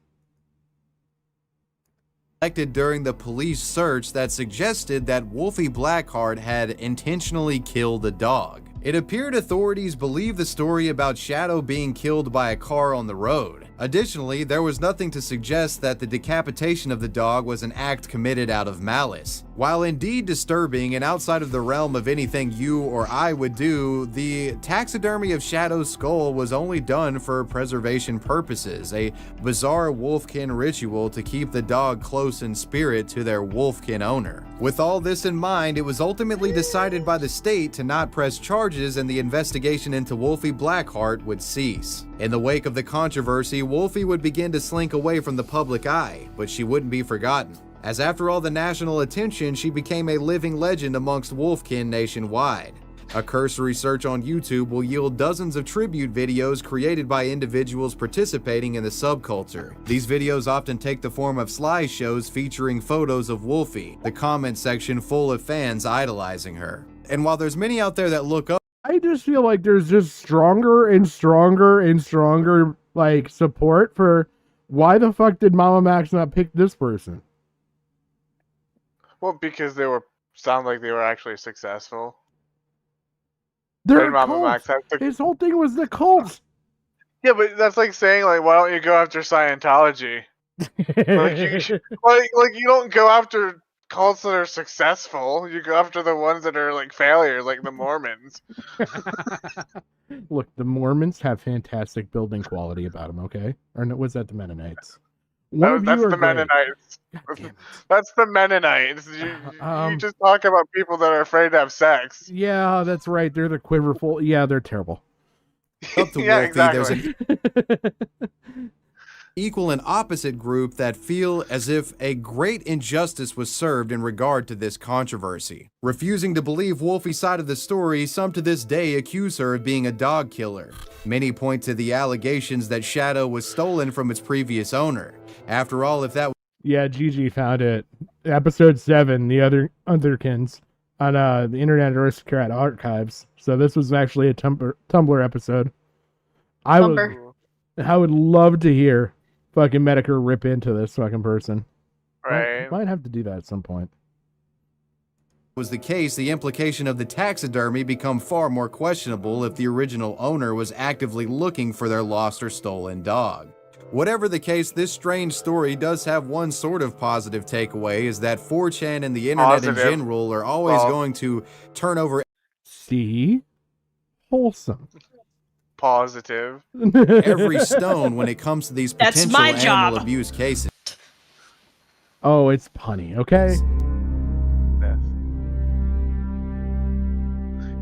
Speaker 21: During the police search that suggested that Wolfie Blackheart had intentionally killed the dog. It appeared authorities believed the story about Shadow being killed by a car on the road. Additionally, there was nothing to suggest that the decapitation of the dog was an act committed out of malice. While indeed disturbing and outside of the realm of anything you or I would do, the taxidermy of Shadow's skull was only done for preservation purposes, a bizarre wolfkin ritual to keep the dog close in spirit to their wolfkin owner. With all this in mind, it was ultimately decided by the state to not press charges and the investigation into Wolfie Blackheart would cease. In the wake of the controversy, Wolfie would begin to slink away from the public eye, but she wouldn't be forgotten, as after all the national attention, she became a living legend amongst wolfkin nationwide. A cursory search on YouTube will yield dozens of tribute videos created by individuals participating in the subculture. These videos often take the form of slideshows featuring photos of Wolfie, the comment section full of fans idolizing her. And while there's many out there that look up,
Speaker 4: I just feel like there's just stronger and stronger and stronger like support for why the fuck did Mama Max not pick this person?
Speaker 6: Well, because they sound like they were actually successful.
Speaker 4: They're
Speaker 6: And
Speaker 4: a
Speaker 6: Mama Max
Speaker 4: cult.
Speaker 6: had to-
Speaker 4: His whole thing was the cult.
Speaker 6: Yeah, but that's like saying like, why don't you go after Scientology? Like you don't go after cults that are successful. You go after the ones that are like failures, like the Mormons.
Speaker 4: Look, the Mormons have fantastic building quality about them, okay? Or no, was that the Mennonites? One of you
Speaker 6: That's
Speaker 4: are
Speaker 6: the
Speaker 4: great.
Speaker 6: Mennonites. That's the Mennonites. You just talk about people that are afraid to have sex.
Speaker 4: Yeah, that's right. They're the quiverful. Yeah, they're terrible.
Speaker 21: up to
Speaker 6: Yeah,
Speaker 21: Wolfie, there's
Speaker 6: exactly.
Speaker 21: an equal an opposite group that feel as if a great injustice was served in regard to this controversy. Refusing to believe Wolfie's side of the story, some to this day accuse her of being a dog killer. Many point to the allegations that Shadow was stolen from its previous owner. After all, if that
Speaker 4: Yeah, Gigi found it. Episode 7, the Otherkins, on the Internet Aristocrat Archives. So this was actually a Tumblr episode. I would love to hear fucking Medicare rip into this fucking person.
Speaker 6: Right.
Speaker 4: Might have to do that at some point.
Speaker 21: was the case, the implication of the taxidermy become far more questionable if the original owner was actively looking for their lost or stolen dog. Whatever the case, this strange story does have one sort of positive takeaway, is that 4chan and the internet in general are always going to turn over.
Speaker 4: See? Wholesome.
Speaker 6: Positive.
Speaker 21: Every stone when it comes to these potential animal abuse cases.
Speaker 4: Oh, it's punny, okay?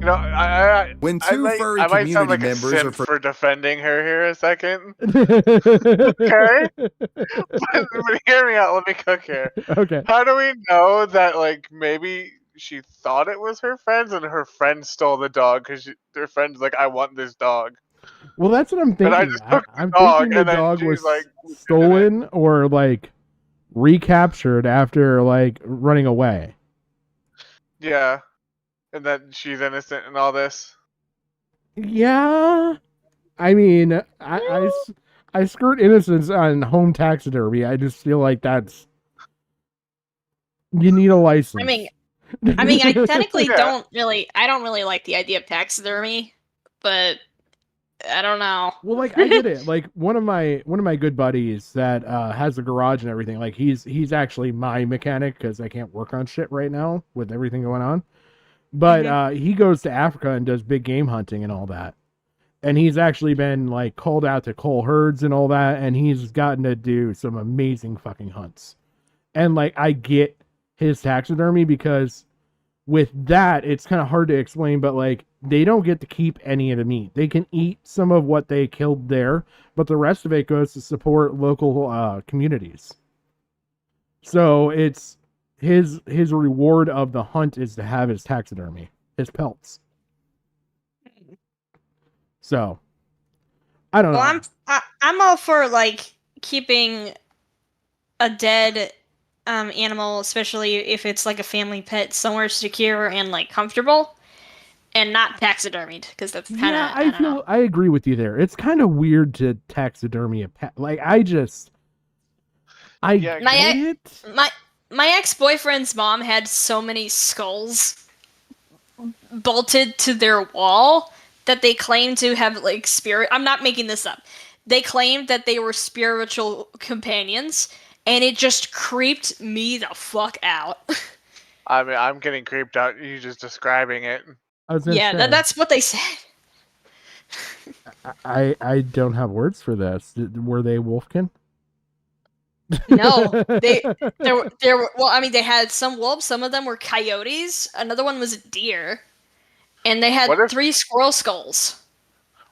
Speaker 6: You know,
Speaker 21: when two furry
Speaker 6: I might sound like
Speaker 21: community
Speaker 6: a
Speaker 21: members
Speaker 6: simp
Speaker 21: are
Speaker 6: for defending her here a second. Okay? but hear me out, let me cook here.
Speaker 4: Okay.
Speaker 6: How do we know that, like, maybe she thought it was her friends and her friend stole the dog because their friend's like, I want this dog.
Speaker 4: Well, that's what I'm thinking.
Speaker 6: But I just took the
Speaker 4: I'm
Speaker 6: dog,
Speaker 4: thinking the
Speaker 6: and then
Speaker 4: dog
Speaker 6: she's
Speaker 4: was
Speaker 6: like,
Speaker 4: stolen or, like, recaptured after, like, running away.
Speaker 6: Yeah. And that she's innocent and all this.
Speaker 4: Yeah. I mean, I skirt innocence on home taxidermy. I just feel like that's... You need a license.
Speaker 5: I mean, I technically don't really like the idea of taxidermy, but I don't know.
Speaker 4: Well, like, I get it. Like, one of my good buddies that has a garage and everything, like, he's actually my mechanic because I can't work on shit right now with everything going on. But he goes to Africa and does big game hunting and all that. And he's actually been, like, called out to cull herds and all that, and he's gotten to do some amazing fucking hunts. And, like, I get his taxidermy because with that, it's kind of hard to explain, but, like, they don't get to keep any of the meat. They can eat some of what they killed there, but the rest of it goes to support local communities. So it's his reward of the hunt is to have his taxidermy, his pelts. So I don't know.
Speaker 5: Well, I'm all for, like, keeping a dead animal, especially if it's like a family pet, somewhere secure and, like, comfortable, and not taxidermied, because that's kind of.
Speaker 4: I agree with you there. It's kind of weird to taxidermy a pet. Like, get it.
Speaker 5: My ex-boyfriend's mom had so many skulls bolted to their wall that they claimed to have, like, spirit. I'm not making this up. They claimed that they were spiritual companions, and it just creeped me the fuck out.
Speaker 6: I mean, I'm getting creeped out. You just describing it.
Speaker 5: That's what they said.
Speaker 4: I don't have words for this. Were they wolfkin?
Speaker 5: No, there were. Well, I mean, they had some wolves. Some of them were coyotes. Another one was a deer, and they had 3 squirrel skulls.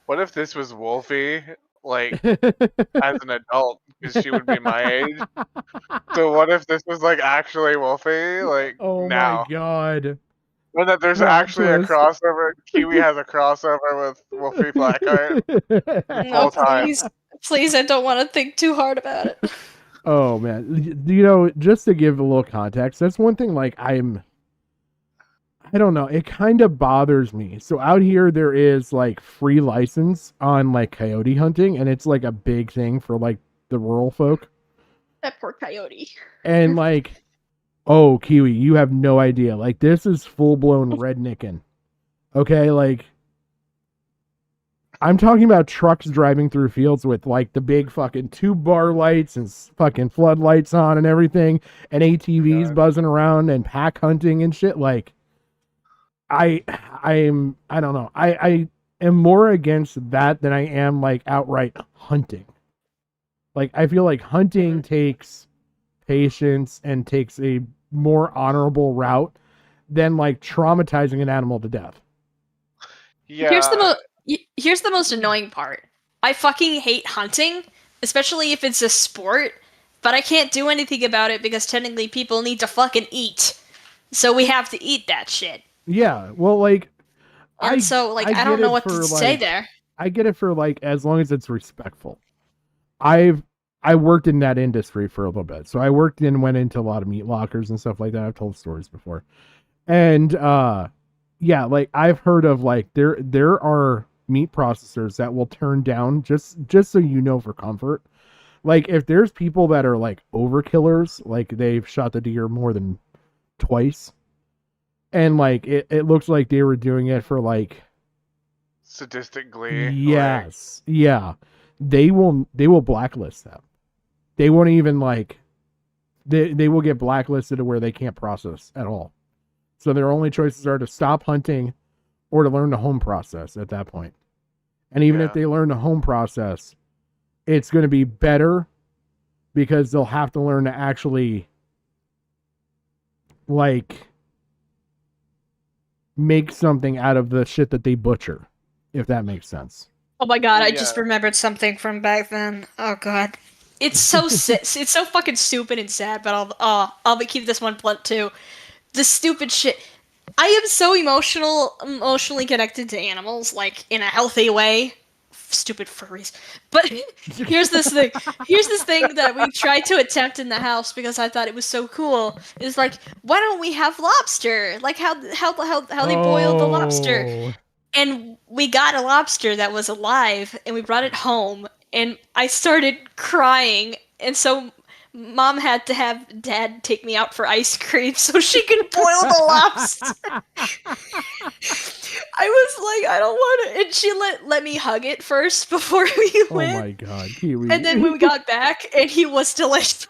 Speaker 6: What if this was Wolfie, like, as an adult, because she would be my age? So what if this was, like, actually Wolfie, like, now?
Speaker 4: My god.
Speaker 6: Or that there's actually a crossover. Kiwi has a crossover with Wolfie Blackheart.
Speaker 5: No, please, I don't want to think too hard about it.
Speaker 4: Oh man, you know, just to give a little context, that's one thing. Like, I don't know, it kind of bothers me. So out here, there is, like, free license on, like, coyote hunting, and it's, like, a big thing for, like, the rural folk.
Speaker 5: That poor coyote.
Speaker 4: And, like, oh, Kiwi, you have no idea. Like, this is full-blown rednecking. Okay, like, I'm talking about trucks driving through fields with, like, the big fucking 2-bar lights and fucking floodlights on and everything, and ATVs buzzing around and pack hunting and shit. Like, I don't know. I am more against that than I am, like, outright hunting. Like, I feel like hunting takes patience and takes a more honorable route than, like, traumatizing an animal to death.
Speaker 6: Yeah.
Speaker 5: Here's the most annoying part. I fucking hate hunting, especially if it's a sport. But I can't do anything about it because technically people need to fucking eat. So we have to eat that shit.
Speaker 4: Yeah, well, like,
Speaker 5: And so, like, I don't
Speaker 4: get
Speaker 5: know
Speaker 4: it
Speaker 5: what to
Speaker 4: for,
Speaker 5: say
Speaker 4: like-
Speaker 5: there.
Speaker 4: I get it for, like, as long as it's respectful. I worked in that industry for a little bit. So I went into a lot of meat lockers and stuff like that. I've told stories before. And yeah, like I've heard of like there are meat processors that will turn down just so you know for comfort. Like if there's people that are like overkillers, like they've shot the deer more than twice. And like it looks like they were doing it for like
Speaker 6: Sadistic glee.
Speaker 4: yes. Yeah. They will blacklist them. They won't even like they will get blacklisted to where they can't process at all. So their only choices are to stop hunting or to learn the home process at that point. And even if they learn the home process, it's going to be better because they'll have to learn to actually like make something out of the shit that they butcher, if that makes sense.
Speaker 5: Oh my god, I just remembered something from back then. Oh god. It's so it's so fucking stupid and sad, but I'll keep this one blunt too. The stupid shit. I am so emotionally connected to animals, like in a healthy way. Stupid furries. But here's this thing. Here's this thing that we tried to attempt in the house because I thought it was so cool. It's like, why don't we have lobster? Like how they boiled the lobster. And we got a lobster that was alive, and we brought it home, and I started crying, and so Mom had to have Dad take me out for ice cream so she could boil the lobster. I was like, I don't want to, and she let me hug it first before we went.
Speaker 4: Oh my god, Kiwi.
Speaker 5: And then we got back, and he was delicious.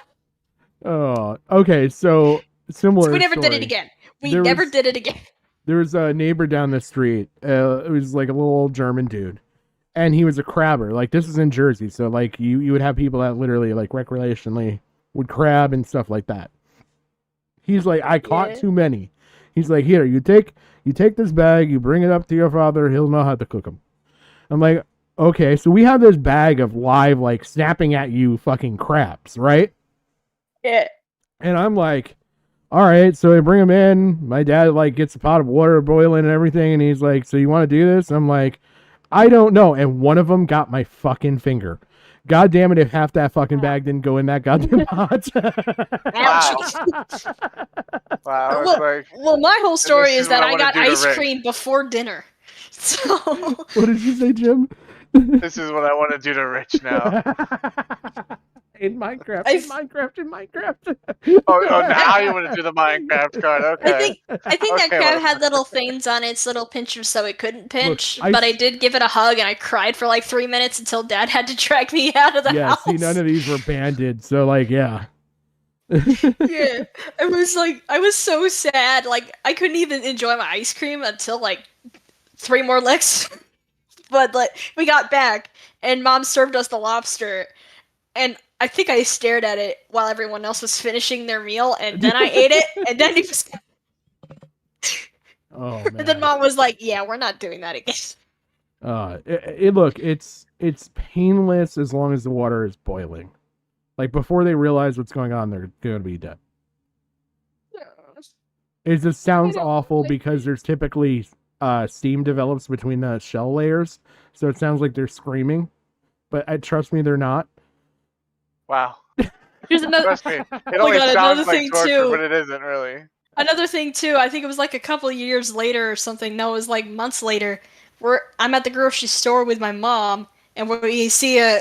Speaker 4: Oh, okay, so similar
Speaker 5: So we never did
Speaker 4: story.
Speaker 5: it again.
Speaker 4: There
Speaker 5: Did it again.
Speaker 4: There was a neighbor down the street. It was like a little old German dude. And he was a crabber. Like, this is in Jersey. So, like, you would have people that literally, like, recreationally would crab and stuff like that. He's like, I caught too many. He's like, here, you take this bag, you bring it up to your father, he'll know how to cook them. I'm like, okay, so we have this bag of live, like, snapping at you fucking crabs, right?
Speaker 5: Yeah.
Speaker 4: And I'm like, all right, so I bring him in. My dad like gets a pot of water boiling and everything, and he's like, "So you want to do this?" I'm like, "I don't know." And one of them got my fucking finger. God damn it! If half that fucking bag didn't go in that goddamn pot.
Speaker 6: Wow.
Speaker 5: Well, my whole story is that I
Speaker 6: wanna
Speaker 5: got
Speaker 6: do to
Speaker 5: ice
Speaker 6: Rick.
Speaker 5: cream before dinner. So
Speaker 4: What did you say, Jim?
Speaker 6: This is what I want to do to Rich now.
Speaker 4: In Minecraft.
Speaker 6: Oh, now you want to do the Minecraft card? Okay.
Speaker 5: I think that
Speaker 6: Okay,
Speaker 5: crab
Speaker 6: well-
Speaker 5: had little things on its little pinchers so it couldn't pinch.
Speaker 4: I-
Speaker 5: but I did give it a hug and I cried for like 3 minutes until Dad had to drag me out of the
Speaker 4: Yeah,
Speaker 5: house.
Speaker 4: see, none of these were banded, so like, yeah.
Speaker 5: Yeah, I was so sad. Like I couldn't even enjoy my ice cream until like 3 more licks. But like we got back and Mom served us the lobster, and I think I stared at it while everyone else was finishing their meal, and then I ate it, and then it was.
Speaker 4: Oh man.
Speaker 5: And then Mom was like, "Yeah, we're not doing that again."
Speaker 4: Look, it's painless as long as the water is boiling. Like before they realize what's going on, they're going to be dead. It just sounds awful because there's typically steam develops between the shell layers, so it sounds like they're screaming. But trust me, they're not.
Speaker 6: Wow.
Speaker 5: Here's another.
Speaker 6: Trust me. It
Speaker 5: Oh my
Speaker 6: only
Speaker 5: God,
Speaker 6: sounds
Speaker 5: another
Speaker 6: like
Speaker 5: thing
Speaker 6: torture,
Speaker 5: too.
Speaker 6: but it isn't really.
Speaker 5: Another thing too, I think it was like a couple of years later or something. No, it was like months later. Where I'm at the grocery store with my mom, and we see a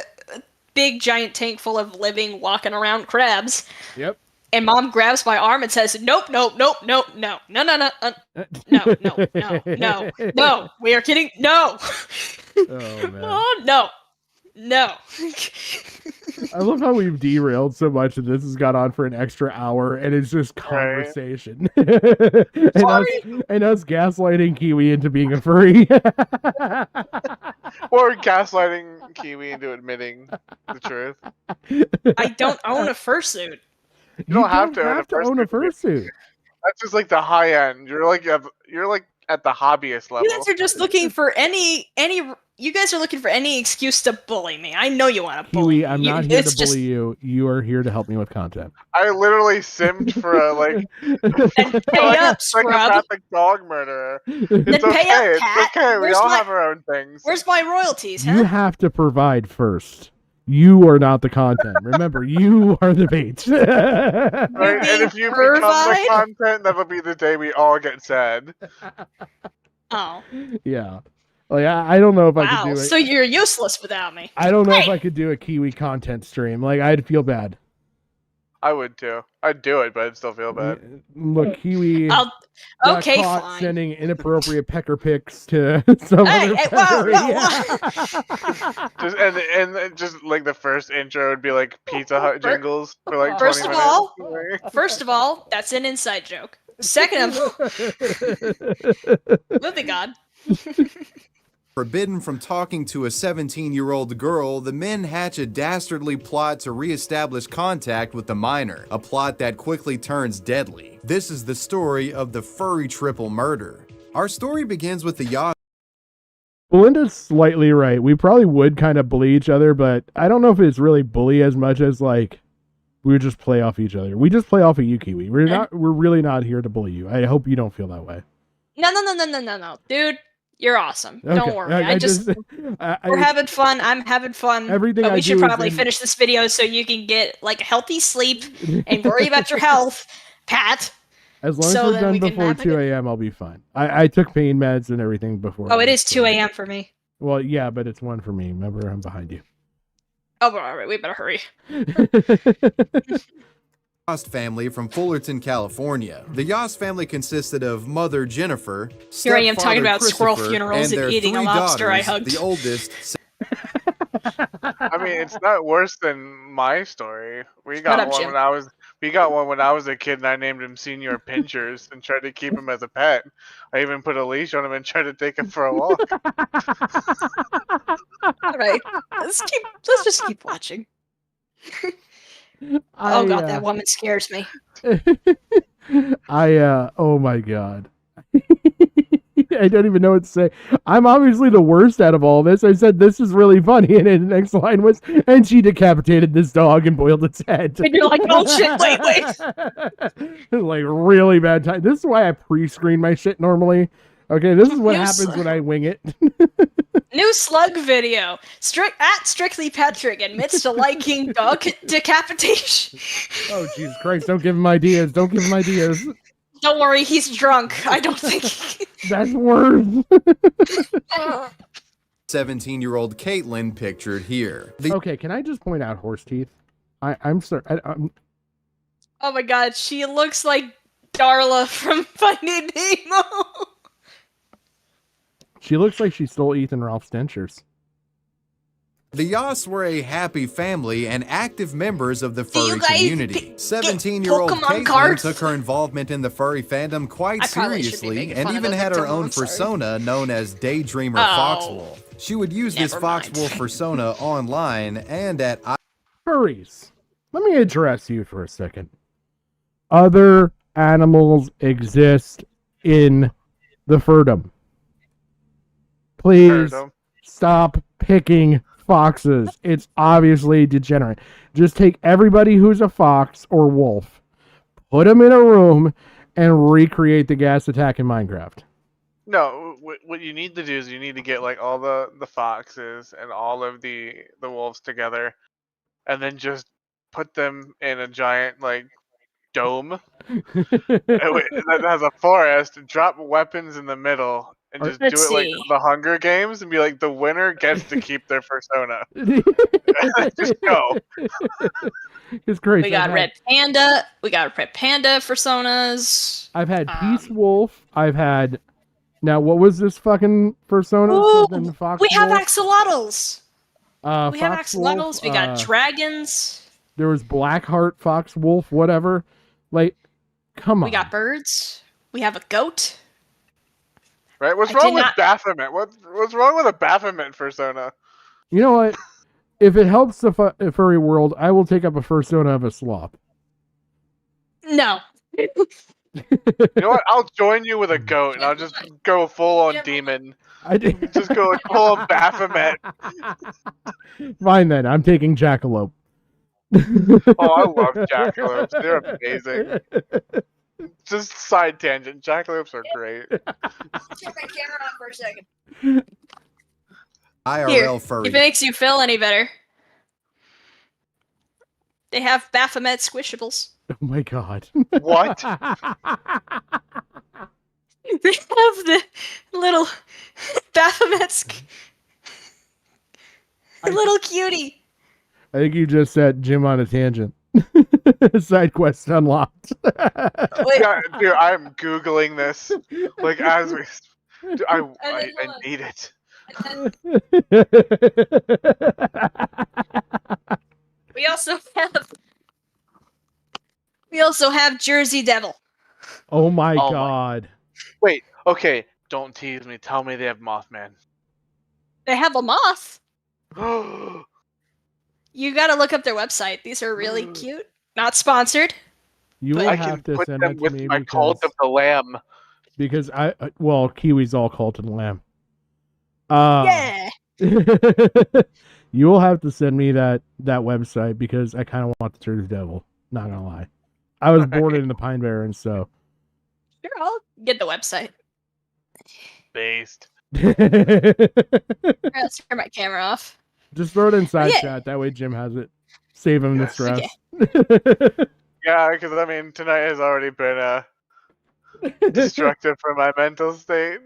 Speaker 5: big giant tank full of living, walking around crabs.
Speaker 4: Yep.
Speaker 5: And Mom grabs my arm and says, "Nope, nope, nope, nope, no, no, no, no, no, no, no, no, no. We are kidding. No.
Speaker 4: Oh man.
Speaker 5: Oh no, no."
Speaker 4: I love how we've derailed so much and this has gone on for an extra hour and it's just conversation. and us gaslighting Kiwi into being a furry.
Speaker 6: Or gaslighting Kiwi into admitting the truth.
Speaker 5: I don't own a fursuit.
Speaker 6: You don't have to
Speaker 4: own a fursuit.
Speaker 6: That's just like the high end. You're like at the hobbyist level.
Speaker 5: You guys are just looking for any. You guys are looking for any excuse to bully me. I know you want to bully
Speaker 4: Kiwi, I'm
Speaker 5: me.
Speaker 4: not here to
Speaker 5: It's just-
Speaker 4: bully you. You are here to help me with content.
Speaker 6: I literally simmed for a
Speaker 5: pay up, scrub.
Speaker 6: psychopathic dog murderer. It's
Speaker 5: Then
Speaker 6: okay.
Speaker 5: pay up,
Speaker 6: It's
Speaker 5: Pat.
Speaker 6: okay. We
Speaker 5: Where's
Speaker 6: all
Speaker 5: my-
Speaker 6: have our own things.
Speaker 5: Where's my royalties, huh?
Speaker 4: You have to provide first. You are not the content. Remember, you are the bait.
Speaker 6: Right? And if you become the content, that'll be the day we all get sad.
Speaker 5: Oh.
Speaker 4: Yeah. Like I don't know if I could
Speaker 5: Wow.
Speaker 4: do it.
Speaker 5: So you're useless without me.
Speaker 4: I don't know if I could do a Kiwi content stream. Like I'd feel bad.
Speaker 6: I would too. I'd do it, but I'd still feel bad.
Speaker 4: Look, Kiwi.
Speaker 5: I'll-
Speaker 4: got
Speaker 5: okay,
Speaker 4: caught
Speaker 5: fine.
Speaker 4: sending inappropriate pecker pics to some other furry.
Speaker 6: Just and just like the first intro would be like Pizza Hut jingles for like 20
Speaker 5: First of
Speaker 6: minutes.
Speaker 5: all, first of all, that's an inside joke. Second of all, moving on.
Speaker 21: Forbidden from talking to a 17-year-old girl, the men hatch a dastardly plot to re-establish contact with the minor, a plot that quickly turns deadly. This is the story of the furry triple murder. Our story begins with the yacht.
Speaker 4: Belinda's slightly right. We probably would kind of bully each other, but I don't know if it's really bully as much as like we would just play off each other. We just play off of you, Kiwi. We're really not here to bully you. I hope you don't feel that way.
Speaker 5: No, dude. You're awesome.
Speaker 4: Okay.
Speaker 5: Don't worry. We're having fun. I'm having fun.
Speaker 4: Everything
Speaker 5: but
Speaker 4: I
Speaker 5: we should
Speaker 4: do is
Speaker 5: probably
Speaker 4: in-
Speaker 5: finish this video so you can get like a healthy sleep and worry about your health, Pat.
Speaker 4: As long
Speaker 5: So
Speaker 4: as we're
Speaker 5: then
Speaker 4: done
Speaker 5: we can
Speaker 4: before
Speaker 5: have a
Speaker 4: 2 a.m., I'll be fine. I took pain meds and everything before.
Speaker 5: Oh, it is 2 a.m. for me.
Speaker 4: Well, yeah, but it's 1 for me. Remember, I'm behind you.
Speaker 5: Oh, all right. We better hurry.
Speaker 21: Yost family from Fullerton, California. The Yost family consisted of mother Jennifer,
Speaker 5: Here I am talking
Speaker 21: stepfather
Speaker 5: about squirrel
Speaker 21: Christopher,
Speaker 5: funerals and
Speaker 21: their
Speaker 5: eating a
Speaker 21: 3
Speaker 5: lobster I
Speaker 21: daughters,
Speaker 5: hugged.
Speaker 21: The oldest,
Speaker 6: I mean, it's not worse than my story. We
Speaker 5: Shut
Speaker 6: got
Speaker 5: up,
Speaker 6: one
Speaker 5: Jim.
Speaker 6: when I was a kid, and I named him Senior Pinchers and tried to keep him as a pet. I even put a leash on him and tried to take him for a walk.
Speaker 5: All right. Let's just keep watching. Oh god, that woman scares me.
Speaker 4: Oh my god. I don't even know what to say. I'm obviously the worst out of all this. I said this is really funny, and then the next line was, and she decapitated this dog and boiled its head.
Speaker 5: And you're like, oh shit, wait.
Speaker 4: Like really bad time. This is why I pre-screen my shit normally. Okay, this is what
Speaker 5: You
Speaker 4: happens
Speaker 5: sl-
Speaker 4: when I wing it.
Speaker 5: New slug video. Strictly Patrick admits to liking dog decapitation.
Speaker 4: Oh Jesus Christ! Don't give him ideas. Don't give him ideas.
Speaker 5: Don't worry, he's drunk. I don't think.
Speaker 4: That's worse.
Speaker 21: 17-year-old Caitlin pictured here.
Speaker 4: Okay, can I just point out horse teeth? I'm sorry.
Speaker 5: Oh my god, she looks like Darla from Finding Nemo.
Speaker 4: She looks like she stole Ethan Ralph's dentures.
Speaker 21: The Yosts were a happy family and active members of the
Speaker 5: you
Speaker 21: furry
Speaker 5: guys
Speaker 21: community. 17-year-old
Speaker 5: Pokemon
Speaker 21: Caitlin
Speaker 5: cards?
Speaker 21: took her involvement in the furry fandom quite
Speaker 5: I probably should be
Speaker 21: seriously
Speaker 5: making
Speaker 21: and
Speaker 5: fun of
Speaker 21: even
Speaker 5: it,
Speaker 21: had
Speaker 5: but
Speaker 21: her
Speaker 5: don't,
Speaker 21: own
Speaker 5: I'm sorry.
Speaker 21: persona known as Daydreamer
Speaker 5: Oh.
Speaker 21: Foxwolf. She would use this
Speaker 5: Never mind.
Speaker 21: Foxwolf persona online and at
Speaker 4: Furries. Let me address you for a second. Other animals exist in the furdom. Please
Speaker 6: Furdom.
Speaker 4: stop picking foxes. It's obviously degenerate. Just take everybody who's a fox or wolf, put them in a room, and recreate the gas attack in Minecraft.
Speaker 6: No, what you need to do is you need to get like all the foxes and all of the wolves together, and then just put them in a giant like dome that has a forest. Drop weapons in the middle, and just do
Speaker 5: Let's
Speaker 6: it like
Speaker 5: see.
Speaker 6: the Hunger Games, and be like the winner gets to keep their persona. Just go.
Speaker 4: It's crazy.
Speaker 5: We got Red Panda. We got Red Panda personas.
Speaker 4: I've had Peace Wolf. I've had. Now, what was this fucking persona?
Speaker 5: Ooh,
Speaker 4: Something Fox
Speaker 5: we have
Speaker 4: Wolf?
Speaker 5: axolotls. We have
Speaker 4: Fox Wolf,
Speaker 5: axolotls. We got dragons.
Speaker 4: There was Blackheart, Fox Wolf, whatever. Like, come on.
Speaker 5: We got birds. We have a goat.
Speaker 6: Right? What's
Speaker 5: I
Speaker 6: wrong
Speaker 5: did
Speaker 6: with
Speaker 5: not-
Speaker 6: Baphomet? What's wrong with a Baphomet persona?
Speaker 4: You know what? If it helps the furry world, I will take up a persona of a sloth.
Speaker 5: No.
Speaker 6: You know what? I'll join you with a goat, and I'll just go full on demon.
Speaker 4: I did.
Speaker 6: Just go like full on Baphomet.
Speaker 4: Fine then. I'm taking jackalope.
Speaker 6: Oh, I love jackalopes. They're amazing. Just side tangent. Jackalopes are great.
Speaker 5: Turn my camera on for a second.
Speaker 21: IRL furry.
Speaker 5: If it makes you feel any better, they have Baphomet squishables.
Speaker 4: Oh my god.
Speaker 6: What?
Speaker 5: They have the little Baphomet little cutie.
Speaker 4: I think you just set Jim on a tangent. Side quest unlocked.
Speaker 6: Yeah, dude, I'm googling this. Like as we, dude, I need it.
Speaker 5: We also have Jersey Devil.
Speaker 4: Oh my
Speaker 6: Oh my-
Speaker 4: god.
Speaker 6: Wait, okay, don't tease me. Tell me they have Mothman.
Speaker 5: They have a moth. You gotta look up their website. These are really cute. Not sponsored.
Speaker 4: You will
Speaker 6: I
Speaker 4: have
Speaker 6: can
Speaker 4: to
Speaker 6: put
Speaker 4: send
Speaker 6: them
Speaker 4: it to
Speaker 6: with
Speaker 4: me
Speaker 6: my Cult of the Lamb.
Speaker 4: because well, Kiwi's all cult and lamb.
Speaker 5: Yeah.
Speaker 4: You will have to send me that website because I kind of want the Jersey Devil. Not gonna lie, I was born in the Pine Barrens, so.
Speaker 5: Sure, I'll get the website.
Speaker 6: Based.
Speaker 5: Let's turn my camera off.
Speaker 4: Just throw it inside
Speaker 5: Yeah.
Speaker 4: chat. That way Jim has it. Save him the stress.
Speaker 6: Yeah, because I mean, tonight has already been destructive for my mental state.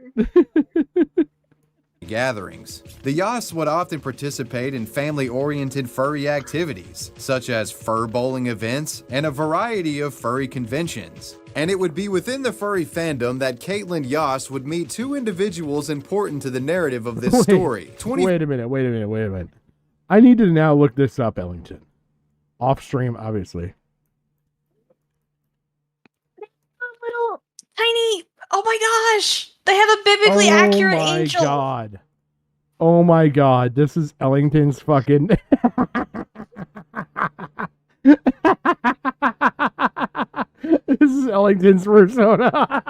Speaker 21: Gatherings. The Yas would often participate in family-oriented furry activities, such as fur bowling events and a variety of furry conventions. And it would be within the furry fandom that Caitlin Yas would meet two individuals important to the narrative of this story.
Speaker 4: Wait a minute. I need to now look this up, Ellington. Off stream, obviously.
Speaker 5: Little tiny. Oh my gosh! They have a biblically accurate angel.
Speaker 4: Oh my god, this is Ellington's fucking. This is Ellington's persona.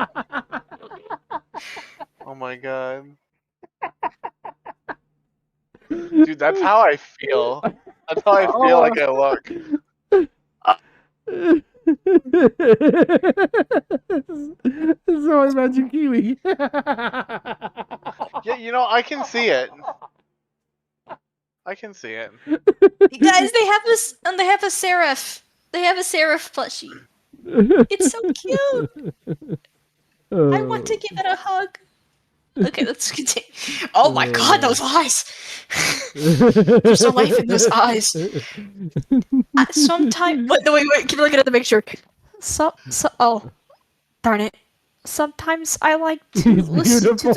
Speaker 6: Oh my god. Dude, that's how I feel. That's how I feel like I look.
Speaker 4: So I imagine Kiwi.
Speaker 6: Yeah, you know, I can see it. I can see it.
Speaker 5: You guys, they have this, and they have a seraph. They have a seraph plushie. It's so cute. I want to give it a hug. Okay, let's continue. Oh my god, those eyes! There's a life in those eyes. Sometimes, wait, keep looking at the picture. Oh, darn it. Sometimes I like to listen to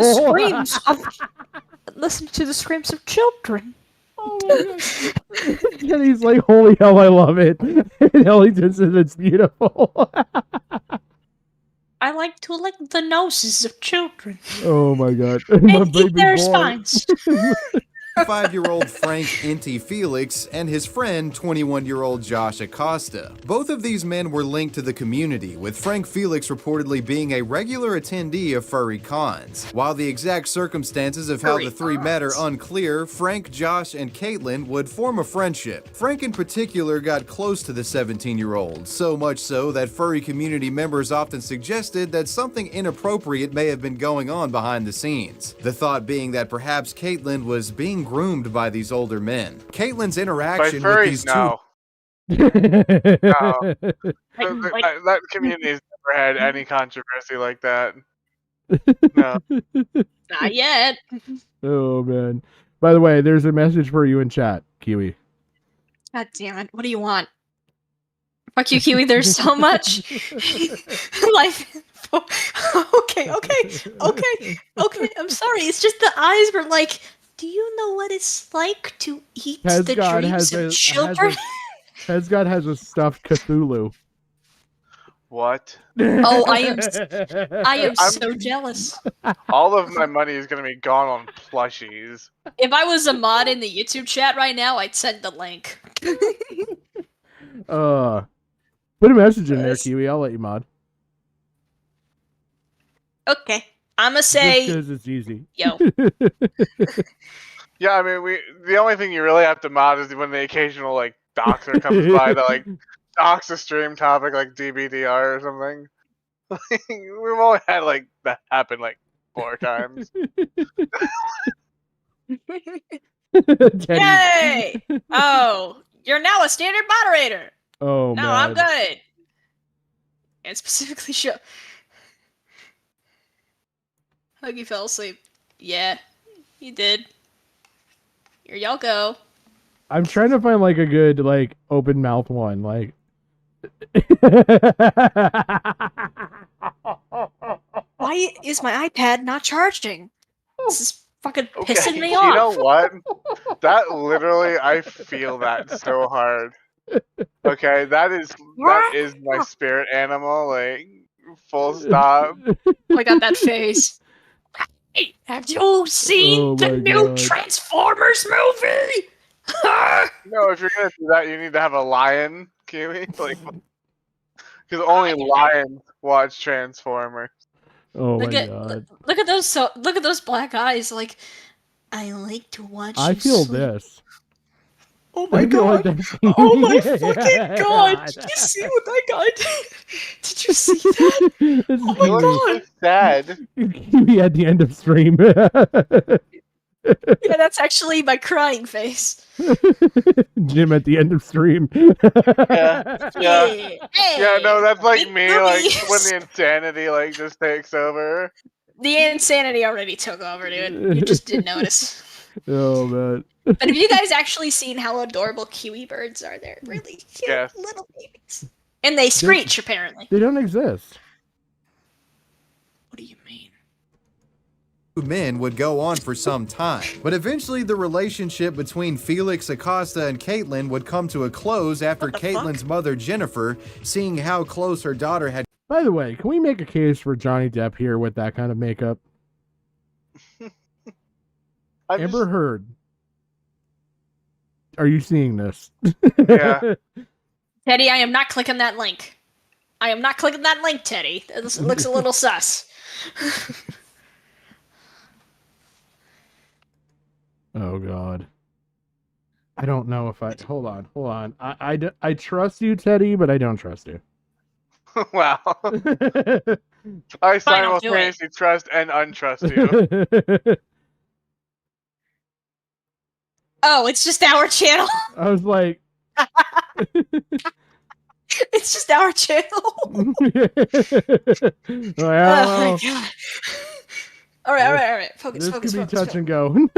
Speaker 5: the screams of children.
Speaker 4: Oh my god. And he's like, holy hell, I love it. And Ellington says it's beautiful.
Speaker 5: I like to lick the noses of children.
Speaker 4: Oh my god.
Speaker 5: And eat their spines.
Speaker 21: 5-year-old Frank Inti Felix and his friend 21-year-old Josh Acosta. Both of these men were linked to the community, with Frank Felix reportedly being a regular attendee of furry cons. While the exact circumstances of how the three met are unclear, Frank, Josh, and Caitlin would form a friendship. Frank in particular got close to the 17-year-old, so much so that furry community members often suggested that something inappropriate may have been going on behind the scenes. The thought being that perhaps Caitlin was being groomed by these older men. Caitlin's interaction with these
Speaker 6: no.
Speaker 21: two...
Speaker 6: No. That community has never had any controversy like that. No.
Speaker 5: Not yet.
Speaker 4: Oh man. By the way, there's a message for you in chat, Kiwi.
Speaker 5: God damn it. What do you want? Fuck you, Kiwi. There's so much life. Okay. I'm sorry. It's just the eyes were like, do you know what it's like to eat the dreams of children?
Speaker 4: Hesgod has a stuffed Cthulhu.
Speaker 6: What?
Speaker 5: Oh, I am so jealous.
Speaker 6: All of my money is gonna be gone on plushies.
Speaker 5: If I was a mod in the YouTube chat right now, I'd send the link.
Speaker 4: Put a message in there, Kiwi. I'll let you mod.
Speaker 5: Okay, I'm gonna say.
Speaker 4: Just 'cause it's easy.
Speaker 5: Yo.
Speaker 6: Yeah, I mean, the only thing you really have to mod is when the occasional like doxer comes by to like dox a stream topic like DBDR or something. We've only had like that happen like 4 times.
Speaker 5: Yay! Oh, you're now a standard moderator.
Speaker 4: Oh
Speaker 5: No,
Speaker 4: man.
Speaker 5: I'm good. And specifically show. Huggy fell asleep. Yeah, he did. Here y'all go.
Speaker 4: I'm trying to find like a good like open mouth one. Like
Speaker 5: Why is my iPad not charging? This is fucking pissing me off.
Speaker 6: You know what? That literally, I feel that so hard. Okay, that is my spirit animal. Like, full stop.
Speaker 5: Oh, I got that face. Hey, have you seen the new Transformers movie?
Speaker 6: No, if you're gonna do that, you need to have a lion, Kiwi. Like, because only lions watch Transformers.
Speaker 4: oh
Speaker 5: Look
Speaker 4: my
Speaker 5: at
Speaker 4: god.
Speaker 5: look at those look at those black eyes. Like, I like to watch.
Speaker 4: I
Speaker 5: you
Speaker 4: feel
Speaker 5: sleep.
Speaker 4: this.
Speaker 5: Oh my
Speaker 4: I feel like
Speaker 5: god!
Speaker 4: that's-
Speaker 5: Oh my fucking god! Did you see what that guy did? Did you see that? Oh my god!
Speaker 6: Sad.
Speaker 4: Kiwi at the end of stream.
Speaker 5: Yeah, that's actually my crying face.
Speaker 4: Jim at the end of stream.
Speaker 6: Yeah.
Speaker 5: Hey,
Speaker 6: Yeah, no, that's like me, like
Speaker 5: boobies.
Speaker 6: when the insanity like just takes over.
Speaker 5: The insanity already took over, dude. You just didn't notice.
Speaker 4: Oh man.
Speaker 5: But have you guys actually seen how adorable kiwi birds are? They're really cute little babies. And they screech, apparently.
Speaker 4: They don't exist.
Speaker 21: Two men would go on for some time, but eventually the relationship between Felix Acosta and Caitlin would come to a close after Caitlin's mother, Jennifer, seeing how close her daughter had.
Speaker 4: By the way, can we make a case for Johnny Depp here with that kind of makeup? Amber Heard. Are you seeing this?
Speaker 6: Yeah.
Speaker 5: Teddy, I am not clicking that link. I am not clicking that link, Teddy. This looks a little sus.
Speaker 4: Oh god. I don't know if I hold on. I trust you, Teddy, but I don't trust you.
Speaker 6: Wow. I simultaneously trust and untrust you.
Speaker 5: Oh, it's just our channel.
Speaker 4: I was like,
Speaker 5: it's just our channel.
Speaker 4: Oh
Speaker 5: my god. All right. Focus,
Speaker 21: This
Speaker 5: focus,
Speaker 21: could be
Speaker 5: focus.
Speaker 21: touch and
Speaker 4: go.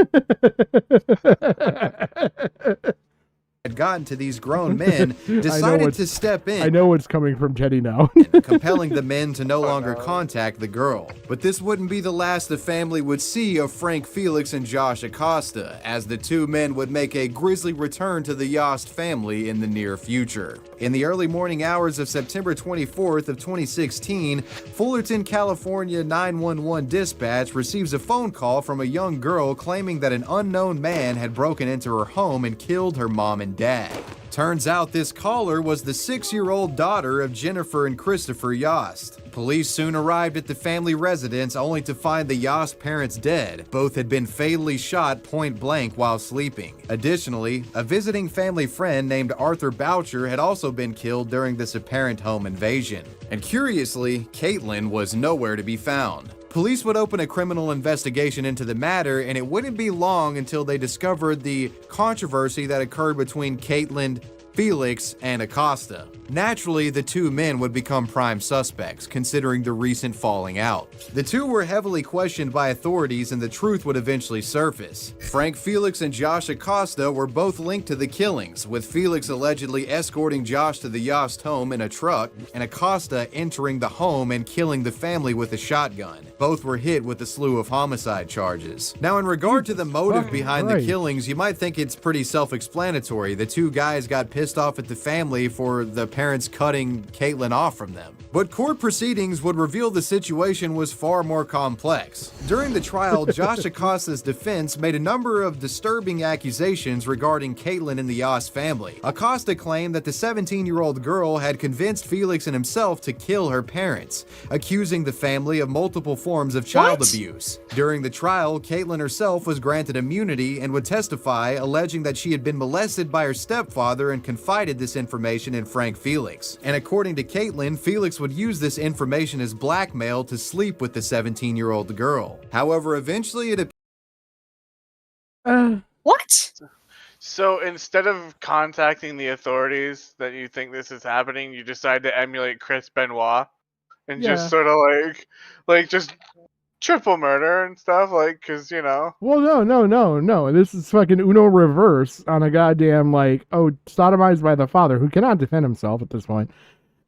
Speaker 21: Had gotten to these grown men, decided to step in.
Speaker 4: I know what's coming from Teddy now.
Speaker 21: Compelling the men to no longer contact the girl. But this wouldn't be the last the family would see of Frank Felix and Josh Acosta, as the two men would make a grisly return to the Yost family in the near future. In the early morning hours of September 24th of 2016, Fullerton, California 911 dispatch receives a phone call from a young girl claiming that an unknown man had broken into her home and killed her mom and dad. Turns out this caller was the 6-year-old daughter of Jennifer and Christopher Yost. Police soon arrived at the family residence only to find the Yost parents dead. Both had been fatally shot point blank while sleeping. Additionally, a visiting family friend named Arthur Boucher had also been killed during this apparent home invasion. And curiously, Caitlin was nowhere to be found. Police would open a criminal investigation into the matter, and it wouldn't be long until they discovered the controversy that occurred between Caitlin, Felix, and Acosta. Naturally, the two men would become prime suspects, considering the recent falling out. The two were heavily questioned by authorities, and the truth would eventually surface. Frank Felix and Josh Acosta were both linked to the killings, with Felix allegedly escorting Josh to the Yost home in a truck, and Acosta entering the home and killing the family with a shotgun. Both were hit with a slew of homicide charges. Now, in regard to the motive behind the killings, you might think it's pretty self-explanatory. The two guys got pissed pissed off at the family for the parents cutting Caitlyn off from them. But court proceedings would reveal the situation was far more complex. During the trial, Josh Acosta's defense made a number of disturbing accusations regarding Caitlyn and the Yoss family. Acosta claimed that the 17-year-old girl had convinced Felix and himself to kill her parents, accusing the family of multiple forms of child abuse. During the trial, Caitlyn herself was granted immunity and would testify, alleging that she had been molested by her stepfather and confided this information in Frank Felix. And according to Caitlyn, Felix would use this information as blackmail to sleep with the 17-year-old girl. However, eventually it
Speaker 5: What?
Speaker 6: So instead of contacting the authorities that you think this is happening, you decide to emulate Chris Benoit and just sort of like just triple murder and stuff, like, because, you know.
Speaker 4: Well, no. This is fucking Uno reverse on a goddamn, like, sodomized by the father who cannot defend himself at this point.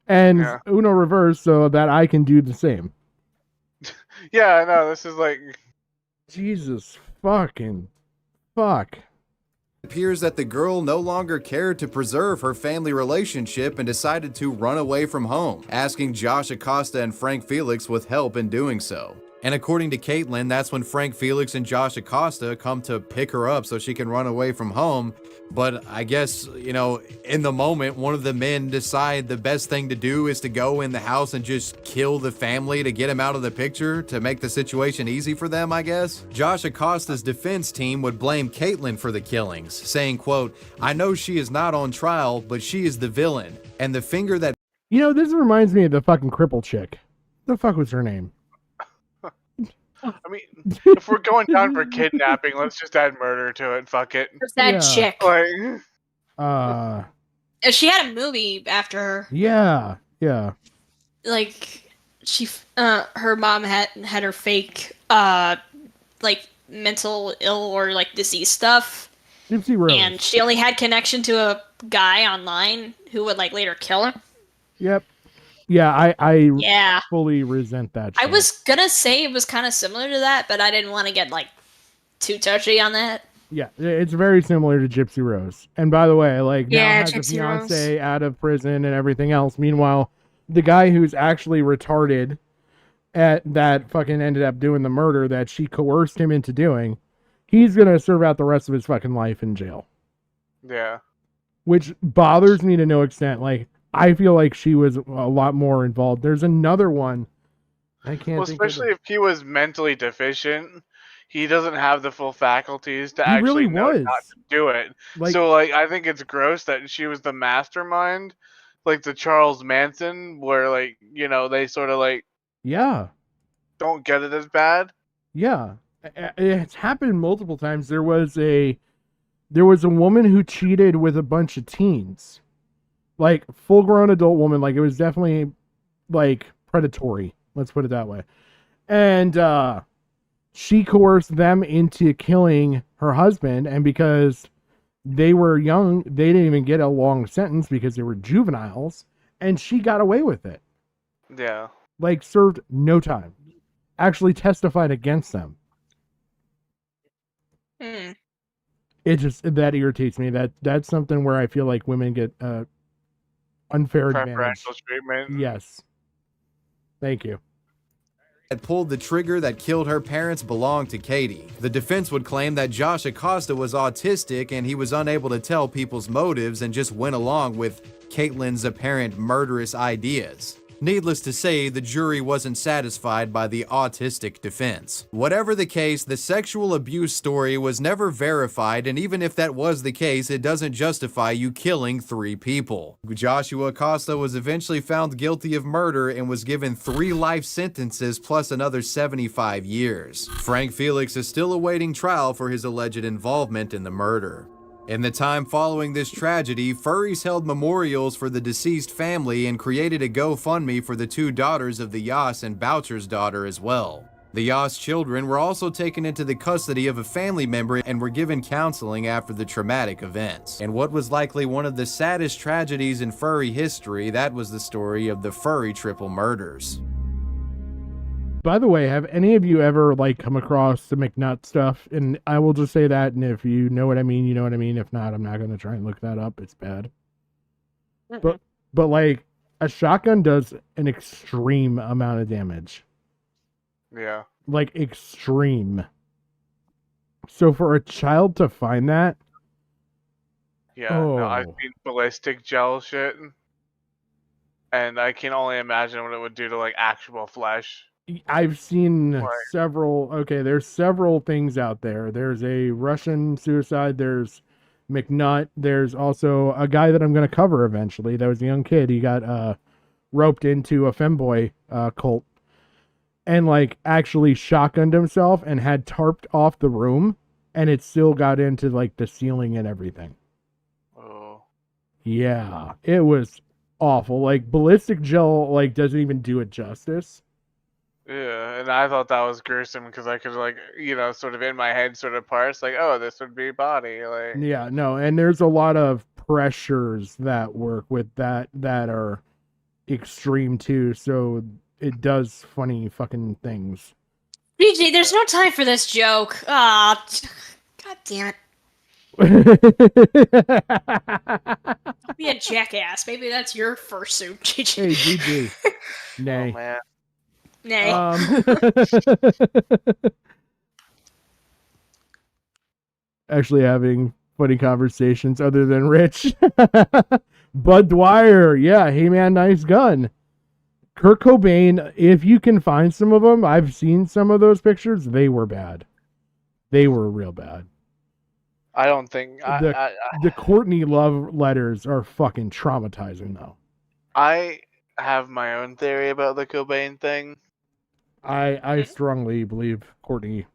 Speaker 4: And Uno reverse so that I can do the same.
Speaker 6: Yeah, no, this is like...
Speaker 4: Jesus fucking fuck.
Speaker 21: appears that the girl no longer cared to preserve her family relationship and decided to run away from home, asking Josh Acosta and Frank Felix with help in doing so. And according to Caitlyn, that's when Frank Felix and Josh Acosta come to pick her up so she can run away from home. But I guess, you know, in the moment, one of the men decide the best thing to do is to go in the house and just kill the family to get him out of the picture, to make the situation easy for them, I guess. Josh Acosta's defense team would blame Caitlyn for the killings, saying, quote, "I know she is not on trial, but she is the villain. And the finger that..."
Speaker 4: You know, this reminds me of the fucking cripple chick. The fuck was her name?
Speaker 6: I mean, if we're going down for kidnapping, let's just add murder to it. Fuck it.
Speaker 5: It's that chick.
Speaker 6: Like,
Speaker 5: she had a movie after her.
Speaker 4: Yeah.
Speaker 5: Like, her mom had her fake, like, mental ill or, like, disease stuff.
Speaker 4: Gypsy Rose.
Speaker 5: And she only had connection to a guy online who would, like, later kill her.
Speaker 4: Yep. Yeah, I fully resent that shit.
Speaker 5: I was gonna say it was kind of similar to that, but I didn't want to get, like, too touchy on that.
Speaker 4: Yeah, it's very similar to Gypsy Rose. And by the way, like, now has a
Speaker 5: Gypsy
Speaker 4: fiance
Speaker 5: Rose.
Speaker 4: out of prison and everything else. Meanwhile, the guy who's actually retarded that fucking ended up doing the murder that she coerced him into doing, he's gonna serve out the rest of his fucking life in jail.
Speaker 6: yeah.
Speaker 4: Which bothers me to no extent. Like, I feel like she was a lot more involved. There's another one. I can't
Speaker 6: Well,
Speaker 4: think of
Speaker 6: especially
Speaker 4: it.
Speaker 6: if he was mentally deficient, he doesn't have the full faculties to
Speaker 4: He
Speaker 6: actually
Speaker 4: really
Speaker 6: know
Speaker 4: was.
Speaker 6: not to do it.
Speaker 4: Like-
Speaker 6: So, like, I think it's gross that she was the mastermind, like the Charles Manson, where, like, you know, they sort of, like,
Speaker 4: Yeah.
Speaker 6: don't get it as bad.
Speaker 4: Yeah. It's happened multiple times. There was a woman who cheated with a bunch of teens. Like, full-grown adult woman. Like, it was definitely, like, predatory. Let's put it that way. And she coerced them into killing her husband. And because they were young, they didn't even get a long sentence because they were juveniles. And she got away with it.
Speaker 6: Yeah.
Speaker 4: Like, served no time. Actually testified against them. It just, that irritates me. That's something where I feel like women get unfair advantage.
Speaker 6: Preferential treatment.
Speaker 4: Yes. Thank you.
Speaker 21: Had pulled the trigger that killed her parents belonged to Katie. The defense would claim that Josh Acosta was autistic and he was unable to tell people's motives and just went along with Caitlyn's apparent murderous ideas. Needless to say, the jury wasn't satisfied by the autistic defense. Whatever the case, the sexual abuse story was never verified, and even if that was the case, it doesn't justify you killing 3 people. Joshua Acosta was eventually found guilty of murder and was given 3 life sentences plus another 75 years. Frank Felix is still awaiting trial for his alleged involvement in the murder. In the time following this tragedy, furries held memorials for the deceased family and created a GoFundMe for the 2 daughters of the Yoss and Boucher's daughter as well. The Yoss children were also taken into the custody of a family member and were given counseling after the traumatic events. And what was likely one of the saddest tragedies in furry history, that was the story of the Furry triple murders.
Speaker 4: By the way, have any of you ever, like, come across the McNutt stuff? And I will just say that, and if you know what I mean, you know what I mean. If not, I'm not going to try and look that up. It's bad. but like a shotgun does an extreme amount of damage.
Speaker 6: Yeah.
Speaker 4: Like extreme. So for a child to find that,
Speaker 6: Yeah. No, I've seen ballistic gel shit, and I can only imagine what it would do to like actual flesh.
Speaker 4: I've seen several. Okay, there's several things out there. There's a Russian suicide. There's McNutt. There's also a guy that I'm going to cover eventually. That was a young kid. He got roped into a femboy cult and like actually shotgunned himself and had tarped off the room, and it still got into like the ceiling and everything.
Speaker 6: Oh.
Speaker 4: Yeah, it was awful. Like ballistic gel like doesn't even do it justice.
Speaker 6: Yeah, and I thought that was gruesome because I could like, sort of in my head sort of parse like, oh, this would be body, like.
Speaker 4: Yeah, no, and there's a lot of pressures that work with that are extreme too, so it does funny fucking things.
Speaker 5: BG, there's no time for this joke. Ah, god damn it. Be a jackass. Maybe that's your fursuit, GG.
Speaker 4: Hey, GG. Nay.
Speaker 6: Oh, man.
Speaker 5: Nay.
Speaker 4: Actually having funny conversations other than Rich. Bud Dwyer, yeah, hey man, nice gun. Kurt Cobain, if you can find some of them, I've seen some of those pictures. They were bad. They were real bad.
Speaker 6: I don't think
Speaker 4: The Courtney love letters are fucking traumatizing though.
Speaker 6: I have my own theory about the Cobain thing.
Speaker 4: I strongly believe Courtney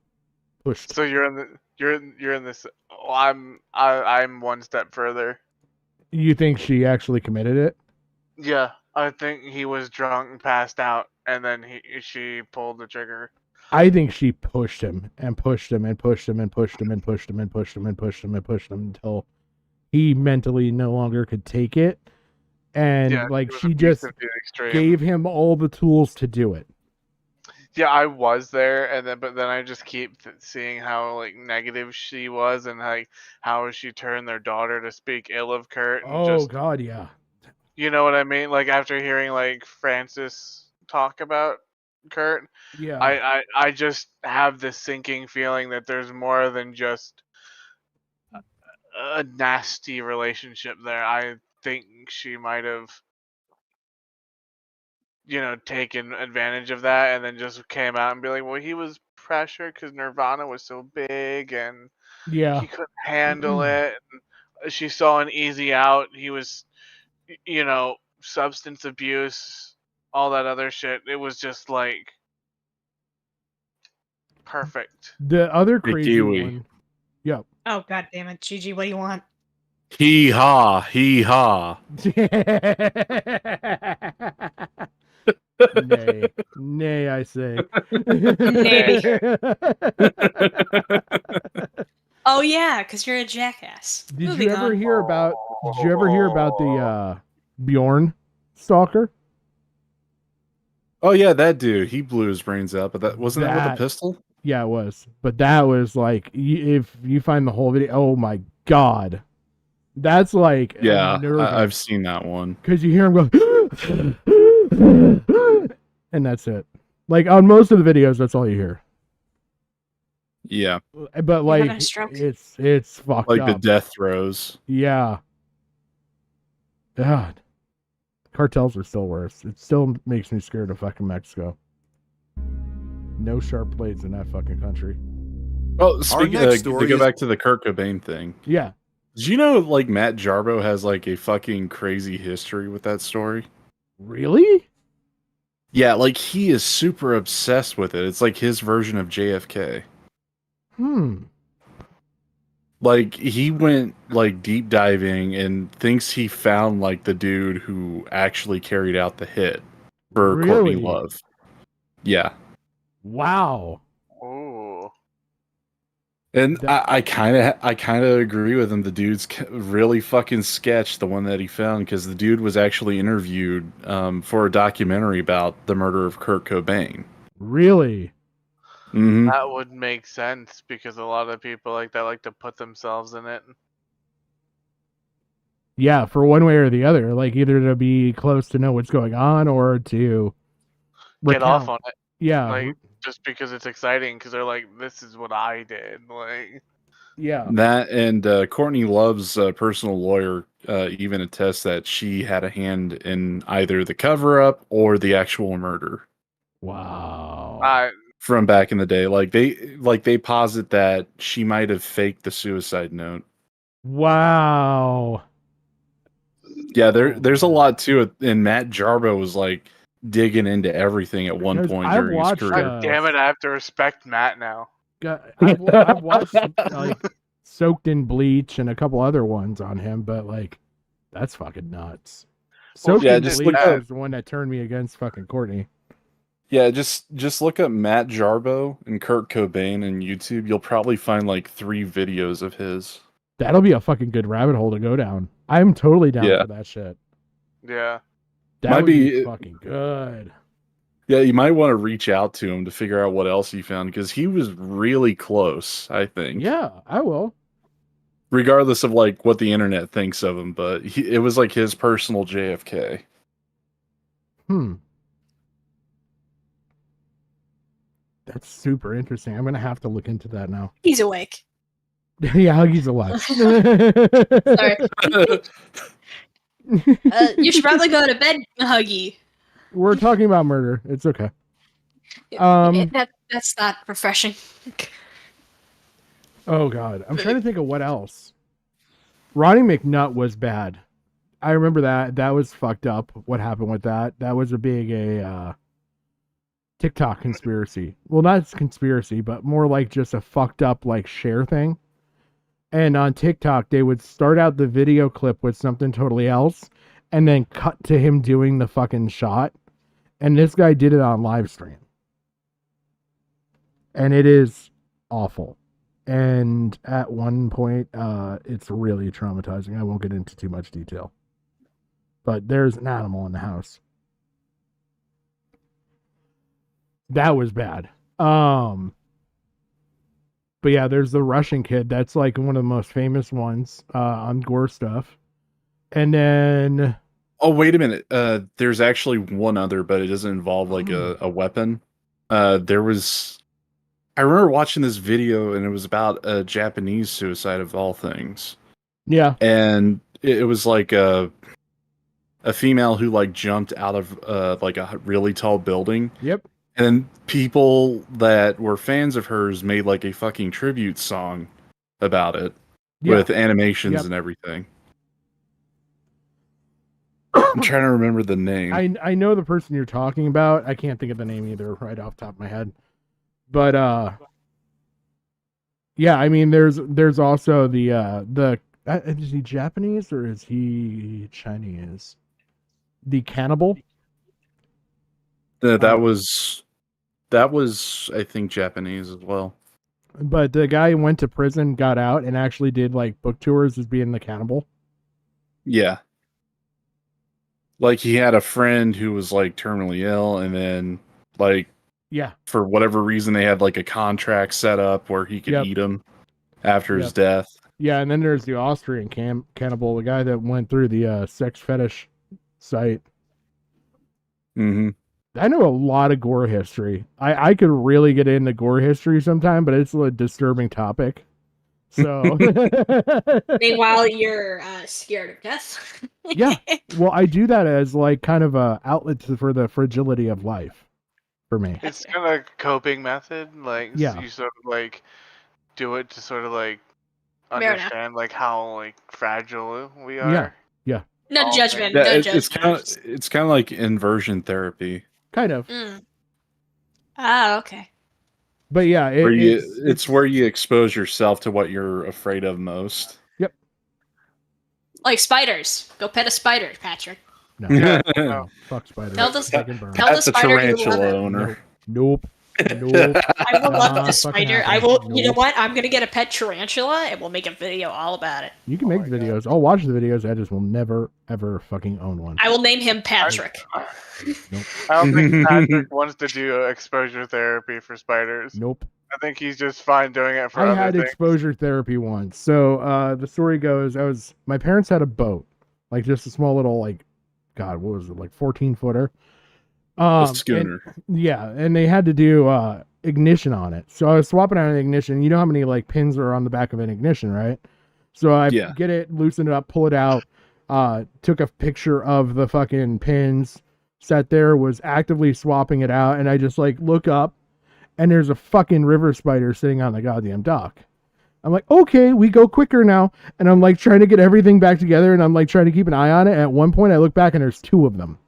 Speaker 4: pushed.
Speaker 6: So you're in this. Well, I'm one step further.
Speaker 4: You think she actually committed it?
Speaker 6: Yeah, I think he was drunk and passed out, and then she pulled the trigger.
Speaker 4: I think she pushed him and pushed him and pushed him and pushed him and pushed him and pushed him and pushed him and pushed him until he mentally no longer could take it. And
Speaker 6: Yeah,
Speaker 4: like
Speaker 6: it was
Speaker 4: she just
Speaker 6: abusive to the extreme.
Speaker 4: gave him all the tools to do it.
Speaker 6: Yeah, I was there, but then I just keep seeing how like negative she was, and like how she turned their daughter to speak ill of Kurt. And
Speaker 4: Oh God, yeah.
Speaker 6: you know what I mean? Like after hearing like Francis talk about Kurt,
Speaker 4: Yeah.
Speaker 6: I just have this sinking feeling that there's more than just a nasty relationship there. I think she might have taken advantage of that and then just came out and be like, well, he was pressured because Nirvana was so big and
Speaker 4: Yeah.
Speaker 6: he couldn't handle it. And she saw an easy out. He was, substance abuse, all that other shit. It was just like perfect.
Speaker 4: The other crazy
Speaker 9: Kiwi.
Speaker 4: one. Yep.
Speaker 5: Oh god damn it, GG, what do you want?
Speaker 9: Hee ha, hee ha.
Speaker 4: Nay, I say.
Speaker 5: Nay. Oh yeah, because you're a jackass.
Speaker 4: Did you ever hear about the Bjorn stalker?
Speaker 9: Oh yeah, that dude. He blew his brains out, but that wasn't that with a pistol?
Speaker 4: Yeah, it was. But that was like, if you find the whole video, oh my god, that's like
Speaker 9: Yeah, I've seen that one.
Speaker 4: because you hear him go, and that's it. Like on most of the videos, that's all you hear.
Speaker 9: Yeah,
Speaker 4: But like,
Speaker 5: having a stroke?
Speaker 4: it's fucked
Speaker 9: like
Speaker 4: up.
Speaker 9: the death throes.
Speaker 4: Yeah. God. Cartels are still worse. It still makes me scared of fucking Mexico. No sharp blades in that fucking country.
Speaker 9: Oh, speaking
Speaker 21: next
Speaker 9: of,
Speaker 21: story
Speaker 9: to go
Speaker 21: is-
Speaker 9: back to the Kurt Cobain thing.
Speaker 4: Yeah.
Speaker 9: Did you know, like, Matt Jarbo has, like, a fucking crazy history with that story?
Speaker 4: Really?
Speaker 9: Yeah, like, he is super obsessed with it. It's like his version of JFK. Like, he went, like, deep diving and thinks he found, like, the dude who actually carried out the hit for Courtney
Speaker 4: Really?
Speaker 9: Love. Yeah.
Speaker 4: Wow.
Speaker 6: Ooh.
Speaker 9: And I kind of agree with him. The dude's really fucking sketch, the one that he found, because the dude was actually interviewed for a documentary about the murder of Kurt Cobain.
Speaker 4: Really?
Speaker 9: Mm-hmm.
Speaker 6: That would make sense because a lot of people like that like to put themselves in it.
Speaker 4: Yeah, for one way or the other, like either to be close to know what's going on or to
Speaker 6: Get off
Speaker 4: recount.
Speaker 6: on it.
Speaker 4: Yeah,
Speaker 6: Like just because it's exciting, because they're like, this is what I did. Like,
Speaker 4: yeah.
Speaker 9: That and Courtney Love's personal lawyer even attests that she had a hand in either the cover up or the actual murder.
Speaker 4: Wow.
Speaker 9: From back in the day, like they posit that she might have faked the suicide note.
Speaker 4: Wow.
Speaker 9: Yeah, there's a lot to it, and Matt Jarbo was like digging into everything at one
Speaker 4: Because
Speaker 9: point
Speaker 4: I've
Speaker 9: during his
Speaker 4: watched,
Speaker 9: career.
Speaker 6: God damn it, I have to respect Matt now.
Speaker 4: I've watched like Soaked in Bleach and a couple other ones on him, but like that's fucking nuts. Soaked in
Speaker 9: just
Speaker 4: Bleach
Speaker 9: look up.
Speaker 4: was the one that turned me against fucking Courtney.
Speaker 9: Yeah, just look up Matt Jarbo and Kurt Cobain in YouTube. You'll probably find like 3 videos of his.
Speaker 4: That'll be a fucking good rabbit hole to go down. I'm totally down
Speaker 9: Yeah.
Speaker 4: for that shit.
Speaker 6: Yeah.
Speaker 4: That
Speaker 9: Might
Speaker 4: would be fucking good.
Speaker 9: Yeah, you might want to reach out to him to figure out what else he found, because he was really close, I think.
Speaker 4: Yeah, I will.
Speaker 9: Regardless of like what the internet thinks of him, but it was like his personal JFK.
Speaker 4: That's super interesting. I'm gonna have to look into that now.
Speaker 5: He's awake.
Speaker 4: Yeah, Huggy's alive.
Speaker 5: Sorry. You should probably go to bed, Huggy.
Speaker 4: We're talking about murder. It's okay.
Speaker 5: That's not refreshing.
Speaker 4: Oh god, I'm trying to think of what else. Ronnie McNutt was bad. I remember that. That was fucked up. What happened with that? That was a big TikTok conspiracy. Well, not conspiracy, but more like just a fucked up like share thing. And on TikTok, they would start out the video clip with something totally else, and then cut to him doing the fucking shot. And this guy did it on live stream, and it is awful. And at one point, it's really traumatizing. I won't get into too much detail, but there's an animal in the house. That was bad. But yeah, there's the Russian kid. That's like one of the most famous ones on gore stuff. And then,
Speaker 9: oh wait a minute, there's actually one other, but it doesn't involve like a weapon. There was, I remember watching this video, and it was about a Japanese suicide of all things.
Speaker 4: Yeah.
Speaker 9: And it was like a female who like jumped out of like a really tall building.
Speaker 4: Yep.
Speaker 9: And then people that were fans of hers made like a fucking tribute song about it with animations and everything. I'm trying to remember the name.
Speaker 4: I know the person you're talking about. I can't think of the name either right off the top of my head. But yeah, I mean there's also the is he Japanese or is he Chinese? The cannibal?
Speaker 9: That was I think Japanese as well.
Speaker 4: But the guy went to prison, got out, and actually did like book tours as being the cannibal.
Speaker 9: Yeah. Like he had a friend who was like terminally ill, and then like for whatever reason they had like a contract set up where he could eat him after his death.
Speaker 4: Yeah, and then there's the Austrian cannibal, the guy that went through the sex fetish site.
Speaker 9: Mm-hmm.
Speaker 4: I know a lot of gore history. I could really get into gore history sometime, but it's a disturbing topic. So
Speaker 5: Meanwhile, you're scared of death.
Speaker 4: yeah. Well, I do that as like kind of a outlet for the fragility of life for me.
Speaker 6: It's kind of a coping method. Like,
Speaker 4: Yeah.
Speaker 6: you sort of like do it to sort of like
Speaker 5: Fair enough.
Speaker 6: understand like how like fragile we are.
Speaker 4: Yeah. Yeah.
Speaker 5: No judgment.
Speaker 9: Yeah,
Speaker 5: No
Speaker 9: it's
Speaker 5: judgment.
Speaker 9: it's kind of like inversion therapy.
Speaker 4: Kind of.
Speaker 5: Ah, okay.
Speaker 4: But yeah,
Speaker 9: it's where you expose yourself to what you're afraid of most.
Speaker 4: Yep.
Speaker 5: Like spiders. Go pet a spider, Patrick.
Speaker 4: No. Fuck spiders.
Speaker 5: Tell the
Speaker 9: That's a
Speaker 5: spider you love
Speaker 9: tarantula
Speaker 5: it.
Speaker 9: owner.
Speaker 4: Nope.
Speaker 5: I will love the
Speaker 4: fucking
Speaker 5: spider.
Speaker 4: happening.
Speaker 5: I will. You know
Speaker 4: Nope.
Speaker 5: what? I'm gonna get a pet tarantula, and we'll make a video all about it.
Speaker 4: You can make videos. I'll watch the videos. I just will never ever fucking own one.
Speaker 5: I will name him Patrick.
Speaker 6: I don't think Patrick wants to do exposure therapy for spiders.
Speaker 4: Nope.
Speaker 6: I think he's just fine doing it for
Speaker 4: I
Speaker 6: other
Speaker 4: had
Speaker 6: things.
Speaker 4: exposure therapy once. So the story goes, my parents had a boat, like just a small little like, God, what was it, like 14-footer?
Speaker 9: A schooner.
Speaker 4: And they had to do ignition on it. So I was swapping out an ignition. You know how many like pins are on the back of an ignition, right? So I get it, loosen it up, pull it out, took a picture of the fucking pins, sat there, was actively swapping it out, and I just like look up, and there's a fucking river spider sitting on the goddamn dock. I'm like, okay, we go quicker now. And I'm like trying to get everything back together, and I'm like trying to keep an eye on it. At one point I look back and there's 2 of them.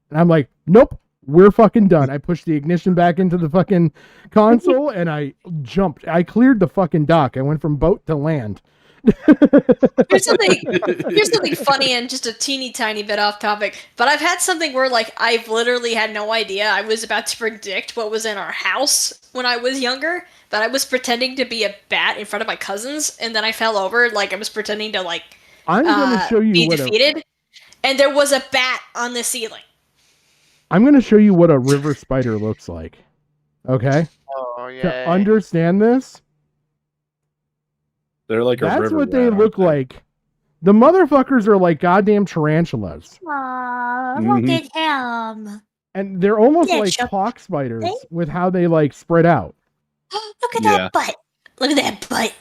Speaker 4: And I'm like, nope, we're fucking done. I pushed the ignition back into the fucking console and I jumped. I cleared the fucking dock. I went from boat to land.
Speaker 5: Here's something funny and just a teeny tiny bit off topic, but I've had something where like I've literally had no idea. I was about to predict what was in our house when I was younger, but I was pretending to be a bat in front of my cousins, and then I fell over like I was pretending to like
Speaker 4: I'm going to show you
Speaker 5: be
Speaker 4: what
Speaker 5: defeated, and there was a bat on the ceiling.
Speaker 4: I'm going to show you what a river spider looks like. Okay?
Speaker 6: Oh, yeah.
Speaker 4: To understand this,
Speaker 9: they're like
Speaker 4: that's
Speaker 9: a river
Speaker 4: what they
Speaker 9: rat,
Speaker 4: look like. The motherfuckers are like goddamn tarantulas.
Speaker 2: Aw, look at him.
Speaker 4: And they're almost
Speaker 2: Yeah,
Speaker 4: like
Speaker 2: sure.
Speaker 4: hawk spiders with how they like spread out.
Speaker 2: Look at that butt. Look at that butt.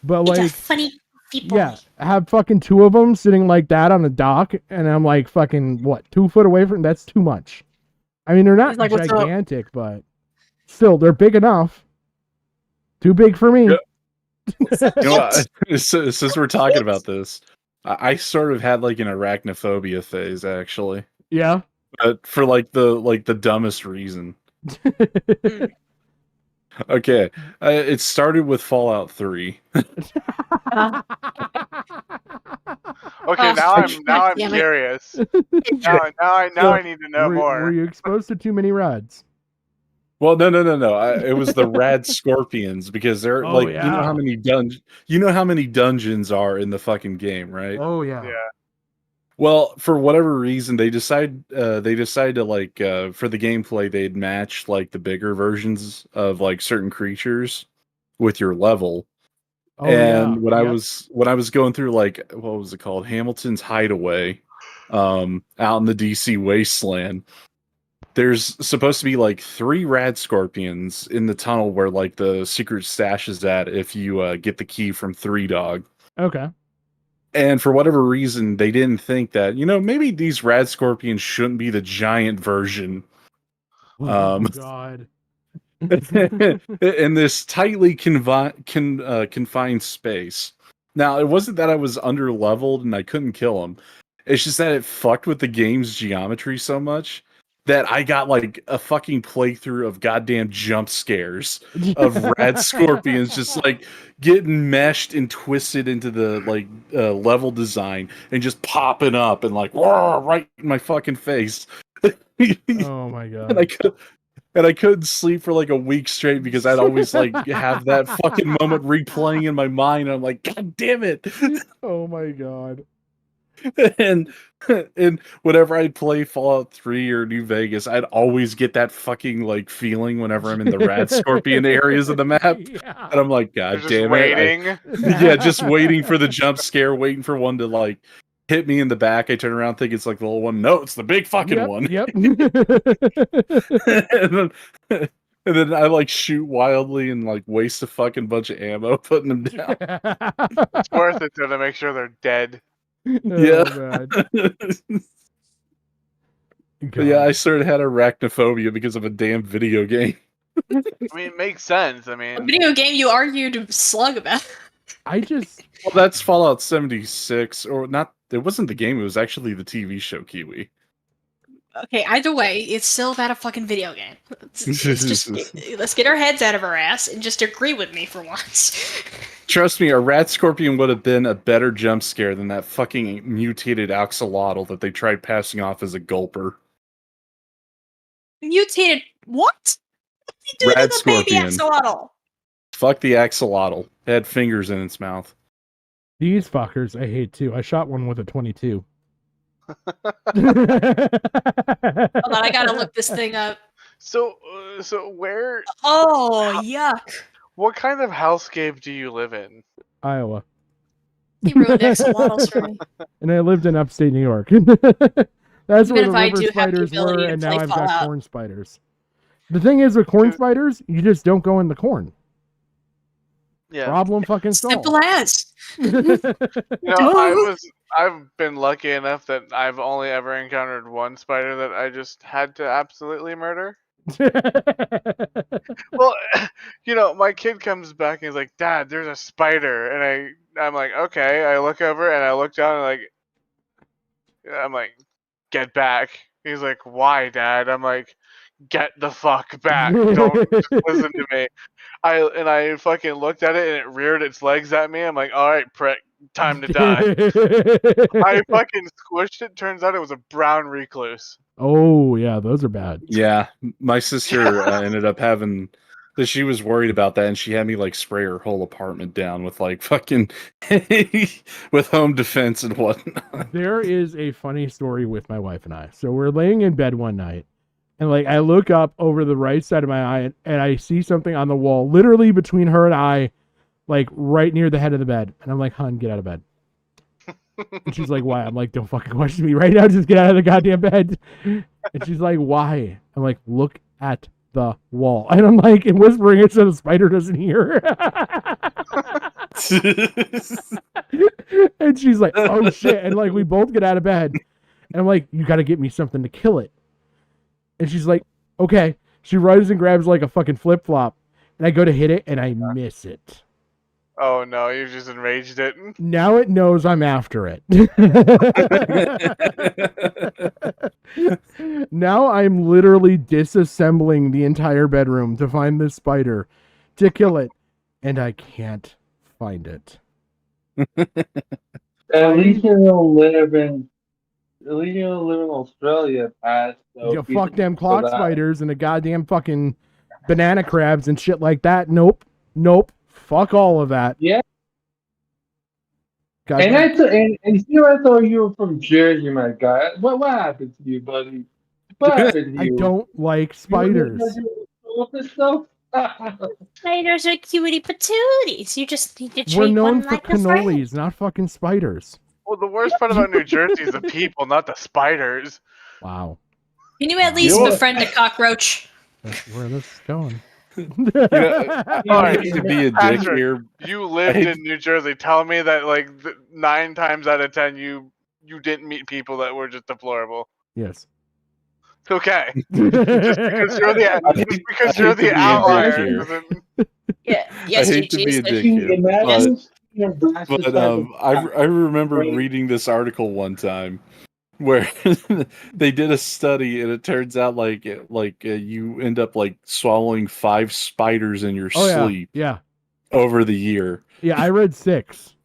Speaker 4: But
Speaker 2: It's a
Speaker 4: like,
Speaker 2: funny people.
Speaker 4: yeah, I have fucking 2 of them sitting like that on the dock, and I'm like fucking, what, 2 foot away from, that's too much. I mean, they're not
Speaker 5: He's like, "What's up?"
Speaker 4: gigantic, but still, they're big enough. Too big for me.
Speaker 9: Since we're talking about this, I sort of had like an arachnophobia phase, actually.
Speaker 4: Yeah.
Speaker 9: But for like the dumbest reason. Okay, it started with Fallout 3.
Speaker 6: Okay, now I'm curious. Now I need to know more.
Speaker 4: Were you exposed to too many rods?
Speaker 9: Well, no. It was the rad scorpions, because they're
Speaker 4: Oh,
Speaker 9: like,
Speaker 4: yeah.
Speaker 9: you know how many dungeons are in the fucking game, right?
Speaker 4: Oh yeah.
Speaker 6: Yeah.
Speaker 9: Well, for whatever reason, they decide to like for the gameplay they'd match like the bigger versions of like certain creatures with your level.
Speaker 4: Oh,
Speaker 9: And
Speaker 4: yeah.
Speaker 9: when I was going through like, what was it called, Hamilton's Hideaway, out in the DC wasteland, there's supposed to be like 3 rad scorpions in the tunnel where like the secret stash is at if you get the key from 3 Dog.
Speaker 4: Okay.
Speaker 9: And for whatever reason, they didn't think that, maybe these rad scorpions shouldn't be the giant version.
Speaker 4: Oh God.
Speaker 9: In this tightly confined space. Now, it wasn't that I was under-leveled and I couldn't kill them. It's just that it fucked with the game's geometry so much that I got like a fucking playthrough of goddamn jump scares of rad scorpions just like getting meshed and twisted into the like level design and just popping up and like right in my fucking face.
Speaker 4: Oh my God.
Speaker 9: And I couldn't sleep for like a week straight because I'd always like have that fucking moment replaying in my mind. I'm like, God damn it.
Speaker 4: Oh my God.
Speaker 9: And whenever I'd play Fallout 3 or New Vegas, I'd always get that fucking like feeling whenever I'm in the rad scorpion areas of the map.
Speaker 4: Yeah.
Speaker 9: And I'm like, God
Speaker 6: Just
Speaker 9: damn
Speaker 6: waiting.
Speaker 9: it. Yeah, just waiting for the jump scare, waiting for one to like hit me in the back. I turn around, think it's like the little one. No, it's the big fucking one.
Speaker 4: Yep.
Speaker 9: And then I like shoot wildly and like waste a fucking bunch of ammo putting them down.
Speaker 6: It's worth it though to make sure they're dead.
Speaker 9: Yeah.
Speaker 4: Oh,
Speaker 9: But yeah, I sort of had arachnophobia because of a damn video game.
Speaker 6: I mean, it makes sense. I mean,
Speaker 5: A video game you argued slug about.
Speaker 9: Well, that's Fallout 76, or not. It wasn't the game. It was actually the TV show Kiwi.
Speaker 5: Okay, either way, it's still about a fucking video game. Let's get our heads out of our ass and just agree with me for once.
Speaker 9: Trust me, a rat scorpion would have been a better jump scare than that fucking mutated axolotl that they tried passing off as a gulper.
Speaker 5: Mutated what? What did they do
Speaker 9: Rad
Speaker 5: to the baby
Speaker 9: scorpion.
Speaker 5: axolotl?
Speaker 9: Fuck the axolotl. It had fingers in its mouth.
Speaker 4: These fuckers I hate too. I shot one with a 22.
Speaker 5: Hold on, I gotta look this thing up.
Speaker 6: So where?
Speaker 5: Oh, yuck.
Speaker 6: What kind of housecape do you live in?
Speaker 4: Iowa.
Speaker 5: You ruined axolotls for me.
Speaker 4: And I lived in upstate New York. That's
Speaker 5: Even
Speaker 4: where the
Speaker 5: if I
Speaker 4: river
Speaker 5: do have the
Speaker 4: spiders
Speaker 5: ability
Speaker 4: were,
Speaker 5: to
Speaker 4: and now
Speaker 5: play
Speaker 4: I've got
Speaker 5: Fallout.
Speaker 4: corn spiders. The thing is, with corn spiders, you just don't go in the corn.
Speaker 6: Yeah.
Speaker 4: Problem fucking solved.
Speaker 5: Simple as.
Speaker 6: I've been lucky enough that I've only ever encountered one spider that I just had to absolutely murder. Well, my kid comes back and he's like, "Dad, there's a spider," and I'm like, "Okay." I look over and I look down and I'm like, "Get back." He's like, "Why, Dad?" I'm like, "Get the fuck back! Don't just listen to me." I fucking looked at it and it reared its legs at me. I'm like, "All right, prick, time to die." I fucking squished it. Turns out it was a brown recluse.
Speaker 4: Oh yeah, those are bad.
Speaker 9: Yeah, my sister ended up having that. She was worried about that, and she had me like spray her whole apartment down with like fucking with home defense and whatnot.
Speaker 4: There is a funny story with my wife and I. So we're laying in bed one night, and like I look up over the right side of my eye, and I see something on the wall, literally between her and I, like right near the head of the bed. And I'm like, "Hun, get out of bed." And she's like, "Why?" I'm like, "Don't fucking question me right now. Just get out of the goddamn bed." And she's like, "Why?" I'm like, "Look at the wall." And I'm like, and whispering it so the spider doesn't hear. And she's like, "Oh shit." And like, we both get out of bed. And I'm like, "You got to get me something to kill it." And she's like, "Okay." She runs and grabs like a fucking flip flop. And I go to hit it and I miss it.
Speaker 6: Oh no, you just enraged it.
Speaker 4: Now it knows I'm after it. Now I'm literally disassembling the entire bedroom to find this spider, to kill it, and I can't find it.
Speaker 11: At least you don't live in Australia, Pat. So
Speaker 4: You fuck them clock spiders and the goddamn fucking banana crabs and shit like that. Nope. Fuck all of that.
Speaker 11: Yeah.
Speaker 4: Goddamn.
Speaker 11: And here I thought you were from Jersey, my guy. What happened to you, buddy? What happened to
Speaker 4: I
Speaker 11: you?
Speaker 4: don't like spiders.
Speaker 5: Spiders are cutie patooties. You just need to treat
Speaker 4: We're known
Speaker 5: one
Speaker 4: for
Speaker 5: like a friend.
Speaker 4: cannolis, not fucking spiders.
Speaker 6: Well, the worst part about New Jersey is the people, not the spiders.
Speaker 4: Wow.
Speaker 5: Can you at least befriend a cockroach?
Speaker 4: That's where this is going.
Speaker 9: I hate to be a dick
Speaker 6: Patrick,
Speaker 9: here.
Speaker 6: You lived in New Jersey. Tell me that 9 times out of 10 you didn't meet people that were just deplorable.
Speaker 4: Yes.
Speaker 6: It's okay. Just because you're the outlier.
Speaker 5: Yeah.
Speaker 9: I
Speaker 5: Yes,
Speaker 9: hate to be a dick here, but I remember reading this article one time where they did a study, and it turns out you end up like swallowing 5 spiders in your sleep.
Speaker 4: Yeah.
Speaker 9: Over the year.
Speaker 4: Yeah, I read 6.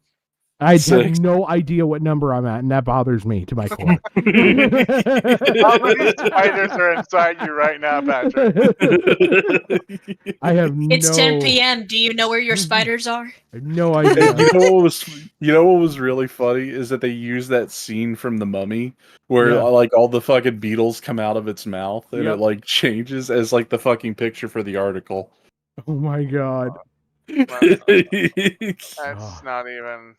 Speaker 4: I have
Speaker 9: 6.
Speaker 4: no idea what number I'm at, and that bothers me to my core.
Speaker 6: How many spiders are inside you right now, Patrick?
Speaker 4: I have
Speaker 5: It's 10 p.m. Do you know where your spiders are?
Speaker 4: I have no idea.
Speaker 9: You know what was really funny is that they used that scene from The Mummy where like all the fucking beetles come out of its mouth, and it like changes as like the fucking picture for the article.
Speaker 4: Oh my god.
Speaker 6: That's not even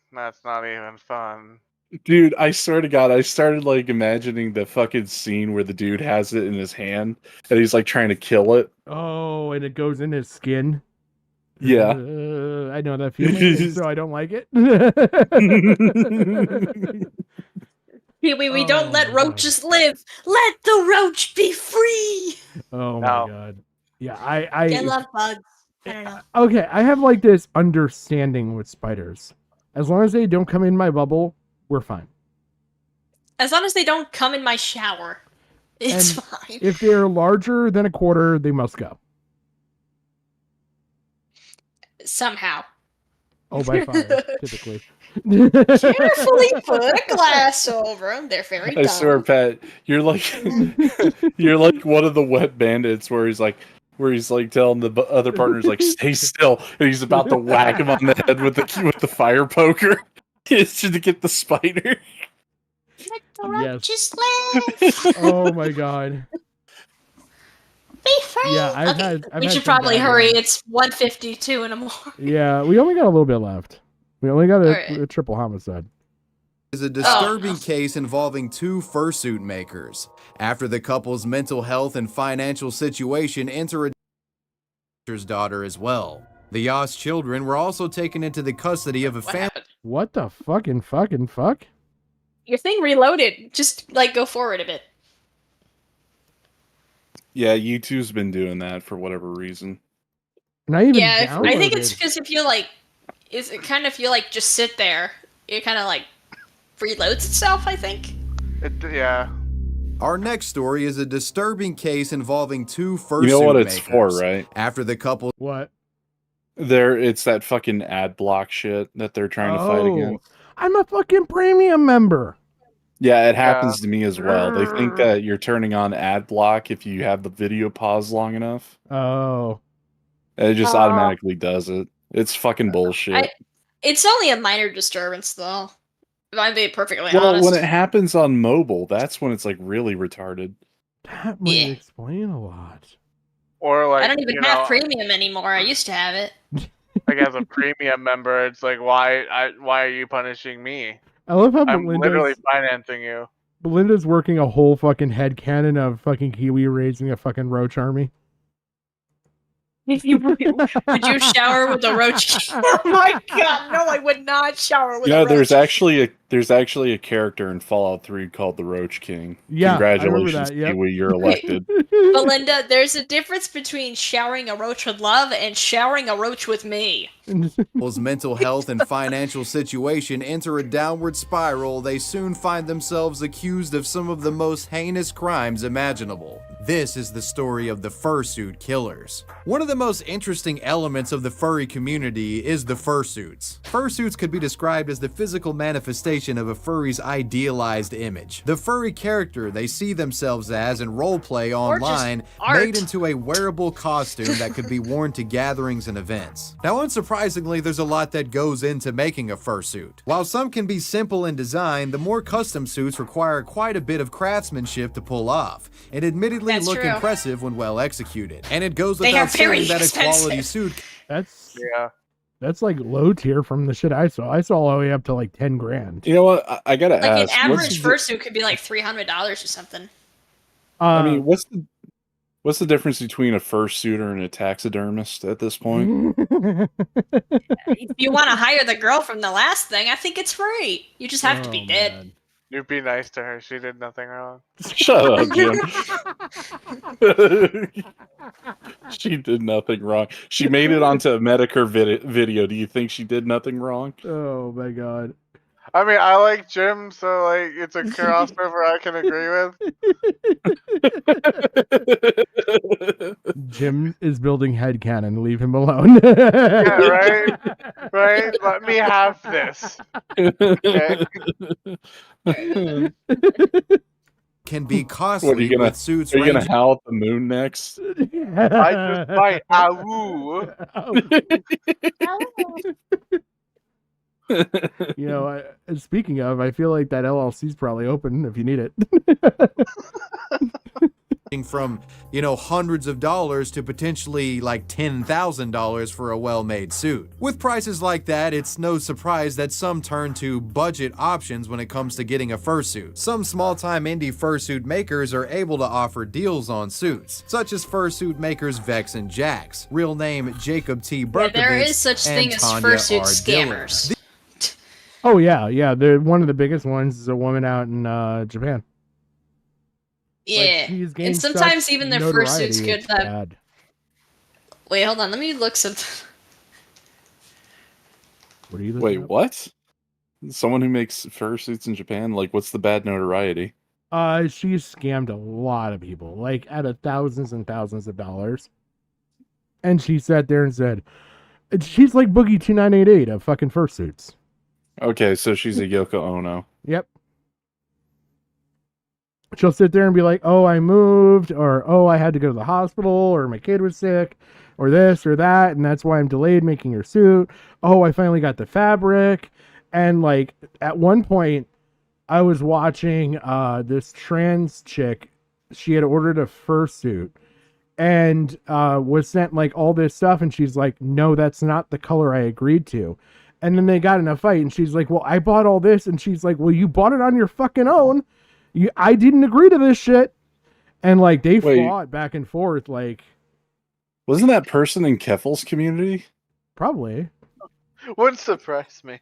Speaker 6: fun.
Speaker 9: Dude, I swear to God, I started like imagining the fucking scene where the dude has it in his hand and he's like trying to kill it.
Speaker 4: Oh, and it goes in his skin.
Speaker 9: Yeah.
Speaker 4: I know that feeling, and so I don't like it.
Speaker 5: We don't let roaches live. Let the roach be free.
Speaker 4: Oh my god. Yeah, I
Speaker 5: love bugs. I don't know.
Speaker 4: Okay, I have like this understanding with spiders. As long as they don't come in my bubble, we're fine.
Speaker 5: As long as they don't come in my shower, it's
Speaker 4: And
Speaker 5: fine.
Speaker 4: If they're larger than a quarter, they must go.
Speaker 5: Somehow.
Speaker 4: Oh, by fire, typically.
Speaker 5: Carefully put a glass over them. They're very
Speaker 9: I
Speaker 5: dumb.
Speaker 9: swear, Pat, you're like you're like one of the wet bandits where he's like telling the other partners like stay still, and he's about to whack him on the head with the fire poker. It's just to get the spider.
Speaker 5: Let the roaches live.
Speaker 4: Oh my god.
Speaker 5: Be free.
Speaker 4: Yeah, I've
Speaker 5: Okay,
Speaker 4: had
Speaker 5: we
Speaker 4: some
Speaker 5: should probably
Speaker 4: bad
Speaker 5: hurry.
Speaker 4: ones.
Speaker 5: It's 1:52 in the morning.
Speaker 4: Yeah, we only got a little bit left. We only got
Speaker 5: Alright.
Speaker 4: a triple homicide.
Speaker 21: Is a disturbing case involving two fursuit makers. After the couple's mental health and financial situation enter a daughter as well. The Yoss children were also taken into the custody of a family.
Speaker 4: What the fucking fuck?
Speaker 5: Your thing reloaded. Just like go forward a bit.
Speaker 9: Yeah, YouTube's been doing that for whatever reason.
Speaker 4: And I even
Speaker 5: Yeah, I think it's
Speaker 4: downloaded-
Speaker 5: because if you like, it kind of feel like just sit there. It kind of like reloads itself. I think.
Speaker 6: Yeah.
Speaker 21: Our next story is a disturbing case involving two fursuit
Speaker 9: You know what
Speaker 21: makers.
Speaker 9: it's for, right?
Speaker 21: After the couple.
Speaker 4: What?
Speaker 9: It's that fucking ad block shit that they're trying to fight against.
Speaker 4: I'm a fucking premium member.
Speaker 9: Yeah, it happens to me as well. They think that you're turning on ad block if you have the video pause long enough.
Speaker 4: Oh.
Speaker 9: And it just automatically does it. It's fucking bullshit.
Speaker 5: It's only a minor disturbance, though. If I'm being perfectly
Speaker 9: Well,
Speaker 5: honest.
Speaker 9: when it happens on mobile, that's when it's like really retarded.
Speaker 4: That might explain a lot.
Speaker 6: Or like
Speaker 5: I don't even
Speaker 6: you
Speaker 5: have
Speaker 6: know,
Speaker 5: premium anymore. I used to have it.
Speaker 6: like as a premium member, it's like why are you punishing me?
Speaker 4: I love how
Speaker 6: I'm literally financing you.
Speaker 4: Belinda's working a whole fucking headcanon of fucking Kiwi raising a fucking roach army.
Speaker 5: Would you shower with a roach? Oh my god, no, I would not shower with
Speaker 9: You
Speaker 5: a
Speaker 9: know,
Speaker 5: roach.
Speaker 9: there's actually a character in Fallout 3 called the Roach King.
Speaker 4: Yeah, I remember
Speaker 9: Congratulations,
Speaker 4: that, yep.
Speaker 9: Kiwi, you're elected.
Speaker 5: Belinda, there's a difference between showering a roach with love and showering a roach with me.
Speaker 21: Couple's mental health and financial situation enter a downward spiral. They soon find themselves accused of some of the most heinous crimes imaginable. This is the story of the fursuit killers. One of the most interesting elements of the furry community is the fursuits. Fursuits could be described as the physical manifestation of a furry's idealized image. The furry character they see themselves as and roleplay online made into a wearable costume that could be worn to gatherings and events. Now, unsurprisingly, there's a lot that goes into making a fursuit. While some can be simple in design, the more custom suits require quite a bit of craftsmanship to pull off, and admittedly
Speaker 5: That's
Speaker 21: look
Speaker 5: true.
Speaker 21: impressive when well executed. And it goes
Speaker 5: They are
Speaker 21: without saying
Speaker 5: very
Speaker 21: that a quality
Speaker 5: expensive.
Speaker 21: suit
Speaker 4: That's like low tier from the shit I saw. I saw all the way up to like 10 grand.
Speaker 9: You know what? I gotta
Speaker 5: Like an
Speaker 9: ask.
Speaker 5: average fursuit could be like $300 or something.
Speaker 9: I mean, what's the difference between a fursuiter and a taxidermist at this point?
Speaker 5: If you want to hire the girl from the last thing, I think it's free. You just have to be dead.
Speaker 6: You'd be nice to her. She did nothing wrong.
Speaker 9: Shut up, Jim. She did nothing wrong. She made it onto a Medicare video. Do you think she did nothing wrong?
Speaker 4: Oh my god.
Speaker 6: I mean, I like Jim, so like it's a crossover I can agree with.
Speaker 4: Jim is building headcanon. Leave him alone.
Speaker 6: Yeah, right? Right? Let me have this. Okay?
Speaker 21: can be
Speaker 9: What
Speaker 21: costly
Speaker 9: are you gonna?
Speaker 21: with suits
Speaker 9: Are you gonna
Speaker 21: ranging
Speaker 9: howl at the moon next?
Speaker 6: I just might. Awoo.
Speaker 4: You know, speaking of, I feel like that LLC's probably open if you need it.
Speaker 21: from, hundreds of dollars to potentially like $10,000 for a well-made suit. With prices like that, it's no surprise that some turn to budget options when it comes to getting a fursuit. Some small-time indie fursuit makers are able to offer deals on suits, such as fursuit makers Vex and Jax, real name Jacob T. Berkovitz,
Speaker 5: there is such
Speaker 21: and
Speaker 5: thing as
Speaker 21: Tanya
Speaker 5: fursuit
Speaker 21: R.
Speaker 5: scammers.
Speaker 21: Dillon.
Speaker 4: Oh yeah. One of the biggest ones is a woman out in Japan.
Speaker 5: Yeah,
Speaker 4: she's gained
Speaker 5: and sometimes
Speaker 4: such
Speaker 5: even their
Speaker 4: notoriety,
Speaker 5: fursuits could
Speaker 4: it's
Speaker 5: have.
Speaker 4: bad.
Speaker 5: Wait, hold on. Let me look some.
Speaker 4: What are you looking
Speaker 9: Wait,
Speaker 4: up?
Speaker 9: what? Someone who makes fursuits in Japan? Like, what's the bad notoriety?
Speaker 4: She's scammed a lot of people, like out of thousands and thousands of dollars. And she sat there and said, she's like Boogie 2988 of fucking fursuits.
Speaker 9: Okay, so she's a Yoko Ono.
Speaker 4: Yep. She'll sit there and be like, oh, I moved, or oh, I had to go to the hospital, or my kid was sick, or this or that, and that's why I'm delayed making your suit. Oh, I finally got the fabric. And like at one point, I was watching this trans chick. She had ordered a fursuit and was sent like all this stuff, and she's like, no, that's not the color I agreed to. And then they got in a fight, and she's like, well, I bought all this. And she's like, well, you bought it on your fucking own. I didn't agree to this shit. And, like, they fought back and forth, like...
Speaker 9: Wasn't that person in Keffel's community?
Speaker 4: Probably.
Speaker 6: Wouldn't surprise me.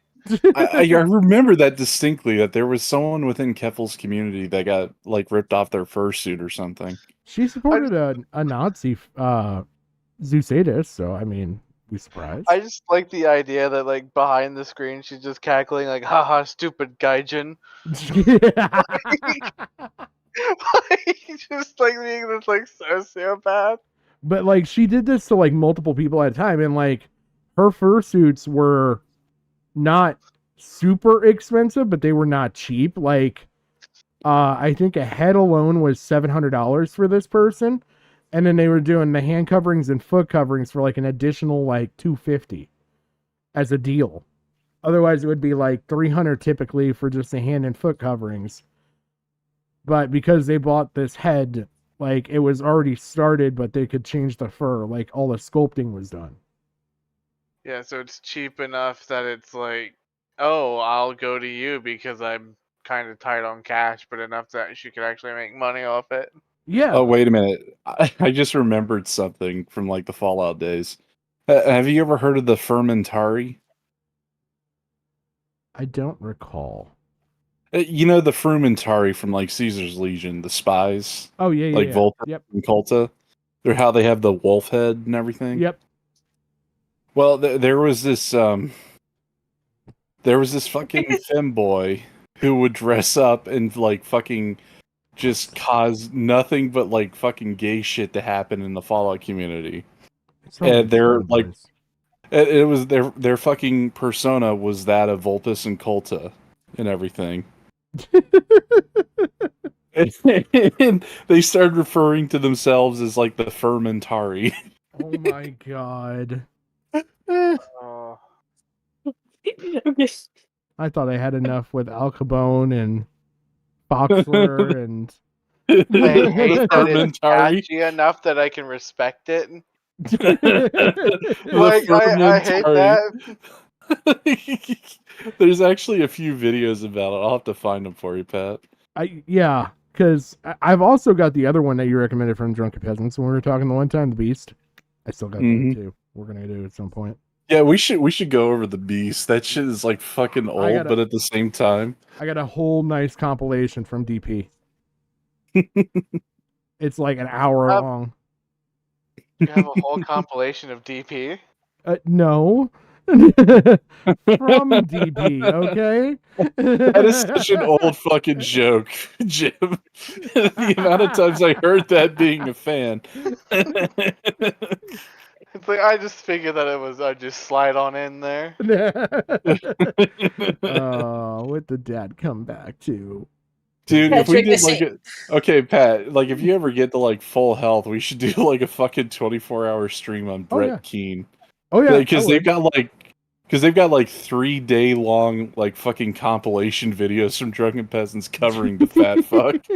Speaker 9: I remember that distinctly, that there was someone within Keffel's community that got, like, ripped off their fursuit or something.
Speaker 4: She supported a Nazi Zeusadis, so, I mean... We surprised.
Speaker 6: I just like the idea that, like, behind the screen she's just cackling like, haha, stupid gaijin. Just like being this like sociopath.
Speaker 4: But like she did this to like multiple people at a time, and like her fursuits were not super expensive, but they were not cheap. Like I think a head alone was $700 for this person. And then they were doing the hand coverings and foot coverings for like an additional like $250 as a deal. Otherwise, it would be like $300 typically for just the hand and foot coverings. But because they bought this head, like it was already started, but they could change the fur. Like all the sculpting was done.
Speaker 6: Yeah, so it's cheap enough that it's like, oh, I'll go to you because I'm kind of tight on cash, but enough that she could actually make money off it.
Speaker 4: Yeah.
Speaker 9: Oh, wait a minute. I just remembered something from like the Fallout days. Have you ever heard of the Fermentari?
Speaker 4: I don't recall.
Speaker 9: You know the Frumentari from like Caesar's Legion, the spies?
Speaker 4: Oh, yeah,
Speaker 9: like
Speaker 4: yeah.
Speaker 9: Volta
Speaker 4: Yep.
Speaker 9: and Culta? They're how they have the wolf head and everything?
Speaker 4: Yep.
Speaker 9: Well, there was this fucking femboy who would dress up and like fucking just cause nothing but like fucking gay shit to happen in the Fallout community. And they're like, it was their fucking persona was that of Voltus and Culta and everything. And they started referring to themselves as like the Fermentari.
Speaker 4: Oh my god. I thought I had enough with Al Capone and Boxler and
Speaker 6: I hate that it's catchy enough that I can respect it. Like, I hate that.
Speaker 9: There's actually a few videos about it. I'll have to find them for you, Pat.
Speaker 4: Yeah, because I've also got the other one that you recommended from Drunken Peasants when we were talking the one time, the Beast. I still got that too. We're gonna do it at some point.
Speaker 9: Yeah, we should go over the Beast. That shit is like fucking old, but at the same time,
Speaker 4: I got a whole nice compilation from DP. It's like an hour long.
Speaker 6: You have a whole compilation of DP?
Speaker 4: No. From DP, okay?
Speaker 9: That is such an old fucking joke, Jim. The amount of times I heard that being a fan.
Speaker 6: It's like, I just figured that it was, I'd just slide on in there.
Speaker 4: Oh, what did Dad come back to?
Speaker 9: Dude, if we did like okay, Pat, like if you ever get to like full health, we should do like a fucking 24-hour stream on Brett Keane.
Speaker 4: Oh yeah,
Speaker 9: because they've got like 3-day long like fucking compilation videos from Drunken Peasants covering the fat fuck.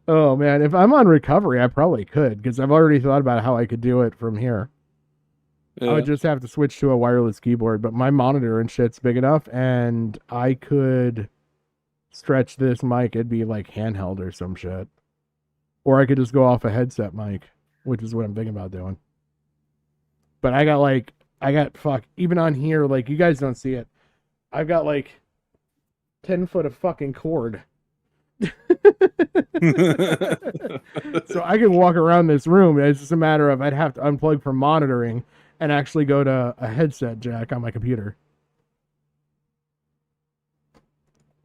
Speaker 4: Oh man, if I'm on recovery, I probably could because I've already thought about how I could do it from here.
Speaker 9: Yeah.
Speaker 4: I would just have to switch to a wireless keyboard, but my monitor and shit's big enough, and I could stretch this mic. It'd be like handheld or some shit, or I could just go off a headset mic, which is what I'm thinking about doing. But I got fuck, even on here, like you guys don't see it. I've got like 10 foot of fucking cord. So I can walk around this room. It's just a matter of I'd have to unplug from monitoring and actually go to a headset jack on my computer.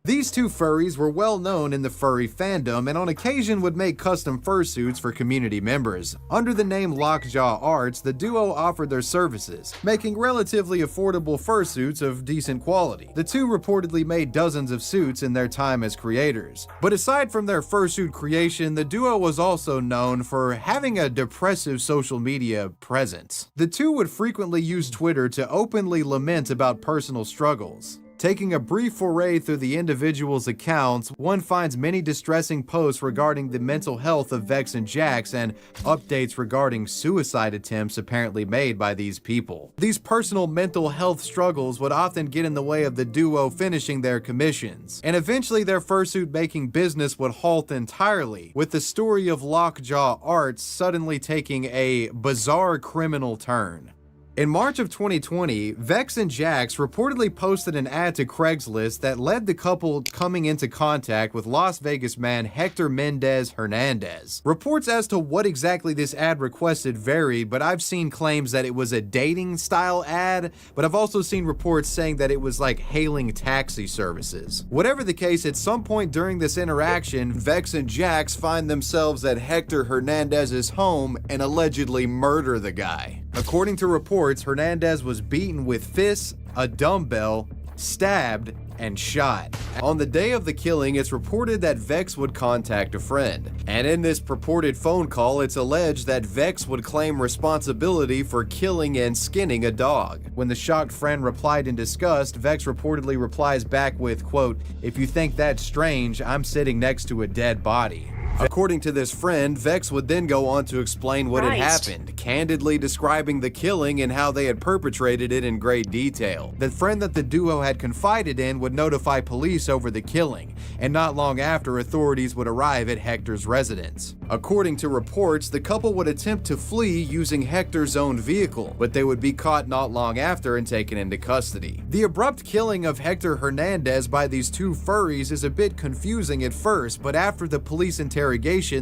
Speaker 21: These two furries were well known in the furry fandom and on occasion would make custom fursuits for community members. Under the name Lockjaw Arts, the duo offered their services, making relatively affordable fursuits of decent quality. The two reportedly made dozens of suits in their time as creators. But aside from their fursuit creation, the duo was also known for having a depressive social media presence. The two would frequently use Twitter to openly lament about personal struggles. Taking a brief foray through the individual's accounts, one finds many distressing posts regarding the mental health of Vex and Jax and updates regarding suicide attempts apparently made by these people. These personal mental health struggles would often get in the way of the duo finishing their commissions, and eventually their fursuit making business would halt entirely, with the story of Lockjaw Arts suddenly taking a bizarre criminal turn. In March of 2020, Vex and Jax reportedly posted an ad to Craigslist that led the couple coming into contact with Las Vegas man Hector Mendez Hernandez. Reports as to what exactly this ad requested varied, but I've seen claims that it was a dating style ad, but I've also seen reports saying that it was like hailing taxi services. Whatever the case, at some point during this interaction, Vex and Jax find themselves at Hector Hernandez's home and allegedly murder the guy. According to reports, Hernandez was beaten with fists, a dumbbell, stabbed, and shot. On the day of the killing, it's reported that Vex would contact a friend. And in this purported phone call, it's alleged that Vex would claim responsibility for killing and skinning a dog. When the shocked friend replied in disgust, Vex reportedly replies back with, quote, "If you think that's strange, I'm sitting next to a dead body." According to this friend, Vex would then go on to explain what had happened, candidly describing the killing and how they had perpetrated it in great detail. The friend that the duo had confided in would notify police over the killing, and not long after, authorities would arrive at Hector's residence. According to reports, the couple would attempt to flee using Hector's own vehicle, but they would be caught not long after and taken into custody. The abrupt killing of Hector Hernandez by these two furries is a bit confusing at first, but after the police interrogation,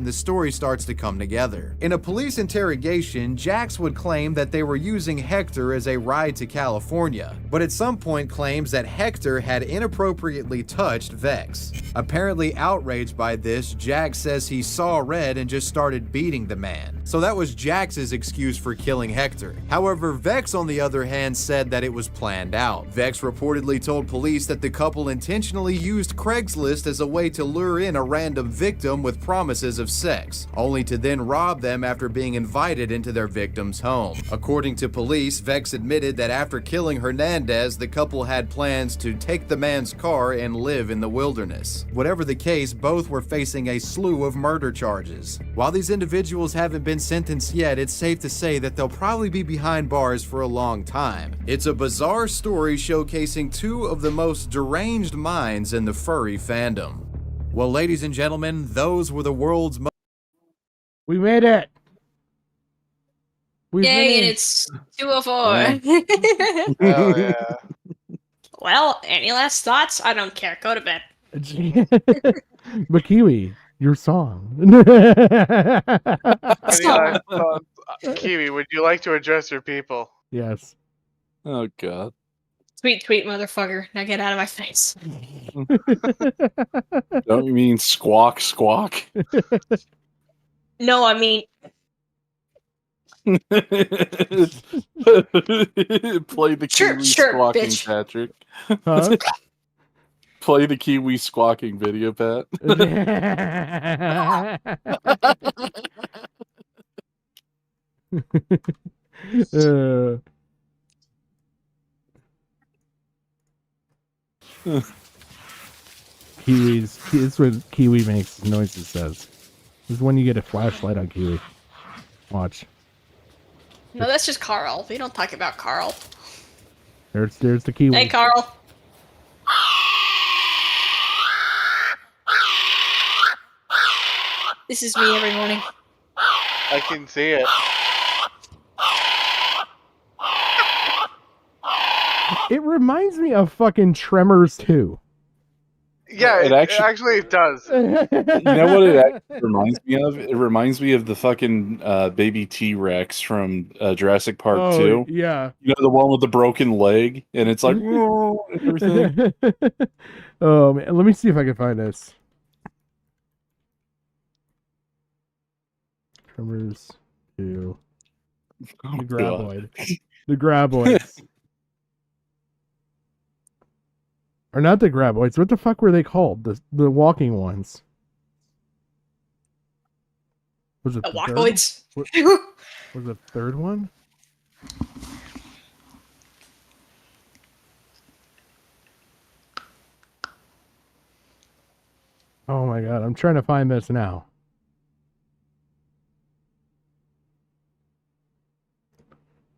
Speaker 21: the story starts to come together. In a police interrogation, Jax would claim that they were using Hector as a ride to California, but at some point claims that Hector had inappropriately touched Vex. Apparently outraged by this, Jax says he saw red and just started beating the man. So that was Jax's excuse for killing Hector. However, Vex on the other hand said that it was planned out. Vex reportedly told police that the couple intentionally used Craigslist as a way to lure in a random victim with promises of sex, only to then rob them after being invited into their victim's home. According to police, Vex admitted that after killing Hernandez, the couple had plans to take the man's car and live in the wilderness. Whatever the case, both were facing a slew of murder charges. While these individuals haven't been sentenced yet, it's safe to say that they'll probably be behind bars for a long time. It's a bizarre story showcasing two of the most deranged minds in the furry fandom. Well, ladies and gentlemen, those were the world's most...
Speaker 4: We made it!
Speaker 5: Yay, and it's 2:04.
Speaker 6: Oh, yeah.
Speaker 5: Well, any last thoughts? I don't care. Go to bed.
Speaker 4: But Kiwi, your song.
Speaker 6: Kiwi, would you like to address your people?
Speaker 4: Yes.
Speaker 9: Oh, God.
Speaker 5: Tweet, motherfucker. Now get out of my face.
Speaker 9: Don't you mean squawk, squawk?
Speaker 5: No, I mean...
Speaker 9: Play the Kiwi squawking,
Speaker 5: bitch.
Speaker 9: Patrick.
Speaker 4: Huh?
Speaker 9: Play the Kiwi squawking video, Pat.
Speaker 4: Kiwis. This is what Kiwi makes noises says. This is when you get a flashlight on Kiwi. Watch.
Speaker 5: No, that's just Carl. We don't talk about Carl.
Speaker 4: There's the Kiwi.
Speaker 5: Hey, Carl. This is me every morning.
Speaker 6: I can see it.
Speaker 4: It reminds me of fucking Tremors 2.
Speaker 6: Yeah, it actually does.
Speaker 9: You know what it actually reminds me of? It reminds me of the fucking baby T-Rex from Jurassic Park 2.
Speaker 4: Yeah.
Speaker 9: You know, the one with the broken leg? And it's like, whoa, and everything.
Speaker 4: Oh, man. Let me see if I can find this. Tremors 2. The Graboid. The Graboids. Or not the Graboids. What the fuck were they called? The walking ones. Was it
Speaker 5: The
Speaker 4: the
Speaker 5: Walkoids?
Speaker 4: third? Was the third one? my god, I'm trying to find this now.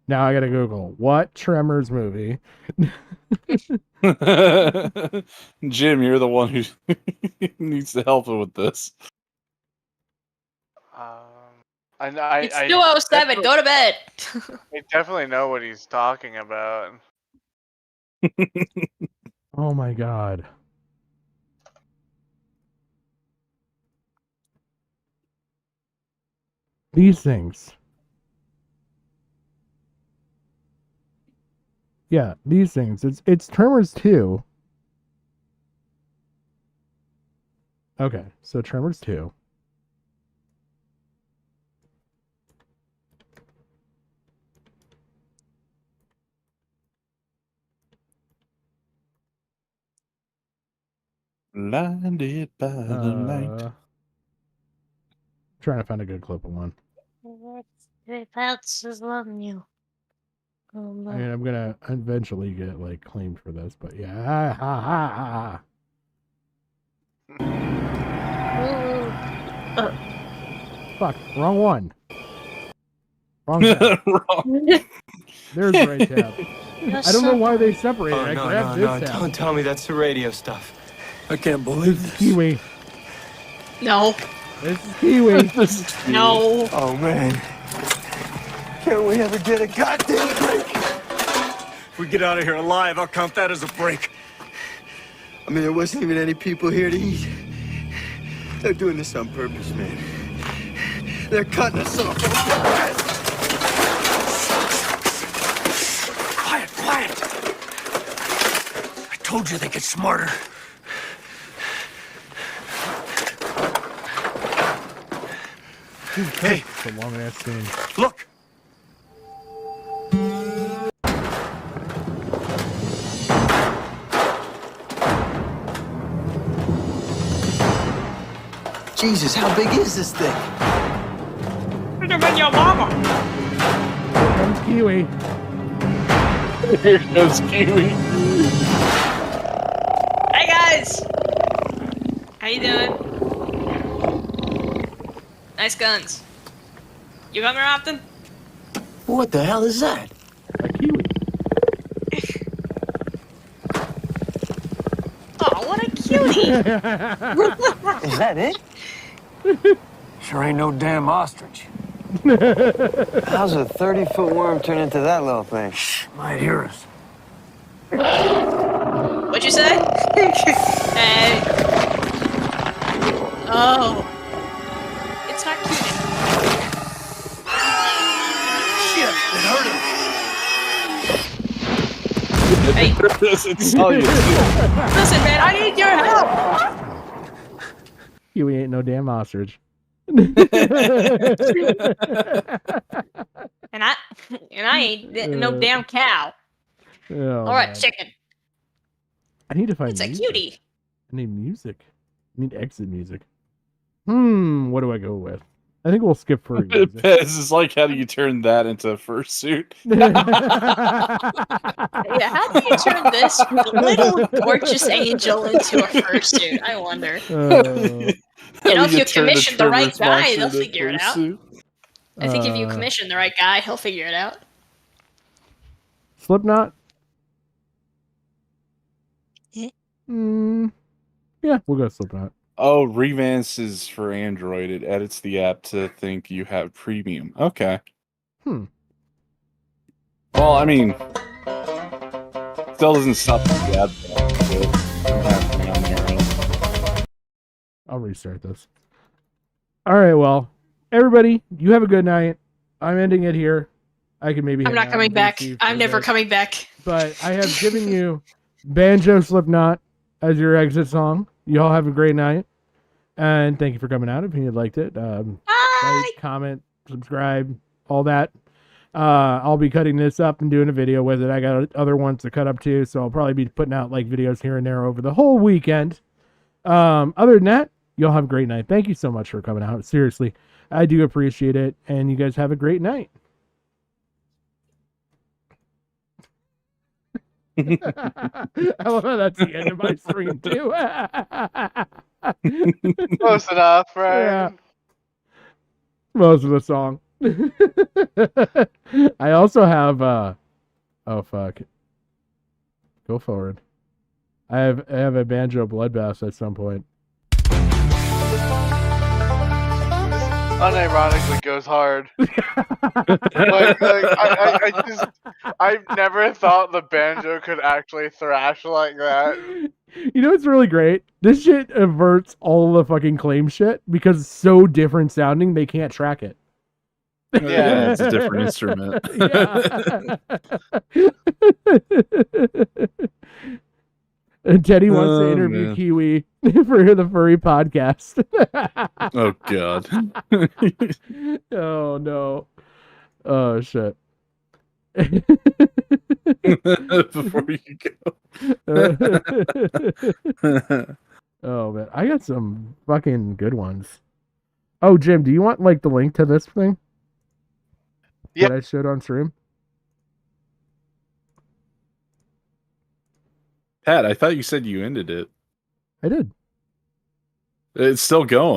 Speaker 4: Now I gotta Google what Tremors movie.
Speaker 9: Jim, you're the one who needs to help with this.
Speaker 5: It's 2:07. Go to bed.
Speaker 6: I definitely know what he's talking about.
Speaker 4: Oh my god. These things. Yeah, these things. It's Tremors 2. Okay, so Tremors 2.
Speaker 9: Blinded by the light.
Speaker 4: Trying to find a good clip of one.
Speaker 13: That's loving you. Oh, no.
Speaker 4: I mean, I'm gonna eventually get like claimed for this, but yeah. Ha, ha, ha, ha. Fuck, wrong one. Wrong tab.
Speaker 14: Wrong.
Speaker 4: There's the right tab. I don't know why they separated.
Speaker 14: Oh,
Speaker 4: I
Speaker 14: no,
Speaker 4: grabbed
Speaker 14: no,
Speaker 4: this
Speaker 14: no,
Speaker 4: tab.
Speaker 14: don't tell me that's the radio stuff. I can't believe this.
Speaker 4: Kiwi.
Speaker 5: No.
Speaker 4: This is Kiwi.
Speaker 14: This is Kiwi.
Speaker 5: No.
Speaker 14: Oh, man. Can't we ever get a goddamn break? If we get out of here alive, I'll count that as a break. I mean, there wasn't even any people here to eat. They're doing this on purpose, man. They're cutting us off. Quiet, quiet. I told you they get smarter.
Speaker 4: Hey, it's a long ass scene.
Speaker 14: Look.
Speaker 15: Jesus, how big is this thing?
Speaker 5: Bigger than your mama.
Speaker 4: Here comes Kiwi.
Speaker 9: Here goes Kiwi.
Speaker 5: Hey guys. How you doing? Nice guns. You come here often?
Speaker 15: What the hell is that?
Speaker 4: A Kiwi.
Speaker 5: Oh, what a cutie!
Speaker 15: Is that it?
Speaker 14: Sure ain't no damn ostrich.
Speaker 15: How's a 30-foot worm turn into that little thing?
Speaker 14: Might hear us.
Speaker 5: What'd you say? Hey. Oh. It's not cute.
Speaker 14: Shit, it hurt him.
Speaker 5: Hey.
Speaker 9: Oh, you.
Speaker 5: Listen, man, I need your help.
Speaker 4: Kiwi ain't no damn ostrich.
Speaker 5: And I ain't no damn cow.
Speaker 4: Oh,
Speaker 5: All right,
Speaker 4: man.
Speaker 5: chicken.
Speaker 4: I need to find
Speaker 5: It's a
Speaker 4: music.
Speaker 5: cutie.
Speaker 4: I need music. I need exit music. What do I go with? I think we'll skip furry music.
Speaker 9: This is like, how do you turn that into a fursuit?
Speaker 5: Yeah, how do you turn this little gorgeous angel into a fursuit? I wonder. You know, if you commission the right guy, they'll figure it out. I think if you commission the right guy, he'll figure it out.
Speaker 4: Slipknot?
Speaker 5: Yeah.
Speaker 4: Yeah, we'll go Slipknot.
Speaker 9: Oh, Revance is for Android. It edits the app to think you have premium. Okay. Well, I mean, still doesn't stop the ad.
Speaker 4: I'll restart this. All right, well, everybody, you have a good night. I'm ending it here. I can maybe.
Speaker 5: I'm not coming back. I'm never coming back.
Speaker 4: But I have given you Banjo Slipknot as your exit song. You all have a great night. And thank you for coming out. If you liked it, like, comment, subscribe, all that. I'll be cutting this up and doing a video with it. I got other ones to cut up too, so I'll probably be putting out like videos here and there over the whole weekend. Other than that, you all have a great night. Thank you so much for coming out. Seriously, I do appreciate it. And you guys have a great night. I love how that's the end of my stream too.
Speaker 6: Close enough, right?
Speaker 4: Yeah. Most of the song. I also have oh fuck. Go forward. I have a banjo bloodbath at some point.
Speaker 6: Unironically goes hard. I've never thought the banjo could actually thrash like that.
Speaker 4: You know what's really great? This shit averts all the fucking claim shit because it's so different sounding they can't track it.
Speaker 9: Yeah, it's a different instrument.
Speaker 4: And Teddy wants to interview
Speaker 9: man.
Speaker 4: Kiwi for the Furry podcast.
Speaker 9: Oh god.
Speaker 4: Oh no. Oh shit.
Speaker 9: Before you go.
Speaker 4: Oh man, I got some fucking good ones. Oh Jim, do you want like the link to this thing?
Speaker 6: Yeah.
Speaker 4: That I showed on stream?
Speaker 9: Pat, I thought you said you ended it.
Speaker 4: I did.
Speaker 9: It's still going.